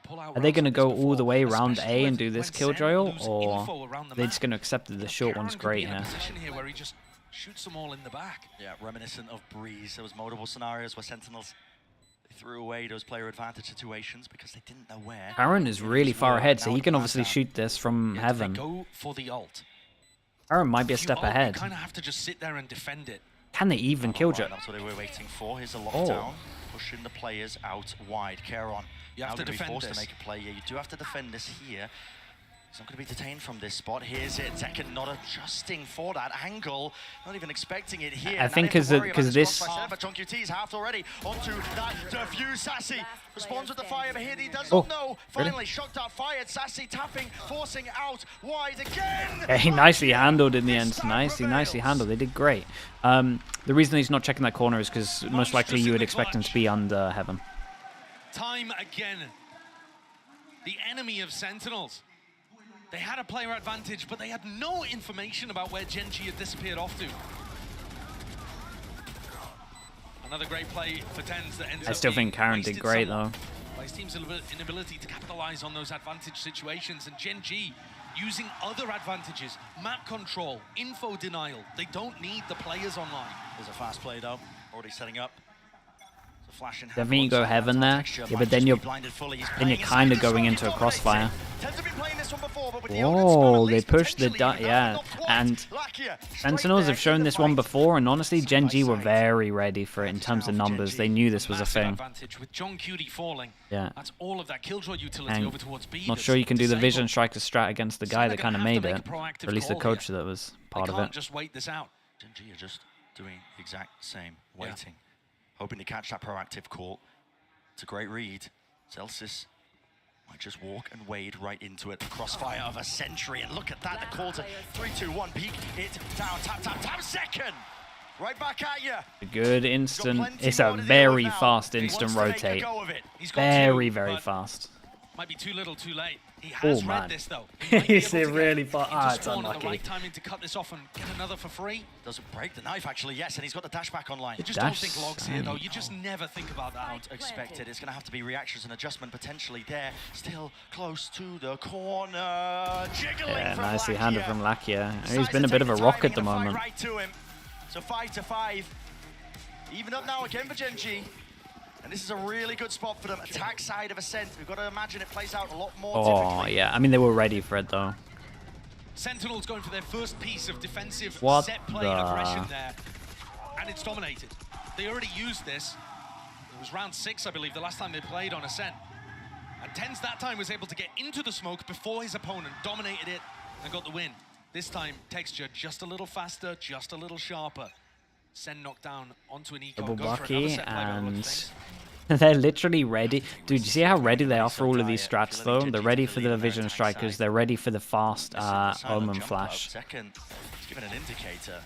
Are they going to go all the way round A and do this Killjoy ult, or are they just going to accept that the short one's great here? Where he just shoots them all in the back. Yeah, reminiscent of Breeze. There was multiple scenarios where Sentinels threw away those player advantage situations because they didn't know where. Aaron is really far ahead, so he can obviously shoot this from heaven. Go for the ult. Aaron might be a step ahead. You kind of have to just sit there and defend it. Can they even Killjoy? That's what they were waiting for. Here's a lockdown, pushing the players out wide. Caron, you have to defend forced this. to make a play. Yeah, you do have to defend this here. He's not going to be detained from this spot. Here's it. Zekken not adjusting for that angle. Not even expecting it here. I think because this... But JonQT's half already onto that defuse. Sassy responds with the fire, but here he does not know. Finally, shot dart fired. Sassy tapping, forcing out wide again. Hey, nicely handled in the end. Nicely handled. They did great. The reason he's not checking that corner is because most likely you would expect him to be under heaven. Time again. The enemy of Sentinels. They had a player advantage, but they had no information about where GenG had disappeared off to. Another great play for TenZ that ends I still think Karen did great, though. By his team's inability to capitalize on those advantage situations, and GenG using other advantages, map control, info denial. They don't need the players online. There's a fast play, though, already setting up. I think you go heaven there, yeah, but then you're kind of going into a crossfire. Oh, they pushed the yeah, and Sentinels have shown this one before, and honestly, GenG were very ready for it in terms of numbers. They knew this was a thing. Yeah, and not sure you can do the Vision Striker strat against the guy that kind of made it, or at least the coach that was part of it. Just wait this out. GenG are just doing the exact same, waiting. Hoping to catch that proactive call. It's a great read. Celsius might just walk and wade right into it. The crossfire of a century, and look at that, the call to 3, 2, 1, peek it down, tap, second! Right back at you. A good instant. It's a very fast instant rotate. Very fast. Might be too little, too late. He has read this though. Is it really fast? It's unlucky. Right timing to cut this off and get another for free. Doesn't break the knife actually, yes, and he's got the dash back online. You just don't think logs here though. You just never think about that. Don't expect it. It's going to have to be reactions and adjustment potentially there. Still close to the corner. Jiggling from nicely handled from Lakia. He's been a bit of a rock at the moment. Right to him. So 5-5. Even up now again for GenG. And this is a really good spot for them. Attack side of Ascent. We've got to imagine it plays out a lot more typically. Yeah. I mean, they were ready for it, though. Sentinels going for their first piece of defensive set play and aggression there. And it's dominated. They already used this. It was round 6, I believe, the last time they played on Ascent. And TenZ that time was able to get into the smoke before his opponent, dominated it, and got the win. This time, texture just a little faster, just a little sharper. Sen knocked down onto an eco. Double Bucky, and they're literally ready. Dude, you see how ready they are for all of these strats, though? They're ready for the Vision Strikers. They're ready for the fast Omen Flash. Second, it's given an indicator.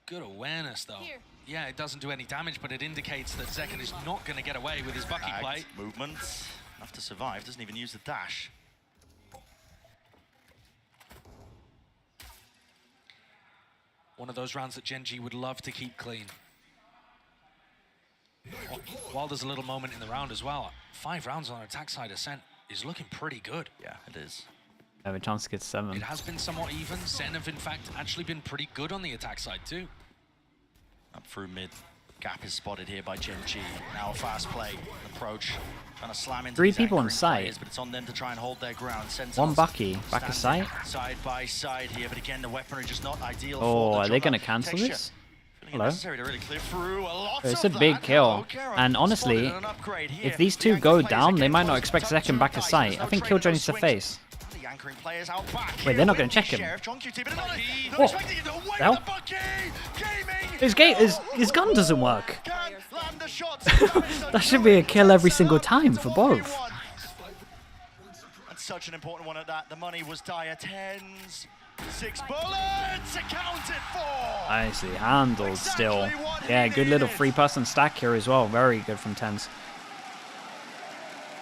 Good awareness, though. Yeah, it doesn't do any damage, but it indicates that Zekken is not going to get away with his Bucky play. Movement, enough to survive. Doesn't even use the dash. One of those rounds that GenG would love to keep clean. While there's a little moment in the round as well, 5 rounds on attack side Ascent is looking pretty good. Yeah, it is. Have a chance to get 7. It has been somewhat even. Sen have in fact actually been pretty good on the attack side too. Up through mid. Gap is spotted here by GenG. Now a fast play, approach, trying to slam into 3 people on site. Players, but it's on them to try and hold their ground. One Bucky, back of sight. Side by side here, but again the weaponry just not ideal. Oh, are they going to cancel this? Hello. It's a big kill, and honestly, if these two go down, they might not expect second back of sight. I think Killjoy needs to face. Wait, they're not going to check him. What the hell? His gun doesn't work. That should be a kill every single time for both. That's such an important one at that. The money was dire. 10s, 6 bullets accounted for. Nicely handled still. Yeah, good little 3-person stack here as well. Very good from TenZ.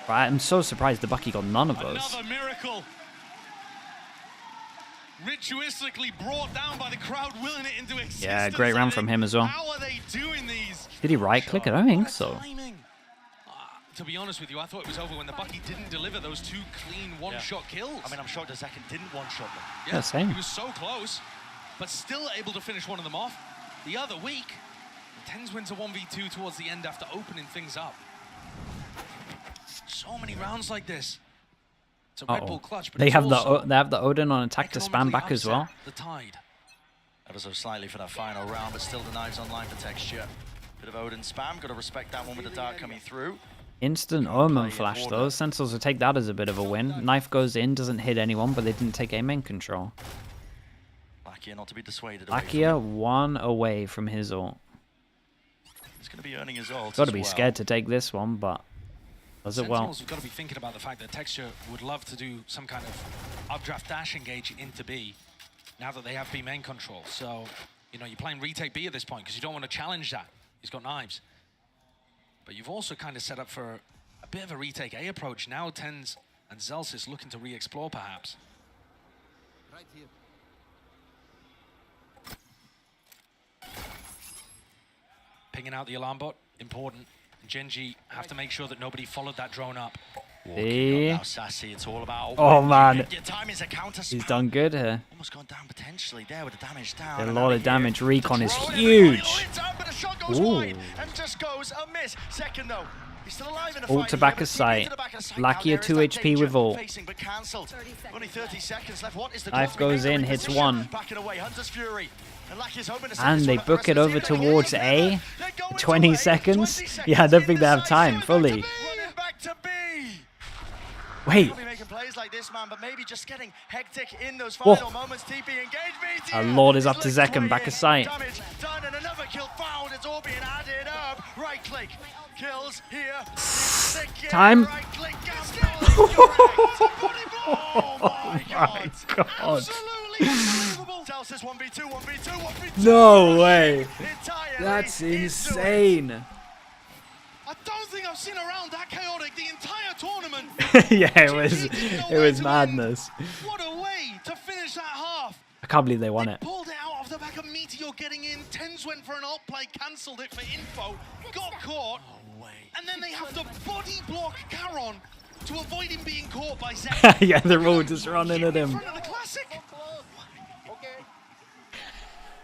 Right, I'm so surprised the Bucky got none of those. Another miracle. ritualistically brought down by the crowd, willing it into existence. Yeah, great round from him as well. How are they doing these? Did he right click? I don't think so. To be honest with you, I thought it was over when the Bucky didn't deliver those 2 clean one-shot kills. I mean, I'm shocked Ascent didn't one-shot them. Yeah, same. He was so close, but still able to finish one of them off. The other week, Tens wins a 1v2 towards the end after opening things up. So many rounds like this. It's a Red Bull clutch, but they it's have also the Odin on attack to spam back as well. the tide. Ever so slightly for that final round, but still the knives online for Texture. Bit of Odin spam, got to respect that one with the dart coming through. Instant Omen flash though. Sentinels will take that as a bit of a win. Knife goes in, doesn't hit anyone, but they didn't take a main control. Lakia not to be dissuaded. Lakia 1 away from his ult. He's going to be earning his ult. Got to be scared to take this one, but does it well. Sentinels have got to be thinking about the fact that Texture would love to do some kind of updraft dash engage into B now that they have B main control. So, you know, you're playing retake B at this point because you don't want to challenge that. He's got knives. But you've also kind of set up for a bit of a retake A approach. Now Tens and Zelsis looking to re-explore perhaps. Right here. Pinging out the alarm bot, important. GenG have to make sure that nobody followed that drone up. See? Sassy, it's all about Oh man, he's he's done good here. Almost gone down potentially there with the damage down. A lot of damage. Recon is huge. Ooh. And just goes a miss. Second though. He's still alive in the Ult fight. to back of sight. Lakia 2 HP with ult. Only 30 seconds left. What is the Knife goes in, hits 1. And they book it over towards A. 20 seconds? Yeah, I don't think they have time fully. Wait. Plays like this, man, but maybe just getting hectic in those Whoa. final moments. TP engagement. A Lord is up to Zekken, back of sight. Damage done and another kill found. It's all being added up. Right click. Kills here. Time. Right click. Oh my god. Zelsis 1v2, 1v2, 1v2. No way. That's insane. I don't think I've seen a round that chaotic the entire tournament. Yeah, it was madness. What a way to finish that half. I can't believe they won it. Pulled it out off the back of Meteor getting in. Tens went for an alt play, cancelled it for info, got caught, and then they have to body block Caron to avoid him being caught by Zek. Yeah, they're all just running at him. In front of the classic.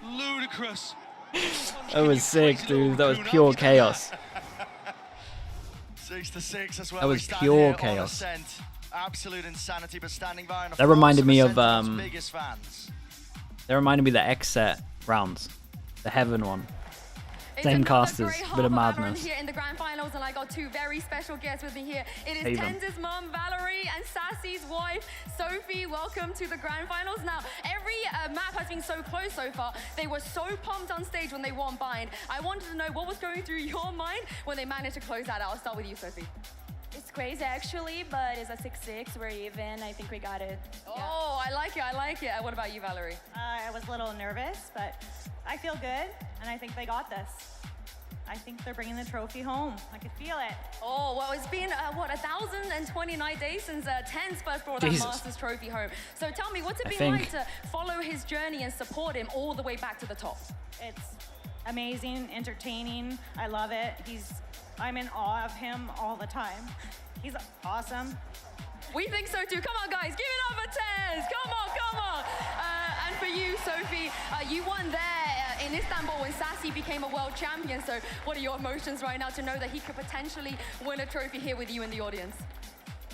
Ludicrous. That was sick, dude. That was pure chaos. 6-6 as well. That was pure chaos. Absolute insanity, but standing by. That reminded me of biggest fans. That reminded me of the X set rounds, the Heaven one. Same casters, bit of madness. Here in the grand finals, and I got 2 very special guests with me here. It is Tens' mom, Valerie, and Sassy's wife, Sophie. Welcome to the grand finals. Now, every map has been so close so far. They were so pumped on stage when they won bind. I wanted to know what was going through your mind when they managed to close that out. I'll start with you, Sophie. It's crazy actually, but it's a 6-6. We're even. I think we got it. Oh, I like it. I like it. What about you, Valerie? I was a little nervous, but I feel good, and I think they got this. I think they're bringing the trophy home. I could feel it. Oh, well, it's been, 1,029 days since Tens first brought that Masters trophy home. So tell me, what's it been like to follow his journey and support him all the way back to the top? It's amazing, entertaining. I love it. I'm in awe of him all the time. He's awesome. We think so too. Come on, guys, give it up for Tens. Come on, come on. And for you, Sophie, you won there in Istanbul when Sassy became a world champion. So what are your emotions right now to know that he could potentially win a trophy here with you in the audience?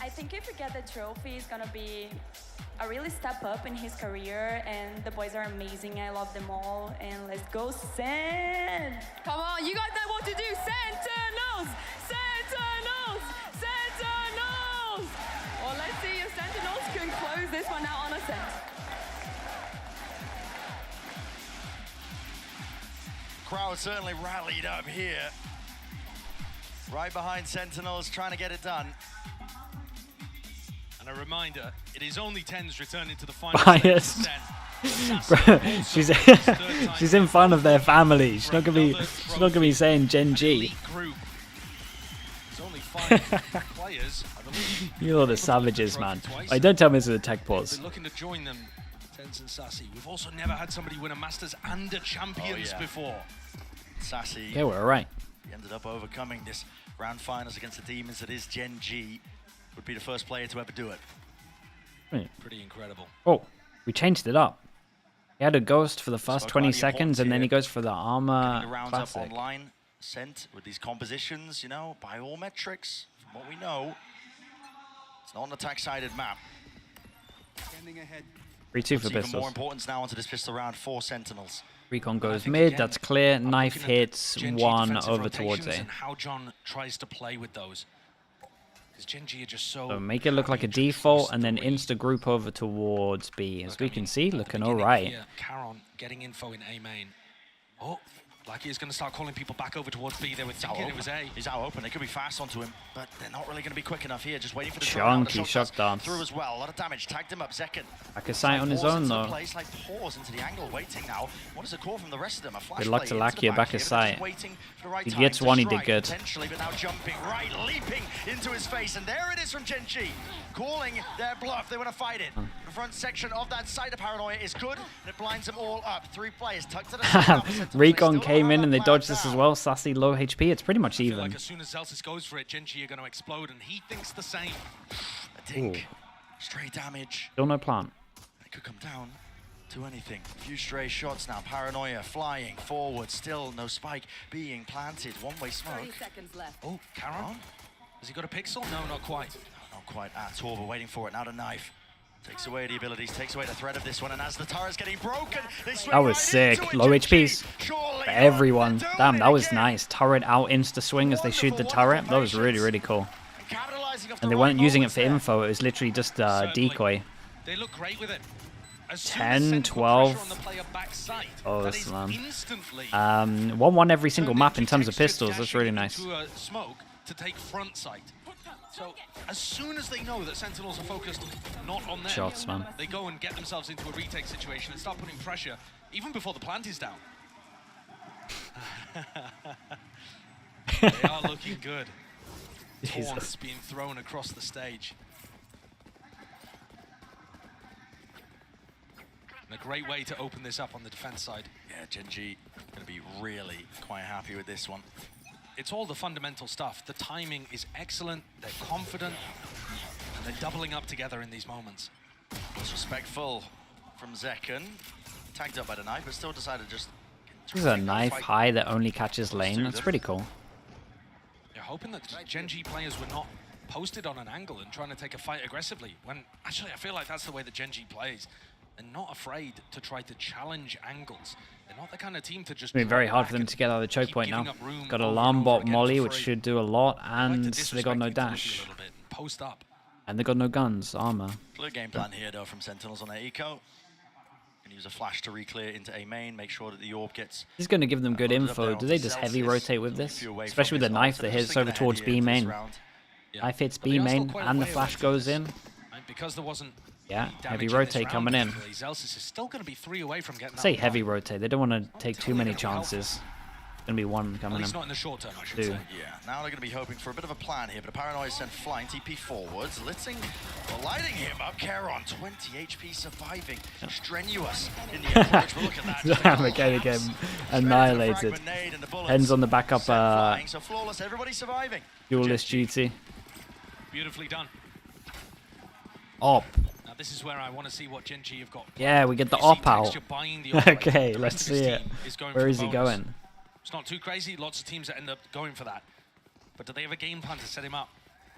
I think if we get the trophy, it's gonna be a really step up in his career, and the boys are amazing. I love them all, and let's go SEN! Come on, you guys know what to do. Sentinels! Sentinels! Sentinels! Well, let's see if Sentinels can close this one out on Ascent. Crowd certainly rallied up here. Right behind Sentinels, trying to get it done. And a reminder, it is only Tens returning to the final. Biased. she's in front of their family. She's not gonna be saying GenG. It's only 5 players, I believe. You're the savages, man. Wait, don't tell me this is a tech pause. They're looking to join them Benson Sassy. We've also never had somebody win a Masters and a Champions before. Sassy. Yeah, we're all right. He ended up overcoming this round finals against the demons that is GenG. Would be the first player to ever do it. Pretty incredible. Oh, we changed it up. He had a ghost for the first 20 seconds, and then he goes for the armor The rounds classic. up online, Ascent with these compositions, you know, by all metrics, from what we know, it's not an attack-sided map. 3-2 for Puts even more pistols. importance now onto this pistol round for Sentinels. Recon goes mid, that's clear. Knife hits GenG one defensive over towards rotations A. and how John tries to play with those. Because GenG are just so... So make it look like a default, and then insta group over towards B. As we can see, looking all right. Here, Caron getting info in A main. Oh, Lucky is going to start calling people back over towards B. They were thinking it was A. He's out open. They could be fast onto him, but they're not really going to be quick enough here. Just waiting for the Chunky shot dance. through as well. A lot of damage. Tagged him up. Zekken. Like a sight on his own though. Place, like pause into the angle, waiting now. What is the call from the rest of them? A flash Good luck to Lakia, back his sight. He gets one, he did good. Potentially, but now jumping right, leaping into his face, and there it is from GenG, calling their bluff. They want to fight it. The front section of that side of Paranoia is good, and it blinds them all up. 3 players tucked to the side. Recon came in and they dodged this as well. Sassy low HP. It's pretty much even. Like as soon as Zelsis goes for it, GenG are going to explode, and he thinks the same. A dink. Stray damage. Still no plant. It could come down to anything. A few stray shots now. Paranoia flying forward. Still no spike being planted. One-way smoke. 30 seconds left. Oh, Caron? Has he got a pixel? No, not quite. Not quite at all, but waiting for it. Now the knife. Takes away the abilities, takes away the threat of this one, and as the turret's getting broken, they swing That was sick. Low HPs for everyone. Damn, that was nice. Turret out, insta swing as they shoot the turret. That was really, really cool. And they weren't using it for info. It was literally just decoy. They look great with it. 10, 12. Oh, slam. 1-1 every single map in terms of pistols. That's really nice. Smoke to take front sight. So as soon as they know that Sentinels are focused not on them, Shots, man. they go and get themselves into a retake situation and start putting pressure even before the plant is down. They are looking good. Taunts being thrown across the stage. And a great way to open this up on the defense side. Yeah, GenG going to be really quite happy with this one. It's all the fundamental stuff. The timing is excellent, they're confident, and they're doubling up together in these moments. Disrespectful from Zekken. Tagged up by the knife, but still decided to just... This is a knife high that only catches lane. That's pretty cool. You're hoping that GenG players were not posted on an angle and trying to take a fight aggressively, when actually I feel like that's the way that GenG plays. They're not afraid to try to challenge angles. They're not the kind of team to just... It's been very hard for them to get out of the choke point now. Got alarm bot molly, which should do a lot, and they got no dash. Post up. And they got no guns, armor. Clear game plan here though from Sentinels on their eco. Can use a flash to re-clear into A main, make sure that the orb gets... He's going to give them good info. Do they just heavy rotate with this? Especially with the knife that hits over towards B main. Knife hits B main, and the flash goes in. Because there wasn't... Yeah, heavy rotate coming in. Zelsis is still going to be 3 away from getting Say heavy rotate. They don't want to take too many chances. Going to be 1 coming in. At least not in the short term, I should 2. say. Yeah, now they're going to be hoping for a bit of a plan here, but Paranoia sent flying TP forwards. Litzing lighting him up. Caron, 20 HP surviving. Strenuous in the approach, but look at that. Damn, again, annihilated. Hens on the backup So flawless, everybody surviving. duelist duty. Beautifully done. Op. Now this is where I want to see what GenG have got. Yeah, we get the op out. Okay, let's see it. Where is he going? It's not too crazy. Lots of teams that end up going for that. But do they have a game plan to set him up?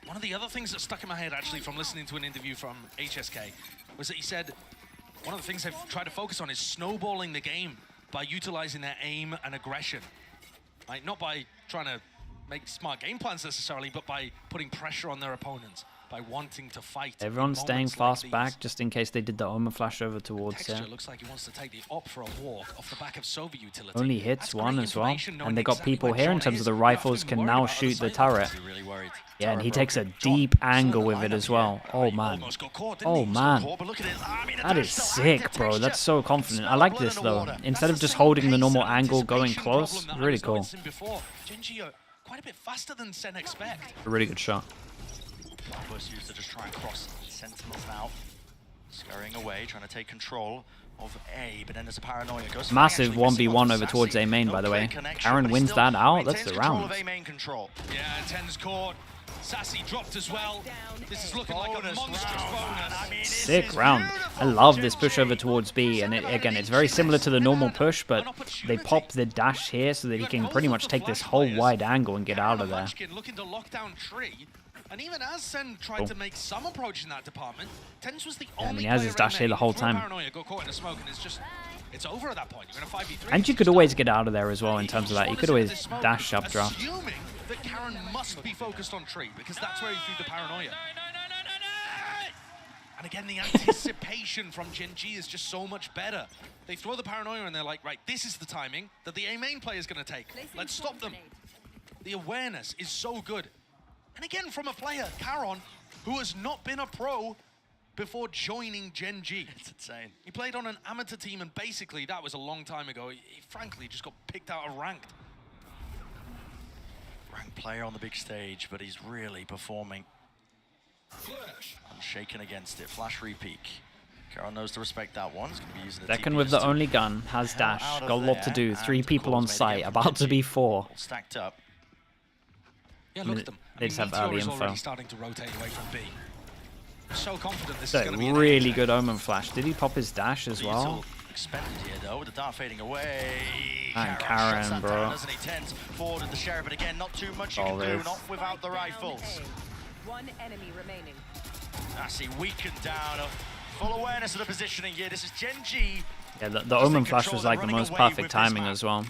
One of the other things that stuck in my head, actually, from listening to an interview from HSK, was that he said one of the things they've tried to focus on is snowballing the game by utilizing their aim and aggression. Like, not by trying to make smart game plans necessarily, but by putting pressure on their opponents, by wanting to fight. Everyone's staying fast back just in case they did the Omen flash over towards Texture it. looks like he wants to take the op for a walk off the back of Sova utility. Only hits one as well. And they got people here in terms of the rifles can now shoot the turret. Yeah, and he takes a deep angle with it as well. Oh man. Oh man. That is sick, bro. That's so confident. I like this though. Instead of just holding the normal angle going close, really cool. GenG are quite a bit faster than SEN expect. A really good shot. First used to just try and cross Sentinels now. Scurrying away, trying to take control of A, but then there's a paranoia. Massive 1v1 over towards A main, by the way. Karen wins that out. That's the round. Yeah, Ten's caught. Sassy dropped as well. This is looking like a monstrous bonus. Sick round. I love this push over towards B, and again, it's very similar to the normal push, but they pop the dash here so that he can pretty much take this whole wide angle and get out of there. Looking to lock down Tree. And even as Sen tried to make some approach in that department, Tens was the only I mean, he has his dash here the whole time. Paranoia, got caught in the smoke, and it's over at that point. You're in a 5v3. And you could always get out of there as well in terms of that. You could always dash up draft. Assuming that Karen must be focused on Tree, because that's where he threw the paranoia. And again, the anticipation from GenG is just so much better. They throw the paranoia and they're like, right, this is the timing that the A main player is going to take. Let's stop them. The awareness is so good. And again, from a player, Karen, who has not been a pro before joining GenG. It's insane. He played on an amateur team, and basically, that was a long time ago. He frankly just got picked out of ranked. Ranked player on the big stage, but he's really performing. Unshaken against it. Flash repeat. Karen knows to respect that one. He's going to be using the Second with the only gun, has dash, got a lot to do. 3 people on site, about to be 4. Stacked up. Yeah, look at them. They just have early info. Already starting to rotate away from B. So confident this So is going to be really good Omen flash. Did he pop his dash as well? Expended here though, with the dart fading away. And Karen, bro. Doesn't he? Tens forward with the sheriff, but again, not too much you can do, not without the rifles. One enemy remaining. Sassy weakened down. Full awareness of the positioning here. This is GenG. Yeah, the Omen flash was like the most perfect timing as well.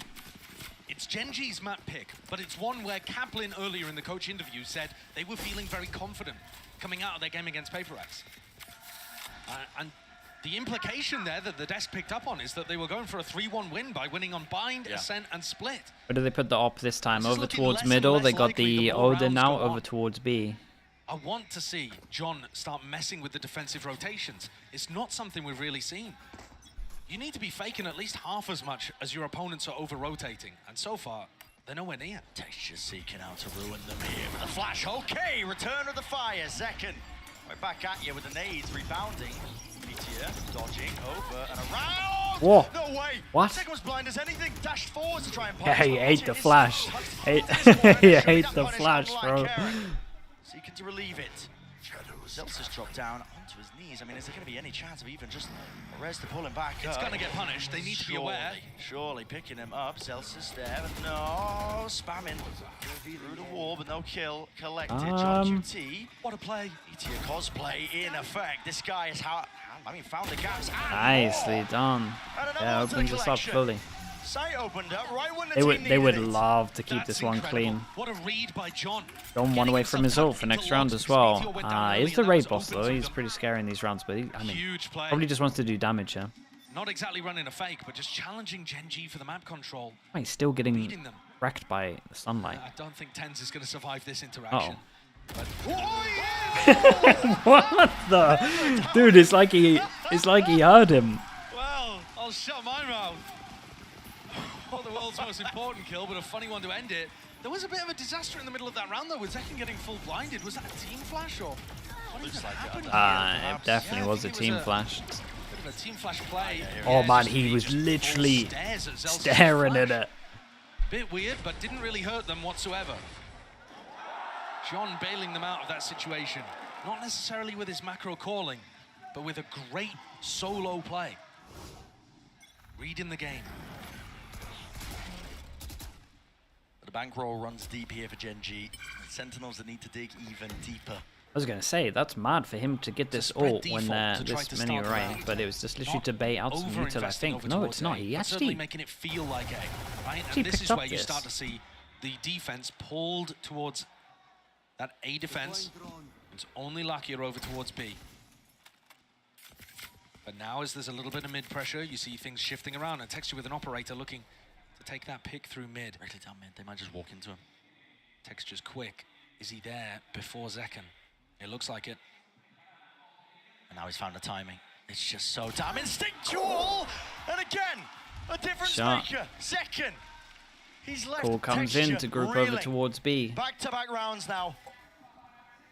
It's GenG's map pick, but it's one where Kaplan earlier in the coach interview said they were feeling very confident coming out of their game against PaperX. And the implication there that the desk picked up on is that they were going for a 3-1 win by winning on Bind, Ascent, and Split. Where do they put the op this time? Over towards middle. They got the Odin now over towards B. I want to see John start messing with the defensive rotations. It's not something we've really seen. You need to be faking at least half as much as your opponents are over-rotating. And so far, they're nowhere near. Texture seeking out to ruin them here with a flash. Okay, return of the fire. Zekken, right back at you with the nades, rebounding. Meteor, dodging, over and around. Whoa. No way. What? Zekken was blind as anything. Dashed forwards to try and punch. Yeah, he ate the flash. He ate the flash, bro. Seeking to relieve it. Zelsa's dropped down onto his knees. I mean, is there going to be any chance of even just a res to pull him back? It's going to get punished. They need to be aware. Surely picking him up. Zelsa's there, but no, spamming through the wall, but no kill. Collected. John QT. What a play. ETA cosplay in effect. This guy is found the gaps. Nicely done. Yeah, opens us up fully. Sight opened up right when They would love to keep this one clean. What a read by John. John one away from his ult for next round as well. He's the raid boss though. He's pretty scary in these rounds, but I mean, probably just wants to do damage here. Not exactly running a fake, but just challenging GenG for the map control. He's still getting wrecked by the sunlight. I don't think Tens is going to survive this interaction. What the? Dude, it's like he heard him. Well, I'll shut my mouth. Not the world's most important kill, but a funny one to end it. There was a bit of a disaster in the middle of that round, though, with Zekken getting full blinded. Was that a team flash, or what even happened? It definitely was a team flash. Bit of a team flash play. Oh man, he was literally staring at it. Bit weird, but didn't really hurt them whatsoever. John bailing them out of that situation. Not necessarily with his macro calling, but with a great solo play. Reading the game. The bankroll runs deep here for GenG. Sentinels that need to dig even deeper. I was gonna say that's mad for him to get this ult when they're this many array, but it was just literally to bait out some util, I think. No, it's not. He actually making it feel like A, right? And this is where you start to see the defense pulled towards that A defense. It's only luckier over towards B. But now, as there's a little bit of mid pressure, you see things shifting around, and Texture with an operator looking to take that pick through mid. Directly down mid, they might just walk into him. Texture's quick. Is he there before Zekken? It looks like it. And now he's found the timing. It's just so damn instinctual! And again, a difference maker. Zekken. He's left Call comes in to group over towards B. Back-to-back rounds now.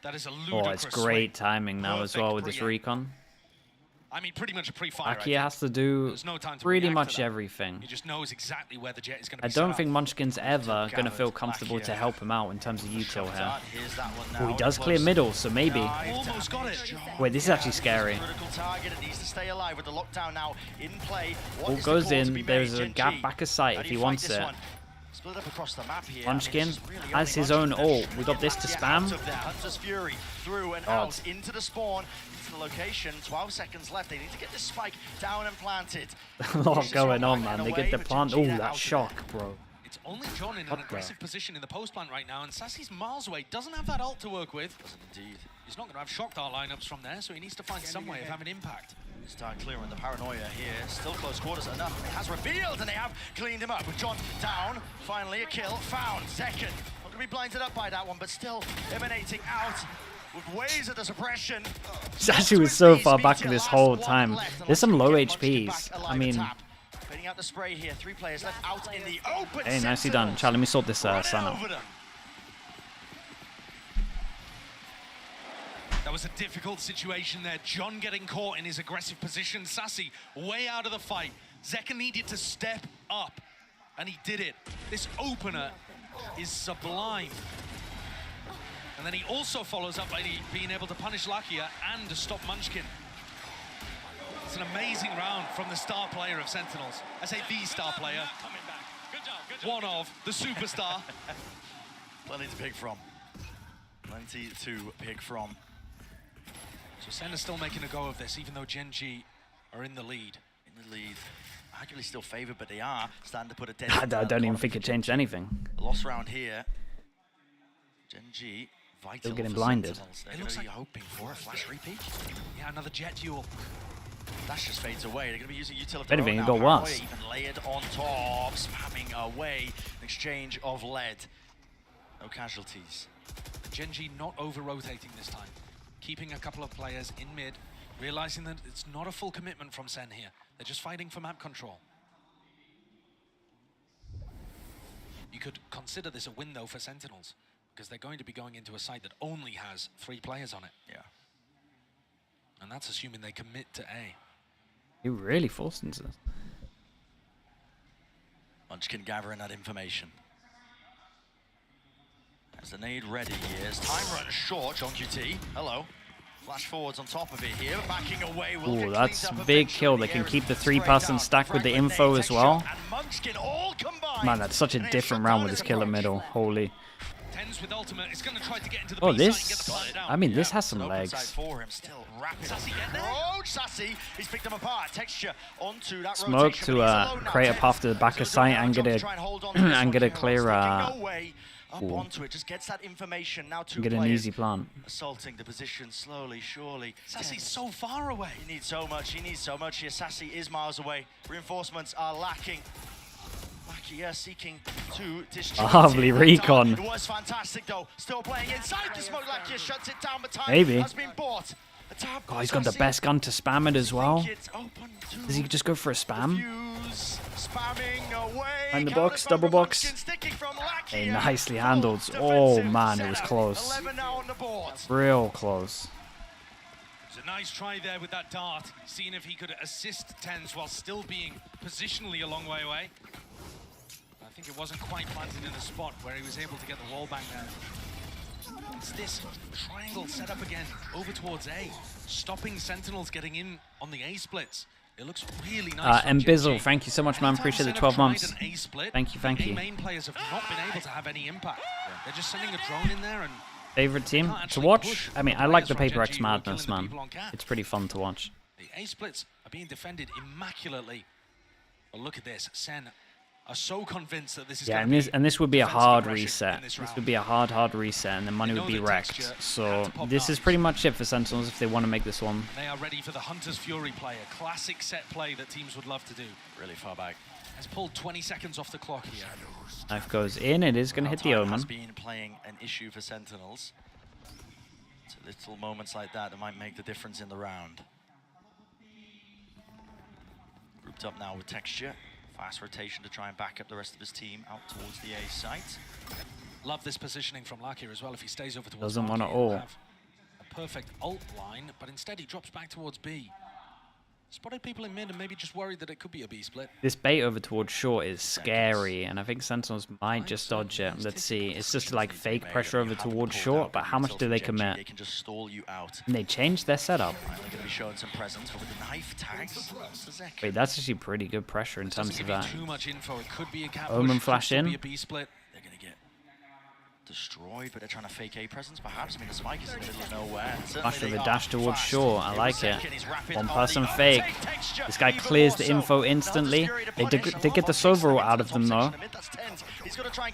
That is a ludicrous it's great timing now as well with this recon. I mean, pretty much a pre-fire. Lakia has to do pretty much everything. He just knows exactly where the jet is going to be. I don't think Munchkin's ever going to feel comfortable to help him out in terms of util here. Oh, he does clear middle, so maybe. Almost got it. Wait, this is actually scary. All goes in. There's a gap back of sight if he wants it. Split up across the map here. Munchkin has his own ult. We got this to spam. Hunter's Fury through and out into the spawn, into the location. 12 seconds left. They need to get this spike down and planted. A lot going on, man. They get the plant. Oh, that shock, bro. It's only John in an aggressive position in the post plant right now, and Sassy's miles away. Doesn't have that ult to work with. Doesn't indeed. He's not going to have shock dart lineups from there, so he needs to find some way of having impact. Start clearing the paranoia here. Still close quarters enough. It has revealed, and they have cleaned him up. With John down, finally a kill found. Second, not going to be blinded up by that one, but still emanating out with waves of the suppression. Sassy was so far back this whole time. There's some low HPs. I mean, Fading out the spray here. 3 players left out in the open. hey, nicely done. Chat, let me sort this Sun out. That was a difficult situation there. John getting caught in his aggressive position. Sassy way out of the fight. Zeka needed to step up, and he did it. This opener is sublime. And then he also follows up by being able to punish Lakia and to stop Munchkin. It's an amazing round from the star player of Sentinels. I say the star player. One of the superstar. Plenty to pick from. Plenty to pick from. So Sen is still making a go of this, even though GenG are in the lead. In the lead. Arguably still favored, but they are starting to put a dead. I don't even think it changed anything. Lost round here. GenG, vital. Still getting blinded. It looks like hoping for a flash repeat. Yeah, another jet duel. Dash just fades away. They're going to be using utility. If anything, it got worse. Even layered on top, spamming away. An exchange of lead. No casualties. GenG not over-rotating this time. Keeping a couple of players in mid, realizing that it's not a full commitment from Sen here. They're just fighting for map control. You could consider this a win, though, for Sentinels, because they're going to be going into a site that only has 3 players on it. Yeah. And that's assuming they commit to A. You really forced into this. Munchkin gathering that information. As the nade ready here, as time runs short, John QT, hello. Flash forwards on top of it here, backing away. Ooh, that's big kill. They can keep the 3-person stack with the info as well. Man, that's such a different round with this kill in middle. Holy. With ultimate, is going to try to get into the oh, B this, side, I mean, this has some legs. For him, still rapid. Sassy get there. Oh, Sassy, he's picked them apart. Texture onto that smoke to create a path to the back of sight and get a clear. Up onto it, just gets that information. Now 2 get an easy plant. Assaulting the position slowly, surely. Sassy's so far away. He needs so much. He needs so much here. Sassy is miles away. Reinforcements are lacking. Lakia seeking to distribute. Lovely recon. It was fantastic though. Still playing inside the smoke. Lakia shuts it down, but time maybe has been bought. Oh, he's got the best gun to spam it as well. Does he just go for a spam? And the box, double box. Hey, nicely handled. Oh man, it was close. Real close. It's a nice try there with that dart, seeing if he could assist TenZ while still being positionally a long way away. I think it wasn't quite planted in the spot where he was able to get the wall back there. It's this triangle set up again, over towards A, stopping Sentinels getting in on the A splits. It looks really nice. And Bizzle, thank you so much, man. Appreciate the 12 months. Thank you, thank you. Main players have not been able to have any impact. They're just sending a drone in there and... Favorite team to watch? I mean, I like the Paper X Madness, man. It's pretty fun to watch. The A splits are being defended immaculately. But look at this, Sen are so convinced that this is and this would be a hard reset. This would be a hard reset, and the money would be wrecked. So this is pretty much it for Sentinels if they want to make this one. They are ready for the Hunter's Fury play, a classic set play that teams would love to do. Really far back. Has pulled 20 seconds off the clock here. Knife goes in. It is going to hit the Omen. Has been playing an issue for Sentinels. It's little moments like that might make the difference in the round. Grouped up now with Texture. Fast rotation to try and back up the rest of his team out towards the A site. Love this positioning from Lakia as well. If he stays over towards doesn't want to ult. A perfect ult line, but instead he drops back towards B. Spotted people in mid and maybe just worried that it could be a B split. This bait over towards short is scary, and I think Sentinels might just dodge it. Let's see. It's just like fake pressure over towards short, but how much do they commit? They can just stall you out. And they changed their setup. They're going to be showing some presence with the knife tags. Wait, that's actually pretty good pressure in terms of that. Too much info. It could be a cap Omen push, flash could in. be a B split. They're going to get destroyed, but they're trying to fake A presence, perhaps. I mean, the spike is in the middle of nowhere. Flash with a dash towards short. I like it. One person fake. This guy clears the info instantly. They did get the Sovereign out of them though.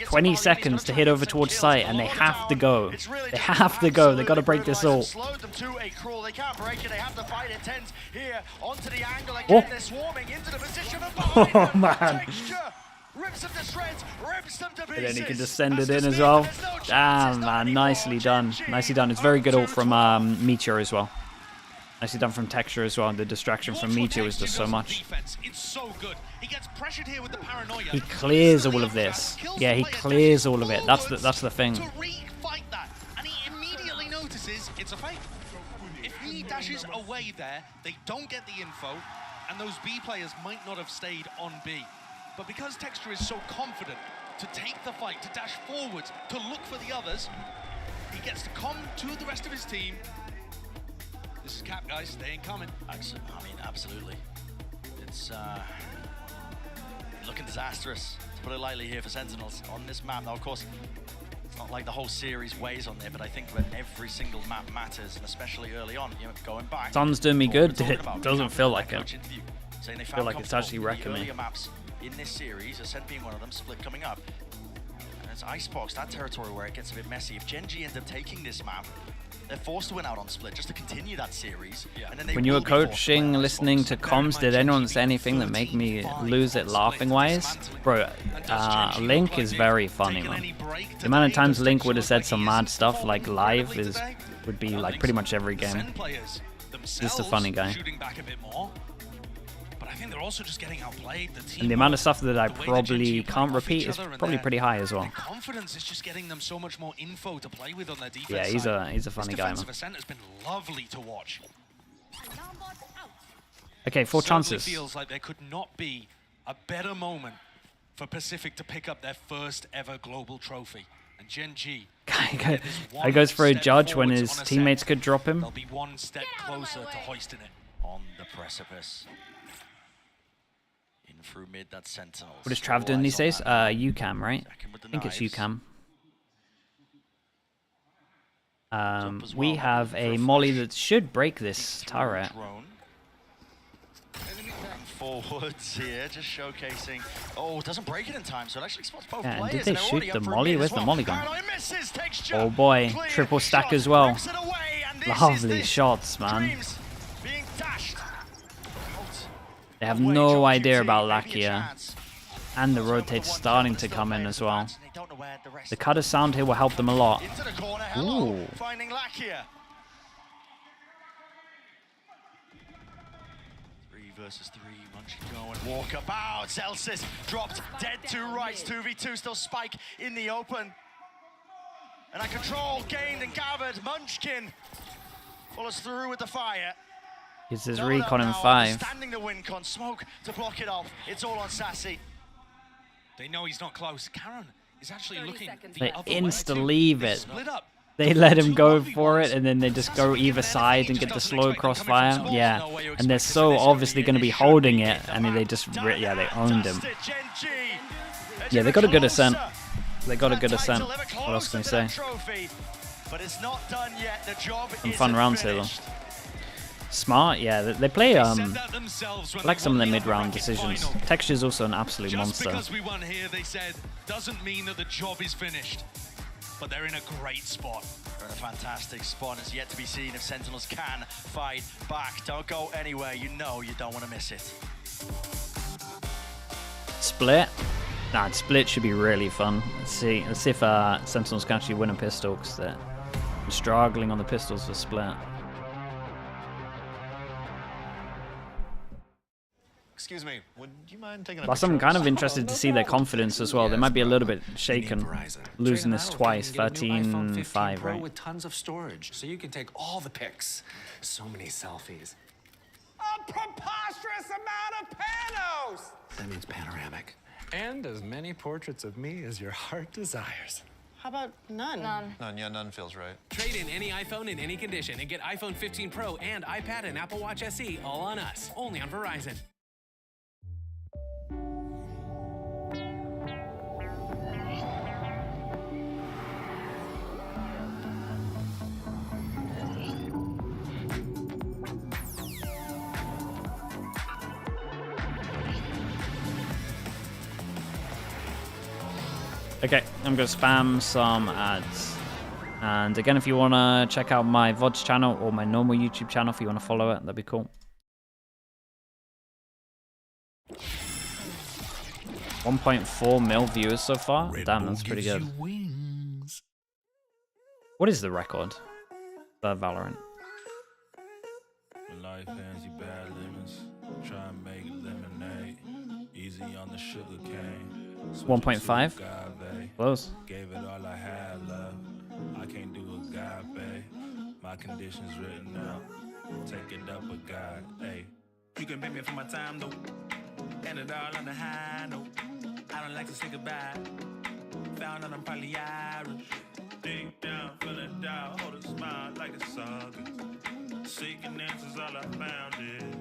20 seconds to hit over towards site, and they have to go. They have to go. They got to break this all. Slowed them to a crawl. They can't break it. They have to fight it. Tens here onto the angle again. Oh. They're swarming into the position of Oh man. rips them to shreds, rips them to pieces. And then he can just send it in as well. Damn, man. Nicely done. Nicely done. It's very good ult from Meteor as well. Nicely done from Texture as well. The distraction from Meteor was just so much. It's so good. He gets pressured here with the paranoia. He clears all of this. Yeah, he clears all of it. That's the thing. To re-fight that, and he immediately notices it's a fake. If he dashes away there, they don't get the info, and those B players might not have stayed on B. But because Texture is so confident to take the fight, to dash forwards, to look for the others, he gets to come to the rest of his team. This is Cap, guys. They ain't coming. I mean, absolutely. It's looking disastrous, to put it lightly, here for Sentinels on this map. Now, of course, it's not like the whole series weighs on there, but I think that every single map matters, and especially early on, you know, going back. Sun's doing me good. It doesn't feel like it. Saying they I feel like it's actually wrecking me. earlier maps in this series, Ascent being one of them, Split coming up. And it's Icebox, that territory where it gets a bit messy. If GenG ends up taking this map, they're forced to win out on Split just to continue that series. Yeah. And then When you were coaching, listening to comms, did anyone say anything that made me lose it laughing-wise? Bro, Link is very funny, man. The amount of times Link would have said some mad stuff like live would be like pretty much every game. Just a funny guy. But I think they're also just getting outplayed. And the amount of stuff that I probably can't repeat is probably pretty high as well. Confidence is just getting them so much more info to play with on their defense. Yeah, he's a funny guy, man. Ascent has been lovely to watch. Okay, 4 chances. Feels like there could not be a better moment for Pacific to pick up their first ever global trophy. And GenG Guy goes for a judge when his teammates could drop him. They'll be one step closer to hoisting it. On the precipice. In through mid, that's Sentinels. What is Trav doing these days? UCAM, right? I think it's UCAM. We have a molly that should break this turret. Forwards here, just showcasing. Oh, doesn't break it in time, so it actually spots both Yeah, players. did they shoot the molly? Where's the molly gone? Misses, Oh boy, triple stack as well. Lovely shots, man. They have no idea about Lakia. And the rotate's starting to come in as well. The cutter sound here will help them a lot. Ooh. Finding Lakia. 3 versus 3, Munchkin going walkabout. Celsius dropped dead to rights. 2v2, still Spike in the open. And a control gained and gathered. Munchkin follows through with the fire. It's his recon in 5. Standing the win con, smoke to block it off. It's all on Sassy. They know he's not close. Karen is actually looking. They insta-leave it. They let him go for it, and then they just go either side and get the slow crossfire. Yeah, and they're so obviously going to be holding it, and they just, yeah, they owned him. Yeah, they got a good Ascent. They got a good Ascent. What else can I say? Some fun rounds here, though. Smart, yeah. They play like some of their mid-round decisions. Texture's also an absolute monster. Just because we won here, they said, doesn't mean that the job is finished. But they're in a great spot. They're in a fantastic spot. It's yet to be seen if Sentinels can fight back. Don't go anywhere. You know you don't want to miss it. Split? Nah, Split should be really fun. Let's see if Sentinels can actually win a pistol, because they're struggling on the pistols for Split. Excuse me, would you mind taking a Plus, I'm kind of interested to see their confidence as well. They might be a little bit shaken, losing this twice, 13-5, right? With tons of storage, so you can take all the pics. So many selfies. Preposterous! preposterous amount of panos! That means panoramic. And as many portraits of me as your heart desires. How about none? None, yeah, none feels right. Trade in any iPhone in any condition and get iPhone 15 Pro and iPad and Apple Watch SE all on us. Only on Verizon. Okay, I'm going to spam some ads. And again, if you want to check out my VODs channel or my normal YouTube channel, if you want to follow it, that'd be cool. 1.4 mil viewers so far. Damn, that's pretty good. What is the record for Valorant? Life hands you bad lemons. Try and make lemonade. Easy on the sugar cane. 1.5. Close. Gave it all I had, love. I can't do agape. My conditions written out. Take it up with God. Hey, you can pay me for my time though. And it all on the high note. I don't like to say goodbye. Found out I'm probably Irish. Deep down, feeling down. Hold a smile like it's all good. Seeking answers, all I found is.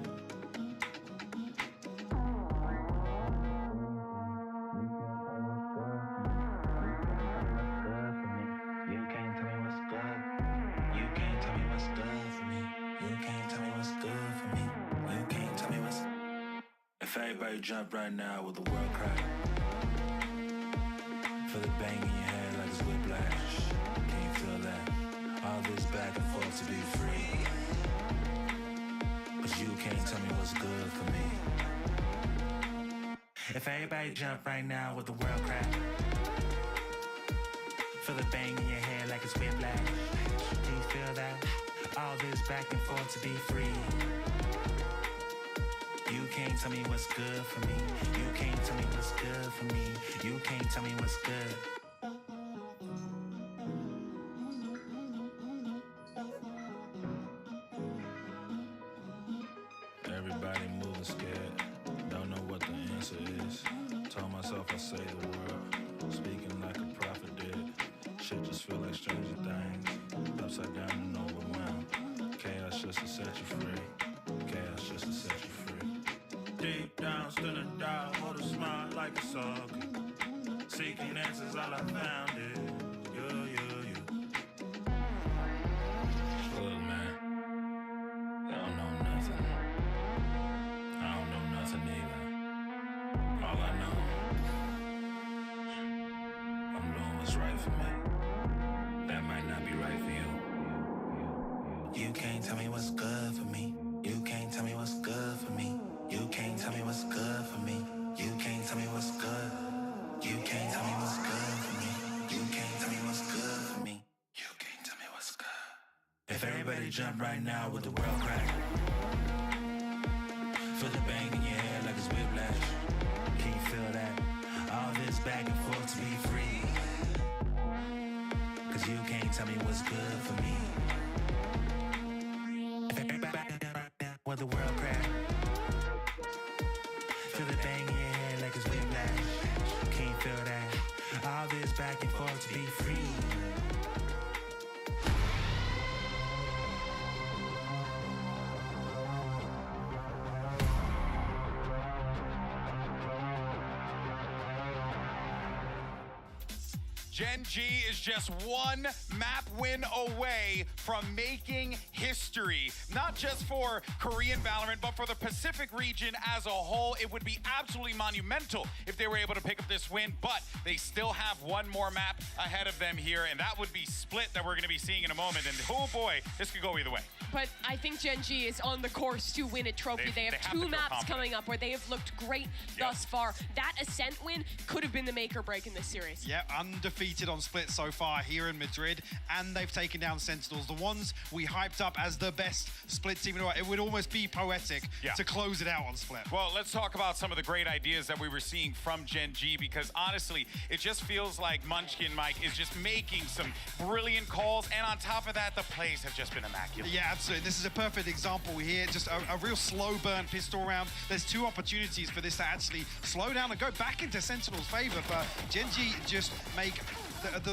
Everybody jump right now with the world crack. Feel the bang in your head like it's whiplash. Can you feel that? All this back and forth to be free. But you can't tell me what's good for me. If everybody jump right now with the world crack. Feel the bang in your head like it's whiplash. Can you feel that? All this back and forth to be free. You can't tell me what's good for me. You can't tell me what's good for me. You can't tell me what's good. Everybody moving scared. Don't know what the answer is. Told myself I saved the world. Speaking like a prophet did. Shit just feel like stranger things. Upside down and overwhelmed. Chaos just to set you free. Chaos just to set you free. Deep down, still in doubt, hold a smile like it's all good. Seeking answers, all I found is you. Look, man, I don't know nothing. I don't know nothing either. All I know, I'm doing what's right for me. That might not be right for you. You can't tell me what's good for me. You can't tell me what's good for me. You can't tell me what's good for me. You can't tell me what's good. You can't tell me what's good for me. You can't tell me what's good for me. You can't tell me what's good. If everybody jump right now with the world crack. Feel the bang in your head like it's whiplash. Can you feel that? All this back and forth to be free. Cause you can't tell me what's good for me. If everybody jump right now with the world crack. Feel the bang in your head like it's whiplash. Can you feel that? All this back and forth to be free. GenG is just one map win away from making history. Not just for Korean Valorant, but for the Pacific region as a whole. It would be absolutely monumental if they were able to pick up this win, but they still have one more map ahead of them here, and that would be Split that we're going to be seeing in a moment. And oh boy, this could go either way. But I think GenG is on the course to win a trophy. They have two maps coming up where they have looked great thus far. That Ascent win could have been the make or break in this series. Yeah, undefeated undefeated on Split so far here in Madrid, and they've taken down Sentinels, the ones we hyped up as the best Split team in the world. It would almost be poetic to close it out on Split. Well, let's talk about some of the great ideas that we were seeing from GenG, because honestly, it just feels like Munchkin Mike is just making some brilliant calls, and on top of that, the plays have just been immaculate. Yeah, absolutely. This is a perfect example here, just a real slow burn pistol round. There's 2 opportunities for this to actually slow down and go back into Sentinel's favor, but GenG just make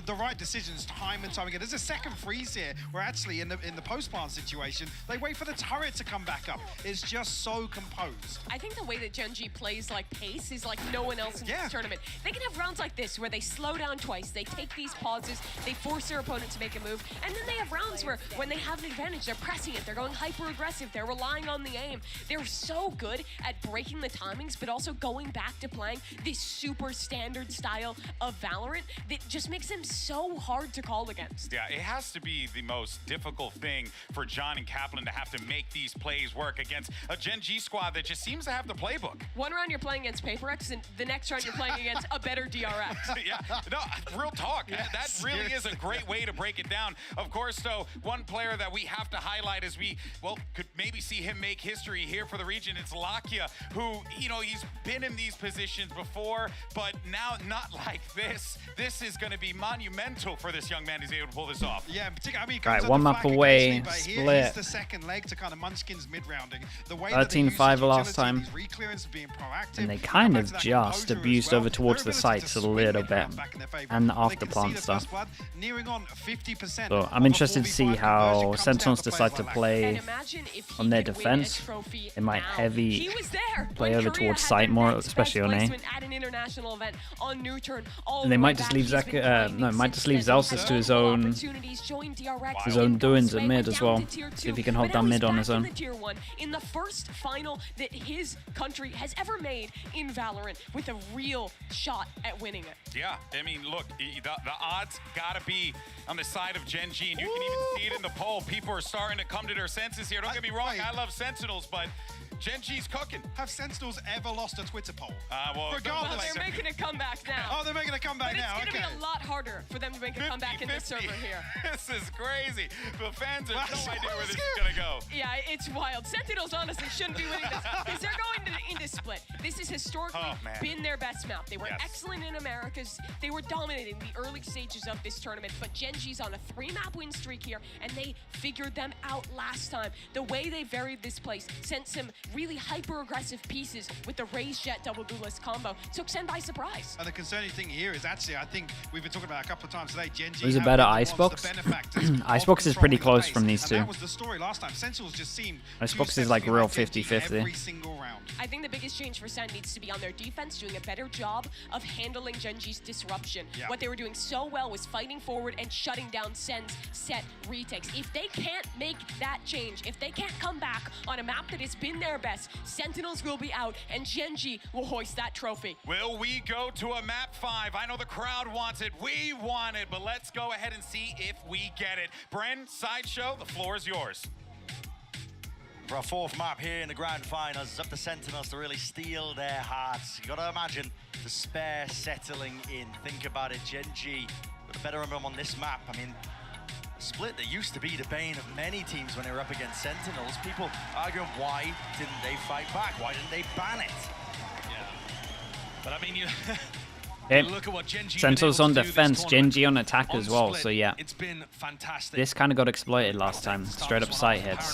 the right decisions time and time again. There's a second freeze here where actually in the post-plant situation, they wait for the turret to come back up. It's just so composed. I think the way that GenG plays like pace is like no one else in this tournament. They can have rounds like this where they slow down twice, they take these pauses, they force their opponent to make a move, and then they have rounds where when they have an advantage, they're pressing it, they're going hyper-aggressive, they're relying on the aim. They're so good at breaking the timings, but also going back to playing this super standard style of Valorant that just makes them so hard to call against. Yeah, it has to be the most difficult thing for John and Kaplan to have to make these plays work against a GenG squad that just seems to have the playbook. One round you're playing against PaperX, and the next round you're playing against a better DRX. Yeah, no, real talk. That really is a great way to break it down. Of course, though, one player that we have to highlight as we, well, could maybe see him make history here for the region. It's Lakia, who, you know, he's been in these positions before, but now not like this. This is going to be monumental for this young man who's able to pull this off. Yeah, in particular, I mean, Right, 1 map away, split. Here's the second leg to kind of Munchkin's mid-rounding. 13-5 last time. And they kind of just abused over towards the sites a little bit. And the after-plant stuff. So I'm interested to see how Sentinels decide to play on their defense. They might heavy play over towards site more, especially on A. And they might just leave Zelsis to his own doings at mid as well. See if he can hold down mid on his own. In the first final that his country has ever made in Valorant, with a real shot at winning it. Yeah, I mean, look, the odds gotta be on the side of GenG, and you can even see it in the poll. People are starting to come to their senses here. Don't get me wrong, I love Sentinels, but GenG's cooking. Have Sentinels ever lost a Twitter poll? Well, Regardless. They're making a comeback now. Oh, they're making a comeback now. But it's going to be a lot harder for them to make a comeback in this server here. This is crazy. The fans have no idea where this is going to go. Yeah, it's wild. Sentinels honestly shouldn't be winning this because they're going into Split. This has historically been their best map. They were excellent in Americas. They were dominating the early stages of this tournament, but GenG's on a 3-map win streak here, and they figured them out last time. The way they varied this place sent some really hyper-aggressive pieces with the Raze Jet double duelist combo. Took Sen by surprise. And the concerning thing here is actually, I think we've been talking about a couple of times today, GenG. Who's a better Icebox? Icebox is pretty close from these two. That was the story last time. Sentinels just seemed Icebox is like real 50-50. Every single round. I think the biggest change for Sen needs to be on their defense, doing a better job of handling GenG's disruption. Yeah. What they were doing so well was fighting forward and shutting down Sen's set retakes. If they can't make that change, if they can't come back on a map that has been their best, Sentinels will be out and GenG will hoist that trophy. Will we go to a map 5? I know the crowd wants it, we want it, but let's go ahead and see if we get it. Bren, Sideshow, the floor is yours. For our 4th map here in the grand finals, it's up to Sentinels to really steal their hearts. You gotta imagine despair settling in. Think about it, GenG got a better rhythm on this map. I mean, Split, that used to be the bane of many teams when they were up against Sentinels. People arguing, why didn't they fight back? Why didn't they ban it? Yeah. But I mean, you look at what GenG Sentinels on defense, GenG on attack as well. So yeah, it's been fantastic. This kind of got exploited last time. Straight up sight hits.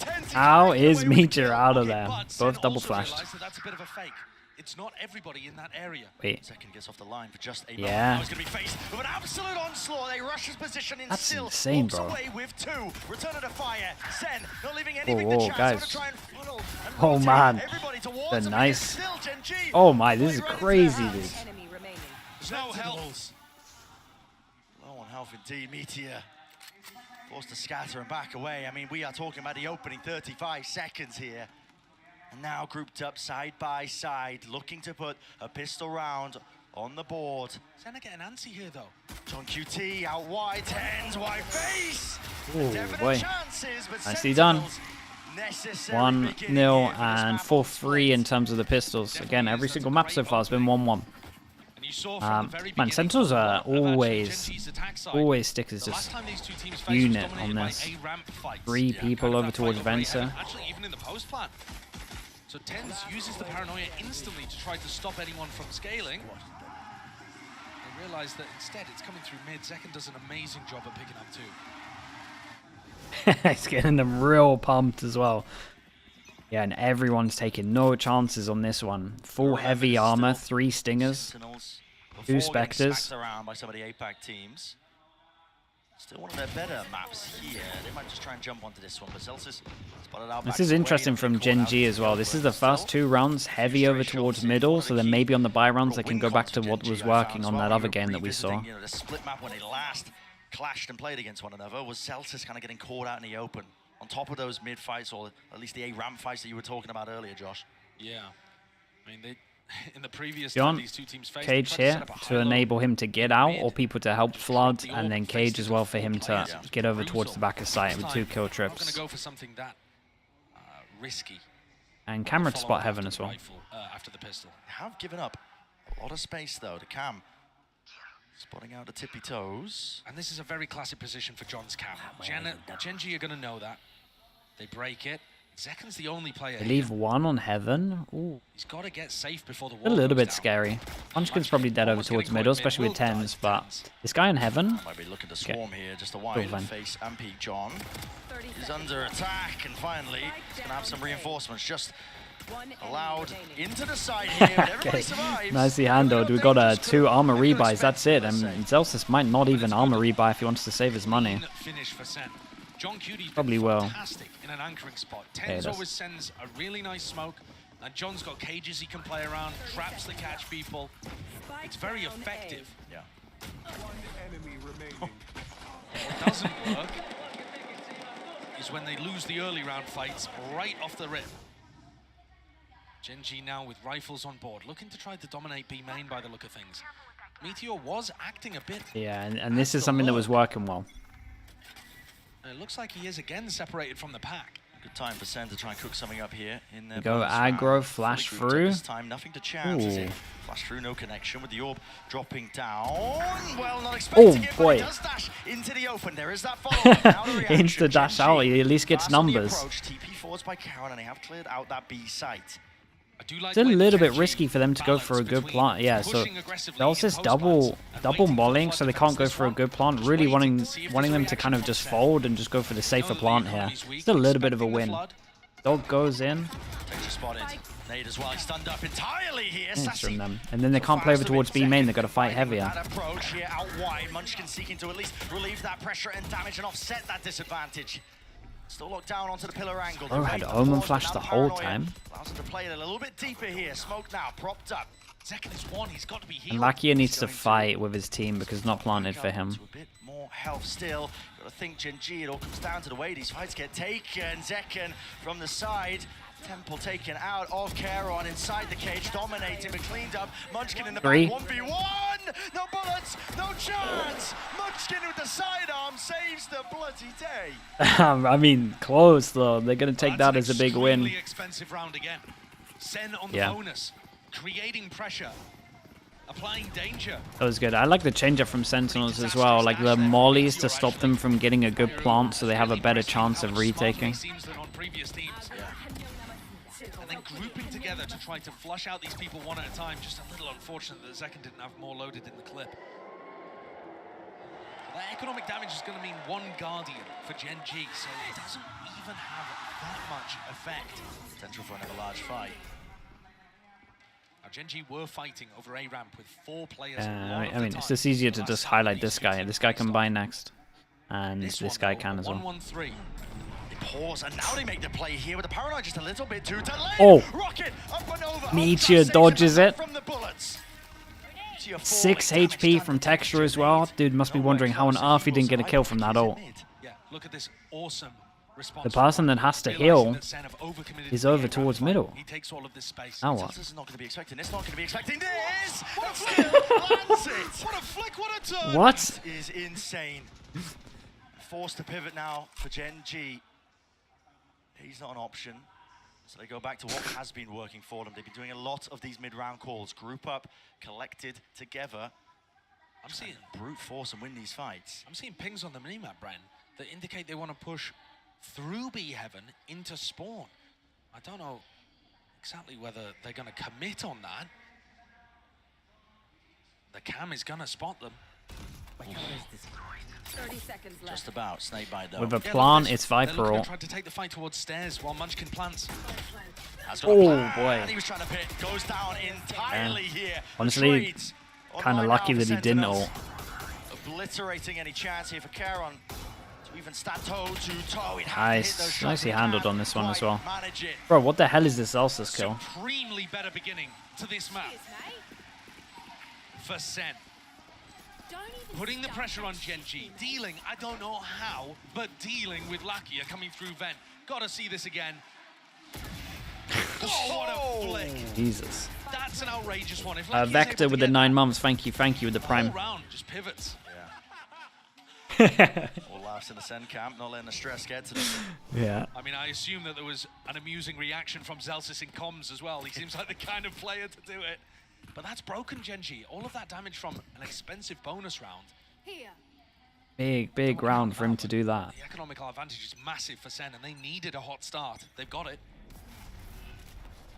And how is Meteor out of there? Both double flashed. That's a bit of a fake. It's not everybody in that area. Wait. Second gets off the line for just a moment. Yeah. Now he's going to be faced with an absolute onslaught. They rush his position in. That's still insane, walks bro. away with 2. Return of the fire. Sen not leaving anything to chance. Guys. Try and funnel and Oh man. They're nice. Oh my, this is crazy, dude. There's no health. Low on health indeed. Meteor forced to scatter and back away. I mean, we are talking about the opening 35 seconds here. And now grouped up side by side, looking to put a pistol round on the board. Sen getting antsy here, though. John QT out wide, Tens wide face. Oh boy. Chances, but Nicely done. 1-0 and 4-3 in terms of the pistols. Again, every single map so far has been 1-1. Man, Sentinels are always stick as just unit on this. 3 people over towards Venser. Actually, even in the post plan. So TenZ uses the paranoia instantly to try to stop anyone from scaling. They realize that instead it's coming through mid. Zekken does an amazing job at picking up 2. It's getting them real pumped as well. Yeah, and everyone's taking no chances on this one. Full heavy armor, 3 stingers, 2 specters. Around by some of the APAC teams. Still one of their better maps here. They might just try and jump onto this one, but Celsius spotted out. This is interesting from GenG as well. This is the first 2 rounds heavy over towards middle, so then maybe on the buy rounds they can go back to what was working on that other game that we saw. You know, the split map when they last clashed and played against one another was Celsius kind of getting caught out in the open. On top of those mid fights, or at least the A ramp fights that you were talking about earlier, Josh. Yeah, I mean they in the previous time these 2 teams faced Cage here to enable him to get out, or people to help flood, and then Cage as well for him to get over towards the back of site with 2 kill trips. I'm gonna go for something that risky. And Camera to spot Heaven as well. After the pistol, they have given up a lot of space though to Cam. Spotting out the tippy toes. And this is a very classic position for John's Cam. GenG are going to know that. They break it. Zekken's the only player. They leave 1 on Heaven. Ooh. He's got to get safe before the wall A little bit down. scary. Munchkin's probably dead over towards middle, especially with 10s, but this guy on Heaven. Might be looking to swarm here, just a wide face and peek John. He's under attack, and finally he's going to have some reinforcements. Just allowed into the side here, but everybody survives. Nicely handled. We got 2 armor rebuys. That's it. And Celsius might not even armor rebuy if he wants to save his money. Finish for SEN. John Cudy's probably will. Fantastic in an anchoring spot. TenZ always sends a really nice smoke, and John's got cages he can play around, traps to catch people. It's very effective. Yeah. What doesn't work is when they lose the early round fights right off the rip. GenG now with rifles on board, looking to try to dominate B main by the look of things. Meteor was acting a bit. Yeah, and this is something that was working well. It looks like he is again separated from the pack. Good time for SEN to try and cook something up here. In the go aggro, flash through. This time, nothing to chance. Is it? Flash through, no connection with the orb dropping down. Well, not expecting it, but it does dash into the open. There is that follow-up. Insta dash out, he at least gets numbers. TP forwards by Karen, and they have cleared out that B site. It's a little bit risky for them to go for a good plant. Yeah, so Celsius double molling, so they can't go for a good plant. Really wanting them to kind of just fold and just go for the safer plant here. Still a little bit of a win. Dog goes in. Nade as well, he's stunned up entirely here. It's from them. And then they can't play over towards B main, they've got to fight heavier. That approach here out wide. Munchkin seeking to at least relieve that pressure and damage and offset that disadvantage. Still locked down onto the pillar angle. Oh, had Omen flash the whole time. Allows him to play it a little bit deeper here. Smoke now, propped up. Zekken is one, he's got to be healed. And Lakia needs to fight with his team because it's not planted for him. A bit more health still. Got to think GenG, it all comes down to the way these fights get taken. Zekken from the side. Temple taken out of Charon inside the cage, dominating but cleaned up. Munchkin in the back, 1v1! No bullets, no chance! Munchkin with the sidearm saves the bloody day. I mean, close though. They're going to take that as a big win. Expensive round again. SEN on the bonus, creating pressure, applying danger. That was good. I like the change-up from Sentinels as well, like the mollies to stop them from getting a good plant so they have a better chance of retaking. Grouping together to try to flush out these people one at a time. Just a little unfortunate that Zekken didn't have more loaded in the clip. That economic damage is going to mean one Guardian for GenG, so it doesn't even have that much effect. Potential for another large fight. Now GenG were fighting over A ramp with 4 players. I mean, it's just easier to just highlight this guy. This guy can buy next, and this guy can as well. 1-1-3. Pause, and now they make the play here with the paranoid just a little bit too delayed. Oh, Rocket up and over. Meteor dodges it. From the bullets. 6 HP from Texture as well. Dude must be wondering how on earth he didn't get a kill from that ult. Yeah, look at this awesome response. The person that has to heal is over towards middle. He takes all of this space. Now what? This is not going to be expecting this. Not going to be expecting this. What a flick! Lands it. What a flick! What a turn! What? This is insane. Forced to pivot now for GenG. He's not an option. So they go back to what has been working for them. They've been doing a lot of these mid-round calls. Group up, collected together. I'm seeing brute force and win these fights. I'm seeing pings on the minimap, Brian, that indicate they want to push through B Heaven into spawn. I don't know exactly whether they're going to commit on that. The cam is going to spot them. 30 seconds left. Just about. Snake bite though. With a plant, it's Viper ult. Tried to take the fight towards stairs while Munchkin plants. Oh boy. He was trying to pit. Goes down entirely here. Honestly, kind of lucky that he didn't ult. Obliterating any chance here for Charon to even stand toe to toe. Nice. Nicely handled on this one as well. Bro, what the hell is this Elsa's kill? Supremely better beginning to this map for SEN. Putting the pressure on GenG, dealing, I don't know how, but dealing with Lakia coming through vent. Gotta see this again. Oh, what a flick. Jesus. That's an outrageous one. If Vector with the 9 months, thank you with the prime. All round, just pivots. Yeah. All last in the SEN camp, not letting the stress get to them. Yeah. I mean, I assume that there was an amusing reaction from Zelsis in comms as well. He seems like the kind of player to do it. But that's broken GenG. All of that damage from an expensive bonus round. Big round for him to do that. The economical advantage is massive for SEN, and they needed a hot start. They've got it.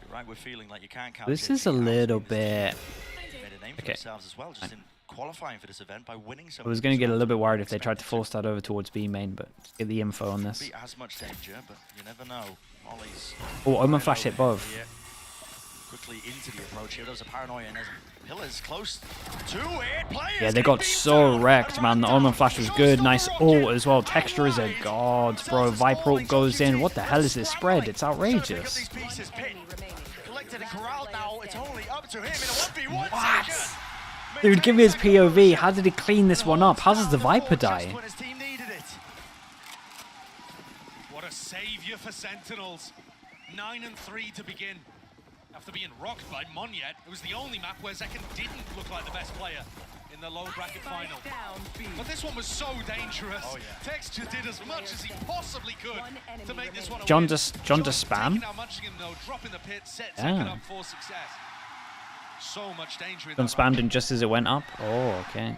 You're right, we're feeling like you can't count. This is a little bit... Made a name for themselves as well, just in qualifying for this event by winning some. I was going to get a little bit worried if they tried to force that over towards B main, but get the info on this. Be as much danger, but you never know. Molly's. Oh, Omen Flash hit both. Here. Quickly into the approach here. There's a paranoia and there's Pillars close to it. Players yeah, they got so wrecked, man. The Omen Flash was good. Nice ult as well. Texture is a god, bro. Viper ult goes in. What the hell is this spread? It's outrageous. What? Dude, give me his POV. How did he clean this one up? How does the Viper die? What a savior for Sentinels. 9-3 to begin. After being rocked by Monyet, it was the only map where Zekken didn't look like the best player in the low bracket final. But this one was so dangerous. Oh, yeah. Texture did as much as he possibly could to make this one a John win. just spam. Yeah. For success. So much danger in John spammed in just as it went up. Oh, okay.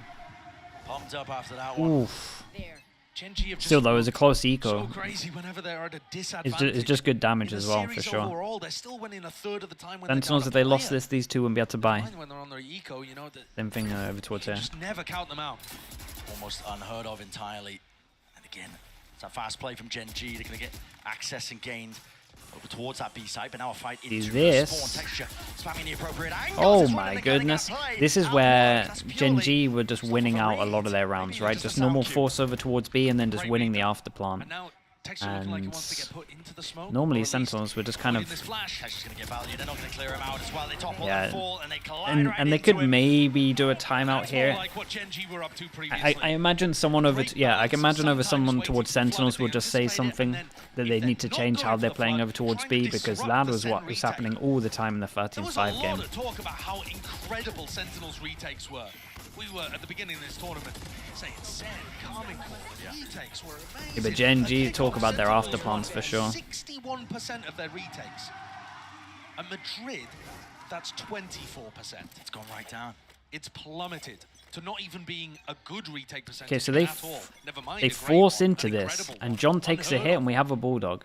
Pumped up after that one. Oof. Still though, it was a close eco. So crazy whenever they're at a disadvantage. It's just good damage as well, for sure. Overall, they're still winning a third of the time when Sentinels, if they lost this, these two wouldn't be able to buy. When they're on their eco, you know, Same thing over towards here. Just never count them out. Almost unheard of entirely. And again, it's a fast play from GenG. They're going to get access and gained over towards that B site, but now a fight into the spawn. Texture spamming the appropriate angles. Oh my goodness. This is where GenG were just winning out a lot of their rounds, right? Just normal force over towards B and then just winning the afterplant. And normally Sentinels were just kind of... Yeah, and they could maybe do a timeout here. I imagine someone over... I can imagine over someone towards Sentinels will just say something that they need to change how they're playing over towards B, because that was what was happening all the time in the 13-5 game. Talk about how incredible Sentinels retakes were. We were at the beginning of this tournament saying SEN, Calming retakes were amazing. Yeah, but GenG talk about their afterplants for sure. 61% of their retakes. At Madrid, that's 24%. It's gone right down. It's plummeted to not even being a good retake percentage. Okay, so they force into this, and John takes a hit, and we have a Bulldog.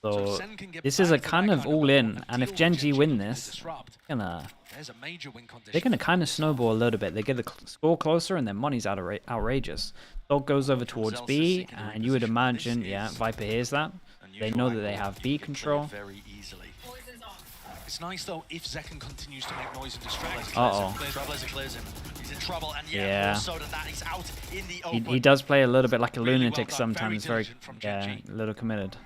So this is a kind of all-in, and if GenG win this, they're gonna kind of snowball a little bit. They get the score closer, and their money's outrageous. Dog goes over towards B, and you would imagine, yeah, Viper hears that. They know that they have B control. It's nice though if Zekken continues to make noise and distract. Trailblazer clears him. He's in trouble, and yeah, so that he's out in the open. He does play a little bit like a lunatic sometimes. Very a little committed.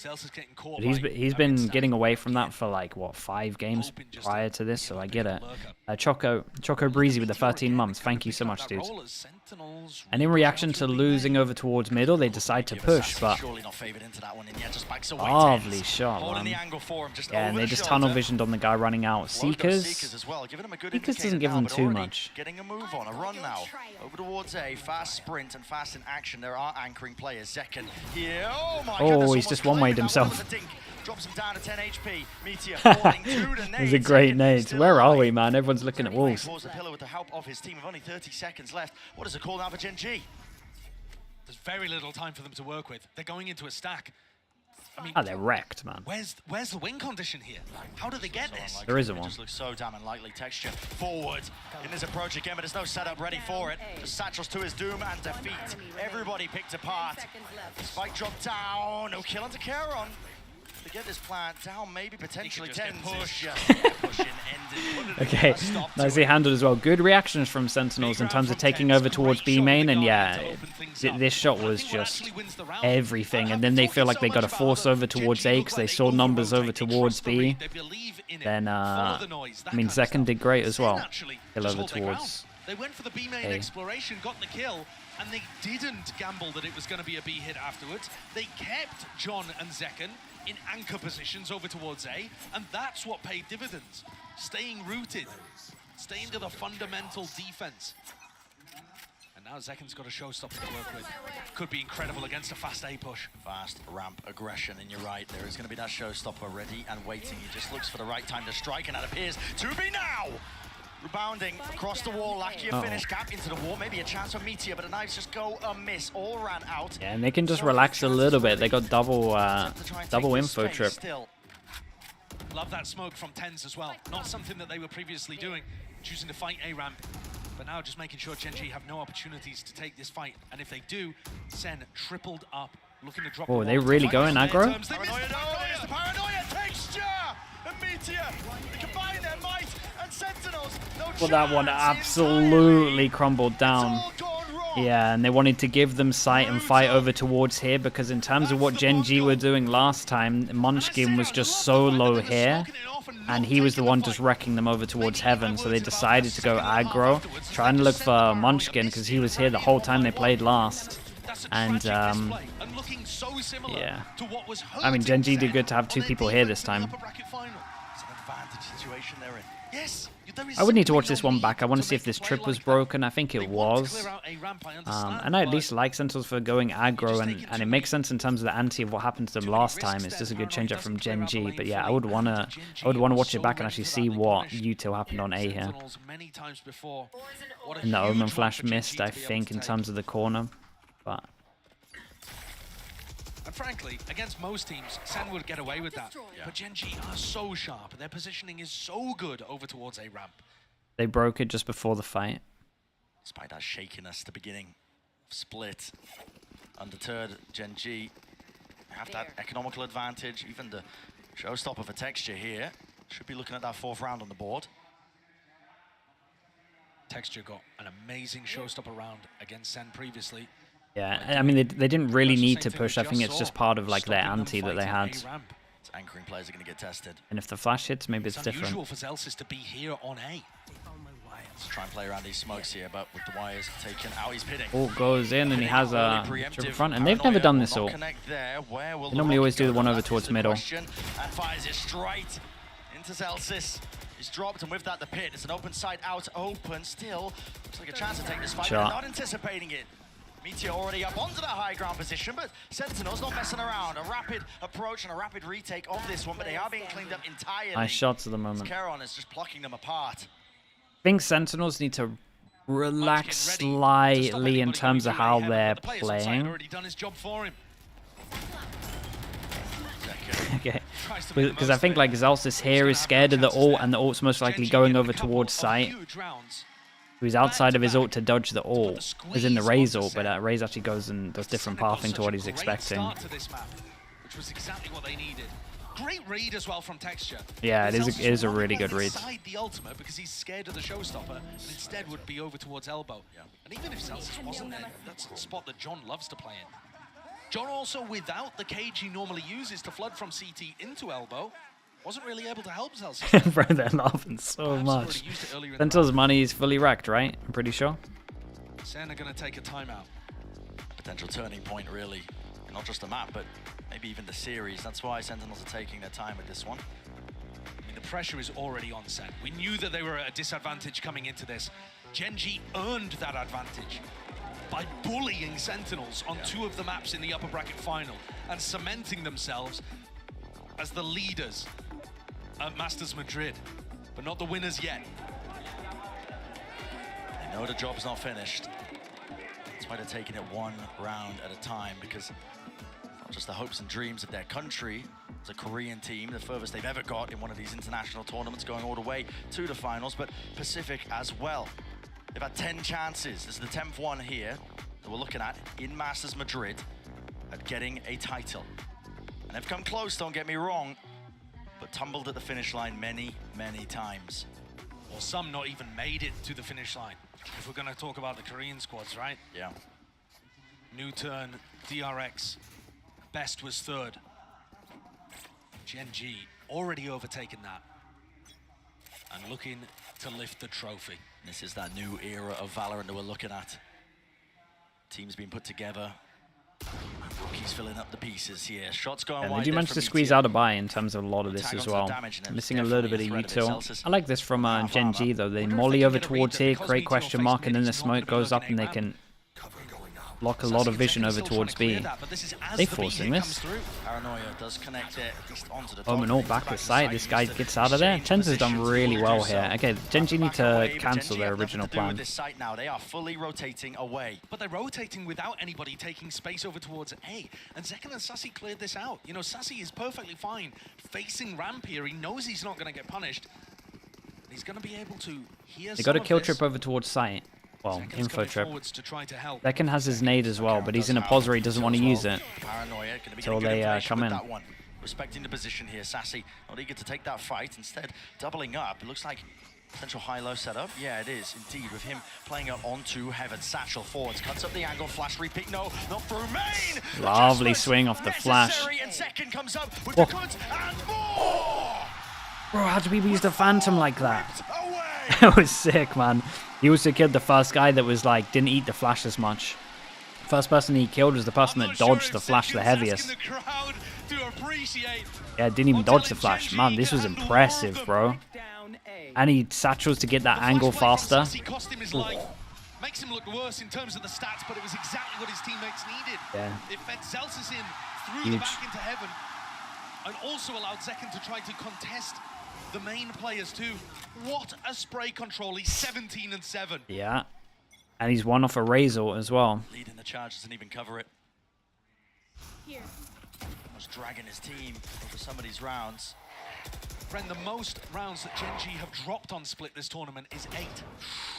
But he's been getting away from that for like what 5 games prior to this, so I get it. Choco Breezy with the 13 months. Thank you so much, dude. And in reaction to losing over towards middle, they decide to push, but lovely shot, man. Yeah, and they just tunnel visioned on the guy running out. Seekers doesn't give them too much. Getting a move on, a run now over towards A. Fast sprint and fast in action. There are anchoring players. Zekken here. Oh my goodness, he's just one-wayed himself. drops him down to 10 HP. Meteor falling through the nades. It was a great nade. Where are we, man? Everyone's looking at walls. Pulls the pillar with the help of his team with only 30 seconds left. What is the call now for GenG? There's very little time for them to work with. They're going into a stack. I mean, they're wrecked, man. Where's the win condition here? How do they get this? There isn't one. It just looks so damn unlikely. Texture forward in his approach again, but there's no setup ready for it. Just satchels to his doom and defeat. Everybody picked apart. Spike dropped down. No kill onto Charon. To get this plant down, maybe potentially 10. Okay, nicely handled as well. Good reactions from Sentinels in terms of taking over towards B main, and yeah, this shot was just everything. And then they feel like they got a force over towards A because they saw numbers over towards B. Then, I mean, Zekken did great as well. Kill over towards They went for the B main exploration, got the kill, and they didn't gamble that it was going to be a B hit afterwards. They kept John and Zekken in anchor positions over towards A, and that's what paid dividends. Staying rooted, staying to the fundamental defense. And now Zekken's got a showstopper to work with. Could be incredible against a fast A push. Fast ramp aggression, and you're right, there is going to be that showstopper ready and waiting. He just looks for the right time to strike, and that appears to be now! Rebounding across the wall, Lakia finish gap into the wall, maybe a chance for Meteor, but the knives just go amiss, all ran out. Yeah, and they can just relax a little bit. They got double info trip. Love that smoke from TenZ as well. Not something that they were previously doing, choosing to fight A ramp, but now just making sure GenG have no opportunities to take this fight. And if they do, SEN tripled up, looking to drop. Oh, are they really going aggro? Paranoia, Texture, and Meteor. They combine their might, and Sentinels. Well, that one absolutely crumbled down. Yeah, and they wanted to give them sight and fight over towards here because in terms of what GenG were doing last time, Munchkin was just so low here, and he was the one just wrecking them over towards heaven. So they decided to go aggro, trying to look for Munchkin because he was here the whole time they played last. And yeah, I mean, GenG did good to have two people here this time. I would need to watch this one back. I want to see if this trip was broken. I think it was. And I at least like Sentinels for going aggro, and it makes sense in terms of the anti of what happened to them last time. It's just a good change up from GenG. But yeah, I would wanna watch it back and actually see what util happened on A here. And the Omen flash missed, I think, in terms of the corner. But and frankly, against most teams, SEN would get away with that. Yeah. But GenG are so sharp, and their positioning is so good over towards A ramp. They broke it just before the fight. Despite that shakiness at the beginning, split, undeterred, GenG have that economical advantage. Even the showstopper for Texture here should be looking at that 4th round on the board. Texture got an amazing showstopper round against SEN previously. Yeah, I mean, they didn't really need to push. I think it's just part of like their anti that they had. Anchoring players are going to get tested. And if the flash hits, maybe it's different. It's unusual for Zelsis to be here on A. Let's try and play around these smokes here, but with the wires taken out, he's pitting. Ult goes in, and he has a triple front, and they've never done this ult. They normally always do the one over towards middle. And fires it straight into Zelsis. He's dropped, and with that, the pit. It's an open side out, open still. Looks like a chance to take this fight, but they're not anticipating it. Meteor already up onto that high ground position, but Sentinels not messing around. A rapid approach and a rapid retake of this one, but they are being cleaned up entirely. Nice shots at the moment. Charon is just plucking them apart. I think Sentinels need to relax slightly in terms of how they're playing. Okay, because I think like Zelsis here is scared of the ult, and the ult's most likely going over towards site. Who's outside of his ult to dodge the ult, is in the Raze ult, but Raze actually goes and does different pathing to what he's expecting. Which was exactly what they needed. Great read as well from Texture. Yeah, it is a really good read. The ultimate because he's scared of the showstopper, and instead would be over towards elbow. Yeah. And even if Zelsis wasn't there, that's the spot that John loves to play in. John also, without the cage he normally uses to flood from CT into elbow, wasn't really able to help Zelsis. Bro, they're laughing so much. Sentinel's money is fully racked, right? I'm pretty sure. SEN are going to take a timeout. Potential turning point, really. Not just the map, but maybe even the series. That's why Sentinels are taking their time with this one. I mean, the pressure is already on SEN. We knew that they were at a disadvantage coming into this. GenG earned that advantage by bullying Sentinels on 2 of the maps in the upper bracket final and cementing themselves as the leaders at Masters Madrid, but not the winners yet. They know the job's not finished. That's why they're taking it one round at a time, because it's not just the hopes and dreams of their country. It's a Korean team, the furthest they've ever got in one of these international tournaments, going all the way to the finals, but Pacific as well. They've had 10 chances. This is the 10th one here that we're looking at in Masters Madrid at getting a title. And they've come close, don't get me wrong, but tumbled at the finish line many, many times. Or some not even made it to the finish line. If we're going to talk about the Korean squads, right? Yeah. New turn, DRX, best was third. GenG already overtaken that and looking to lift the trophy. This is that new era of Valorant that we're looking at. Teams being put together. Rookies filling up the pieces here. Shots going wide. They do manage to squeeze out a buy in terms of a lot of this as well. Missing a little bit of util. I like this from GenG though. They molly over towards here, create question mark, and then the smoke goes up and they can block a lot of vision over towards B. They forcing this. Omen all back with sight. This guy gets out of there. Tenza's done really well here. Okay, GenG need to cancel their original plan. They are fully rotating away. But they're rotating without anybody taking space over towards A. And Zekken and Sassy cleared this out. You know, Sassy is perfectly fine facing ramp here. He knows he's not going to get punished. He's going to be able to hear. They got a kill trip over towards sight. Well, info trip. Zekken has his nade as well, but he's in a pause where he doesn't want to use it until they come in. Respecting the position here, Sassy not eager to take that fight, instead doubling up. It looks like potential high-low setup. Yeah, it is indeed, with him playing up onto Heaven. Satchel forwards, cuts up the angle, flash repeat, no, not through main. Lovely swing off the flash. And Zekken comes up with the goods and more. Bro, how do people use the Phantom like that? That was sick, man. He also killed the first guy that was like, didn't eat the flash as much. First person he killed was the person that dodged the flash the heaviest. Yeah, didn't even dodge the flash. Man, this was impressive, bro. And he satchels to get that angle faster. Makes him look worse in terms of the stats, but it was exactly what his teammates needed. Yeah. It fed Celsius in through the back into Heaven, and also allowed Zekken to try to contest the main players too. What a spray control. He's 17 and 7. Yeah. And he's one off a Razor as well. Leading the charge, doesn't even cover it. Here. Almost dragging his team over some of these rounds. Friend, the most rounds that GenG have dropped on Split this tournament is 8.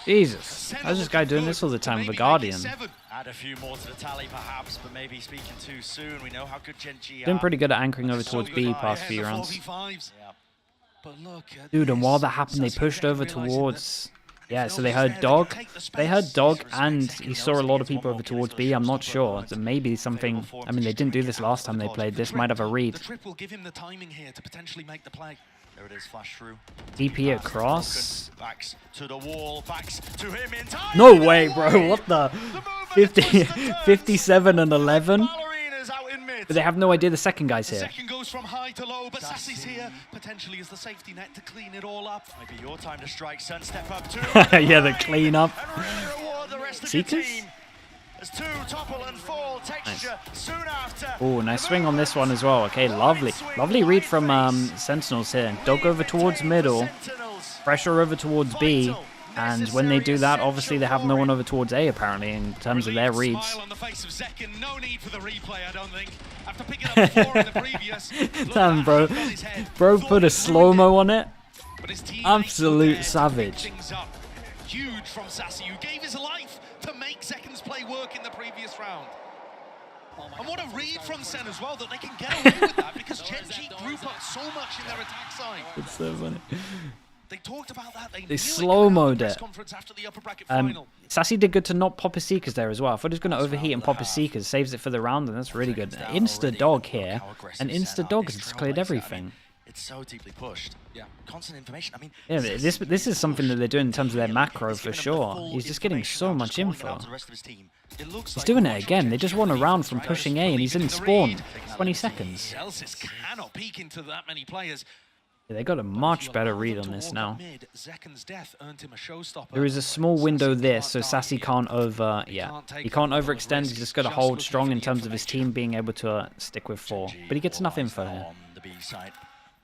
Jesus. How's this guy doing this all the time with a Guardian? Add a few more to the tally perhaps, but maybe speaking too soon. We know how good GenG are. Doing pretty good at anchoring over towards B past few rounds. Yeah. But look, dude, and while that happened, they pushed over towards... Yeah, so they heard Dog. They heard Dog, and he saw a lot of people over towards B. I'm not sure. So maybe something... I mean, they didn't do this last time they played. This might have a read. The trip will give him the timing here to potentially make the play. There it is, flash through. DP across. Backs to the wall, backs to him in time. No way, bro. What the? 57 and 11? But they have no idea the second guy's here. Second goes from high to low, but Sassy's here potentially as the safety net to clean it all up. Might be your time to strike, son. Step up too. Yeah, the clean up. Seekers? As two topple and fall texture soon after. Oh, nice swing on this one as well. Okay, lovely. Lovely read from Sentinels here. Dog over towards middle. Pressure over towards B. And when they do that, obviously they have no one over towards A, apparently, in terms of their reads. No need for the replay, I don't think. After picking up 4 in the previous. Damn, bro. Bro put a slow-mo on it. Absolute savage. Huge from Sassy, who gave his life to make Zekken's play work in the previous round. And what a read from Sen as well, that they can get away with that, because GenG group up so much in their attack side. It's so funny. They talked about that. They slow-moed it. Sassy did good to not pop his Seekers there as well. I thought he was going to overheat and pop his Seekers. Saves it for the round, and that's really good. Insta-dog here. And Insta-dog has cleared everything. It's so deeply pushed. Yeah. Constant information. I mean, yeah, this is something that they're doing in terms of their macro for sure. He's just getting so much info. He's doing it again. They just won a round from pushing A, and he's in spawn. 20 seconds. Cannot peek into that many players. Yeah, they got a much better read on this now. There is a small window there, so Sassy can't he can't overextend. He's just got to hold strong in terms of his team being able to stick with 4. But he gets enough info here. site.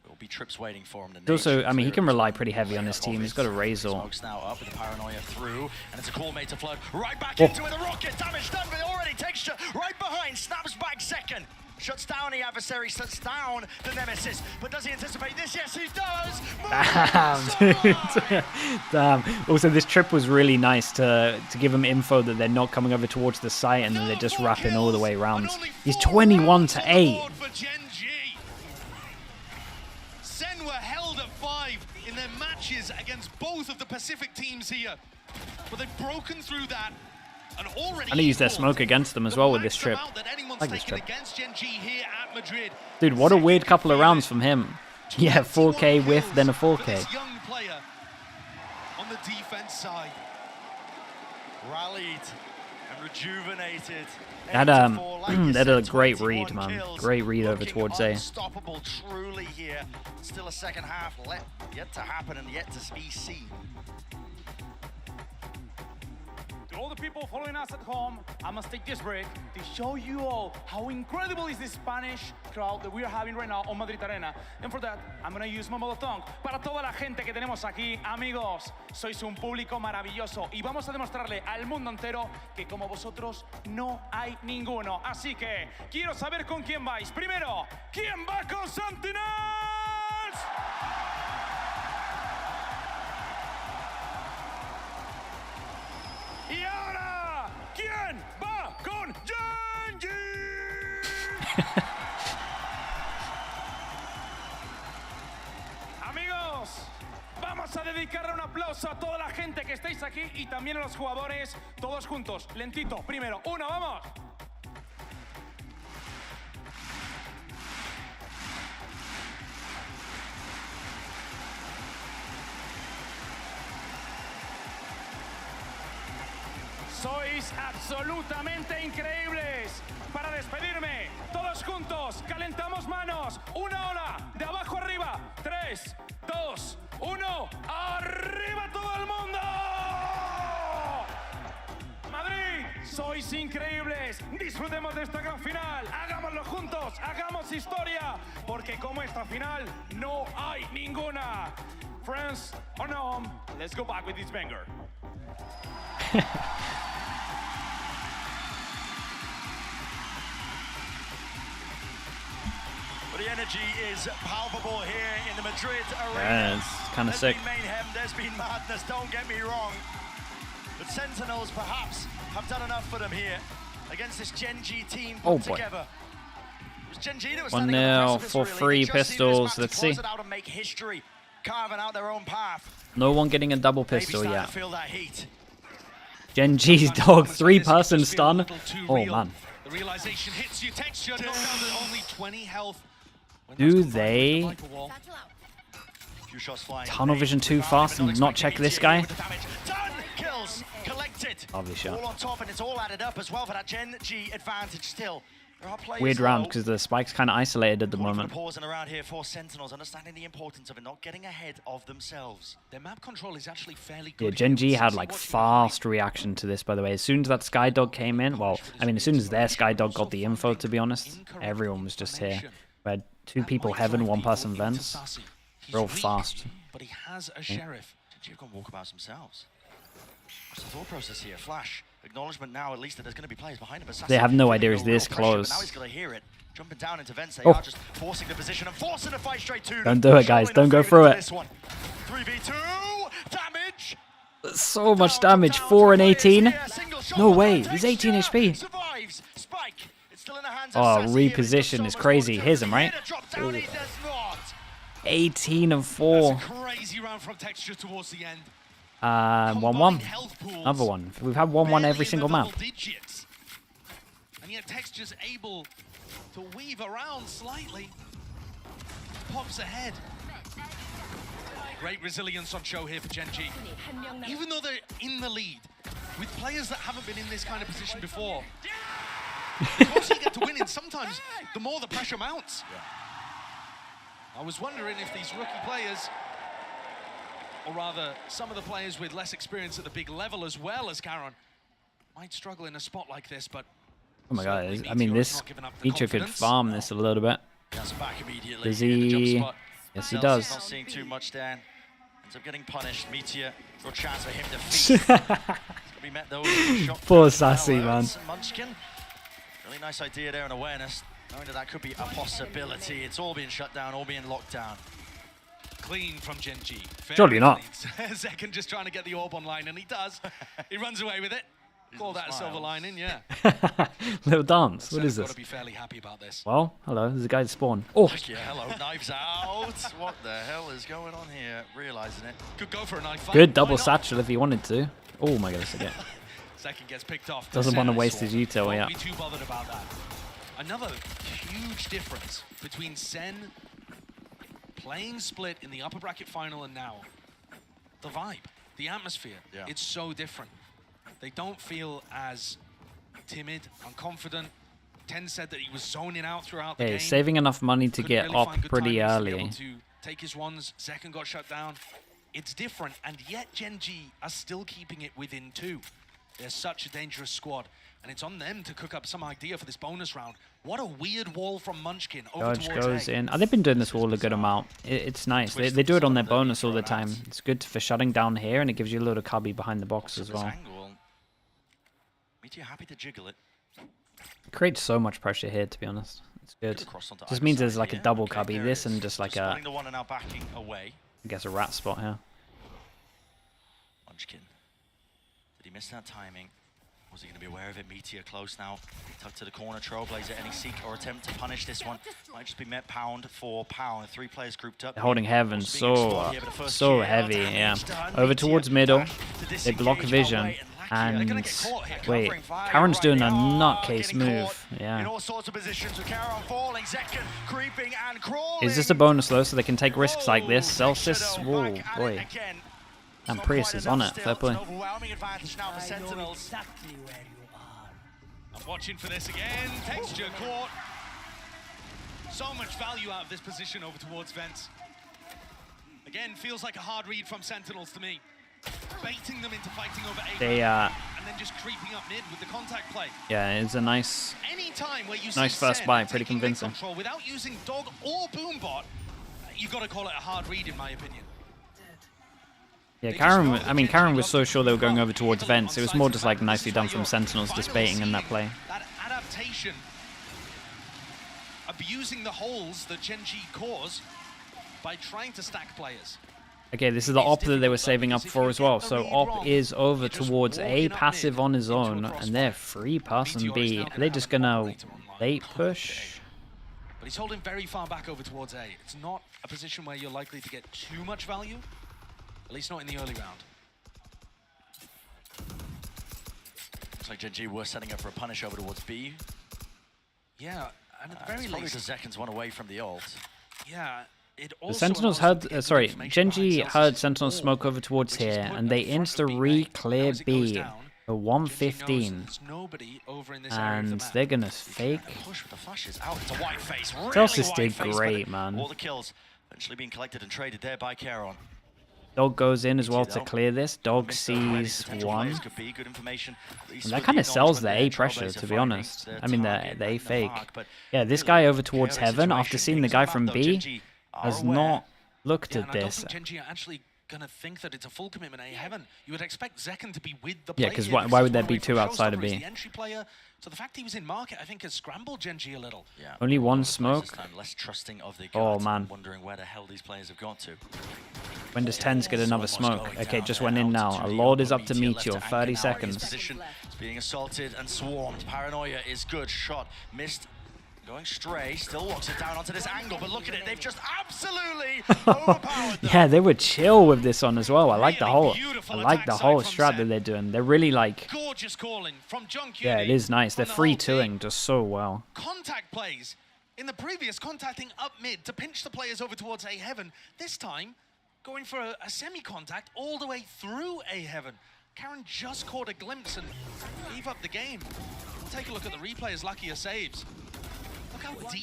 There'll be trips waiting for him. Also, I mean, he can rely pretty heavy on his team. He's got a Razor. Smokes now up with the paranoia through, and it's a call made to flood right back into it. The rocket damage done, but already Texture right behind, snaps back second. Shuts down the adversary, shuts down the nemesis. But does he anticipate this? Yes, he does! Damn, dude. Damn. Also, this trip was really nice to give him info that they're not coming over towards the site, and then they're just wrapping all the way around. He's 21-8. SEN were held at 5 in their matches against both of the Pacific teams here. But they've broken through that. And I use their smoke against them as well with this trip. I like this trip. Dude, what a weird couple of rounds from him. Yeah, 4K whiff, then a 4K. Young player on the defense side. Rallied and rejuvenated. That had a great read, man. Great read over towards A. Unstoppable truly here. Still a second half yet to happen and yet to be seen. To all the people following us at home, I must take this break to show you all how incredible is the Spanish crowd that we are having right now on Madrid Arena. And for that, I'm going to use my mother tongue. Para toda la gente que tenemos aquí, amigos, sois un público maravilloso y vamos a demostrarle al mundo entero que como vosotros no hay ninguno. Así que quiero saber con quién vais. Primero, ¿quién va con Sentinels? Y ahora, ¿quién va con GenG? Amigos, vamos a dedicarle un aplauso a toda la gente que estáis aquí y también a los jugadores, todos juntos. Lentito, primero, uno, vamos. Sois absolutamente increíbles. Para despedirme, todos juntos, calentamos manos. Una ola, de abajo arriba. 3, 2, 1, ¡arriba todo el mundo! Madrid, sois increíbles. Disfrutemos de esta gran final. Hagámoslo juntos, hagamos historia. Porque como esta final, no hay ninguna. Friends, on home, let's go back with this banger. But the energy is palpable here in the Madrid arena. Yeah, it's kind of sick. There's been mayhem, there's been madness, don't get me wrong. But Sentinels perhaps have done enough for them here against this GenG team put together. It was GenG that was standing on the precipice, for free pistols. Let's see. Out and make history, carving out their own path. No one getting a double pistol yet. Feel that heat. GenG's dog, 3-person stun. Oh man. The realization hits you, Texture, knocked down to only 20 health. Do they tunnel vision too fast and not check this guy? Kills collected. Lovely shot. All on top, and it's all added up as well for that GenG advantage still. Weird round because the spike's kind of isolated at the moment. Pausing around here for Sentinels, understanding the importance of it, not getting ahead of themselves. Their map control is actually fairly good. Yeah, GenG had like fast reaction to this, by the way. As soon as that Skydog came in, well, I mean, as soon as their Skydog got the info, to be honest, everyone was just here. We had 2 people heaven, 1 person vents. Real fast. But he has a sheriff. GenG can walk about themselves. What's the thought process here? Flash. Acknowledgement now, at least, that there's going to be players behind him. They have no idea he's this close. Now he's going to hear it. Jumping down into vents, they are just forcing the position and forcing the fight straight to them. Don't do it, guys. Don't go through it. 3v2 damage. So much damage. 4 and 18. No way. He's 18 HP. Survives. Spike. It's still in the hands of reposition is crazy. Here's him, right? Ooh. 18 and 4. Crazy round from Texture towards the end. 1-1. Another one. We've had 1-1 every single map. And yet Texture's able to weave around slightly. Pops ahead. Great resilience on show here for GenG. Even though they're in the lead, with players that haven't been in this kind of position before, the closer you get to winning, sometimes the more the pressure mounts. I was wondering if these rookie players, or rather, some of the players with less experience at the big level as well as Karen, might struggle in a spot like this, but... Oh my god, I mean, this feature could farm this a little bit. That's back immediately. Does he? Yes, he does. Not seeing too much there. Ends up getting punished. Meteor, good chance for him to feast. Be met though with a shot. Poor Sassy, man. Munchkin. Really nice idea there and awareness. Knowing that could be a possibility. It's all being shut down, all being locked down. Clean from GenG. Surely not. Zekken just trying to get the orb online, and he does. He runs away with it. Call that a silver lining, yeah. Little dance. What is this? Got to be fairly happy about this. Well, hello. There's a guy that spawned. Oh. Yeah, hello. Knives out. What the hell is going on here? Realizing it. Could go for a knife fight. Good double satchel if he wanted to. Oh my goodness, again. Zekken gets picked off. Doesn't want to waste his util, yeah. Won't be too bothered about that. Another huge difference between SEN playing split in the upper bracket final and now. The vibe, the atmosphere, it's so different. They don't feel as timid, unconfident. Ten said that he was zoning out throughout the game. Saving enough money to get really up pretty early. To be able to take his ones. Zekken got shut down. It's different, and yet GenG are still keeping it within 2. They're such a dangerous squad, and it's on them to cook up some idea for this bonus round. What a weird wall from Munchkin over Dodge towards goes A. in. They've been doing this wall a good amount. It's nice. They do it on their bonus all the time. It's good for shutting down here, and it gives you a load of cubby behind the box as well. Meteor happy to jiggle it. It creates so much pressure here, to be honest. It's good. Just means there's like a double cubby. This and just like a, the one and now backing away. I guess a rat spot here. Munchkin. Did he miss that timing? Was he going to be aware of it? Meteor close now. Tucked to the corner. Trailblazer. Any seek or attempt to punish this one might just be met pound for pound. 3 players grouped up. They're holding heaven so heavy, yeah. Over towards middle. They block vision. And wait, Karen's doing a nutcase move. Yeah. Is this a bonus though, so they can take risks like this? Celsius, whoa, boy. And Prius is on it. Fair play. I'm watching for this again. Texture caught. So much value out of this position over towards Vents. Again, feels like a hard read from Sentinels to me. Baiting them into fighting over A. They and then just creeping up mid with the contact play. Yeah, it's a nice nice first buy, pretty convincing. Without using dog or boombot, you've got to call it a hard read in my opinion. Yeah, Karen was so sure they were going over towards Vents. It was more just like nicely done from Sentinels, just baiting in that play. That adaptation, abusing the holes that GenG cause by trying to stack players. Okay, this is the op that they were saving up for as well. So op is over towards A, passive on his own, and they're free passing B. Are they just gonna late push? But he's holding very far back over towards A. It's not a position where you're likely to get too much value. At least not in the early round. Looks like GenG were setting up for a punish over towards B. Yeah, and at the very least, the seconds one away from the ult. Yeah, it also The Sentinels heard, GenG heard Sentinels smoke over towards here, and they insta-re-clear B for 115. And they're gonna fake. Celsius did great, man. All the kills eventually being collected and traded there by Caron. Dog goes in as well to clear this. Dog sees one. And that kind of sells the A pressure, to be honest. I mean, the A fake. Yeah, this guy over towards Heaven, after seeing the guy from B, has not looked at this. GenG are actually gonna think that it's a full commitment A Heaven. You would expect Zekken to be with the yeah, because why would there be 2 outside of B? The entry player, so the fact he was in market, I think, has scrambled GenG a little. Yeah. Only one smoke. Less trusting of the oh man. Wondering where the hell these players have gone to. When does Tens get another smoke? Okay, just went in now. A Lord is up to Meteor. 30 seconds. It's being assaulted and swarmed. Paranoia is good. Shot missed. Going stray, still walks it down onto this angle, but look at it, they've just absolutely overpowered them. Yeah, they were chill with this one as well. I like the whole strat that they're doing. They're really like, gorgeous calling from John yeah, it is nice. They're 3-2ing just so well. Contact plays in the previous, contacting up mid to pinch the players over towards A Heaven. This time, going for a semi-contact all the way through A Heaven. Karen just caught a glimpse and gave up the game. We'll take a look at the replay as Luckier saves.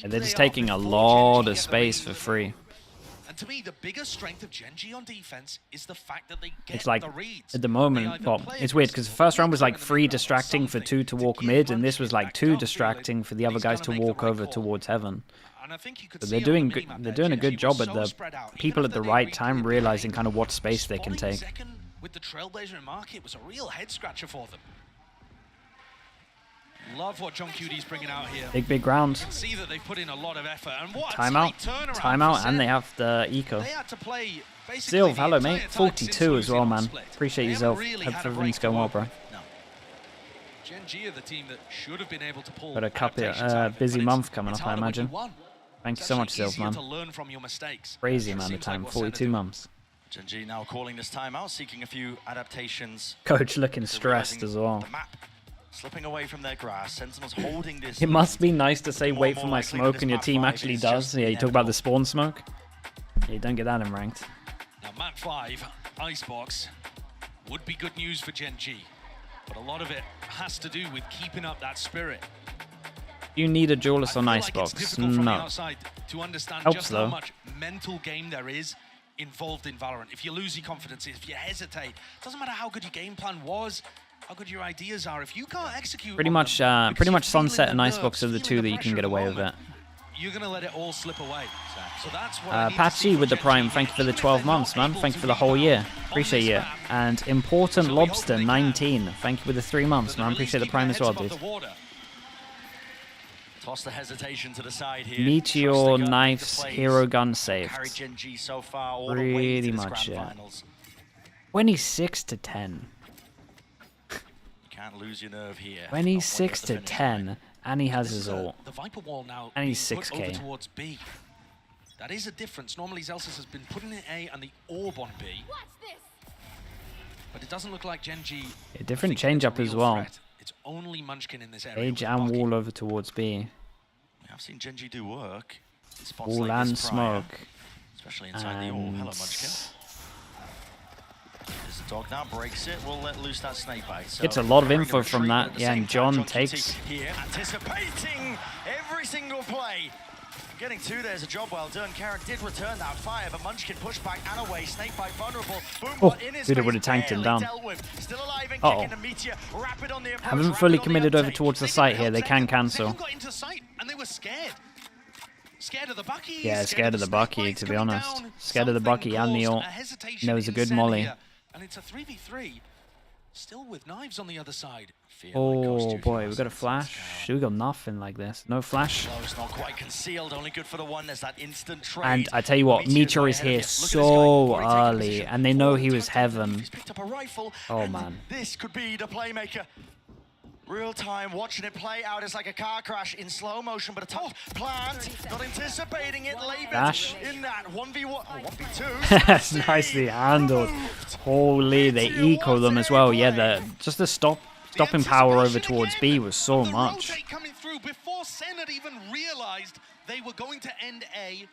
And they're just taking a lot of space for free. And to me, the biggest strength of GenG on defense is the fact that they get it's like, the reads. at the moment, well, it's weird because the first round was like 3 distracting for 2 to walk mid, and this was like 2 distracting for the other guys to walk over towards Heaven. And I think you could But see they're doing a good job at the people at the right time realizing kind of what space they can take. Second with the Trailblazer in market, it was a real head scratcher for them. Love what John QD's bringing out here. Big round. You can see that they've put in a lot of effort. And what Timeout, and they have the eco. They had to play Sylv, hello mate. 42 as well, man. Appreciate yourself. Hope everything's going well, bro. GenG are the team that should have been able to pull. Got a couple busy month coming up, I imagine. Thank you so much, Sylv, man. Crazy amount of time. 42 months. GenG now calling this timeout, seeking a few adaptations. Coach looking stressed as well. Slipping away from their grass. Sentinels holding this. It must be nice to say wait for my smoke and your team actually does. Yeah, you talk about the spawn smoke. Yeah, you don't get that in ranked. Now map 5, Icebox, would be good news for GenG, but a lot of it has to do with keeping up that spirit. You need a duelist on Icebox. No. To understand Helps just though. how much mental game there is involved in Valorant. If you lose your confidence, if you hesitate, doesn't matter how good your game plan was, how good your ideas are. If you can't execute, Pretty much Sunset and Icebox are the two that you can get away with it. You're gonna let it all slip away. So that's what Patchy with the Prime, thank you for the 12 months, man. Thank you for the whole year. Appreciate you. And Important Lobster, 19. Thank you for the 3 months, man. Appreciate the Prime as well, dude. Toss the hesitation to the side here. Meteor Knife's Hero Gun saved. Carried GenG so far all the way Pretty to this much, grand yeah. finals. 26-10. You can't lose your nerve here. 26-10. And he has his ult. The Viper wall now And he's being put 6k. over towards B. That is a difference. Normally Zelsis has been putting in A and the orb on B. But it doesn't look like GenG. A different change up as well. It's only Munchkin in this area. Age and wall over towards B. I've seen GenG do work. In spots Wall like and this prior, smoke. especially inside the orb. Hello, Munchkin. There's the dog now, breaks it. We'll let loose that snake bite. So Gets a lot of preparing info a from retreat, that. but at the Yeah, same and time, John QT takes. here, anticipating every single play. Getting two, there's a job well done. Karen did return that fire, but Munchkin pushed back and away. Snakebite vulnerable. Boom, Oh, in his dude, it face, would have tanked him barely down. dealt with. Still alive and Uh-oh. kicking the meteor. Rapid on the approach, Haven't rapid fully on the committed over uptake. towards the site here. They can cancel. Got into sight and they were scared. Scared of the Bucky. Yeah, scared of the Bucky, to be honest. Scared of the Bucky and the ult. Knows a good molly. And it's a 3v3. Still with knives on the other side. Oh boy, we got a flash. We got nothing like this. No flash. Close, not quite concealed, only good for the one. There's that instant trade. And I tell you what, Meteor is here so early, and they know he was heaven. Picked up a rifle. Oh man. This could be the playmaker. Real time, watching it play out. It's like a car crash in slow motion, but a tough plant. Not anticipating it. Dash. Labored in that 1v1, or 1v2. That's nicely handled. Holy, they eco them as well. Yeah, just the stopping power over towards B was so much. Rotate coming through before SEN had even realized they were going to end A.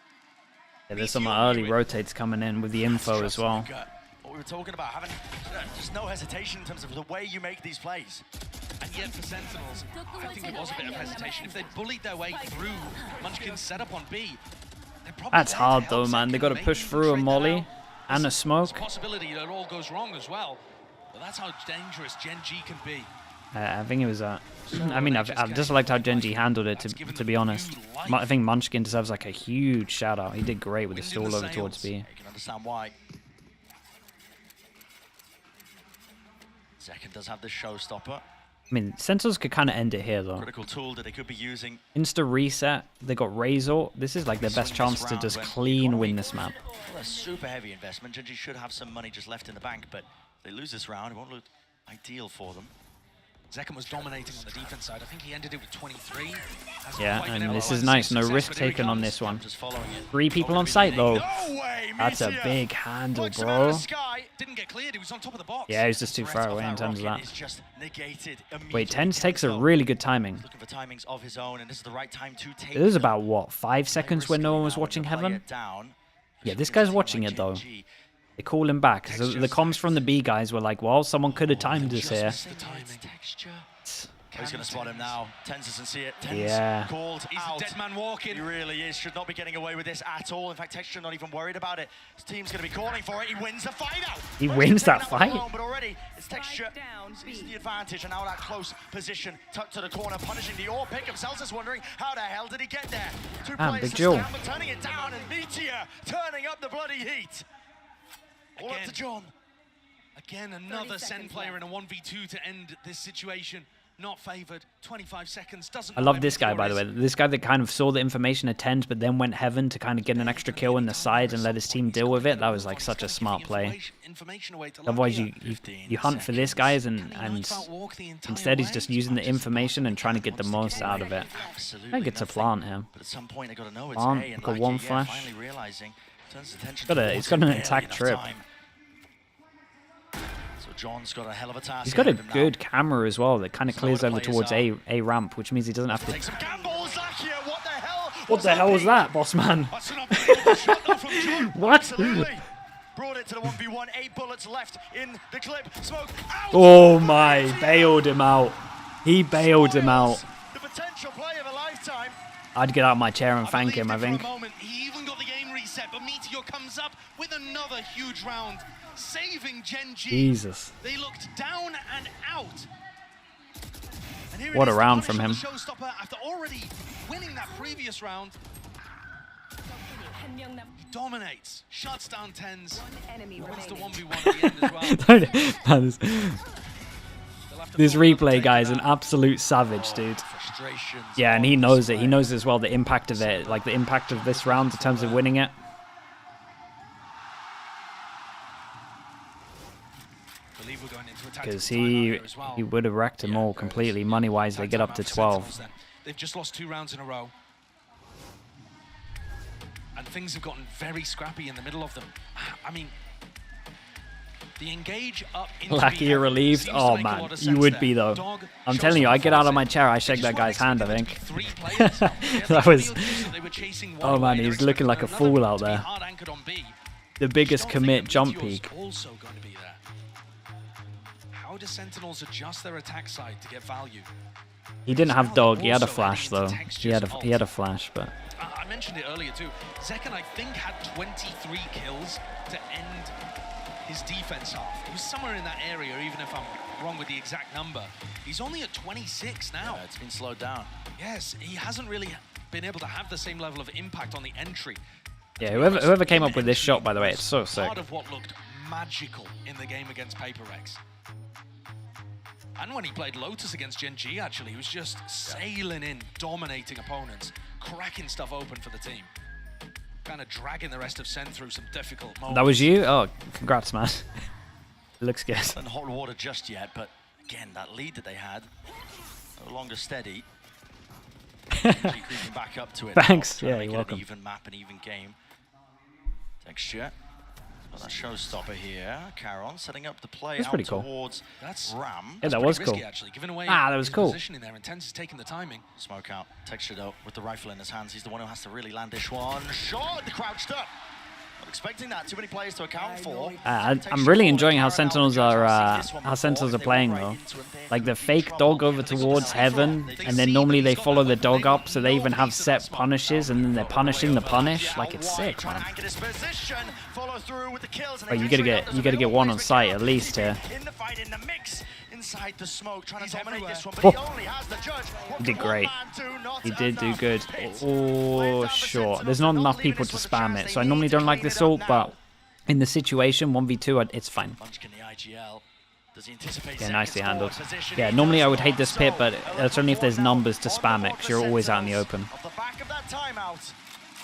Yeah, there's some early rotates coming in with the info as well. What we were talking about, having just no hesitation in terms of the way you make these plays. And yet for Sentinels, I think it was a bit of hesitation. If they bullied their way through Munchkin's setup on B, That's hard though, man. They got to push through a molly and a smoke. There's a possibility that it all goes wrong as well. But that's how dangerous GenG can be. I think it was I mean, I've just liked how GenG handled it, to be honest. I think Munchkin deserves like a huge shout out. He did great with the stall over towards B. You can understand why. Second does have the showstopper. I mean, Sentinels could kind of end it here though. Critical tool that they could be using. Insta reset. They got Razor. This is like their best chance to just clean win this map. Well, a super heavy investment. GenG should have some money just left in the bank, but if they lose this round, it won't look ideal for them. Zekken was dominating on the defense side. I think he ended it with 23. Yeah, and this is nice. No risk taken on this one. 3 people on site though. That's a big handle, bro. Didn't get cleared. He was on top of the box. Yeah, he was just too far away in terms of that. Just Wait, Tens takes a really good timing. Looking for timings of his own, and this is the right time to take. It was about what, 5 seconds when no one was watching Heaven? Yeah, this guy's watching it though. They call him back. So the comms from the B guys were like, well, someone could have timed us here. He's going to spot him now. Tens doesn't see it. Tens Yeah. called He's out. a dead man walking. He really is. Should not be getting away with this at all. In fact, Texture not even worried about it. His team's going to be calling for it. He wins the fight out. He wins that fight. Alone, but already it's Texture sees the advantage, and now that close position, tucked to the corner, punishing the all pick. Celsius wondering how the hell did he get there? Two players big to duel. stand, but turning it down, and Meteor turning up the bloody heat. All up to John. Again, another SEN player in a 1v2 to end this situation. Not favored. 25 seconds. Doesn't. I love this guy, by the way. This guy that kind of saw the information at Tens, but then went heaven to kind of get an extra kill in the side and let his team deal with it. That was like such a smart play. Otherwise, you hunt for this guy, and instead he's just using the information and trying to get the most out of it. I think it's a plant here. But at some point, they got to know it's Plant, got one flash. finally realizing, turns attention It's got an attack trip. So John's got a hell of a task. He's got a ahead of him good camera as well that kind of clears over towards A ramp, which means he doesn't have to. Take some gambles, Lakia. What the hell? What the hell was that, boss man? What? Absolutely. Brought it to the 1v1. 8 bullets left in the clip. Smoke out. Oh my! Bailed him out. He bailed him out. The potential play of a lifetime. I'd get out of my chair and thank him, I think. For a moment, he even got the game reset, but Meteor comes up with another huge round, saving GenG. Jesus. They looked down and out. And here What it a is, round the from him. Showstopper after already winning that previous round. He dominates, shuts down Tens, wins the 1v1 at the end as well. This replay guy is an absolute savage, dude. Yeah, and he knows it. He knows as well the impact of it, like the impact of this round in terms of winning it. Because he would have wrecked them all completely. Money-wise, they get up to 12. They've just lost 2 rounds in a row. And things have gotten very scrappy in the middle of them. I mean, the engage up into Lucky you're relieved. Oh man, you would be though. I'm telling you, I get out of my chair, I shake that guy's hand, I think. That was... Oh man, he's looking like a fool out there. The biggest commit jump peak. How do Sentinels adjust their attack side to get value? He didn't have dog, he had a flash though. He had a flash, but... I mentioned it earlier too. Zekken, I think, had 23 kills to end his defense half. He was somewhere in that area, even if I'm wrong with the exact number. He's only at 26 now. Yeah, it's been slowed down. Yes, he hasn't really been able to have the same level of impact on the entry. Yeah, whoever came up with this shot, by the way, it's so sick. Part of what looked magical in the game against PaperX. And when he played Lotus against GenG, actually, he was just sailing in, dominating opponents, cracking stuff open for the team. Kind of dragging the rest of SEN through some difficult moments. That was you? Oh, congrats, man. It looks good. Not in hot water just yet, but again, that lead that they had, no longer steady. Creeping back up to it. Thanks. Now, yeah, you're welcome. An even map, an even game. Texture. Got that showstopper here. Caron setting up the play That's out pretty cool. towards Ram. Yeah, that was cool. Actually, giving away that was cool. Positioning there, Intense is taking the timing. Smoke out. Texture though, with the rifle in his hands, he's the one who has to really land this one. Shot, the crouched up. Not expecting that. Too many players to account for. I'm really enjoying how Sentinels are playing though. Like the fake dog over towards heaven, and then normally they follow the dog up, so they even have set punishes, and then they're punishing the punish. Like it's sick, man. But you gotta get one on site at least here. Inside the smoke, trying to dominate this one, but he only has the judge. He did great. He did do good. Oh, sure. There's not enough people to spam it, so I normally don't like this ult, but in the situation, 1v2, it's fine. Yeah, nicely handled. Yeah, normally I would hate this pit, but it's only if there's numbers to spam it, because you're always out in the open.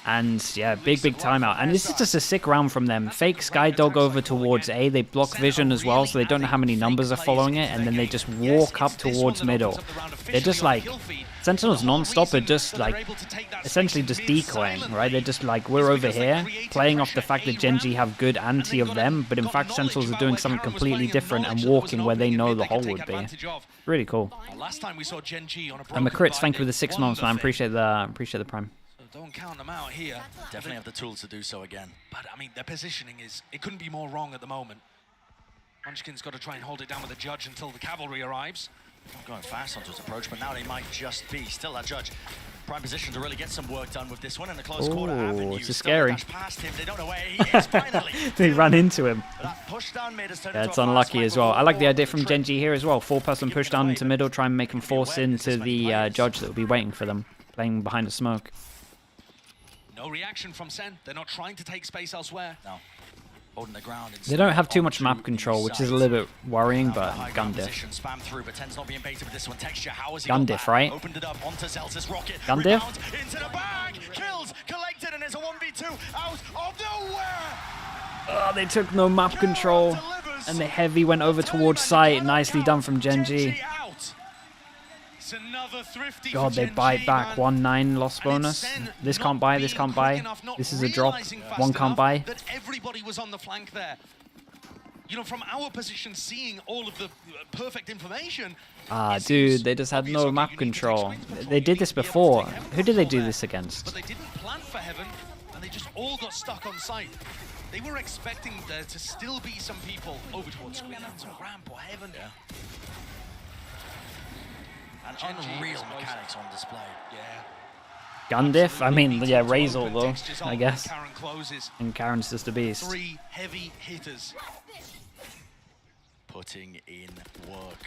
And yeah, big timeout. And this is just a sick round from them. Fake Skydog over towards A. They block vision as well, so they don't know how many numbers are following it. And then they just walk up towards middle. They're just like, Sentinels non-stop are just like, essentially just decoying, right? They're just like, we're over here, playing off the fact that GenG have good anti of them. But in fact, Sentinels are doing something completely different and walking where they know the hole would be. Really cool. And McCrits, thank you for the 6 months, man. Appreciate the prime. Don't count them out here. Definitely have the tools to do so again. But, I mean, their positioning it couldn't be more wrong at the moment. Munchkin's got to try and hold it down with the judge until the cavalry arrives. Not going fast onto his approach, but now they might just be. Still that judge. Prime position to really get some work done with this one in the close quarter avenue. It's scary. Past him. They don't know where he is finally. They ran into him. Push down mid Yeah, it's unlucky as well. I like the idea from GenG here as well. 4-person push down into middle, try and make them force into the judge that will be waiting for them, playing behind the smoke. No reaction from SEN. They're not trying to take space elsewhere. No. Holding the ground. They don't have too much map control, which is a little bit worrying, but gun diff. Spam through, but Ten's not being baited with this one. Texture, how is he gun diff, right? Opened it up onto Zelsa's rocket. Gun diff? Into the bag. Kills collected, and there's a 1v2 out of nowhere. Oh, they took no map control, and the heavy went over towards site. Nicely done from GenG. God, they bite back. 1-9 loss bonus. This can't buy, this can't buy. This is a drop. One can't buy. That everybody was on the flank there. You know, from our position, seeing all of the perfect information. Ah, dude, they just had no map control. They did this before. Who did they do this against? But they didn't plan for heaven, and they just all got stuck on site. They were expecting there to still be some people over towards screen, ramp or heaven. Yeah. And unreal mechanics on display. Yeah. Gun diff? I mean, yeah, Razor though, I guess. Karen closes. And Karen's just a beast. 3 heavy hitters. Putting in work.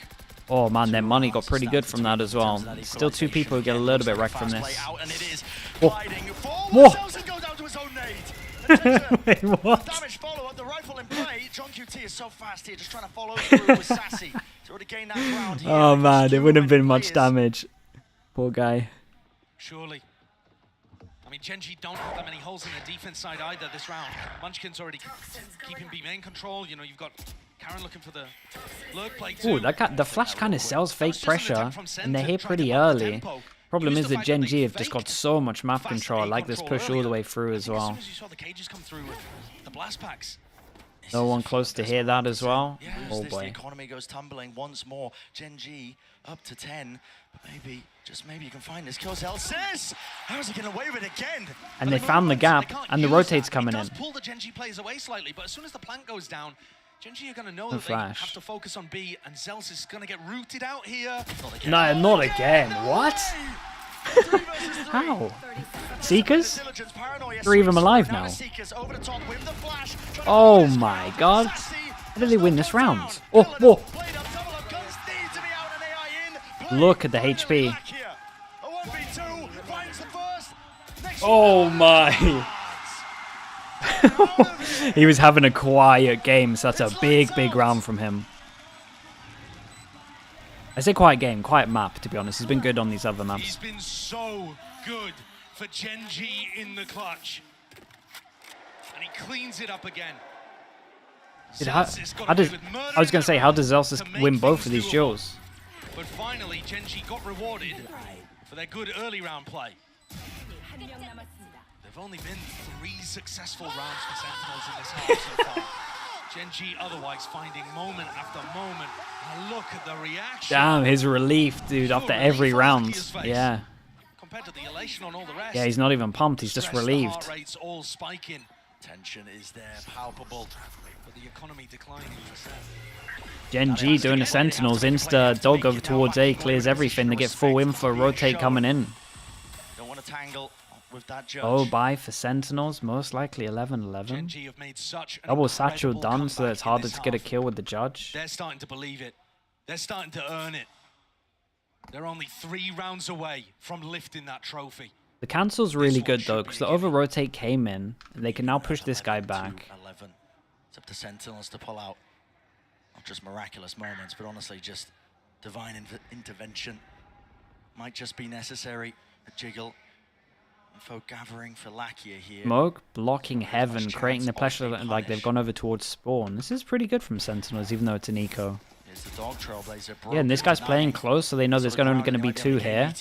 Oh man, their money got pretty good from that as well. Still 2 people who get a little bit wrecked from this. Oh. Whoa! Wait, what? Damage follow-up, the rifle in play. John QT is so fast here, just trying to follow through with Sassy. To already gain that ground here. Oh man, it wouldn't have been much damage. Poor guy. Surely. I mean, GenG don't have that many holes in the defense side either this round. Munchkin's already keeping B main control. You know, you've got Karen looking for the lurk play too. Ooh, the flash kind of sells fake pressure, and they're here pretty early. Problem is that GenG have just got so much map control. I like this push all the way through as well. As soon as you saw the cages come through with the blast packs. No one close to hear that as well. Oh The boy. economy goes tumbling once more. GenG up to 10. But maybe, just maybe you can find this. Kills Elsis. How's he getting away with it again? And they found the gap, and the rotate's coming in. It does pull the GenG players away slightly, but as soon as the plank goes down, GenG are going to know that they have to focus on B, and Zels is going to get rooted out here. No, not again. What? How? Seekers? 3 of them alive now. Oh my god. How did they win this round? Oh, whoa. Look at the HP. Oh my. He was having a quiet game, so that's a big, big round from him. I say quiet game, quiet map, to be honest. He's been good on these other maps. He's been so good for GenG in the clutch. And he cleans it up again. Dude, I was going to say, how does Zelsis win both of these duels? But finally, GenG got rewarded for their good early round play. There've only been 3 successful rounds for Sentinels in this half so far. GenG otherwise finding moment after moment. And look at the reaction. Damn, his relief, dude, after every round. Yeah. Compared to the elation on all the rest. Yeah, he's not even pumped, he's just relieved. Heart rates all spiking. Tension is there, palpable. But the economy declining. GenG doing the Sentinels, insta dog over towards A, clears everything. They get full info, rotate coming in. Don't want to tangle with that judge. Oh, bye for Sentinels, most likely 11-11. Double satchel done, so that it's harder to get a kill with the judge. They're starting to believe it. They're starting to earn it. They're only 3 rounds away from lifting that trophy. The cancel's really good though, because the over rotate came in, and they can now push this guy back. 11. It's up to Sentinels to pull out. Not just miraculous moments, but honestly just divine intervention. Might just be necessary. A jiggle. Info gathering for Lakia here. Smoke blocking heaven, creating the pressure like they've gone over towards spawn. This is pretty good from Sentinels, even though it's an eco. The dog trailblazer. Yeah, and this guy's playing close, so they know there's only going to be 2 here.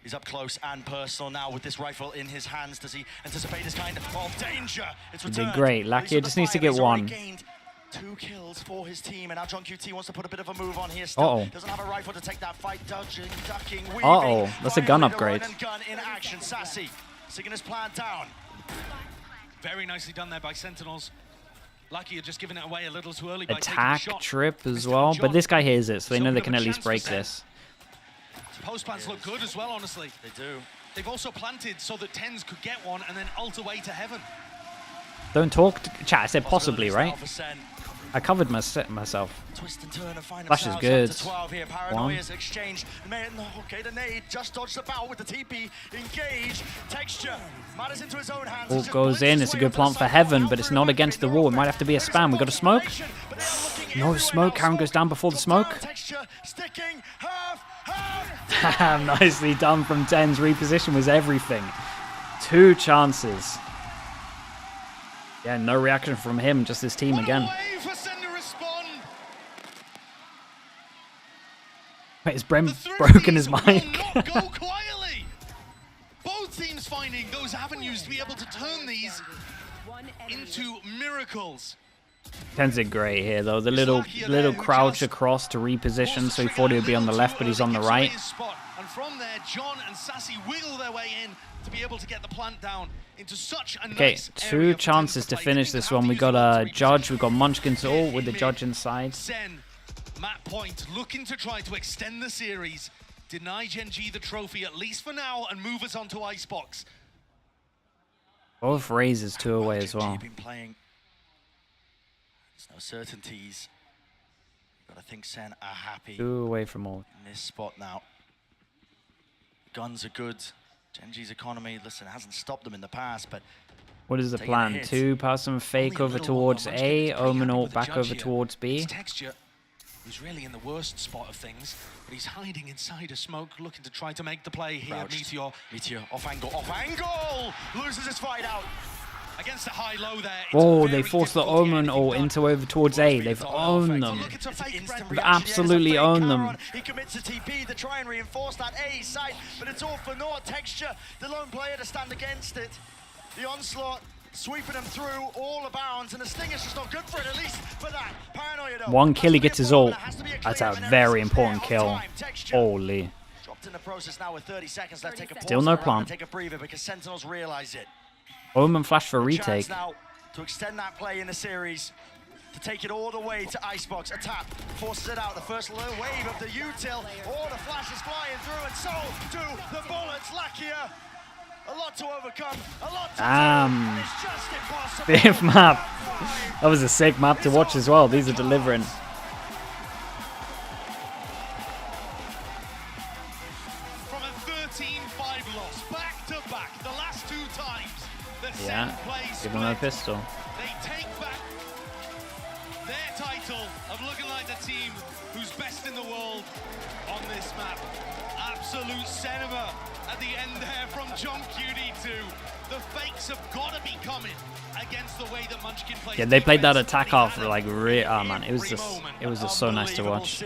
He's up close and personal now with this rifle in his hands. Does he anticipate this kind of danger? It's He did great. Lakia just needs to get 1. 2 kills for his team, and now John QT wants to put a bit of a move on here. Still doesn't have a rifle to take that fight. Dodging, ducking, weaving. That's a gun upgrade. Gun in action. Sassy, sticking his plan down. Very nicely done there by Sentinels. Lucky, you're just giving it away a little too early. By Attack trip as well, but this guy hears it, so they know they can at least break this. post plants look good as well, honestly. They do. They've also planted so that Tens could get one and then ult away to heaven. Don't talk, chat. I said possibly, right? I covered myself. Twist and turn and find Flash is good. 12 here. Paranoia's exchange. Okay, the nade just dodged the bow with the TP. Engage. Texture. Matters into his own hands. Ult goes in. It's a good plant for heaven, but it's not against the wall. It might have to be a spam. We got a smoke. No smoke. Karen goes down before the smoke. Texture sticking. Half. Nicely done from Tens. Reposition was everything. 2 chances. Yeah, no reaction from him. Just his team again. Wait, is Brem broken his mic? Go quietly. Both teams finding those avenues to be able to turn these into miracles. Tens did great here though. The little crouch across to reposition, so he thought he would be on the left, but he's on the right. And from there, John and Sassy wiggle their way in to be able to get the plant down into such a nice 2 chances to finish this one. We got a Judge, we got Munchkin's ult with the Judge inside. SEN, Matt Point looking to try to extend the series, deny GenG the trophy at least for now, and move us on to Icebox. Both raises 2 away as well. Playing. There's no certainties. But I think SEN are happy. 2 away from all. In this spot now. Guns are good. GenG's economy, listen, hasn't stopped them in the past, but what is the plan? 2 pass some fake over towards A, Omen ult back over towards B. Texture, who's really in the worst spot of things, but he's hiding inside a smoke, looking to try to make the play here. Meteor off angle, loses his fight out. Against the high-low there. Oh, they forced the Omen ult into over towards A. They've owned them. They've absolutely owned them. He commits a TP to try and reinforce that A side, but it's all for naught. Texture, the lone player to stand against it. The onslaught sweeping him through all the bounds, and the Stinger's just not good for it, at least for that. Paranoia though. 1 kill, he gets his ult. That's a very important kill. Holy. Dropped in the process now with 30 seconds left. Take a Still no plant. Take a breather because Sentinels realize it. Omen flash for retake. Now to extend that play in the series, to take it all the way to Icebox. A tap forces it out. The first wave of the util. All the flashes flying through, and so do the bullets. Lakia, a lot to overcome, a lot to do, and it's just impossible. Big map. That was a sick map to watch as well. These are delivering. From a 13-5 loss, back to back, the last 2 times. Yeah, give him a pistol. They take back their title of looking like the team who's best in the world on this map. Absolute cinema at the end there from John QD2. The fakes have got to be coming against the way that Munchkin plays. Yeah, they played that attack off like oh man, it was just so nice to watch.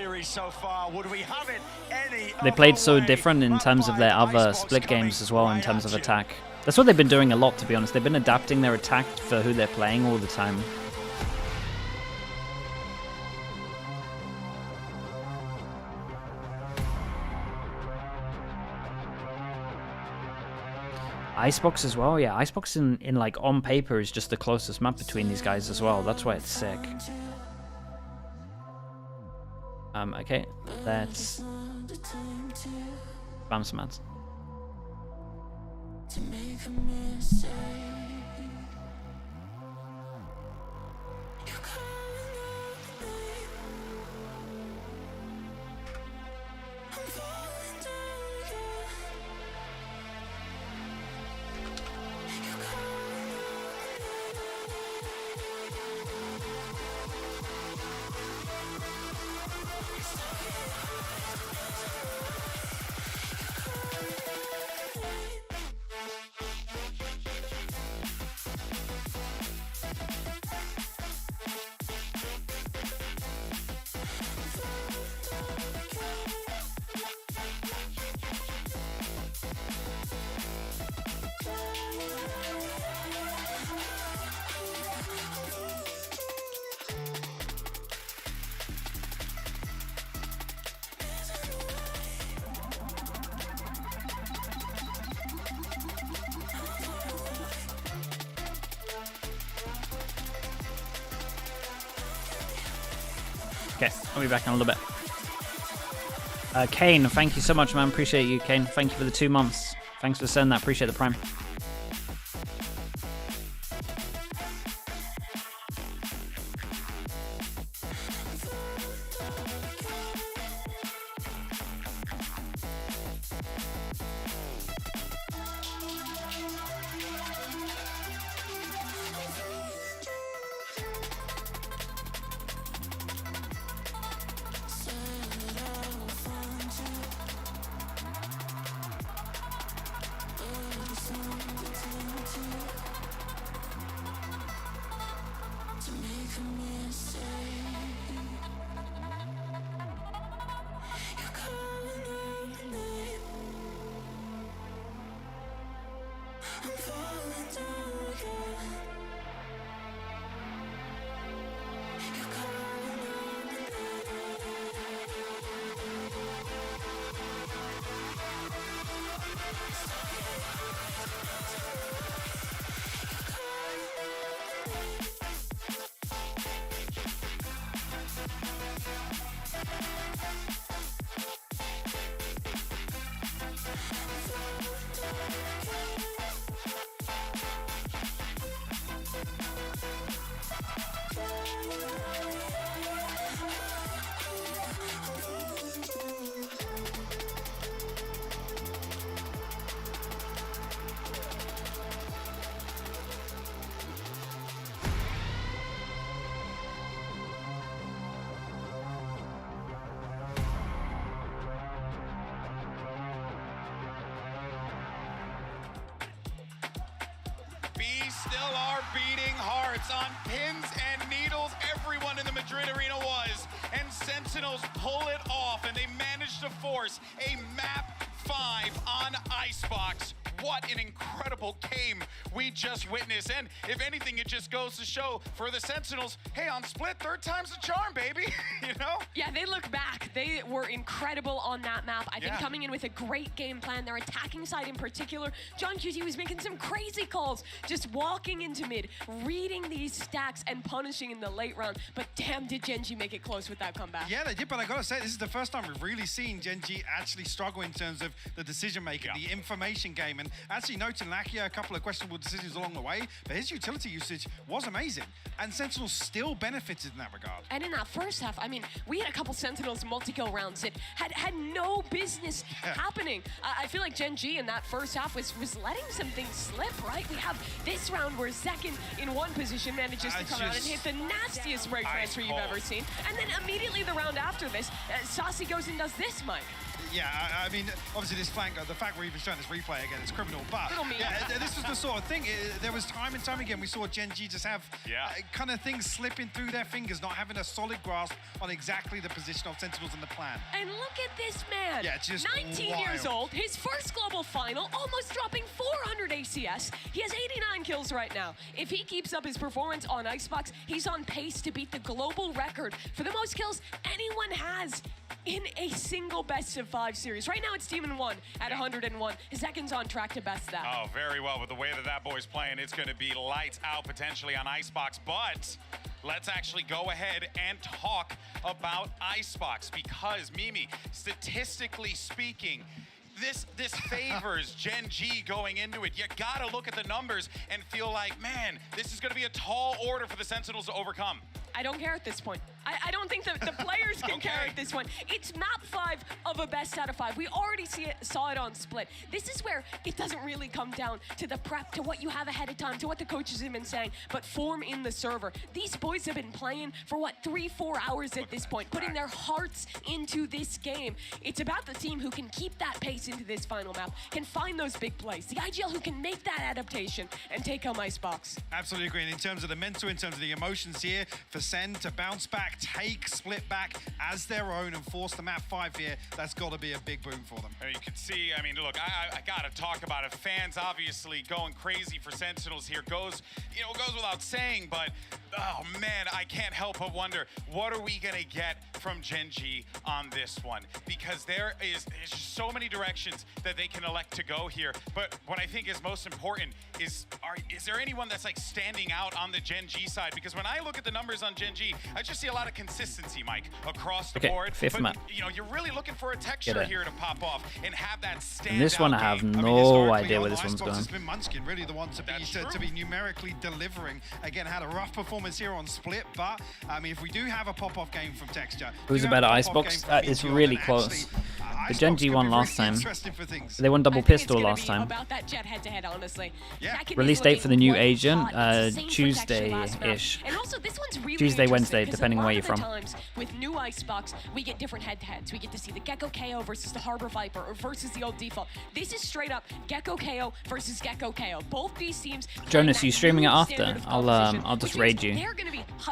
They played so different in terms of their other split games as well in terms of attack. That's what they've been doing a lot, to be honest. They've been adapting their attack for who they're playing all the time. Icebox as well, yeah. Icebox in like on paper is just the closest map between these guys as well. That's why it's sick. Okay, let's spam some ads. To make a mistake. Okay, I'll be back in a little bit. Kane, thank you so much, man. Appreciate you, Kane. Thank you for the 2 months. Thanks for sending that. Appreciate the Prime. Still are beating hearts on pins and needles. Everyone in the Madrid arena was. And Sentinels pull it off, and they managed to force a map 5 on Icebox. What an incredible game we just witnessed. And if anything, it just goes to show for the Sentinels, hey, on split, third time's the charm, baby. You know? Yeah, they look back. They were incredible on that map. I think coming in with a great game plan, their attacking side in particular, John QT was making some crazy calls, just walking into mid, reading these stacks and punishing in the late round. But damn, did GenG make it close with that comeback. Yeah, they did, but I gotta say, this is the first time we've really seen GenG actually struggle in terms of the decision-making, the information game. And actually noting Lakia a couple of questionable decisions along the way, but his utility usage was amazing. And Sentinels still benefited in that regard. And in that first half, I mean, we had a couple Sentinels multi-kill rounds that had no business happening. I feel like GenG in that first half was letting some things slip, right? We have this round where Zekin in one position manages to come out and hit the nastiest break transfer you've ever seen. And then immediately the round after this, Saucy goes and does this, Mike. Yeah, I mean, obviously this flank, the fact we're even showing this replay again, it's criminal, but this was the sort of thing, there was time and time again we saw GenG just have kind of things slipping through their fingers, not having a solid grasp on exactly the position of Sentinels in the plan. And look at this man, just 19 years old, his first global final, almost dropping 400 ACS. He has 89 kills right now. If he keeps up his performance on Icebox, he's on pace to beat the global record for the most kills anyone has in a single best-of-5 series. Right now, it's Team in 1 at 101. Zekin's on track to best that. Oh, very well. With the way that boy's playing, it's going to be lights out potentially on Icebox. But let's actually go ahead and talk about Icebox because, Mimi, statistically speaking, this favors GenG going into it. You gotta look at the numbers and feel like, man, this is gonna be a tall order for the Sentinels to overcome. I don't care at this point. I don't think that the players can care at this point. It's map 5 of a best out of 5. We already saw it on split. This is where it doesn't really come down to the prep, to what you have ahead of time, to what the coaches have been saying, but form in the server. These boys have been playing for what, 3-4 hours at this point, putting their hearts into this game. It's about the team who can keep that pace into this final map, can find those big plays. The IGL who can make that adaptation and take home Icebox. Absolutely agree. And in terms of the mental, in terms of the emotions here, for SEN to bounce back, take split back as their own and force the map 5 here, that's got to be a big boom for them. You can see, I mean, look, I got to talk about it. Fans obviously going crazy for Sentinels here. Goes without saying, but oh man, I can't help but wonder, what are we going to get from GenG on this one? Because there's just so many directions that they can elect to go here. But what I think is most important is there anyone that's like standing out on the GenG side? Because when I look at the numbers on on GenG. I just see a lot of consistency, Mike, across the Okay, board. fifth map. You know, you're really looking for a texture here to pop off and have that stand. And this one I have no idea where this one's going. It's been Munchkin really the one to be numerically delivering. Again, had a rough performance here on Split, but I mean, if we do have a pop-off game from Texture, who's a better Icebox? It's really close. The GenG won last time. They won double pistol last time. About that Jet head-to-head, honestly. Release date for the new agent, Tuesday-ish. And also, this one's really Tuesday, Wednesday, depending on where you're from. With new Icebox, we get different head-to-heads. We get to see the Gecko KO versus the Harbor Viper or versus the old default. This is straight up Gecko KO versus Gecko KO. Both these teams. Jonas, are you streaming it after? I'll just raid you.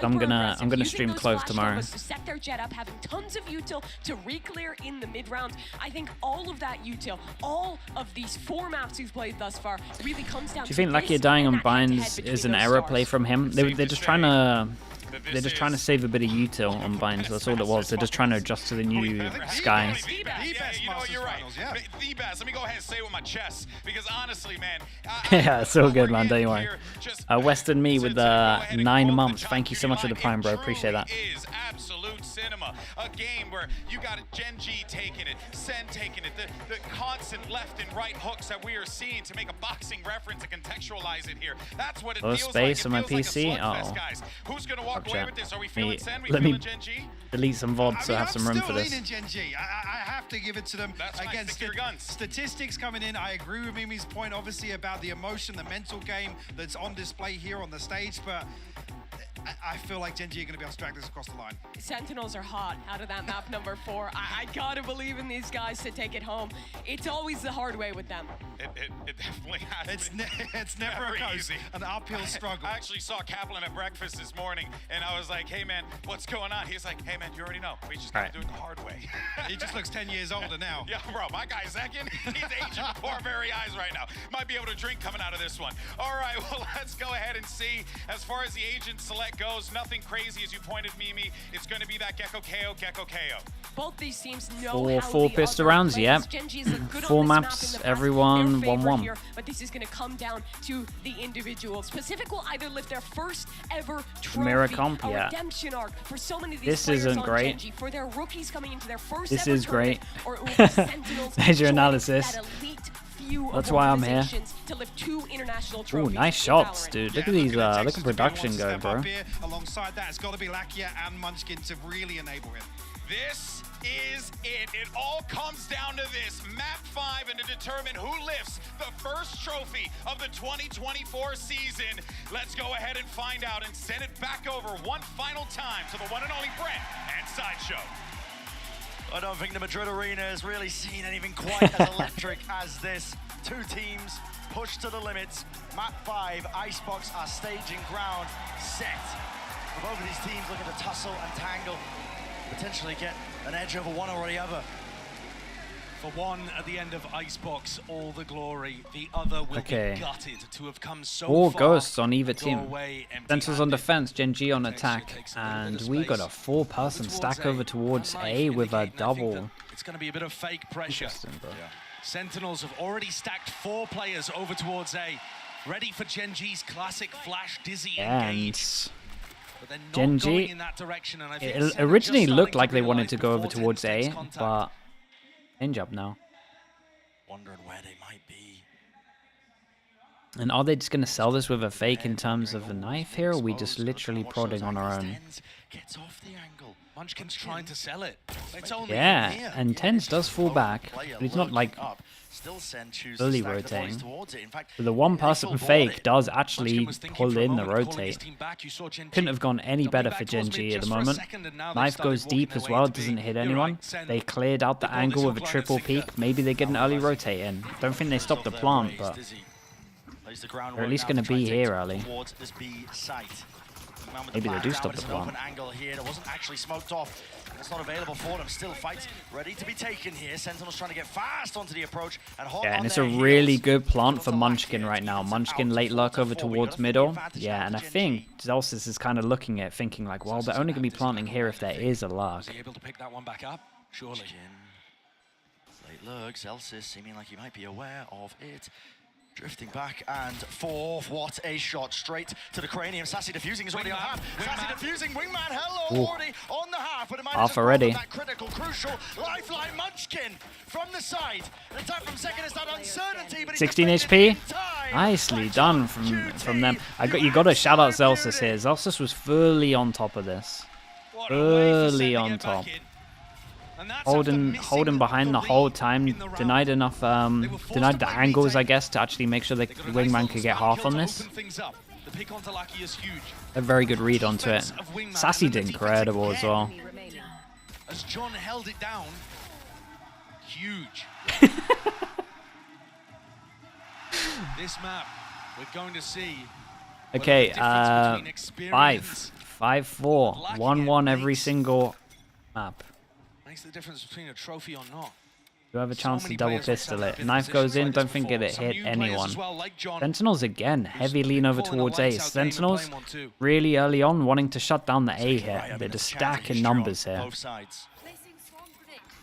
I'm gonna stream Clove tomorrow. To set their Jet up, having tons of util to re-clear in the mid-round. I think all of that util, all of these 4 maps we've played thus far, really comes down to. Do you think Lakia dying on binds is an error play from him? They're just trying to. They're just trying to save a bit of util on binds. That's all it was. They're just trying to adjust to the new sky. Yeah, you know what, you're right. The best. Let me go ahead and say it with my chest, because honestly, man. Yeah, it's so good, man. Don't you worry. Western Me with 9 months. Thank you so much for the prime, bro. Appreciate that. Is absolute cinema. A game where you got GenG taking it, SEN taking it, the constant left and right hooks that we are seeing to make a boxing reference and contextualize it here. That's what it feels space like. on my PC. Oh. Guys. Who's gonna walk away with this? Are we feeling SEN? Let me delete some VOD so I have some room for this. GenG. I have to give it to them. That's again, guns. Statistics coming in. I agree with Mimi's point, obviously, about the emotion, the mental game that's on display here on the stage, but I feel like GenG are going to be able to drag this across the line. Sentinels are hot out of that map number 4. I gotta believe in these guys to take it home. It's always the hard way with them. It definitely has. It's never easy. An uphill struggle. I actually saw Kaplan at breakfast this morning, and I was like, hey, man, what's going on? He's like, hey, man, you already know. We just got to do it the hard way. He just looks 10 years older now. Yeah, bro, my guy, Zekin, he's aging before our very eyes right now. Might be able to drink coming out of this one. All right, well, let's go ahead and see. As far as the agent select goes, nothing crazy, as you pointed, Mimi. It's going to be that Gecko KO, Gecko KO. Both these teams know four pistol rounds, yeah. 4 maps, everyone 1-1. But this is going to come down to the individuals. Pacific will either lift their first ever trophy, a redemption arc for so many of these this isn't great. GenG, for their rookies coming into their first this ever is great. Or Sentinels There's your analysis. That's why I'm here. Ooh, nice shots, dude. Look at these, look at production going, bro. Alongside that, it's got to be Lakia and Munchkin to really enable him. This is it. It all comes down to this. Map 5 and to determine who lifts the first trophy of the 2024 season. Let's go ahead and find out and send it back over one final time to the one and only Brent and Sideshow. I don't think the Madrid arena has really seen anything quite as electric as this. 2 teams pushed to the limits. Map 5, Icebox are staging ground set. For both of these teams looking to tussle and tangle, potentially get an edge over one or the other. For one, at the end of Icebox, all the glory. The other will be gutted to have come so far. 4 ghosts on either team. Sentinels on defense, GenG on attack, and we got a 4-person stack over towards A with a double. It's going to be a bit of fake pressure. Sentinels have already stacked 4 players over towards A, ready for GenG's classic flash dizzy engage. But they're not going in that direction, and I think it originally looked like they wanted to go over towards A, but change up now. Wondering where they might be. And are they just going to sell this with a fake in terms of a knife here, or are we just literally prodding on our own? Gets off the angle. Munchkin's trying to sell it. It's only and Tens does fall back, but he's not like fully rotating. So the 1-person fake does actually pull in the rotate. Couldn't have gone any better for GenG at the moment. Knife goes deep as well, doesn't hit anyone. They cleared out the angle with a triple peek. Maybe they get an early rotate in. Don't think they stopped the plant, but they're at least going to be here early. Maybe they do stop the plant. Angle here that wasn't actually smoked off. It's not available for them. Still fights ready to be taken here. Sentinels trying to get fast onto the approach and hold on. And it's a really good plant for Munchkin right now. Munchkin late luck over towards middle. Yeah, and I think Zelsis is kind of looking at thinking like, well, they're only going to be planting here if there is a luck. Is he able to pick that one back up? Surely. Late look, Zelsis seeming like he might be aware of it. Drifting back and forth. What a shot. Straight to the cranium. Sassy defusing is already on half. Sassy defusing. Wingman, hello, already on the half. But it might have just already. that critical, crucial lifeline. Munchkin from the side. An attack from second is that uncertainty. But 16 HP. Nicely done from them. You got to shout out Zelsis here. Zelsis was fully on top of this. Fully on top. Holding behind the whole time, denied the angles, I guess, to actually make sure the wingman could get half on this. A very good read onto it. Sassy did incredible as well. As John held it down, huge. This map, we're going to see. Okay, 5-4, 1-1 every single map. Makes the difference between a trophy or not. You have a chance to double pistol it. Knife goes in, don't think it hit anyone. Sentinels again, heavy lean over towards A. Sentinels really early on wanting to shut down the A here. They're just stacking numbers here. Both sides.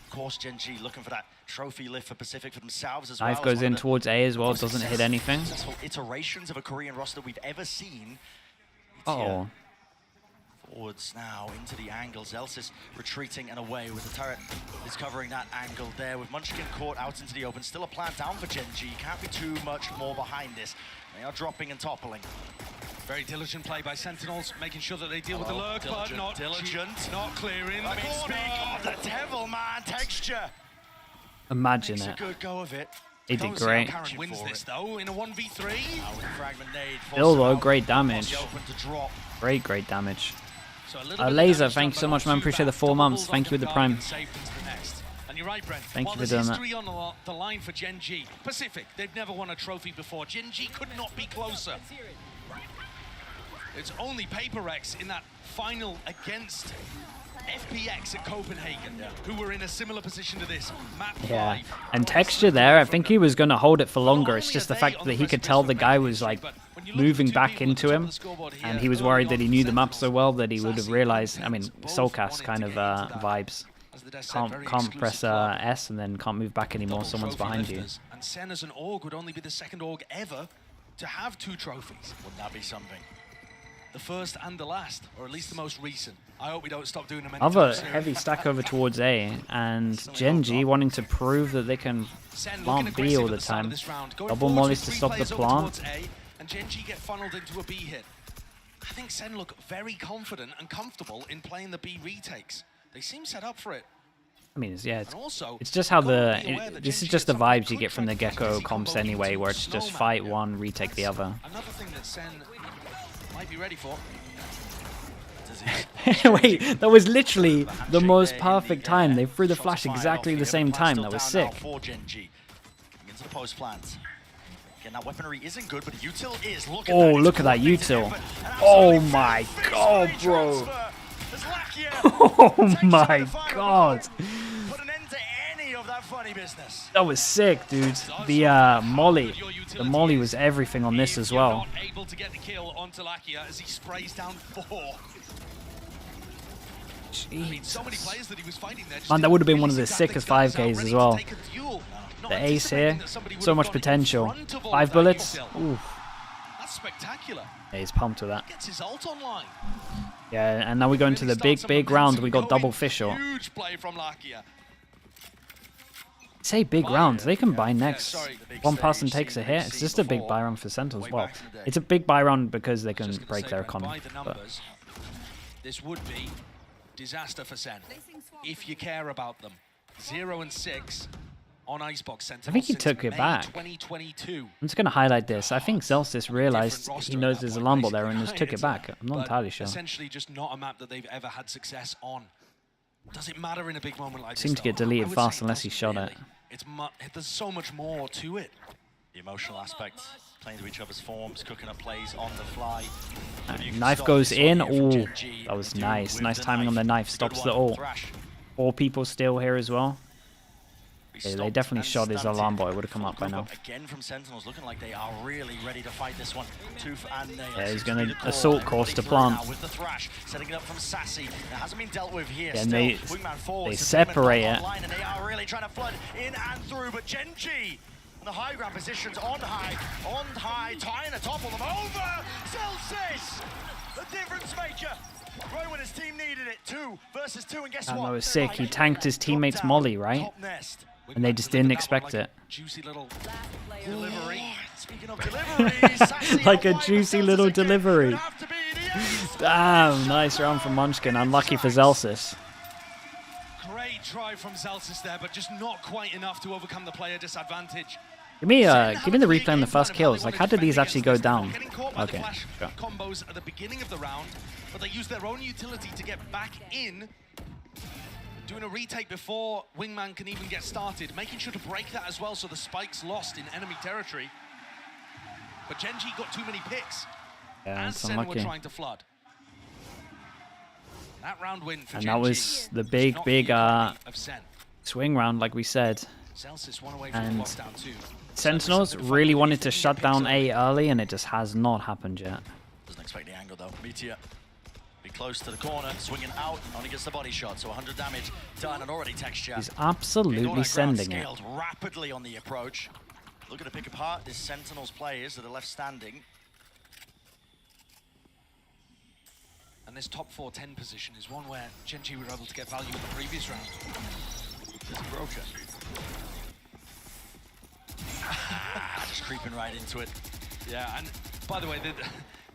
Of course, GenG looking for that trophy lift for Pacific for themselves as well. Knife goes in towards A as well, doesn't hit anything. Iterations of a Korean roster we've ever seen. Oh. Forwards now into the angle. Zelsis retreating and away with the turret is covering that angle there with Munchkin caught out into the open. Still a plant down for GenG. Can't be too much more behind this. They are dropping and toppling. Very diligent play by Sentinels, making sure that they deal with the lurk, but not diligent, not clearing. Let me speak of the devil man texture. Imagine Makes it. a good go of it. He did great. Karen wins this though in a 1v3. Still though, great damage. Great damage. Laser, thank you so much, man. Appreciate the 4 months. Thank you with the prime. And you're right, Brent. Thank you for doing that. History on the line for GenG. Pacific, they've never won a trophy before. GenG could not be closer. It's only PaperX in that final against FPX at Copenhagen, who were in a similar position to this. Map 5. And texture there, I think he was going to hold it for longer. It's just the fact that he could tell the guy was like moving back into him, and he was worried that he knew the map so well that he would have realized. I mean, Soulcast kind of vibes. Can't press S and then can't move back anymore. Someone's behind you. And SEN as an org would only be the second org ever to have 2 trophies. Wouldn't that be something? The first and the last, or at least the most recent. I hope we don't stop doing them. Another heavy stack over towards A, and GenG wanting to prove that they can plant B all the time. Double mollies to stop the plant. And GenG get funneled into a B hit. I think SEN look very confident and comfortable in playing the B retakes. They seem set up for it. I mean, yeah, it's just how this is just the vibes you get from the Gecko comps anyway, where it's just fight one, retake the other. Another thing that SEN might be ready for. Wait, that was literally the most perfect time. They threw the flash exactly the same time. That was sick. Into the post plant. Again, that weaponry isn't good, but util is. Oh, look at that util. Oh my god, bro. Oh my god. Put an end to any of that funny business. That was sick, dude. The molly was everything on this as well. Able to get the kill onto Lakia as he sprays down 4. I mean, so many players that he was fighting there. Man, that would have been one of the sickest 5Ks as well. The ace here, so much potential. 5 bullets. Ooh. That's spectacular. Yeah, he's pumped with that. Gets his ult online. Yeah, and now we go into the big round. We got double fish shot. Huge play from Lakia. Say big round. They can buy next. One person takes a hit. It's just a big buy round for Sentinels. Well, it's a big buy round because they can break their economy. This would be disaster for SEN if you care about them. 0 and 6 on Icebox Sentinels. I think he took it back. 2022. I'm just going to highlight this. I think Zelsis realized he knows there's a Lambo there and just took it back. I'm not entirely sure. Essentially just not a map that they've ever had success on. Does it matter in a big moment like this? Seemed to get deleted fast unless he shot it. There's so much more to it. The emotional aspect, playing to each other's forms, cooking up plays on the fly. Knife goes in. Oh, that was nice. Nice timing on the knife. Stops the ult. 4 people still here as well. Yeah, they definitely shot his alarm bot. It would have come up by now. Again from Sentinels, looking like they are really ready to fight this one. Tooth and nail. Yeah, he's going to assault course to plant. With the thrash, setting it up from Sassy. It hasn't been dealt with here. Yeah, and they separate it. And they are really trying to flood in and through, but GenG The high ground positions on high, tying the top of them over. Celsius, the difference maker. Right when his team needed it, 2 versus 2, and guess That what? was sick. He tanked his teammate's molly, right? And they just didn't expect it. Juicy little delivery. Speaking of deliveries, Like a juicy little delivery. Damn, nice round from Munchkin. Unlucky for Celsius. Great try from Celsius there, but just not quite enough to overcome the player disadvantage. Give me the replay on the first kills. Like, how did these actually go down? Okay, sure. Combos at the beginning of the round, but they use their own utility to get back in. Doing a retake before Wingman can even get started, making sure to break that as well so the spike's lost in enemy territory. But GenG got too many picks. Yeah, as it's SEN were unlucky. trying to flood. That round win for And GenG that was the big of SEN. swing round, like we said. Celsius one away from And lockdown too. Sentinels really wanted to shut down A early, and it just has not happened yet. Doesn't expect the angle though. Meteor be close to the corner, swinging out, only gets the body shot, so 100 damage done, and already texture. He's absolutely sending it. Scaled rapidly on the approach. Looking to pick apart this Sentinels players that are left standing. And this top 4-10 position is one where GenG were able to get value in the previous round. There's a broker. Just creeping right into it. Yeah, and by the way,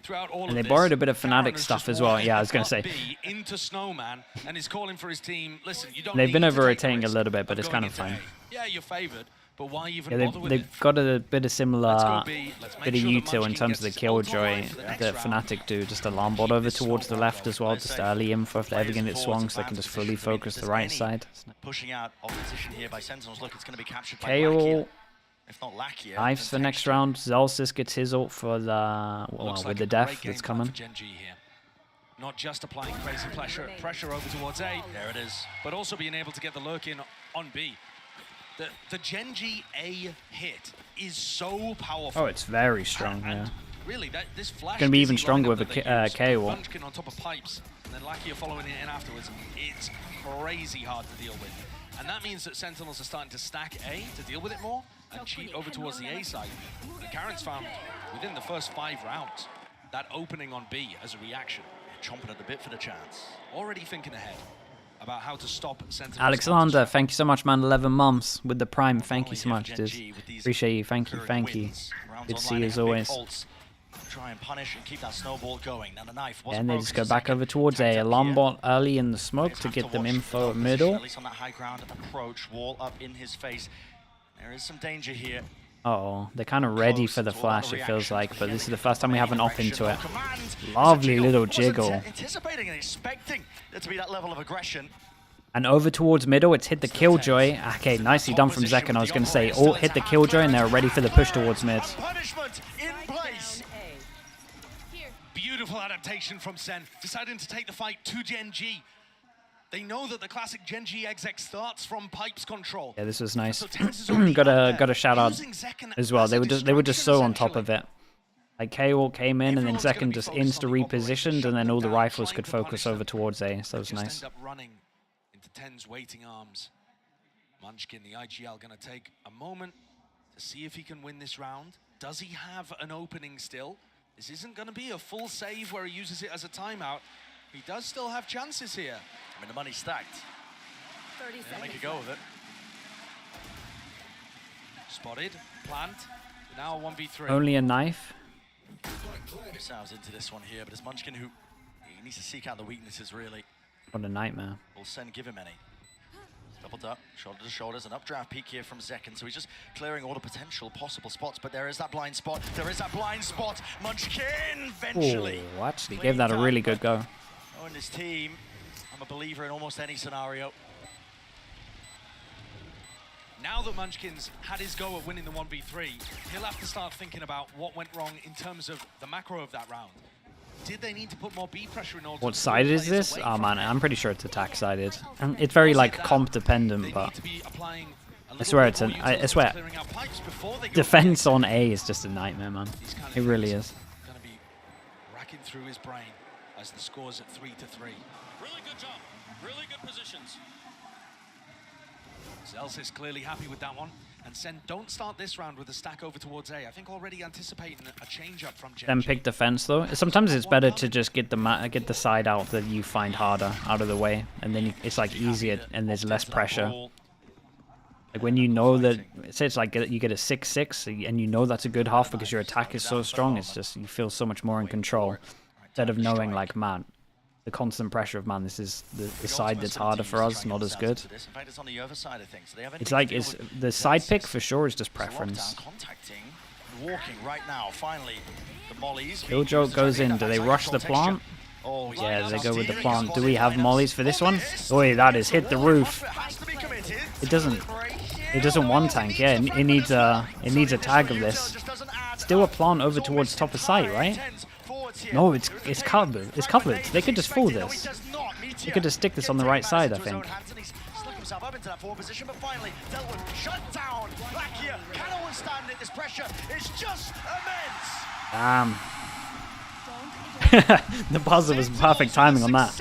throughout all And of they this, borrowed a bit of Fnatic Farron has stuff just as well. walked Yeah, I was going to say. B into Snowman and is calling for his team. Listen, you don't They've need been to over-rotating take a little bit, but risk it's of kind going of fine. into A. Yeah, you're favored, but why even Yeah, bother with they've got a bit of similar B. Let's make bit of sure that util in Munchkin terms of the gets killjoy ultimate for the next that round. Fnatic do. Just alarm bot over towards the left as well, just early info if they ever get it swung, so they can just fully focus the right side. Pushing out opposition here by Sentinels. Look, it's going to be captured by KO. Lakia. If not Lakia, Knives for next round. Zelsis gets his ult for the Looks with like the a death great game that's plan coming. for GenG here. Not just applying crazy pressure over towards A. There it is. But also being able to get the lurk in on B. The GenG A hit is so powerful. Oh, it's very strong, yeah. Really, this flash Gonna be even dizzy stronger lineup with that a they use, KO. Munchkin on top of pipes, and then Lakia following it in afterwards. It's crazy hard to deal with. And that means that Sentinels are starting to stack A to deal with it more and cheat over towards the A side. And Karen's found within the first 5 rounds that opening on B as a reaction. Chomping at the bit for the chance. Already thinking ahead about how to stop Sentinels. Alexander, thank you so much, man. 11 months with the Prime. Thank you so much, dude. Appreciate you. Thank you. Thank you. Good to see you as always. Try and punish and keep that snowball going. Now the knife was And they just go back over towards A. Alarm bot early in the smoke to get them info at middle. At least on that high ground approach, wall up in his face. There is some danger here. Oh, they're kind of ready for the flash, it feels like, but this is the first time we have an op into it. Lovely little jiggle. Anticipating and expecting there to be that level of aggression. And over towards middle, it's hit the killjoy. Okay, nicely done from Zekken. I was going to say, ult hit the killjoy, and they're ready for the push towards mid. Punishment in place. Beautiful adaptation from SEN, deciding to take the fight to GenG. They know that the classic GenG exec starts from pipes control. Yeah, this was nice. got a shout out as well. They were just so on top of it. Like K-Ult came in, and then Zekken just insta repositioned, and then all the rifles could focus over towards A. So that was nice. End up running into Ten's waiting arms. Munchkin, the IGL, going to take a moment to see if he can win this round. Does he have an opening still? This isn't going to be a full save where he uses it as a timeout. He does still have chances here. I mean, the money's stacked. 30 seconds. Make a go of it. Spotted, plant, now 1v3. Only a knife. Sounds into this one here, but it's Munchkin who he needs to seek out the weaknesses, really. What a nightmare. Will SEN give him any? Doubled up, shoulder to shoulders, an updraft peek here from Zekken, so he's just clearing all the potential possible spots, but there is that blind spot. There is that blind spot. Munchkin eventually. Oh, actually gave that a really good go. Knowing this team, I'm a believer in almost any scenario. Now that Munchkin's had his go at winning the 1v3, he'll have to start thinking about what went wrong in terms of the macro of that round. Did they need to put more B pressure in order What to side is this? Oh man, I'm pretty sure it's attack sided. It's very like comp dependent, but I swear it's an. I swear, defense on A is just a nightmare, man. It really is. Going to be racking through his brain as the score's at 3-3. Really good job. Really good positions. Celsius clearly happy with that one. And Sen don't start this round with a stack over towards A. I think already anticipating a change-up from GenG. Then pick defense though. Sometimes it's better to just get the side out that you find harder out of the way, and then it's like easier and there's less pressure. Like when you know that, say it's like you get a 6-6 and you know that's a good half because your attack is so strong. It's just you feel so much more in control instead of knowing like, man, the constant pressure of, man, this is the side that's harder for us, not as good. It's like the side pick for sure is just preference. Killjoy goes in. Do they rush the plant? Yeah, they go with the plant. Do we have mollies for this one? Oi, that is hit the roof. It doesn't one tank. Yeah, it needs a tag of this. Still a plant over towards top of site, right? No, it's covered. It's covered. They could just fool this. They could just stick this on the right side, I think. Damn. The puzzle was perfect timing on that.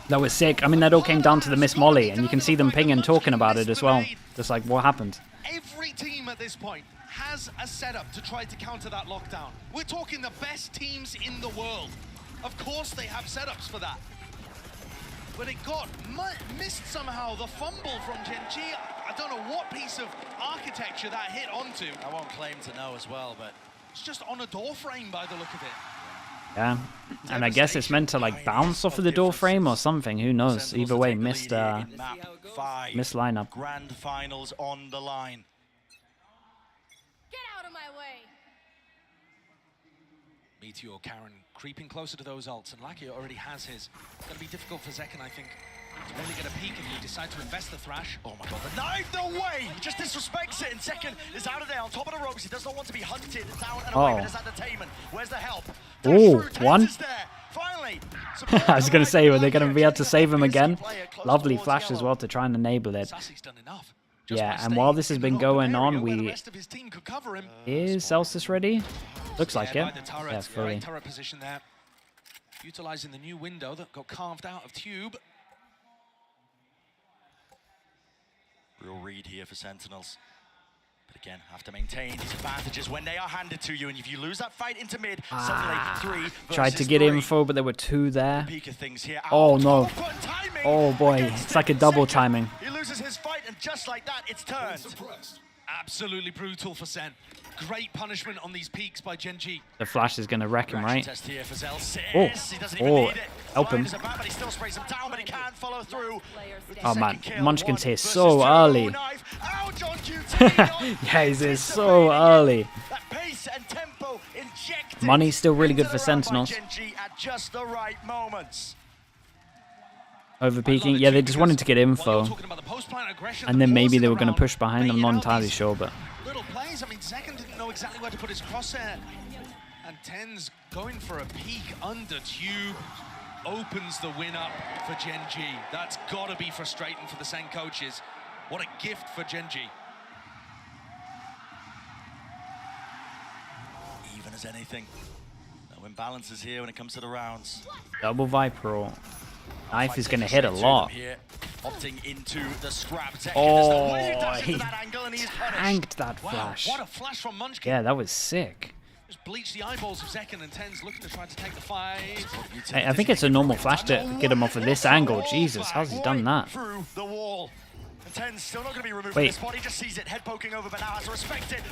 That was sick. I mean, that all came down to the miss molly, and you can see them pinging, talking about it as well. Just like, what happened? Every team at this point has a setup to try to counter that lockdown. We're talking the best teams in the world. Of course they have setups for that. But it got missed somehow, the fumble from GenG. I don't know what piece of architecture that hit onto. I won't claim to know as well, but it's just on a door frame by the look of it. Yeah, and I guess it's meant to like bounce off of the door frame or something. Who knows? Either way, missed lineup. Grand finals on the line. Get out of my way. Meteor Karen creeping closer to those ults, and Lakia already has his. It's going to be difficult for Zekken, I think, to really get a peek if he decide to invest the Thrash. Oh my god, the knife, no way! He just disrespects it, and Zekken is out of there on top of the ropes. He does not want to be hunted down and away with his entertainment. Where's the help? Oh, one. I was going to say, were they going to be able to save him again? Lovely flash as well to try and enable it. Yeah, and while this has been going on, is Celsius ready? Looks like it. Yeah, fully. Turret position there. Utilizing the new window that got carved out of Tube. Real read here for Sentinels. But again, have to maintain these advantages when they are handed to you. And if you lose that fight into mid, suddenly 3 tried to get info, but there were 2 there. Oh no. Oh boy, it's like a double timing. He loses his fight, and just like that, it's turned. Absolutely brutal for Sen. Great punishment on these peaks by GenG. The flash is going to wreck him, right? Oh, help him. Oh man, Munchkin's here so early. Yeah, he's here so early. Money's still really good for Sentinels. Overpeaking. Yeah, they just wanted to get info. And then maybe they were going to push behind them, not entirely sure, but... Little plays, I mean, Zekken didn't know exactly where to put his crosshair. And Ten's going for a peek under Tube. Opens the win up for GenG. That's got to be frustrating for the Sen coaches. What a gift for GenG. Even as anything. No imbalances here when it comes to the rounds. Double Viper ult. Knife is going to hit a lot. Opting into the scrap. Oh, he tanked that flash. Wow, what a flash from Munchkin. Yeah, that was sick. Just bleach the eyeballs of Zekken, and Ten's looking to try to take the fight. Hey, I think it's a normal flash to get him off of this angle. Jesus, how's he done that? Wait.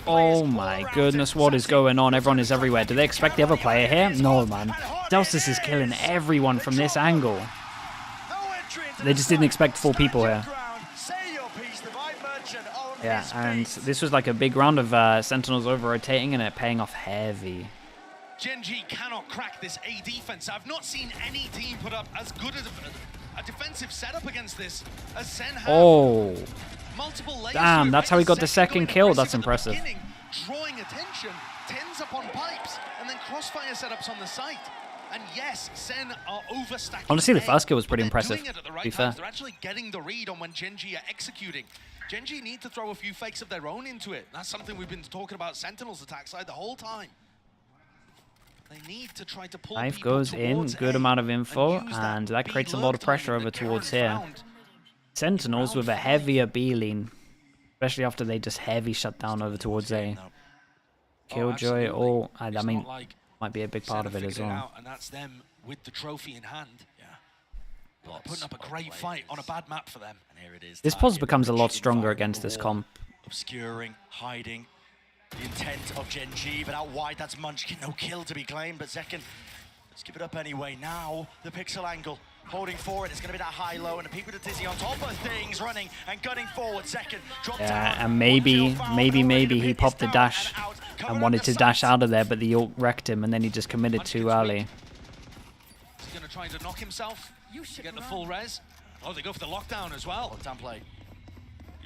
Oh my goodness, what is going on? Everyone is everywhere. Do they expect the other player here? No, man. Celsius is killing everyone from this angle. They just didn't expect 4 people here. Yeah, and this was like a big round of Sentinels over-rotating and it paying off heavy. GenG cannot crack this A defense. I've not seen any team put up as good as a defensive setup against this as SEN have. Oh, damn, that's how he got the second kill. That's impressive. Drawing attention, Tens up on pipes, and then crossfire setups on the site. And yes, SEN are overstacking. Honestly, the first kill was pretty impressive, to be fair. They're actually getting the read on when GenG are executing. GenG need to throw a few fakes of their own into it. That's something we've been talking about Sentinel's attack side the whole time. They need to try to pull Knife goes in, good amount of info, and that creates a lot of pressure over towards here. Sentinels with a heavier B lean, especially after they just heavy shut down over towards A. Killjoy, or I mean, might be a big part of it as well. And that's them with the trophy in hand. Yeah. Putting up a great fight on a bad map for them. And here it is. This pos becomes a lot stronger against this comp. Obscuring, hiding. The intent of GenG, but out wide, that's Munchkin. No kill to be claimed, but Zekken, let's give it up anyway. Now, the pixel angle. Holding forward, it's going to be that high-low, and a peek with the Dizzy on top of things, running and gunning forward. Second, drop down. And maybe he popped the dash and wanted to dash out of there, but the ult wrecked him, and then he just committed too early. Is he going to try to knock himself to get the full res? Oh, they go for the lockdown as well. Lockdown play.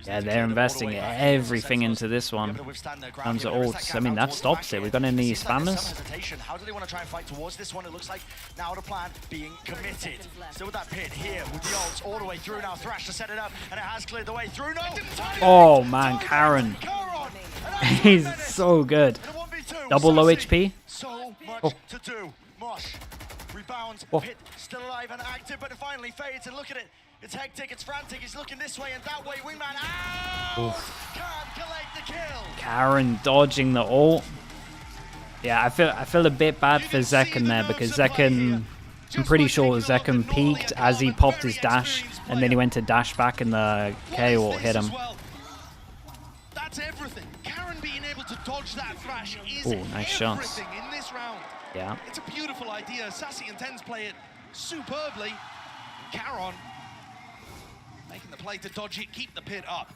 Yeah, they're investing everything into this one. Comes at ults. I mean, that stops it. We've got any spammers? How do they want to try and fight towards this one? It looks like now the plan being committed. Still with that pit here with the ults all the way through now. Thrash to set it up, and it has cleared the way through. No! Oh man, Karen. He's so good. Double low HP. So much to do. Mosh rebounds. Pit still alive and active, but it finally fades. And look at it. It's hectic, it's frantic, he's looking this way and that way, wingman, can't collect the kill! Karen dodging the ult. Yeah, I feel a bit bad for Zekken there, because Zekken, I'm pretty sure Zekken peaked as he popped his dash, and then he went to dash back and the K ult hit him. That's everything. Karen being able to dodge that thrash is nice shots. everything in this round. Yeah. It's a beautiful idea. Sassy and Tens play it superbly. Karen making the play to dodge it, keep the pit up.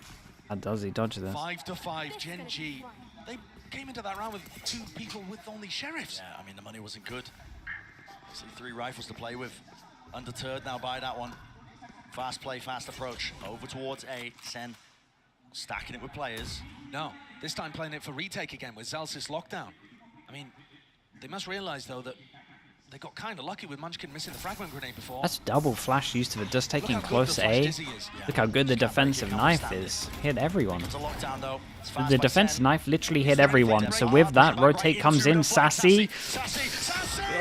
How does he dodge this? 5-5, GenG. They came into that round with 2 people with only sheriffs. Yeah, I mean, the money wasn't good. See 3 rifles to play with. Undeterred now by that one. Fast play, fast approach. Over towards A. SEN stacking it with players. No, this time playing it for retake again with Zalsis lockdown. I mean, they must realize, though, that they got kind of lucky with Munchkin missing the fragment grenade before. That's double flash used for just taking close A. Look how good the defensive knife is. Hit everyone. The defensive knife literally hit everyone. So with that, rotate comes in. Sassy.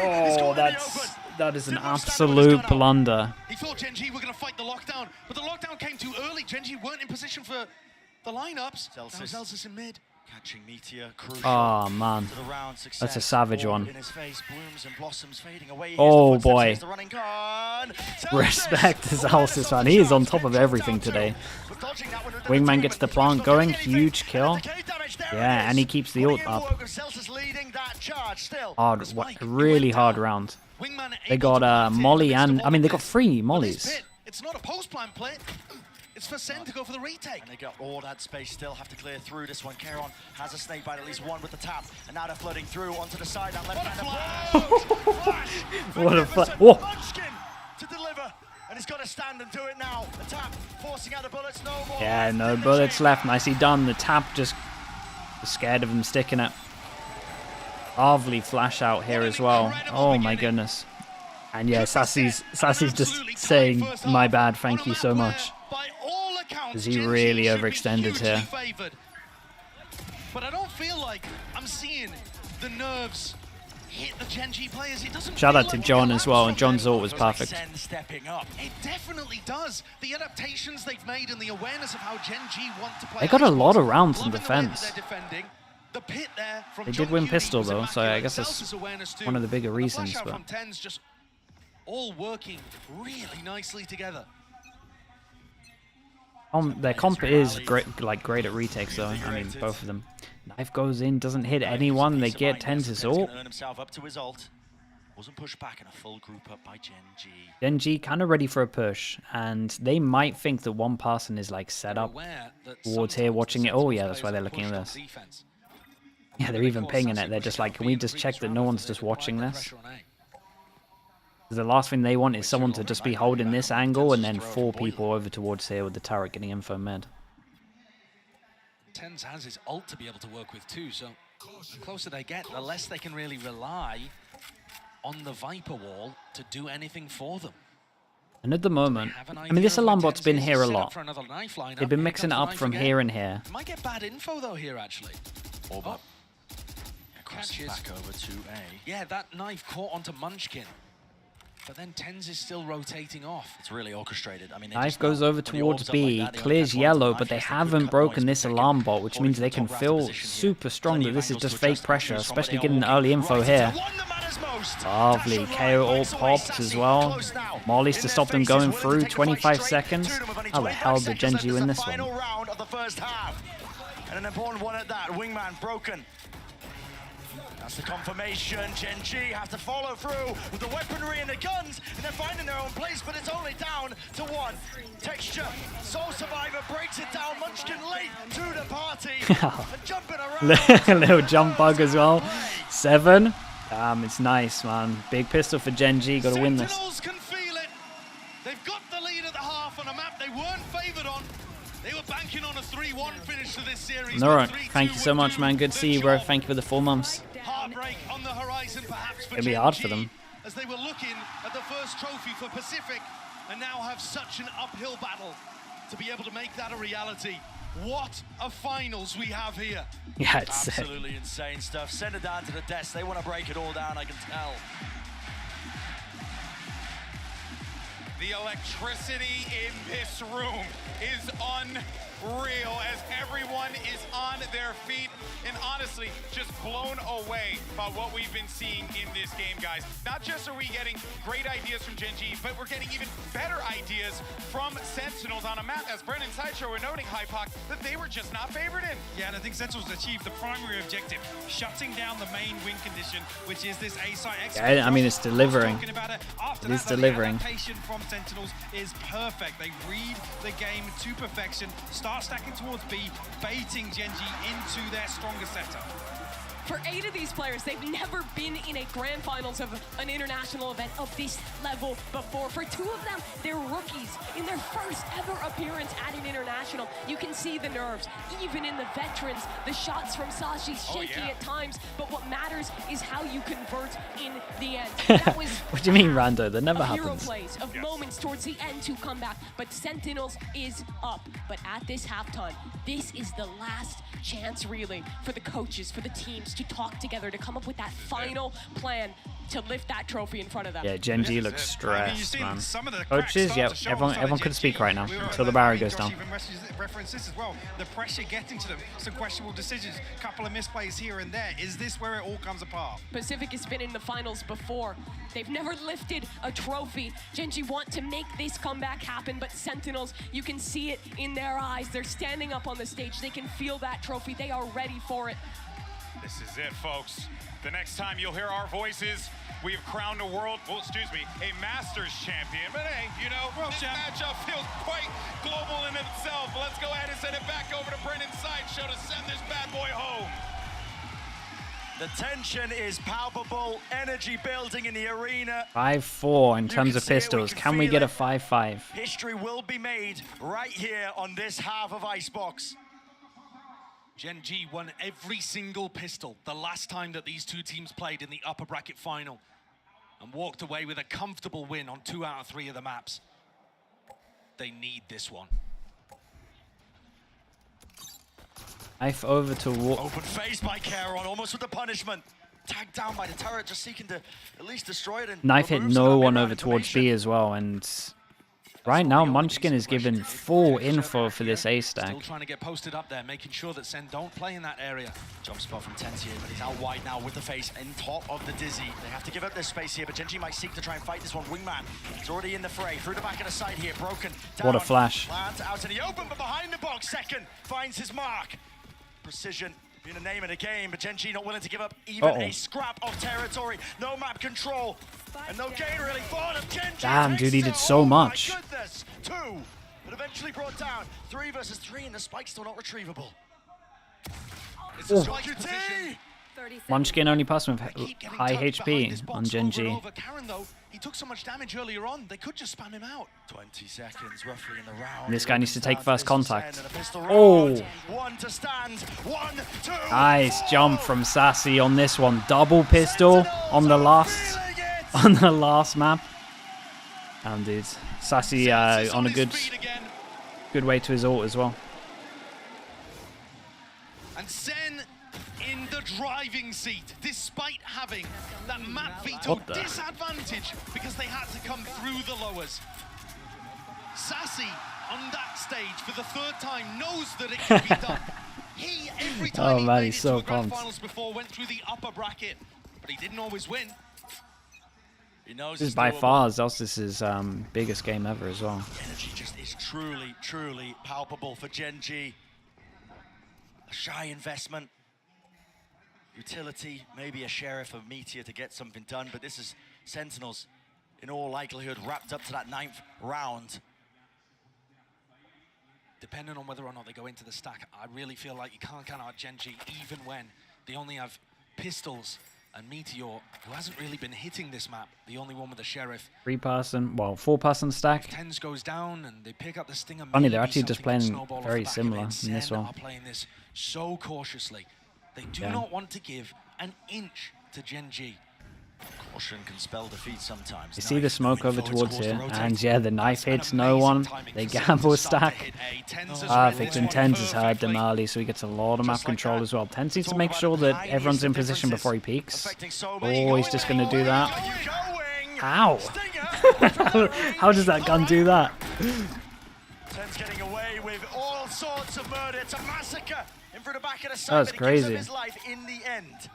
Oh, that is an absolute blunder. He thought GenG were going to fight the lockdown, but the lockdown came too early. GenG weren't in position for the lineups. Zelsis in mid. Catching Meteor, crucial. Oh man, to the round. that's a savage one. In his face, blooms and blossoms fading away. Oh boy. Respect to Zalsis, man. He is on top of everything today. Wingman gets the plant going, huge kill. Yeah, and he keeps the ult up. Really hard round. They got Molly and, I mean, they got 3 mollies. It's not a post-plant play. It's for SEN to go for the retake. And they got all that space, still have to clear through this one. Karon has a snake bite, at least one with the tap. And now they're floating through onto the side. That left-hand What a flash. Whoa. Munchkin to deliver. And he's got to stand and do it now. The tap forcing out the bullets, no more. Yeah, no bullets left. Nicely done. The tap just scared of him sticking it. Lovely flash out here as well. Oh my goodness. And yeah, Sassy's just saying, my bad, thank you so much. Because he really overextended here. But I don't feel like I'm seeing the nerves hit the GenG players. It doesn't Shout out to John as well, and John's ult was perfect. It definitely does. The adaptations they've made and the awareness of how GenG want to play. They got a lot of rounds in defense. The pit there from They did win pistol though, so I guess that's one of the bigger reasons. The flash out but from Tens just all working really nicely together. their comp is great at retakes though. I mean, both of them. Knife goes in, doesn't hit anyone. They get Tens' ult. Wasn't pushed back in a full group up by GenG. GenG kind of ready for a push, and they might think that one person is like set up towards here watching it. Oh yeah, that's why they're looking at this. Yeah, they're even pinging it. They're just like, can we just check that no one's just watching this? The last thing they want is someone to just be holding this angle and then 4 people over towards here with the turret getting info mid. Tens has his ult to be able to work with too, so the closer they get, the less they can really rely on the Viper wall to do anything for them. And at the moment, I mean, this alarm bot's been here a lot. They've been mixing it up from here and here. Might get bad info though here actually. Oh. Crosses back over to A. Yeah, that knife caught onto Munchkin. But then TenZ is still rotating off. It's really orchestrated. I mean, Knife goes over towards B, clears yellow, but they haven't broken this alarm bot, which means they can feel super strong that this is just fake pressure, especially getting early info here. Lovely. KO all popped as well. Molly's to stop them going through. 25 seconds. How the hell did GenG win this one? Round of the first half. And an important one at that. Wingman broken. That's the confirmation. GenG have to follow through with the weaponry and the guns, and they're finding their own place, but it's only down to one. Texture. Soul Survivor breaks it down. Munchkin late to the party. And jumping around. Little jump bug as well. 7. It's nice, man. Big pistol for GenG. Got to win this. Sentinels can feel it. They've got the lead at the half on a map they weren't favored on. They were banking on a 3-1 finish to this series. Alright, thank you so much, man. Good to see you, bro. Thank you for the 4 months. Heartbreak on the horizon, perhaps for It'll be hard for them. as they were looking at the first trophy for Pacific and now have such an uphill battle to be able to make that a reality. What a finals we have here. Yeah, it's absolutely insane stuff. Send it down to the desk. They want to break it all down, I can tell. The electricity in this room is unreal as everyone is on their feet and honestly just blown away by what we've been seeing in this game, guys. Not just are we getting great ideas from GenG, but we're getting even better ideas from Sentinels on a map, as Brennan Sideshow were noting, Hypoc, that they were just not favored in. Yeah, and I think Sentinels achieved the primary objective, shutting down the main win condition, which is this A-site exit. Yeah, I mean, it's delivering. It is delivering. From Sentinels is perfect. They read the game to perfection, start stacking towards B, baiting GenG into their stronger setup. For 8 of these players, they've never been in a grand finals of an international event of this level before. For 2 of them, they're rookies in their first ever appearance at an international. You can see the nerves, even in the veterans. The shots from Sashi's shaky at times, but what matters is how you convert in the end. That was what do you mean, Rando? That never hero happens. plays of moments towards the end to come back, but Sentinels is up. But at this halftime, this is the last chance, really, for the coaches, for the teams to talk together, to come up with that final plan to lift that trophy in front of them. Yeah, GenG looks stressed, man. Coaches, yeah, everyone could speak right now until the barrier goes down. Reference this as well. The pressure getting to them, some questionable decisions, couple of misplays here and there. Is this where it all comes apart? Pacific has been in the finals before. They've never lifted a trophy. GenG want to make this comeback happen, but Sentinels, you can see it in their eyes. They're standing up on the stage. They can feel that trophy. They are ready for it. This is it, folks. The next time you'll hear our voices, we have crowned a a Masters champion. But hey, you know, this matchup feels quite global in itself. Let's go ahead and send it back over to Brennan Sideshow to send this bad boy home. The tension is palpable, energy building in the arena. 5-4 in terms of pistols. Can we get a 5-5? History will be made right here on this half of Icebox. GenG won every single pistol the last time that these 2 teams played in the upper bracket final and walked away with a comfortable win on 2 out of 3 of the maps. They need this one. Knife over to Open face by Caron, almost with the punishment. Tagged down by the turret, just seeking to at least destroy it. And Knife hit no one over towards B as well, and right now Munchkin is given full info for this A stack. Still trying to get posted up there, making sure that SEN don't play in that area. Jump spot from TenZ here, but he's out wide now with the face in top of the Dizzy. They have to give up their space here, but GenG might seek to try and fight this one. Wingman, he's already in the fray. Through the back of the side here, broken down. What a flash. Lands out in the open, but behind the box, second finds his mark. Precision being the name of the game, but GenG not willing to give up even a scrap of territory. No map control, and no gain really for them. GenG. Damn, dude, he did so much. My goodness, 2, but eventually brought down. 3 versus 3, and the spike's still not retrievable. It's a spike QT. Munchkin only passed with high HP on GenG. He took so much damage earlier on, they could just spam him out. 20 seconds roughly in the round. This guy needs to take first contact. Oh! One to stand. 1, 2. Nice jump from Sassy on this one. Double pistol on the last map. Damn, dude. Sassy on a good way to his ult as well. And SEN in the driving seat, despite having that map veto disadvantage because they had to come through the lowers. Sassy on that stage for the third time knows that it can be done. He, every time he made it to a grand finals before, went through the upper bracket, but he didn't always win. He knows this is by far Zels's biggest game ever as well. The energy just is truly, truly palpable for GenG. A shy investment. Utility, maybe a sheriff of Meteor to get something done, but this is Sentinels, in all likelihood, wrapped up to that 9th round. Depending on whether or not they go into the stack, I really feel like you can't count out GenG even when they only have pistols and Meteor, who hasn't really been hitting this map, the only one with the sheriff. 3-person, well, 4-person stack. Tens goes down and they pick up the stinger. Funny, they're actually just playing very similar in this one. Are playing this so cautiously. They do not want to give an inch to GenG. Caution can spell defeat sometimes. You see the smoke over towards here, and yeah, the knife hits no one. They gamble stack. Perfect, and Tens has heard them early, so he gets a lot of map control as well. Tens needs to make sure that everyone's in position before he peeks. Oh, he's just going to do that. How? How does that gun do that? Tens getting away with all sorts of murder. It's a massacre in front of back of the side. That's crazy. His life in the end.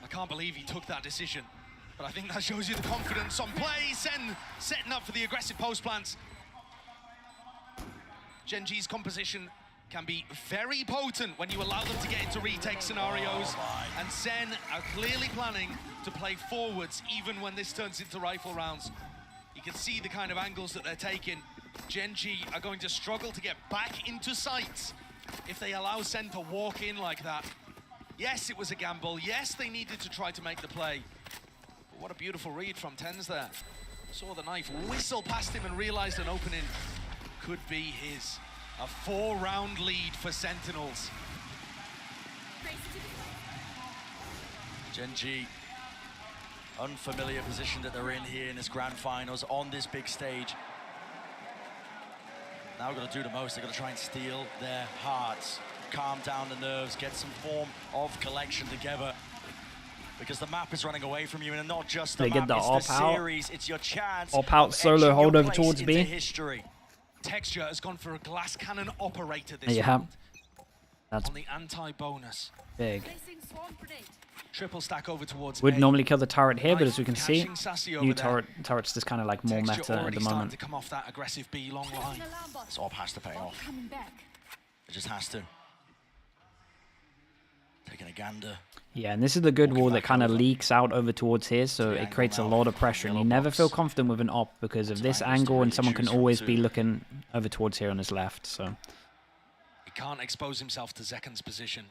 I can't believe he took that decision, but I think that shows you the confidence on play. SEN setting up for the aggressive post plants. GenG's composition can be very potent when you allow them to get into retake scenarios, and SEN are clearly planning to play forwards even when this turns into rifle rounds. You can see the kind of angles that they're taking. GenG are going to struggle to get back into sights if they allow SEN to walk in like that. Yes, it was a gamble. Yes, they needed to try to make the play. But what a beautiful read from Tens there. Saw the knife whistle past him and realized an opening could be his. A 4-round lead for Sentinels. GenG, unfamiliar position that they're in here in this grand finals on this big stage. Now we're going to do the most. They're going to try and steal their hearts. Calm down the nerves, get some form of collection together, because the map is running away from you, and not just the map, it's the series, it's your chance. Op-out solo hold over towards B. History. Texture has gone for a glass cannon operator this round. That's on the anti-bonus. Big. Triple stack over towards Would A. normally kill the turret here, but as we can see, new there. turret's just kind of like more meta at the moment. To come off that aggressive B long line. This Op has to pay off. It just has to. Taking a gander. Yeah, and this is the good wall that kind of leaks out over towards here, so it creates a lot of pressure, and you never feel confident with an op because of this angle, and someone can always be looking over towards here on his left. So he can't expose himself to Zeken's position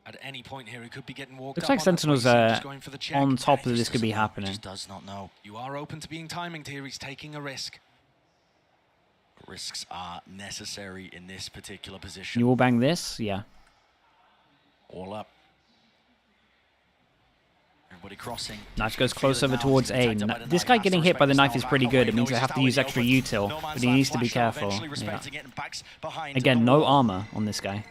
at any point here. He could be getting walked looks up like Sentinels are on top of this could be happening. Just does not know. You are open to being timinged here. He's taking a risk. Risks are necessary in this particular position. You will bang this, yeah. All up. Everybody crossing. Knife goes close over towards A. This guy getting hit by the knife is pretty good. It means they have to use extra util, but he needs to be careful. Yeah. Again, no armor on this guy.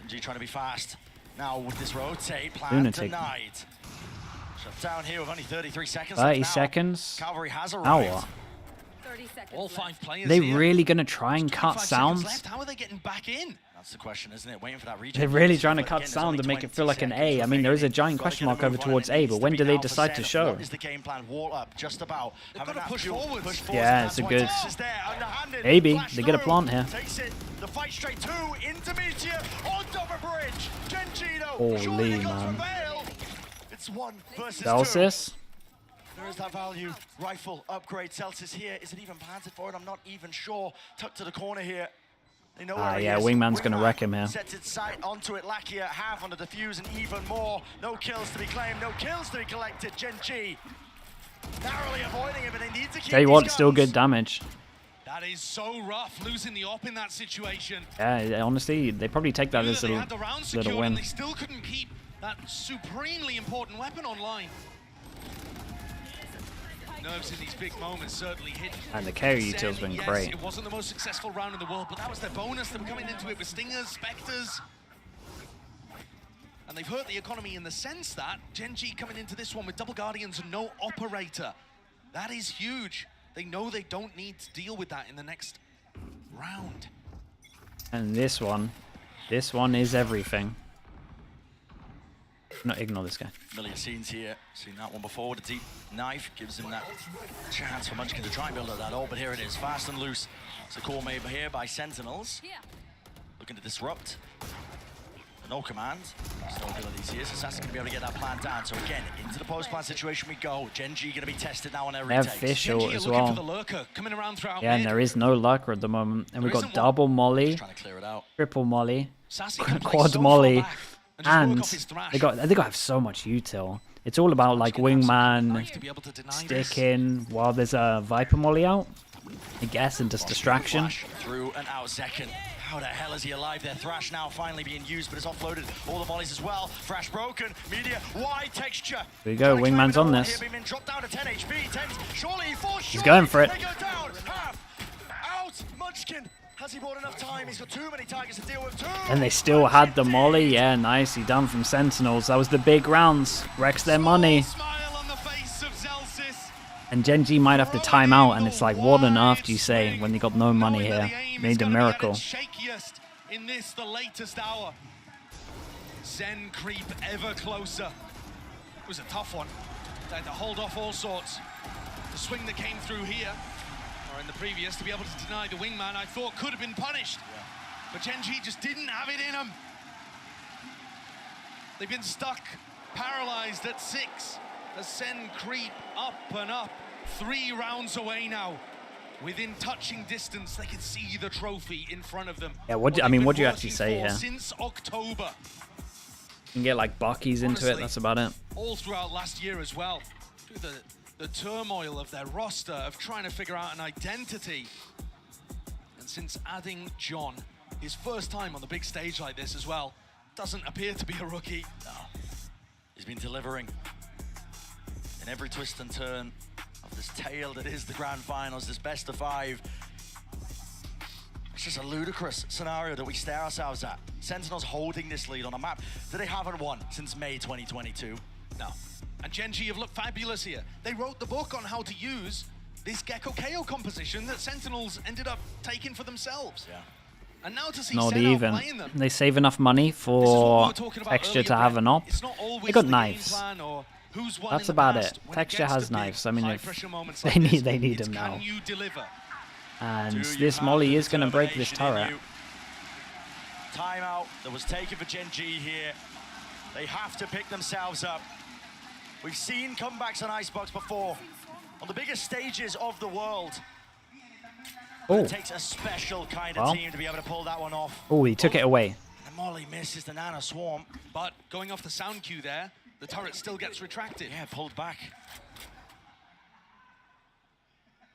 GenG trying to be fast. Now with this rotate, plan denied. Shut down here with only 33 seconds. 30 seconds. Cavalry has arrived. All 5 players They here. really going to try and cut sounds? Left. How are they getting back in? That's the question, isn't it? Waiting for that region. They're really trying to cut sound and make it feel like an A. I mean, there is a giant question mark over towards A, but when do they decide to show? What is the game plan? Wall up, just about. They've got to push forward. Yeah, it's a good... Maybe. They get a plant here. Takes it. The fight straight to into Meteor on top of bridge. GenG, holy man. It's 1 versus 2. Celsius. There is that value. Rifle upgrade. Celsius here. Is it even planted for it? I'm not even sure. Tucked to the corner here. They know where yeah, he is. Wingman's going to wreck him here. Sets its sight onto it. Lakia half on the defuse and even more. No kills to be claimed. No kills to be collected. GenG narrowly avoiding it, but they need to keep. Tell you what, still good damage. That is so rough, losing the op in that situation. Yeah, honestly, they probably take that as a little win. And they still couldn't keep that supremely important weapon online. nerves in these big moments certainly hit. And the carry util's been Yes, great. it wasn't the most successful round in the world, but that was their bonus. They were coming into it with Stingers, Spectres. And they've hurt the economy in the sense that GenG coming into this one with double Guardians and no Operator. That is huge. They know they don't need to deal with that in the next round. And this one is everything. No, ignore this guy. Familiar scenes here. Seen that one before. The deep knife gives him that chance for Munchkin to try and build up that ult, but here it is, fast and loose. It's a call made here by Sentinels. Looking to disrupt. No command. There's no abilities here, so Assassin going to be able to get that plan down. So again, into the post-plan situation we go. GenG going to be tested now on every They have take. fish ult as well. Coming around throughout Yeah, and there is no lurker at the moment. And we've got double molly, triple molly, quad molly, and they got to have so much util. It's all about like wingman sticking while there's a Viper molly out, I guess, and just distraction. Through and out second. How the hell is he alive there? Thrash now finally being used, but it's offloaded all the mollies as well. Thrash broken, media, wide texture. There you go, wingman's on this. Down to 10 HP. 10, surely he falls He's going for it. They go down, half, out, Munchkin. Has he bought enough time? He's got too many targets to deal with. And they still had the molly. Yeah, nice. He done from Sentinels. That was the big rounds. Wrecks their money. And GenG might have to time out, and it's like, what on earth do you say when you got no money here? Need a miracle. Shakiest in this, the latest hour. Zen creep ever closer. It was a tough one. They had to hold off all sorts. The swing that came through here, or in the previous, to be able to deny the wingman, I thought could have been punished. But GenG just didn't have it in them. They've been stuck, paralyzed at 6. The Sen creep up and up. 3 rounds away now. Within touching distance, they can see the trophy in front of them. Yeah, what do you actually say here? Since October. You can get like Buckies into it, that's about it. All throughout last year as well. Through the turmoil of their roster, of trying to figure out an identity. And since adding John, his first time on the big stage like this as well, doesn't appear to be a rookie. No. He's been delivering in every twist and turn of this tale that is the grand finals, this best of 5. It's just a ludicrous scenario that we stare ourselves at. Sentinels holding this lead on a map that they haven't won since May 2022. No. And GenG have looked fabulous here. They wrote the book on how to use this Gecko KO composition that Sentinels ended up taking for themselves. Yeah. And now to see Not Sen even. outplaying them. They save enough money for Texture to have an op. They got knives. That's about it. Texture has knives. I mean, if they need them now. And this molly is going to break this turret. Timeout that was taken for GenG here. They have to pick themselves up. We've seen comebacks on Icebox before, on the biggest stages of the world. It takes a special kind of team to be able to pull that one off. Oh, he took it away. And Molly misses the Nano Swarm. But going off the sound cue there, the turret still gets retracted. Yeah, pulled back.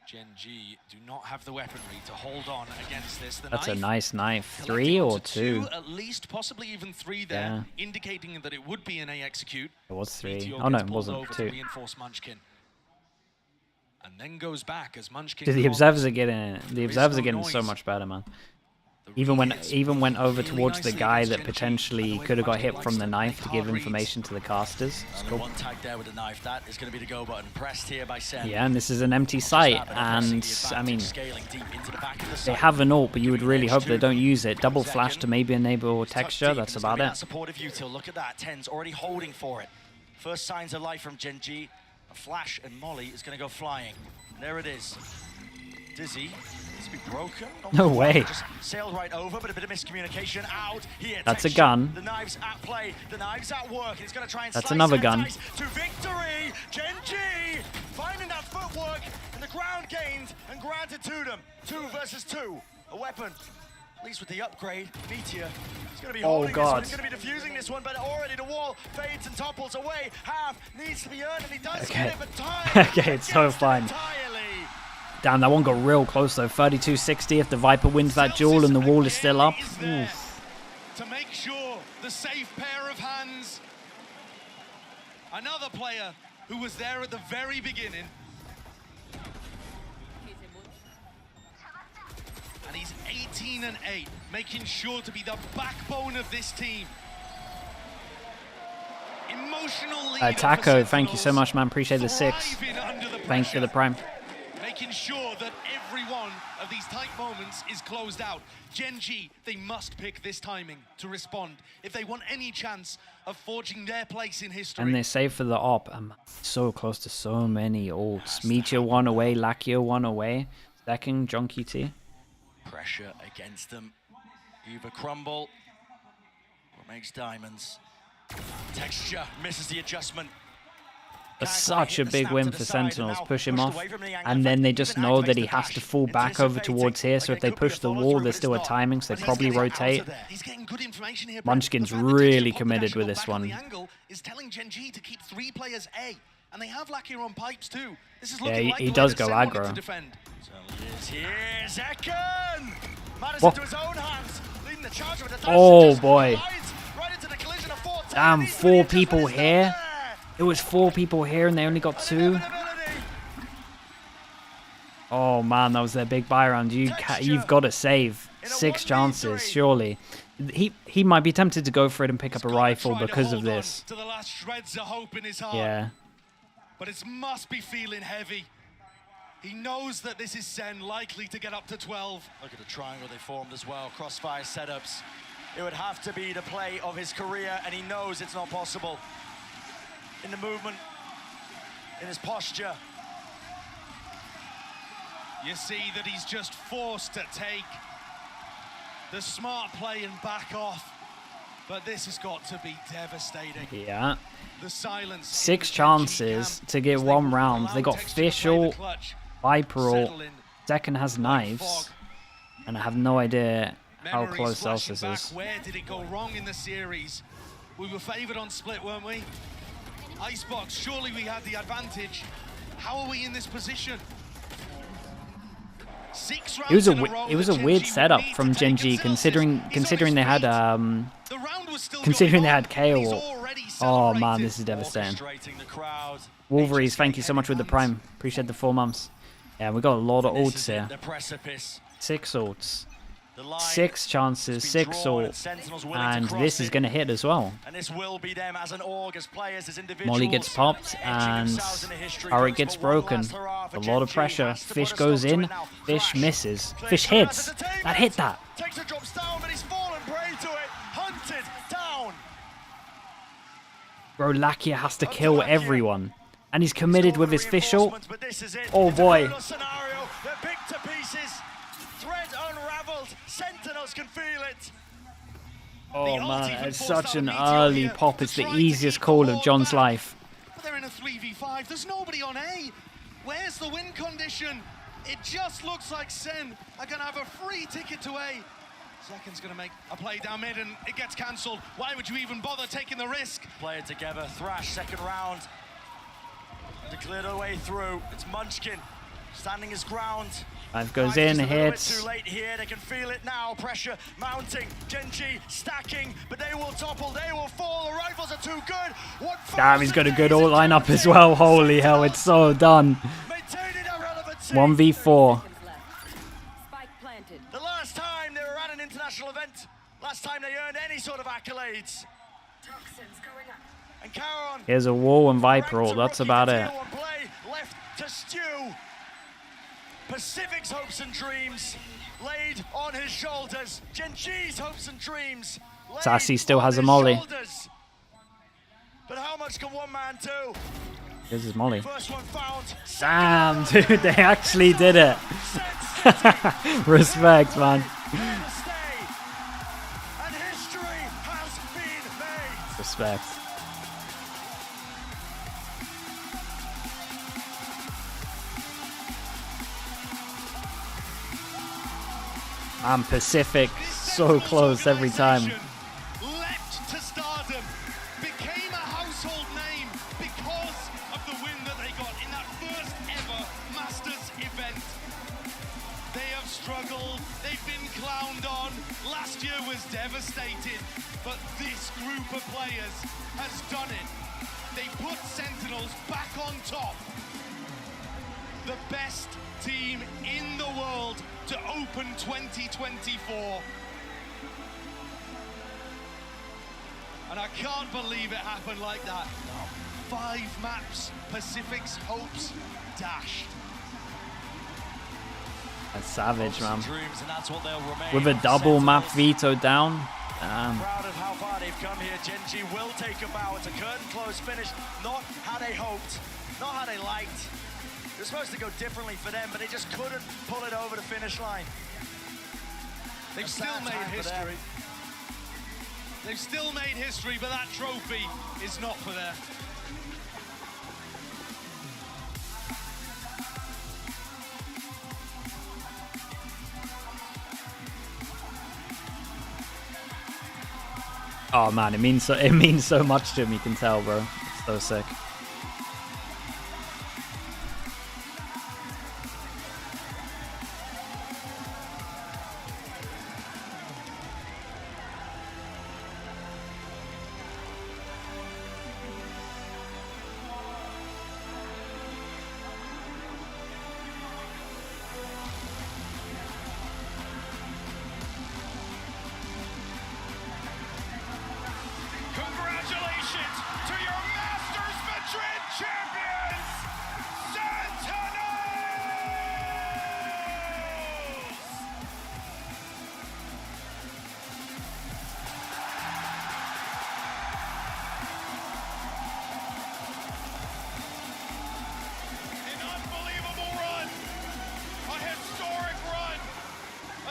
GenG do not have the weaponry to hold on against this. The That's knife, a nice knife. 3 or 2? At least, possibly even 3 there, indicating that it would be an A execute. It was 3. Meteor Oh no, gets it pulled wasn't over 2. to reinforce Munchkin. And then goes back as Munchkin. The observers are getting so much better, man. Even went over towards the guy that potentially could have got hit from the knife to give information to the casters. Cool. One tag there with the knife. That is going to be the go button. Pressed here by Sen. Yeah, and this is an empty site, and I mean, they have an ult, but you would really hope they don't use it. Double flash to maybe enable texture. That's about it. Supportive util. Look at that. Ten's already holding for it. First signs of life from GenG. A flash and Molly is going to go flying. There it is. Dizzy. It's been broken. No way. Just sailed right over, but a bit of miscommunication out here. That's a gun. The knife's at play. The knife's at work. It's going to try and That's slice another and gun. entice to victory. GenG finding that footwork and the ground gained and granted to them. 2 versus 2. A weapon. At least with the upgrade, Meteor is going to be holding this one. He's going to be defusing this one, but already the wall fades and topples away. Half needs to be earned, and he does get it, but time. Okay, it's so fine. Damn, that one got real close though. 32-60 if the Viper wins that duel and the wall is still up. To make sure the safe pair of hands. Another player who was there at the very beginning. And he's 18-8, making sure to be the backbone of this team. Emotional leader Taco, thank you so much, man. Appreciate the 6. Thanks for the prime. Making sure that every one of these tight moments is closed out. GenG, they must pick this timing to respond if they want any chance of forging their place in history. And they save for the op. I'm so close to so many ults. Meteor 1 away, Lakia 1 away. Second, Junkie T. Pressure against them. Either crumble or makes diamonds. Texture misses the adjustment. Such a big win for Sentinels. Push him off. And then they just know that he has to fall back over towards here. So if they push the wall, there's still a timing. So they probably rotate. Munchkin's really committed with this one. Is telling GenG to keep 3 players A. And they have Lakia on pipes too. This is Yeah, he does go aggro. Oh boy. Damn, 4 people here. It was 4 people here and they only got 2. Oh man, that was their big buy round. You've got to save 6 chances, surely. He might be tempted to go for it and pick up a rifle because of this. To the last shreds of hope in his heart. Yeah. But it must be feeling heavy. He knows that this is SEN likely to get up to 12. Look at the triangle they formed as well. Crossfire setups. It would have to be the play of his career, and he knows it's not possible. In the movement, in his posture. You see that he's just forced to take the smart play and back off. But this has got to be devastating. Yeah. The silence. 6 chances to get 1 round. They got Fish ult, Viper ult. Second has knives. And I have no idea how close Celsius is. Where did it go wrong in the series? We were favored on split, weren't we? Icebox, surely we had the advantage. How are we in this position? 6 rounds It was a weird setup from GenG, considering they had KO. Oh man, this is devastating. Wolverines, thank you so much with the prime. Appreciate the 4 months. Yeah, we got a lot of ults here. 6 ults. 6 chances, 6 ult, and this is going to hit as well. Molly gets popped, and Turret gets broken. A lot of pressure. Fish goes in, Fish misses. Fish hits. That hit that. Bro, Lakia has to kill everyone. And he's committed with his Fish ult. Oh boy. Sentinels can feel it. Oh man, it's such an early pop. It's the easiest call of John's life. But they're in a 3v5. There's nobody on A. Where's the win condition? It just looks like SEN are going to have a free ticket to A. Second's going to make a play down mid and it gets cancelled. Why would you even bother taking the risk? Play it together. Thrash, second round. To clear the way through. It's Munchkin standing his ground. Knife goes in, hits. Too late here, they can feel it now. Pressure mounting. GenG stacking, but they will topple, they will fall. The rifles are too good. Damn, he's got a good ult lineup as well. Holy hell, it's so done. 1v4. The last time they were at an international event, last time they earned any sort of accolades. And Caron, here's a wall and Viper ult. That's about it. Left to Stew. Pacific's hopes and dreams laid on his shoulders. GenG's hopes and dreams. Sassy still has a molly. But how much can one man do? Here's his molly. First one found. Damn, dude, they actually did it. Respect, man. And history has been made. Respect. And Pacific, so close every time. Leapt to stardom, became a household name because of the win that they got in that first ever Masters event. They have struggled, they've been clowned on. Last year was devastated, but this group of players has done it. They put Sentinels back on top. the best team in the world to open 2024. And I can't believe it happened like that. 5 maps, Pacific's hopes dashed. That's savage, man. Dreams, and that's what they'll remain. With a double map veto down. Proud of how far they've come here. GenG will take a bow. It's a curtain close finish. Not how they hoped, not how they liked. It was supposed to go differently for them, but they just couldn't pull it over the finish line. They've still made history. They've still made history, but that trophy is not for them. Oh man, it means so much to him. You can tell, bro. It's so sick. Congratulations to your Masters Madrid champions, Sentinels! An unbelievable run, a historic run,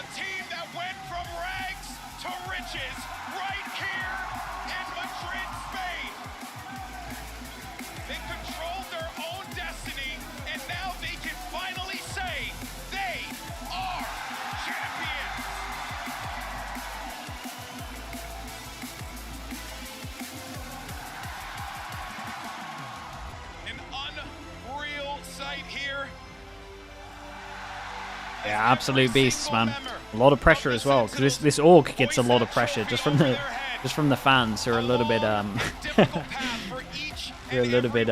a team that went from rags to riches right here in Madrid, Spain. They controlled their own destiny, and now they can finally say they are champions. An unreal sight here. Yeah, absolute beasts, man. A lot of pressure as well, because this org gets a lot of pressure just from the fans who are a little bit who are a little bit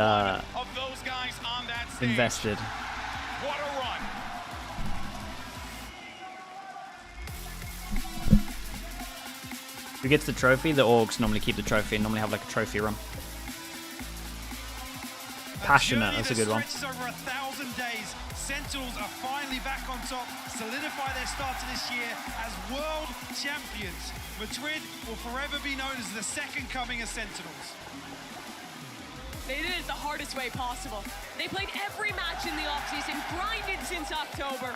invested. What a run. Who gets the trophy? The orgs normally keep the trophy and normally have like a trophy run. Passionate, that's a good one. Over 1,000 days, Sentinels are finally back on top, solidify their start to this year as world champions. Madrid will forever be known as the second coming of Sentinels. They did it the hardest way possible. They played every match in the offseason, grinded since October.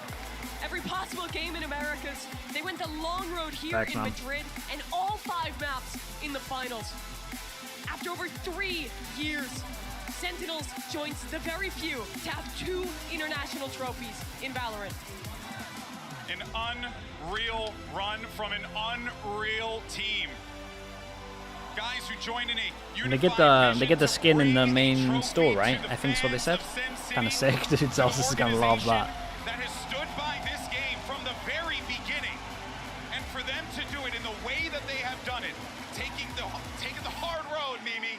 Every possible game in Americas. They went the long road here in Madrid and all 5 maps in the finals. After over 3 years, Sentinels joins the very few to have 2 international trophies in Valorant. An unreal run from an unreal team. Guys who joined in a they get the skin in the main store, right? I think that's what they said. Kind of sick, dude. Zelsis is gonna love that. That has stood by this game from the very beginning, and for them to do it in the way that they have done it, taking the hard road, Mimi.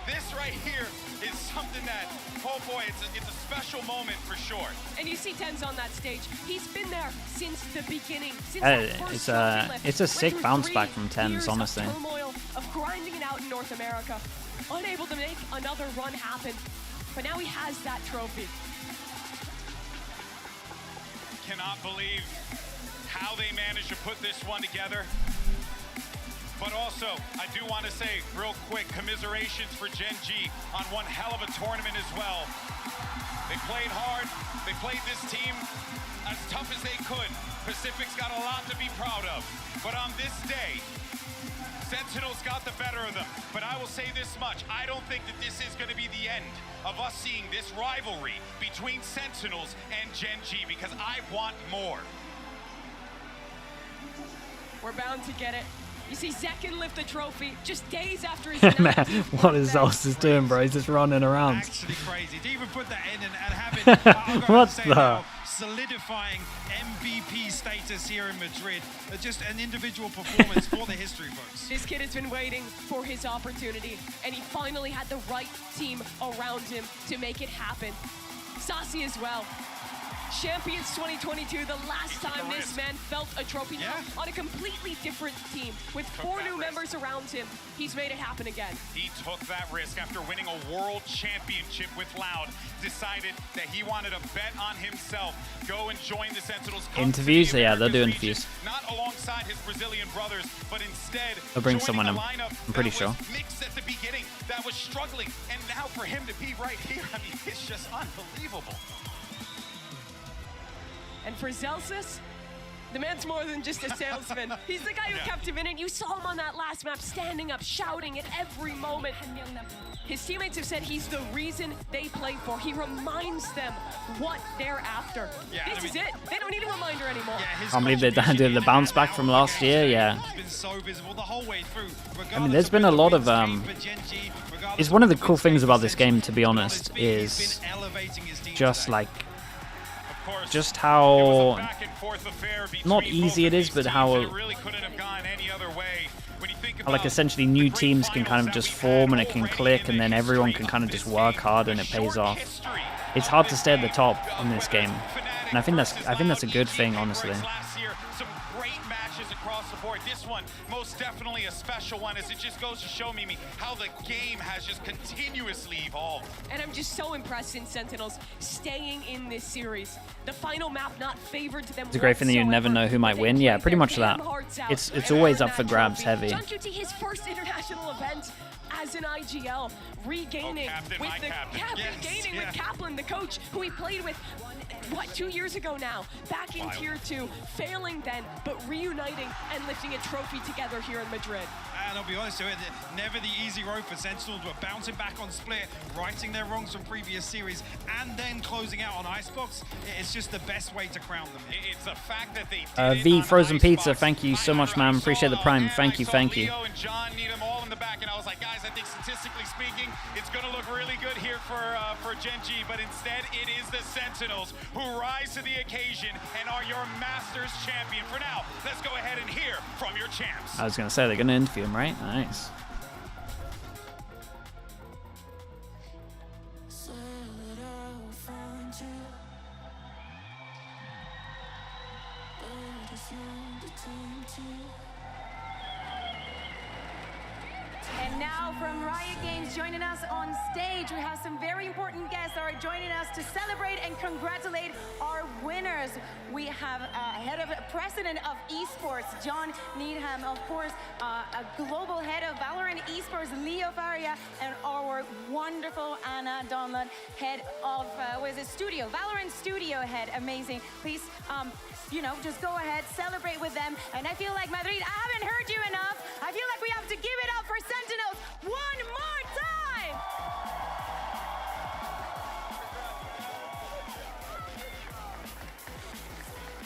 This right here is something that, oh boy, it's a special moment for sure. And you see Ten's on that stage. He's been there since the beginning. It's a sick bounce back from Tens, honestly. Of turmoil, of grinding it out in North America, unable to make another run happen, but now he has that trophy. Cannot believe how they managed to put this one together. But also, I do want to say real quick, commiserations for GenG on one hell of a tournament as well. They played hard. They played this team as tough as they could. Pacific's got a lot to be proud of. But on this day, Sentinels got the better of them. But I will say this much. I don't think that this is going to be the end of us seeing this rivalry between Sentinels and GenG, because I want more. We're bound to get it. You see Zekin lift the trophy just days after his Man, what is Zelsis doing, bro? He's just running around. Actually crazy. To even put that in and having what the? Now, solidifying MVP status here in Madrid. Just an individual performance for the history books. This kid has been waiting for his opportunity, and he finally had the right team around him to make it happen. Saucy as well. Champions 2022, the last time this man felt a trophy. Now, on a completely different team, with 4 new members around him, he's made it happen again. He took that risk after winning a world championship with Loud, decided that he wanted to bet on himself, go and join the Sentinels. Interviews? Yeah, they'll do interviews. Not alongside his Brazilian brothers, but instead they'll bring someone in, I'm pretty sure. Mixed at the beginning, that was struggling, and now for him to be right here, I mean, it's just unbelievable. And for Zelsis, the man's more than just a salesman. He's the guy who kept him in it. You saw him on that last map, standing up, shouting at every moment. His teammates have said he's the reason they play for. He reminds them what they're after. This is it. They don't need a reminder anymore. I can't believe they did the bounce back from last year. Yeah. I mean, there's been a lot of it's one of the cool things about this game, to be honest, is just like how not easy it is, but how like essentially new teams can kind of just form and it can click, and then everyone can kind of just work hard and it pays off. It's hard to stay at the top in this game, and I think that's a good thing, honestly. This one, most definitely a special one, as it just goes to show me how the game has just continuously evolved. And I'm just so impressed in Sentinels staying in this series. The final map not favored to them. It's a great thing that you never know who might win. Yeah, pretty much that. It's always up for grabs, heavy. GenG, his first international event as an IGL, regaining with the regaining with Kaplan, the coach who he played with, what, 2 years ago now, back in Tier 2, failing then, but reuniting and lifting a trophy together here in Madrid. And I'll be honest with you, never the easy road for Sentinels. We're bouncing back on Split, righting their wrongs from previous series, and then closing out on Icebox. It's just the best way to crown them. It's the fact that they V Frozen Pizza, thank you so much, man. Appreciate the Prime. Thank you. Leo and John need them all in the back, and I was like, guys, I think statistically speaking, it's going to look really good here for GenG, but instead it is the Sentinels who rise to the occasion and are your Masters champion. For now, let's go ahead and hear from your champs. I was going to say, they're going to interview him, right? Nice. And now from Riot Games, joining us on stage, we have some very important guests that are joining us to celebrate and congratulate our winners. We have head of president of esports, John Needham, of course, a global head of Valorant esports, Leo Faria, and our wonderful Anna Donlund, head of studio, Valorant studio head. Amazing. Please, you know, just go ahead, celebrate with them. And I feel like, Madrid, I haven't heard you enough. I feel like we have to give it up for Sentinels one more time.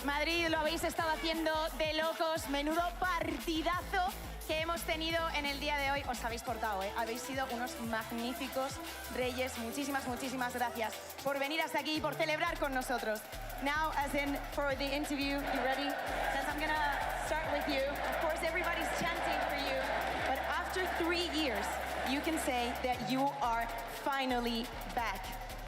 Madrid, lo habéis estado haciendo de locos. Menudo partidazo que hemos tenido en el día de hoy. Os habéis portado, ¿eh? Habéis sido unos magníficos reyes. Muchísimas gracias por venir hasta aquí y por celebrar con nosotros. Now, as in for the interview, you ready? Since I'm gonna start with you. Of course, everybody's chanting for you. But after 3 years, you can say that you are finally back.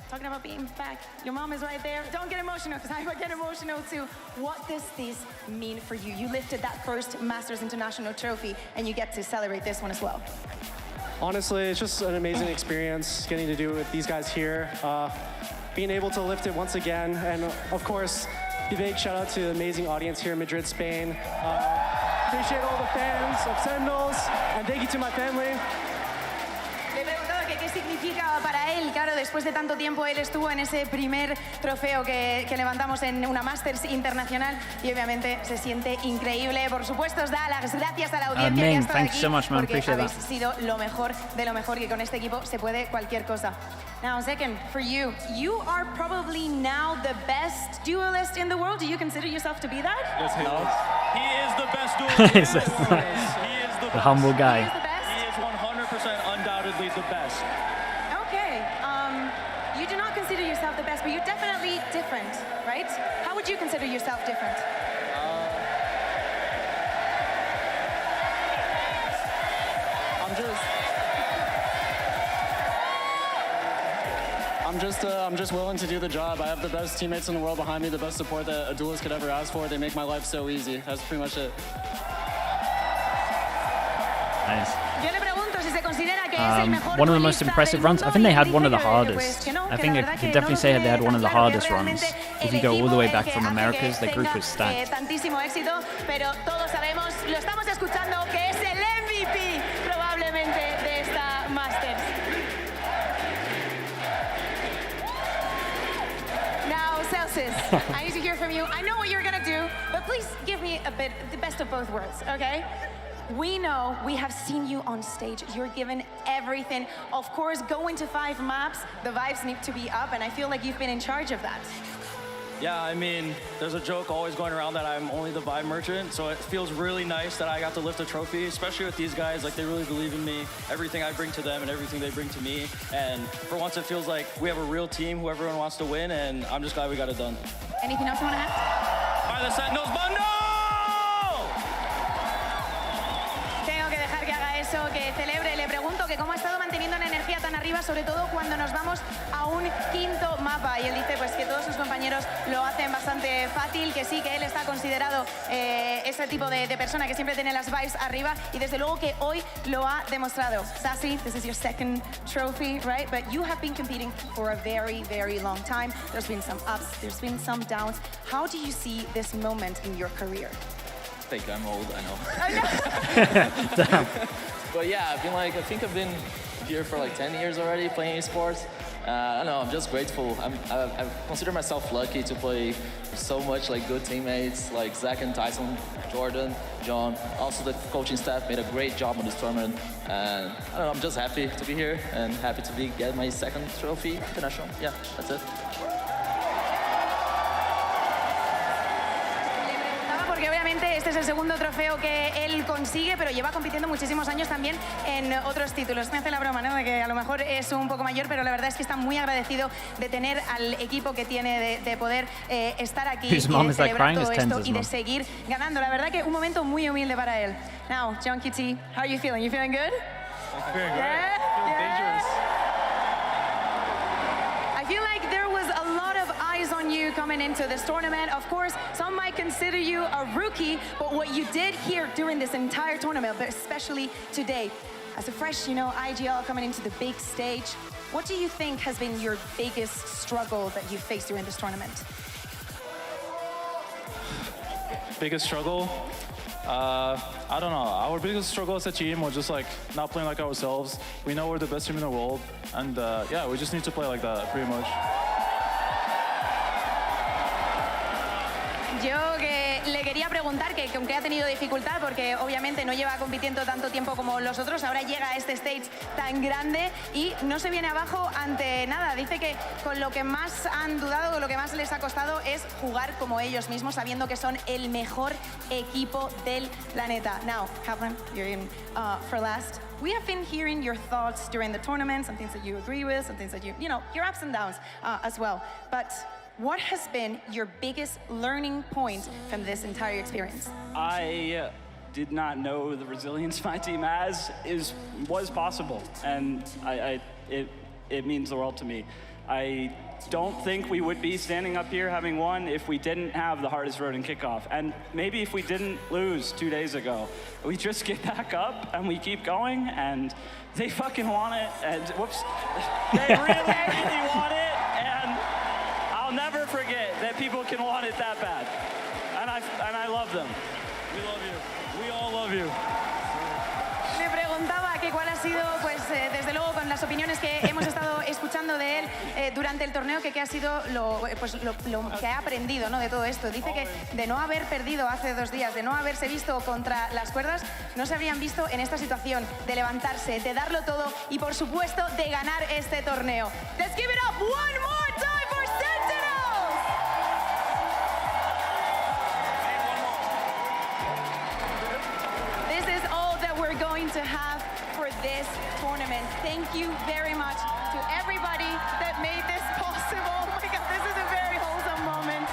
Talking about being back, your mom is right there. Don't get emotional, because I get emotional too. What does this mean for you? You lifted that first Masters International trophy, and you get to celebrate this one as well. Honestly, it's just an amazing experience getting to do it with these guys here. Being able to lift it once again, and of course, a big shout out to the amazing audience here in Madrid, Spain. Appreciate all the fans of Sentinels, and thank you to my family. Le he preguntado que qué significa para él. Claro, después de tanto tiempo él estuvo en ese primer trofeo que levantamos en una Masters internacional y obviamente se siente increíble. Por supuesto, os da las gracias a la audiencia que ha estado aquí, so much, man. porque Appreciate habéis that. sido lo mejor de lo mejor, que con este equipo se puede cualquier cosa. Now, second, for you, you are probably now the best duelist in the world. Do you consider yourself to be that? Yes, he is. He is the best duelist in the world. He is the humble guy. He is 100% undoubtedly the best. Okay. You do not consider yourself the best, but you're definitely different, right? How would you consider yourself different? I'm just willing to do the job. I have the best teammates in the world behind me, the best support that a duelist could ever ask for. They make my life so easy. That's pretty much it. Nice. Yo le pregunto si se considera que es el mejor one of the most impressive runs. I think they had one of the hardest. I think I could definitely say they had one of the hardest runs. If you go all the way back from Americas, the group was stacked. Tantísimo éxito, pero todos sabemos, lo estamos escuchando, que es el MVP probablemente de esta Masters. Now, Celsius, I need to hear from you. I know what you're gonna do, but please give me a bit, the best of both worlds, okay? We know, we have seen you on stage. You're given everything. Of course, going to 5 maps, the vibes need to be up, and I feel like you've been in charge of that. Yeah, I mean, there's a joke always going around that I'm only the vibe merchant, so it feels really nice that I got to lift a trophy, especially with these guys. Like, they really believe in me, everything I bring to them and everything they bring to me. And for once, it feels like we have a real team who everyone wants to win, and I'm just glad we got it done. Anything else you want to add? By the Sentinels, but no! Que celebre, le pregunto que cómo ha estado manteniendo la energía tan arriba, sobre todo cuando nos vamos a un quinto mapa, y él dice pues que todos sus compañeros lo hacen bastante fácil, que sí, que él está considerado ese tipo de persona que siempre tiene las vibes arriba, y desde luego que hoy lo ha demostrado. Sassy, this is your second trophy, right? But you have been competing for a very, very long time. There's been some ups, there's been some downs. How do you see this moment in your career? I think I'm old, I know. Damn. But yeah, I think I've been here for like 10 years already playing esports. I don't know, I'm just grateful. I consider myself lucky to play with so much like good teammates like Zach and Tyson, Jordan, John. Also the coaching staff made a great job on this tournament. And I don't know, I'm just happy to be here and happy to get my second trophy international. Yeah, that's it. Porque obviamente este es el segundo trofeo que él consigue, pero lleva compitiendo muchísimos años también en otros títulos. Me hace la broma, ¿no? De que a lo mejor es un poco mayor, pero la verdad es que está muy agradecido de tener al equipo que tiene, de poder estar aquí y de celebrar todo esto y de seguir ganando. La verdad que un momento muy humilde para él. Now, Junkie T, how are you feeling? You feeling good? Feeling great. Feeling dangerous. I feel like there was a lot of eyes on you coming into this tournament. Of course, some might consider you a rookie, but what you did here during this entire tournament, but especially today, as a fresh, IGL coming into the big stage, what do you think has been your biggest struggle that you faced during this tournament? Biggest struggle? I don't know. Our biggest struggle as a team was just like not playing like ourselves. We know we're the best team in the world, and yeah, we just need to play like that, pretty much. Yo que le quería preguntar que aunque ha tenido dificultad porque obviamente no lleva compitiendo tanto tiempo como los otros, ahora llega a este stage tan grande y no se viene abajo ante nada. Dice que con lo que más han dudado, con lo que más les ha costado es jugar como ellos mismos, sabiendo que son el mejor equipo del planeta. Now, Kaplan, you're in for last. We have been hearing your thoughts during the tournament, some things that you agree with, some things that your ups and downs as well. But what has been your biggest learning point from this entire experience? I did not know the resilience my team was possible, and it means the world to me. I don't think we would be standing up here having won if we didn't have the hardest road in kickoff, and maybe if we didn't lose 2 days ago. We just get back up and we keep going, and they fucking want it, and whoops, they really want it, and I'll never forget that people can want it that bad, and I love them. We love you. We all love you. Me preguntaba que cuál ha sido, pues desde luego con las opiniones que hemos estado escuchando de él durante el torneo, que qué ha sido lo que ha aprendido, ¿no? De todo esto. Dice que de no haber perdido hace 2 días, de no haberse visto contra las cuerdas, no se habrían visto en esta situación de levantarse, de darlo todo y por supuesto de ganar este torneo. Let's give it up one more time for Sentinels! This is all that we're going to have for this tournament. Thank you very much to everybody that made this possible. Oh my God, this is a very wholesome moment.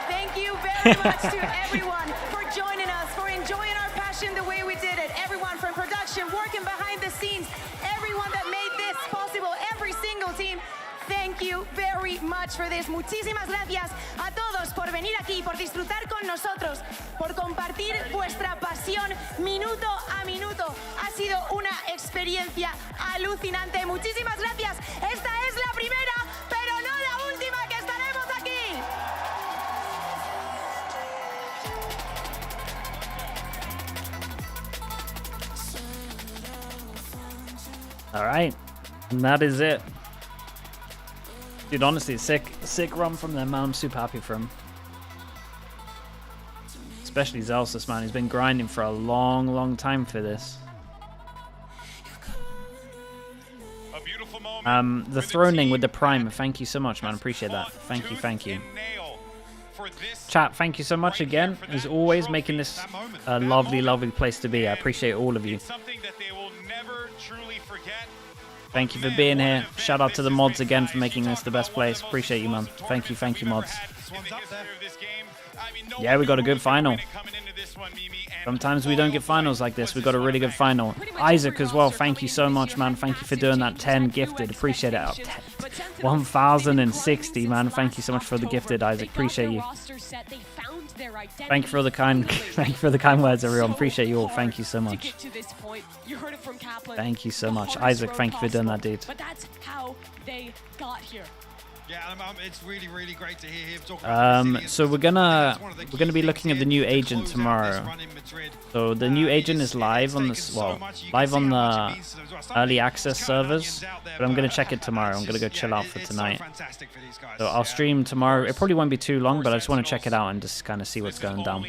Thank you very much to everyone for joining us, for enjoying our passion the way we did it. Everyone from production, working behind the scenes, everyone that made this possible, every single team. thank you very much for this. Muchísimas gracias a todos por venir aquí, por disfrutar con nosotros, por compartir vuestra pasión minuto a minuto. Ha sido una experiencia alucinante. Muchísimas gracias. Esta es la primera, pero no la última que estaremos aquí. All right, and that is it. Dude, honestly, sick run from them, man. I'm super happy for him. Especially Zelsis, man. He's been grinding for a long time for this. The throning with the primer. Thank you so much, man. Appreciate that. Thank you. Chat, thank you so much again. As always, making this a lovely place to be. I appreciate all of you. Thank you for being here. Shout out to the mods again for making this the best place. Appreciate you, man. Thank you, mods. Yeah, we got a good final. Sometimes we don't get finals like this. We got a really good final. Isaac as well. Thank you so much, man. Thank you for doing that 10 gifted. Appreciate it. 1,060, man. Thank you so much for the gifted, Isaac. Appreciate you. Thank you for the kind words, everyone. Appreciate you all. Thank you so much. Thank you so much, Isaac. Thank you for doing that, dude. But that's how they got here. Yeah, it's really great to hear him talk about so we're gonna be looking at the new agent tomorrow. So the new agent is live on the early access servers, but I'm gonna check it tomorrow. I'm gonna go chill out for tonight. So I'll stream tomorrow. It probably won't be too long, but I just want to check it out and just kind of see what's going down.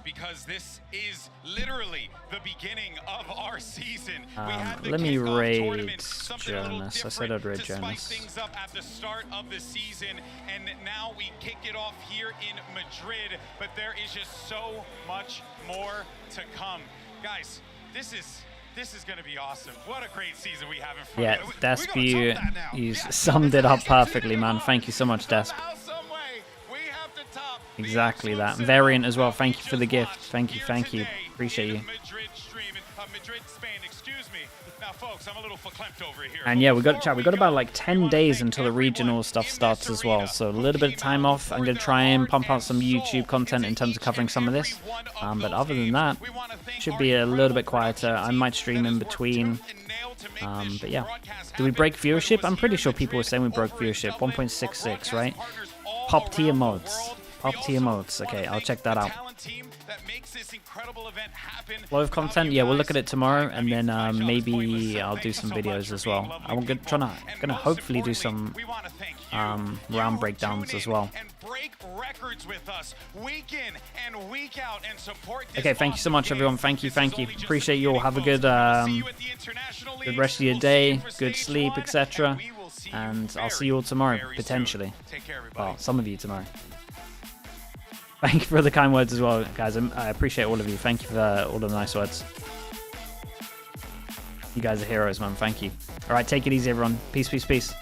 Because this is literally the beginning of our season. Let me raid Jonas. I said I'd raid Jonas. Things up at the start of the season, and now we kick it off here in Madrid. But there is just so much more to come, guys. This is going to be awesome. What a great season we have in front of us. Desp, you summed it up perfectly, man. Thank you so much, Desp. Exactly that. Variant as well. Thank you for the gift. Thank you. Appreciate you. And yeah, we got about like 10 days until the regional stuff starts as well. So a little bit of time off. I'm going to try and pump out some YouTube content in terms of covering some of this. But other than that, should be a little bit quieter. I might stream in between. But yeah. Do we break viewership? I'm pretty sure people were saying we broke viewership. 1.66, right? Pop tier mods. Okay, I'll check that out. Clove content, yeah, we'll look at it tomorrow, and then maybe I'll do some videos as well. I'm gonna hopefully do some round breakdowns as well. Okay, thank you so much, everyone. Thank you. Appreciate you all. Have a good rest of your day, good sleep, etc. And I'll see you all tomorrow, potentially. Well, some of you tomorrow. Thank you for the kind words as well, guys. I appreciate all of you. Thank you for all the nice words. You guys are heroes, man. Thank you. All right, take it easy, everyone. Peace. Peace.